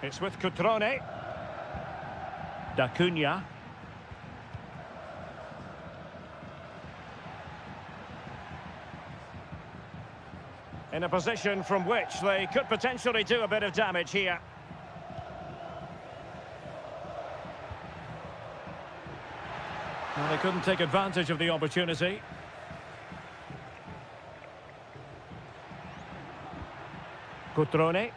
It's with Cutrone. Da Cunha. In a position from which they could potentially do a bit of damage here. Well, they couldn't take advantage of the opportunity. Cutrone.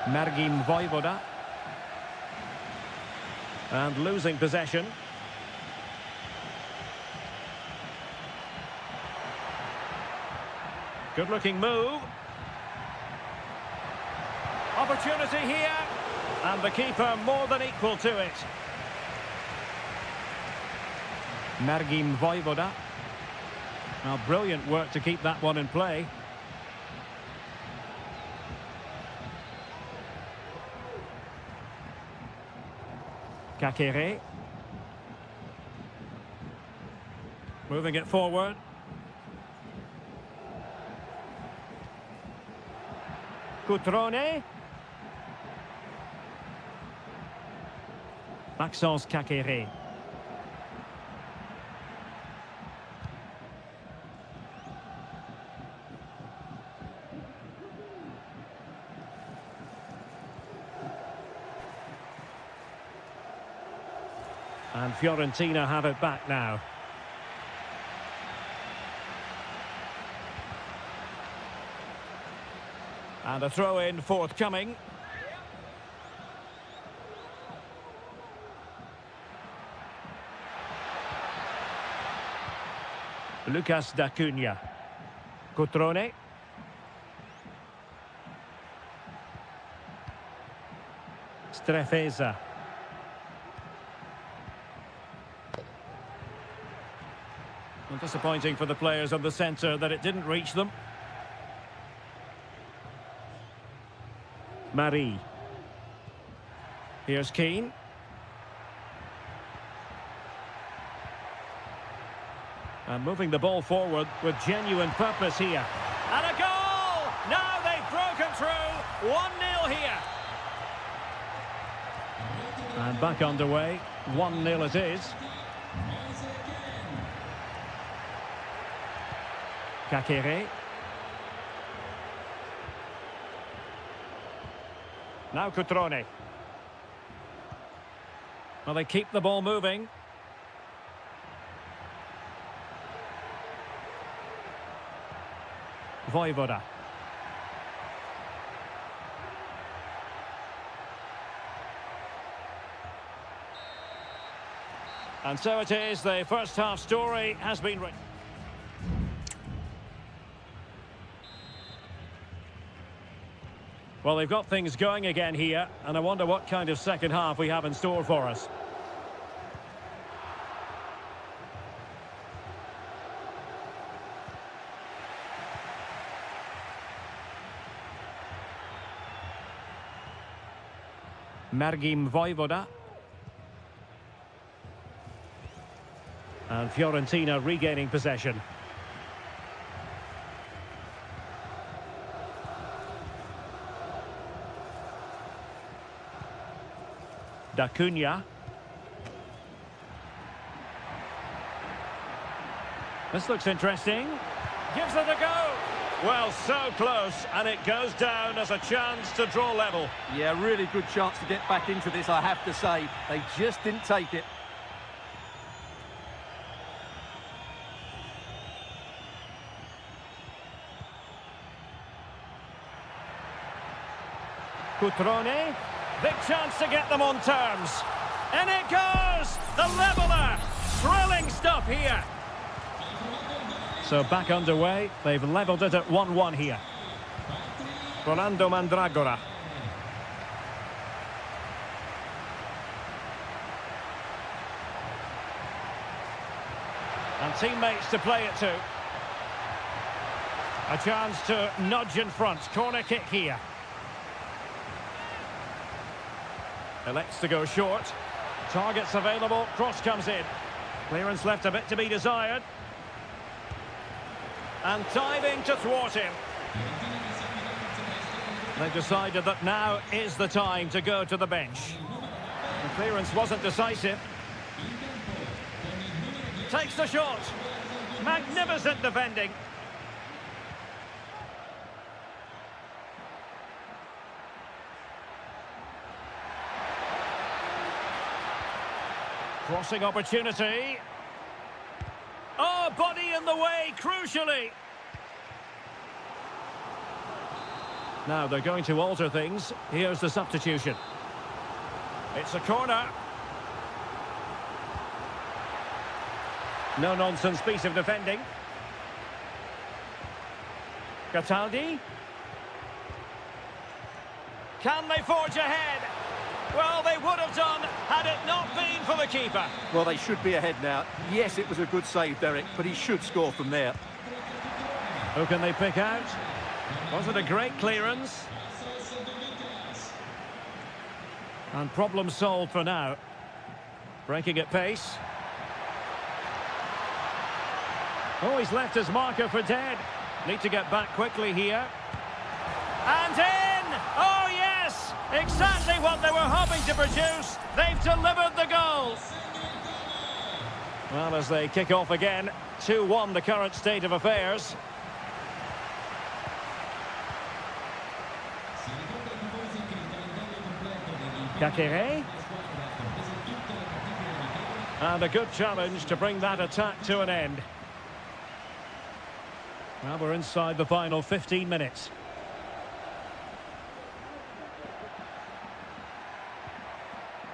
Margim Voivoda. And losing possession. Good-looking move. Opportunity here. And the keeper more than equal to it. Margim Voivoda. Now, brilliant work to keep that one in play. Kakere. Moving it forward. Cutrone. Maxence Kakere. And Fiorentina have it back now. And a throw-in forthcoming. Lucas da Cunha. Cutrone. Strefeza. Well, disappointing for the players of the centre that it didn't reach them. Marie. Here's Keane. And moving the ball forward with genuine purpose here. And a goal! Now they've broken through. 1-0 here. And back underway. 1-0 it is. Kakere. Now Cutrone. Well, they keep the ball moving. Voivoda. And so it is, the first half story has been written. Well, they've got things going again here, and I wonder what kind of second half we have in store for us. Margim Voivoda. And Fiorentina regaining possession. Da Cunha. This looks interesting. Gives it a go. Well, so close, and it goes down as a chance to draw level. Yeah, really good chance to get back into this, I have to say. They just didn't take it. Cutrone, big chance to get them on terms. And it goes! The leveller! Thrilling stuff here. So back underway, they've levelled it at 1-1 here. Rolando Mandragora. And teammates to play it to. A chance to nudge in front. Corner kick here. Elects to go short. Targets available. Cross comes in. Clearance left a bit to be desired. And diving to thwart him. They've decided that now is the time to go to the bench. The clearance wasn't decisive. Takes the shot. Magnificent defending. Crossing opportunity. Oh, body in the way, crucially. Now they're going to alter things. Here's the substitution. It's a corner. No-nonsense piece of defending. Cataldi. Can they forge ahead? Well, they would have done had it not been for the keeper. Well, they should be ahead now. Yes, it was a good save, Derek, but he should score from there. Who can they pick out? Was it a great clearance? And problem solved for now. Breaking at pace. Oh, he's left his marker for dead. Need to get back quickly here. And in! Oh, yes! Exactly what they were hoping to produce. They've delivered the goal. Well, as they kick off again, 2-1 the current state of affairs. Kakere. And a good challenge to bring that attack to an end. Well, we're inside the final 15 minutes.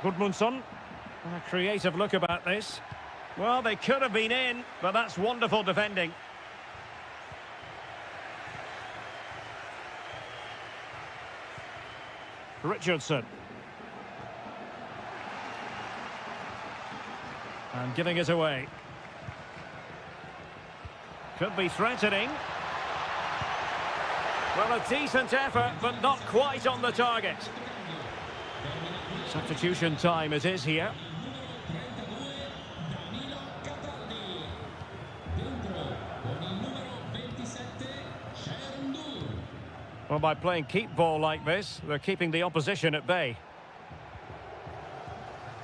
Gudmundsson. A creative look about this. Well, they could have been in, but that's wonderful defending. Richardson. And giving it away. Could be threatening. Well, a decent effort, but not quite on the target. Substitution time it is here. Well, by playing keep ball like this, they're keeping the opposition at bay.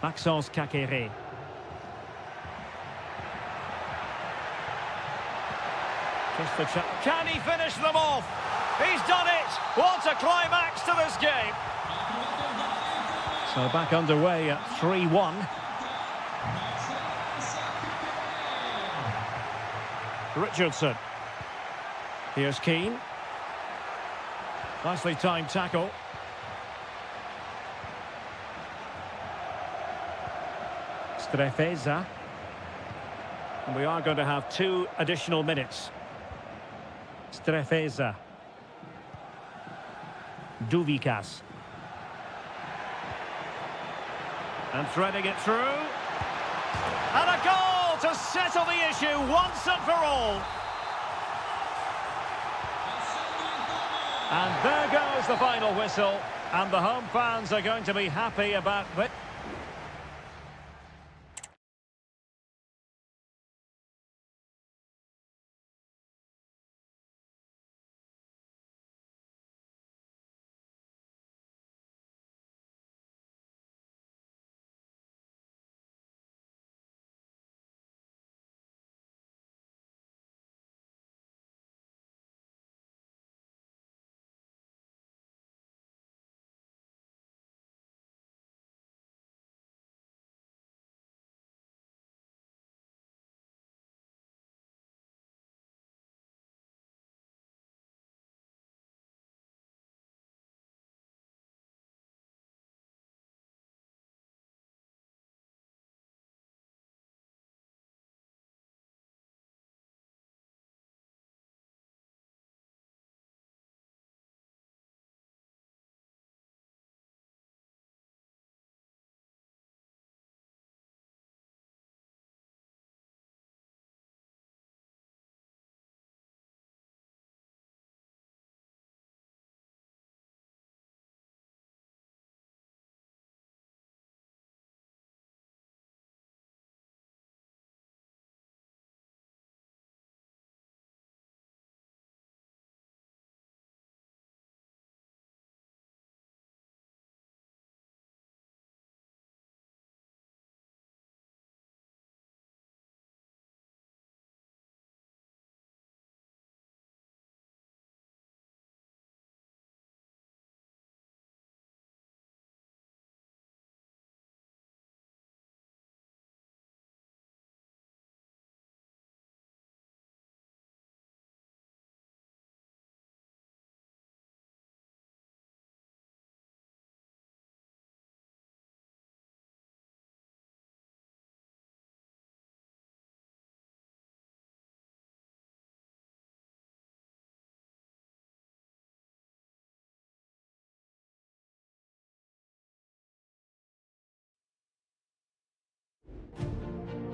Maxence Kakere. Just the can he finish them off? He's done it! What a climax to this game! So back underway at 3-1. Richardson. Here's Keane. Nicely timed tackle. Strefeza. And we are going to have 2 additional minutes. Strefeza. Duvikas. And threading it through. And a goal to settle the issue once and for all. And there goes the final whistle. And the home fans are going to be happy about this.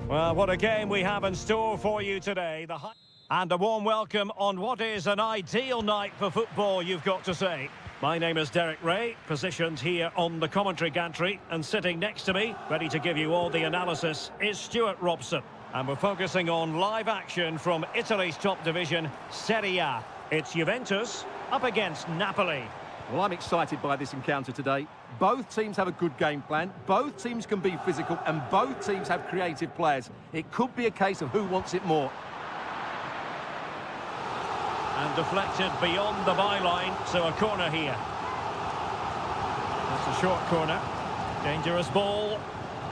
Well, what a game we have in store for you today. And a warm welcome on what is an ideal night for football, you've got to say. My name is Derek Ray, positioned here on the commentary gantry, and sitting next to me, ready to give you all the analysis, is Stuart Robson. And we're focusing on live action from Italy's top division, Seria. It's Juventus up against Napoli. Well, I'm excited by this encounter today. Both teams have a good game plan, both teams can be physical, and both teams have creative players. It could be a case of who wants it more. And deflected beyond the byline, so a corner here. It's a short corner. Dangerous ball.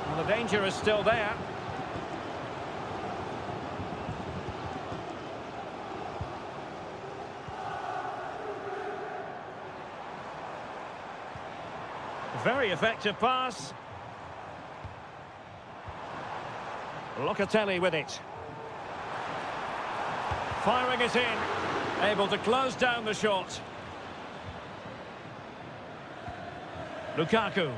Well, the danger is still there. Very effective pass. Locatelli with it. Firing it in. Able to close down the shot. Lukaku.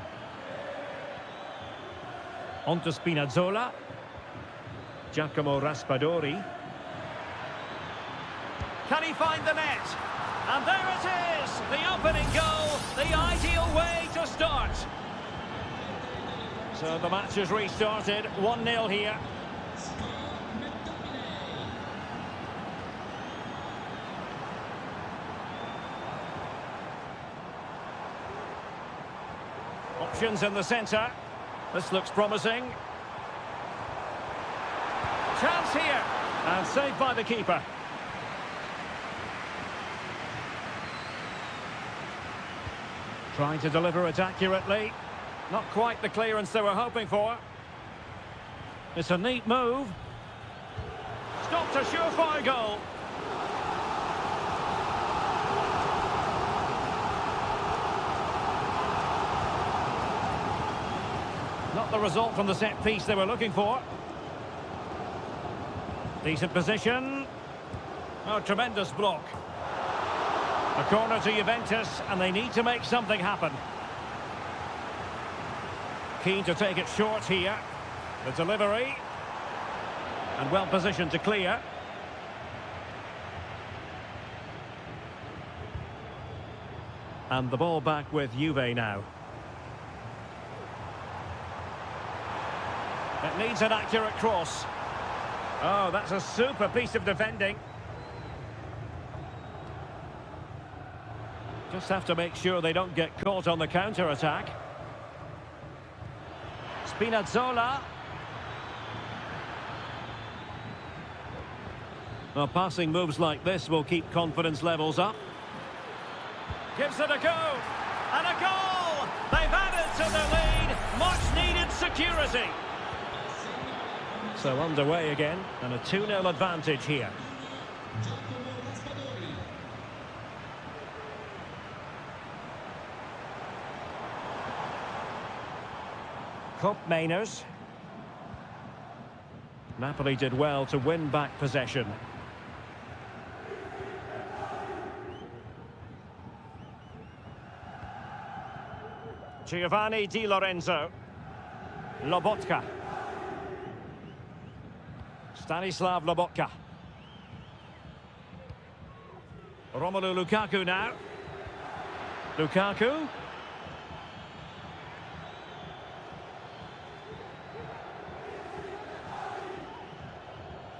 On to Spinazzola. Giacomo Raspadori. Can he find the net? And there it is! The opening goal, the ideal way to start. So the match has restarted, 1-0 here. Options in the centre. This looks promising. Chance here. And saved by the keeper. Trying to deliver it accurately. Not quite the clearance they were hoping for. It's a neat move. Stopped a surefire goal. Not the result from the set piece they were looking for. Decent position. Oh, tremendous block. A corner to Juventus, and they need to make something happen. Keen to take it short here. The delivery. And well positioned to clear. And the ball back with Juve now. It needs an accurate cross. Oh, that's a super piece of defending. Just have to make sure they don't get caught on the counter-attack. Spinazzola. Well, passing moves like this will keep confidence levels up. Gives it a go. And a goal! They've added to the lead. Much-needed security. So underway again, and a 2-0 advantage here. Cup Mainers. Napoli did well to win back possession. Giovanni Di Lorenzo. Lobotka. Stanislav Lobotka. Romelu Lukaku now. Lukaku.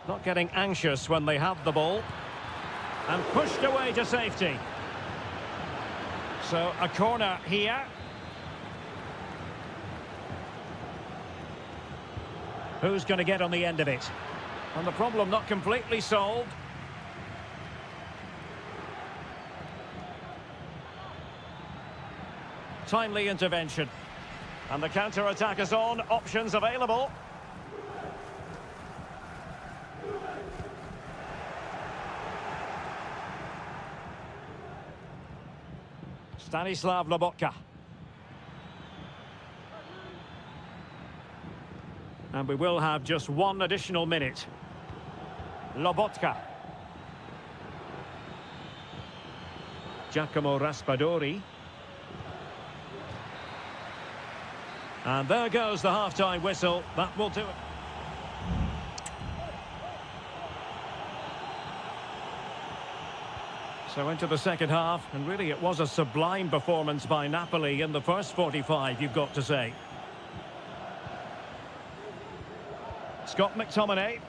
Not getting anxious when they have the ball. And pushed away to safety. So a corner here. Who's going to get on the end of it? And the problem not completely solved. Timely intervention. And the counter-attack is on. Options available. Stanislav Lobotka. And we will have just one additional minute. Lobotka. Giacomo Raspadori. And there goes the half-time whistle. That will do it. So into the second half, and really it was a sublime performance by Napoli in the first 45, you've got to say. Scott McTominay.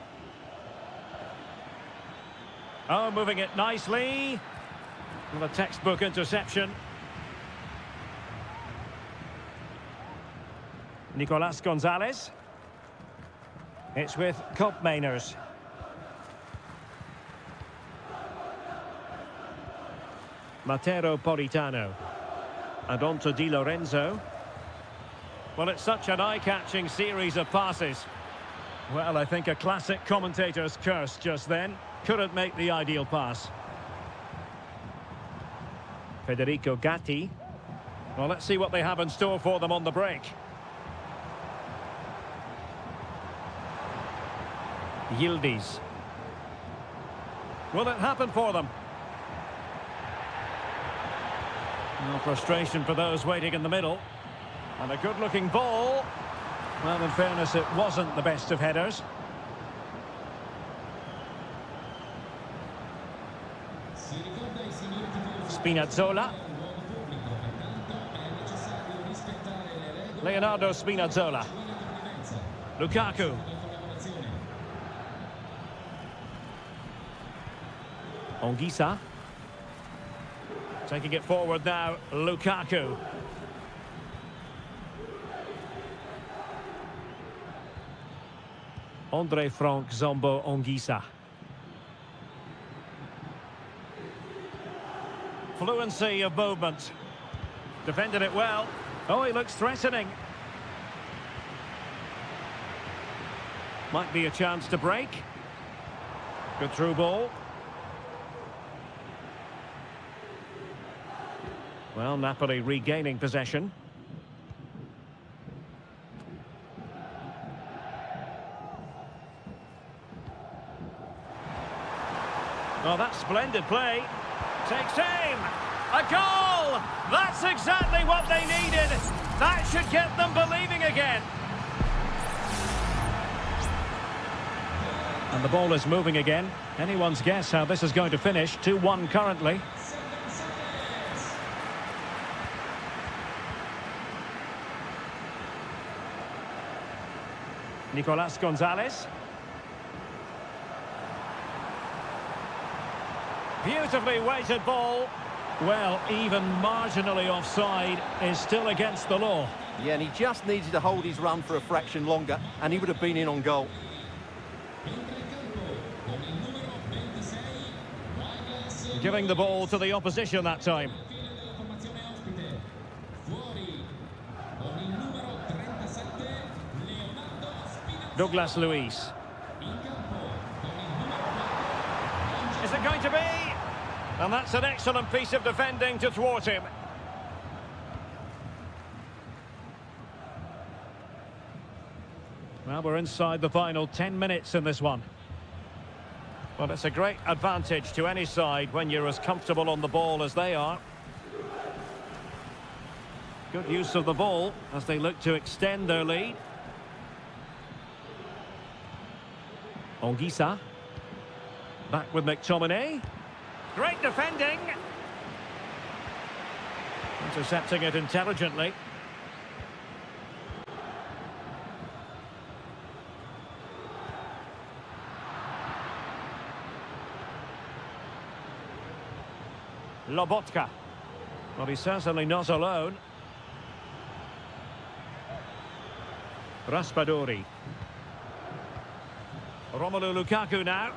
Oh, moving it nicely. With a textbook interception. Nicolas Gonzalez. It's with Kopmeiners. Matteo Politano. And on to Di Lorenzo. Well, it's such an eye-catching series of passes. Well, I think a classic commentator's curse just then. Couldn't make the ideal pass. Federico Gatti. Well, let's see what they have in store for them on the break. Yildiz. Will it happen for them? No frustration for those waiting in the middle. And a good-looking ball. Well, in fairness, it wasn't the best of headers. Spinazzola. Leonardo Spinazzola. Lukaku. Onguisa. Taking it forward now, Lukaku. Andre Frank Zombo Onguisa. Fluency of movement. Defended it well. Oh, he looks threatening. Might be a chance to break. Good through ball. Well, Napoli regaining possession. Oh, that's splendid play. Takes aim. A goal! That's exactly what they needed. That should get them believing again. And the ball is moving again. Anyone's guess how this is going to finish. 2-1 currently. Nicolas Gonzalez. Beautifully weighted ball. Well, even marginally offside is still against the law. Yeah, and he just needed to hold his run for a fraction longer, and he would have been in on goal. Giving the ball to the opposition that time. Douglas Luiz. Is it going to be? And that's an excellent piece of defending to thwart him. Well, we're inside the final 10 minutes in this one. Well, it's a great advantage to any side when you're as comfortable on the ball as they are. Good use of the ball as they look to extend their lead. Onguisa. Back with McTominay. Great defending. Intercepting it intelligently. Lobotka. Well, he's certainly not alone. Raspadori. Romelu Lukaku now.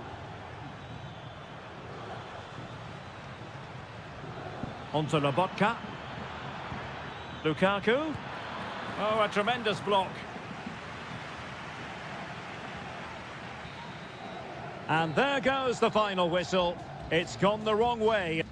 On to Lobotka. Lukaku. Oh, a tremendous block. And there goes the final whistle. It's gone the wrong way.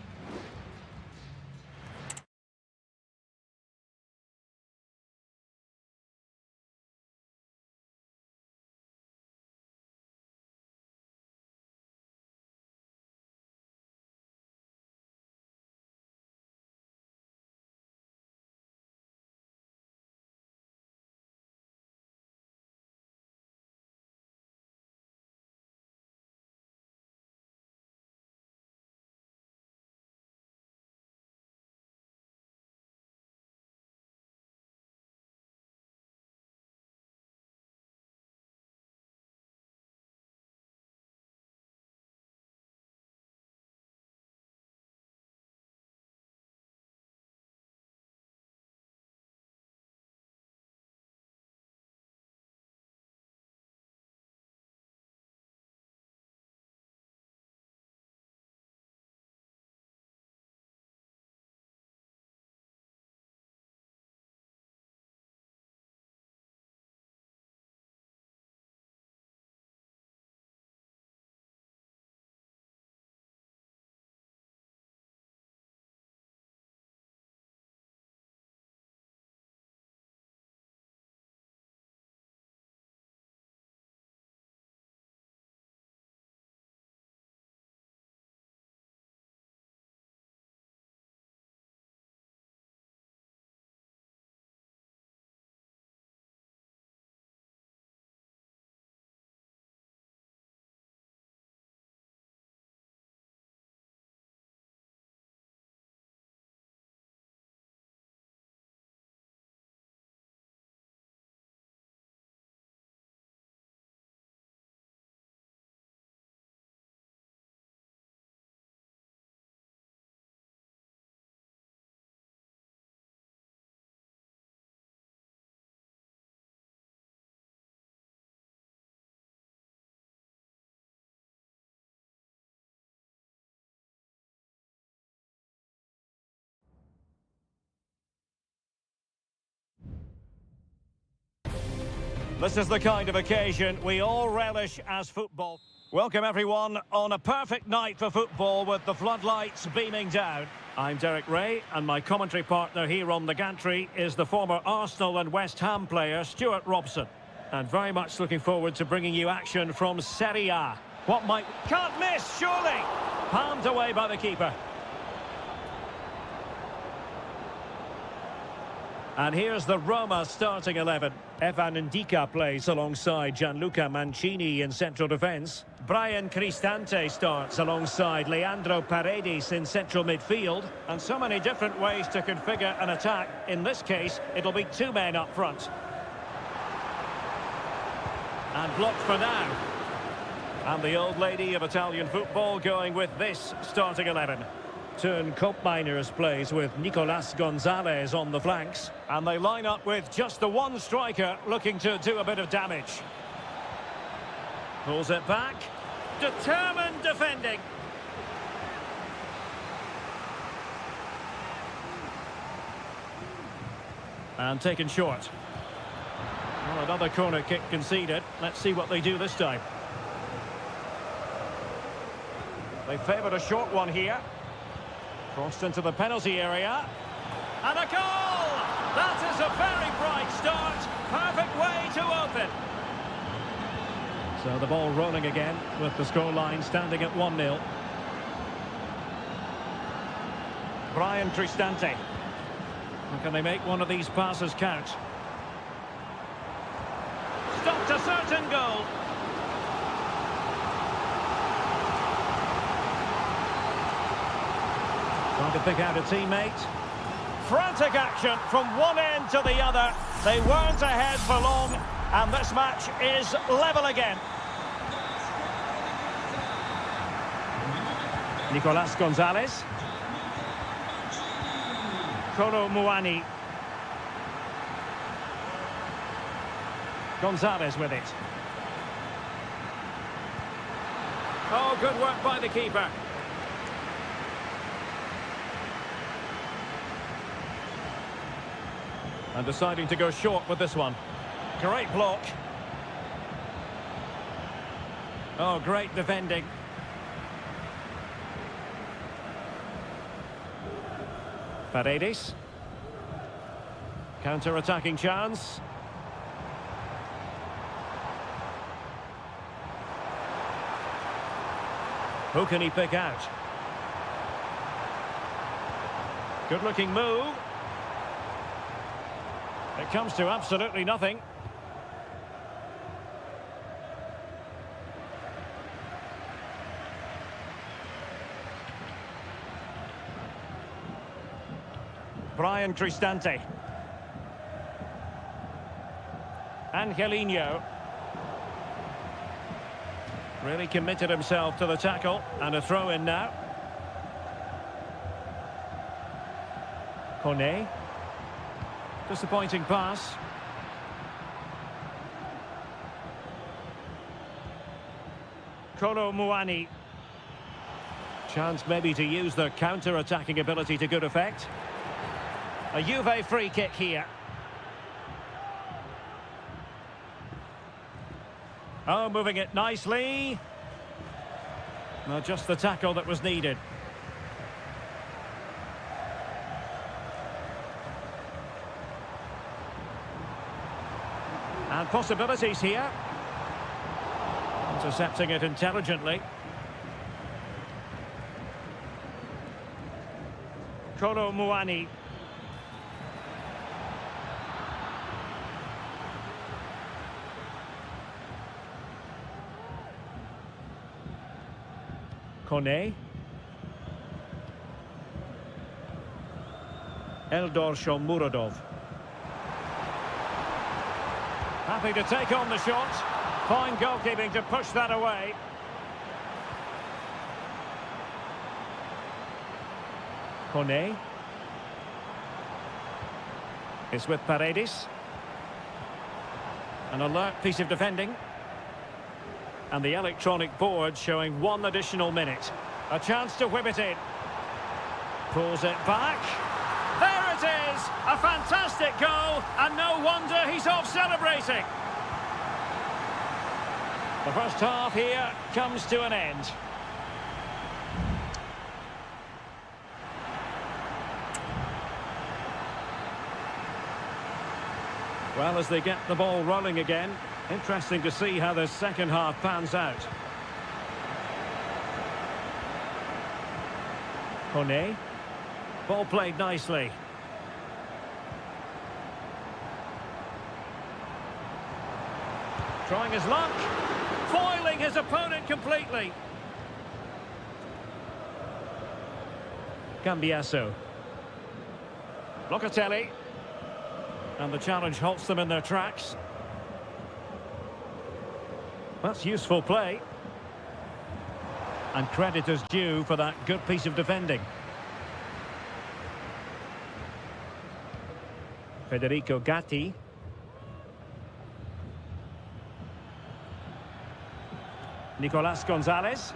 This is the kind of occasion we all relish as football. Welcome everyone on a perfect night for football with the floodlights beaming down. I'm Derek Ray, and my commentary partner here on the gantry is the former Arsenal and West Ham player Stuart Robson. And very much looking forward to bringing you action from Seria. What might... Can't miss, surely! Palmed away by the keeper. And here's the Roma starting 11. Evan Ndika plays alongside Gianluca Mancini in central defence. Brian Cristante starts alongside Leandro Paredes in central midfield. And so many different ways to configure an attack. In this case, it'll be two men up front. And blocked for now. And the old lady of Italian football going with this starting 11. Turn Koopmeiners plays with Nicolas Gonzalez on the flanks. And they line up with just the one striker looking to do a bit of damage. Pulls it back. Determined defending. And taken short. Well, another corner kick conceded. Let's see what they do this time. They favoured a short one here. Crossed into the penalty area. And a goal! That is a very bright start. Perfect way to open. So the ball rolling again with the scoreline standing at 1-0. Brian Cristante. Can they make one of these passes count? Stopped a certain goal. Trying to pick out a teammate. Frantic action from one end to the other. They weren't ahead for long, and this match is level again. Nicolas Gonzalez. Kolo Muani. Gonzalez with it. Oh, good work by the keeper. And deciding to go short with this one. Great block. Oh, great defending. Paredes. Counter-attacking chance. Who can he pick out? Good-looking move. It comes to absolutely nothing. Brian Cristante. Angelino. Really committed himself to the tackle. And a throw-in now. Kone. Disappointing pass. Kolo Muani. Chance maybe to use their counter-attacking ability to good effect. A Juve free kick here. Oh, moving it nicely. Well, just the tackle that was needed. And possibilities here. Intercepting it intelligently. Kolo Muani. Kone. Eldor Shomurodov. Happy to take on the shot. Fine goalkeeping to push that away. Kone. It's with Paredes. An alert piece of defending. And the electronic board showing one additional minute. A chance to whip it in. Pulls it back. There it is! A fantastic goal, and no wonder he's off celebrating. The first half here comes to an end. Well, as they get the ball rolling again, interesting to see how the second half pans out. Kone. Ball played nicely. Trying his luck. Foiling his opponent completely. Cambiasso. Locatelli. And the challenge halts them in their tracks. That's useful play. And credit is due for that good piece of defending. Federico Gatti. Nicolas Gonzalez.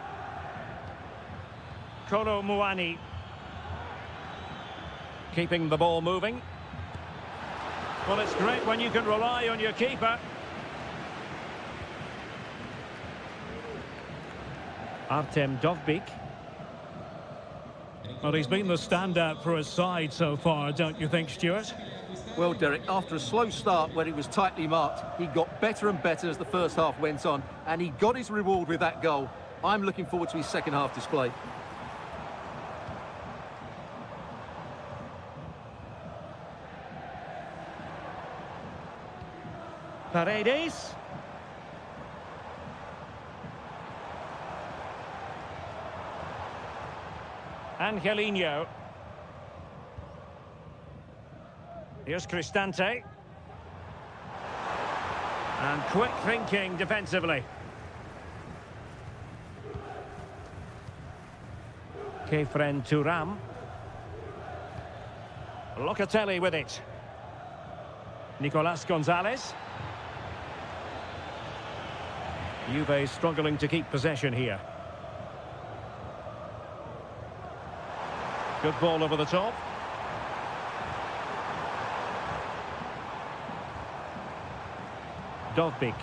Kolo Muani. Keeping the ball moving. Well, it's great when you can rely on your keeper. Artem Dovbyk. Well, he's been the standout for his side so far, don't you think, Stuart? Well, Derek, after a slow start where he was tightly marked, he got better and better as the first half went on, and he got his reward with that goal. I'm looking forward to his second half display. Paredes. Angelino. Here's Cristante. And quick thinking defensively. Kefren Turam. Locatelli with it. Nicolas Gonzalez. Juve struggling to keep possession here. Good ball over the top. Dovbyk.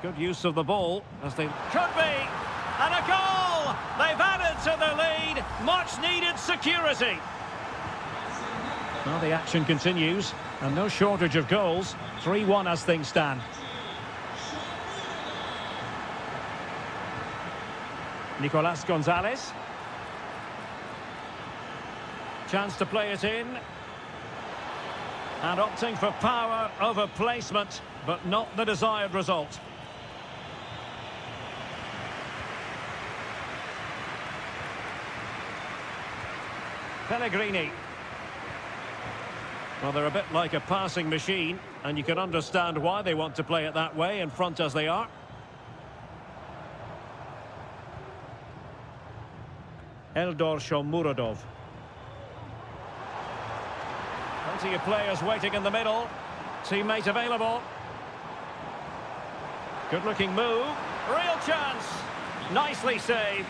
Good use of the ball as they... Could be! And a goal! They've added to the lead. Much needed security. Well, the action continues. And no shortage of goals. 3-1 as things stand. Nicolas Gonzalez. Chance to play it in. And opting for power over placement, but not the desired result. Pellegrini. Well, they're a bit like a passing machine, and you can understand why they want to play it that way, in front as they are. Eldor Shomurodov. Plenty of players waiting in the middle. Teammate available. Good-looking move. Real chance. Nicely saved.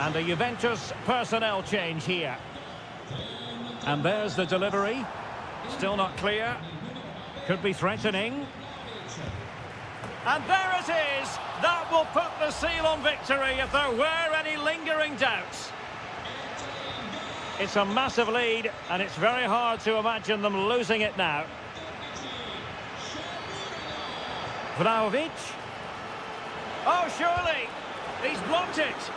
And a Juventus personnel change here. And there's the delivery. Still not clear. Could be threatening. And there it is. That will put the seal on victory if there were any lingering doubts. It's a massive lead, and it's very hard to imagine them losing it now. Vlahovic. Oh, surely. He's blocked it.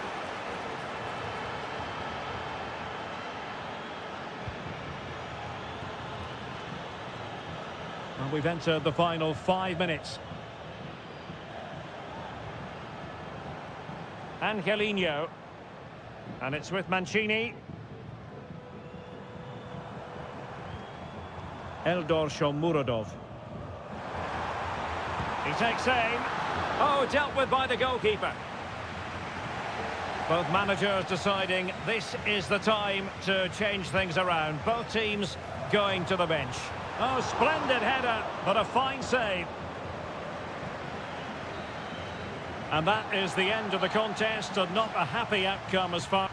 And we've entered the final 5 minutes. Angelino. And it's with Mancini. Eldor Shomurodov. He takes aim. Oh, dealt with by the goalkeeper. Both managers deciding this is the time to change things around. Both teams going to the bench. Oh, splendid header, but a fine save. And that is the end of the contest, and not a happy outcome as far...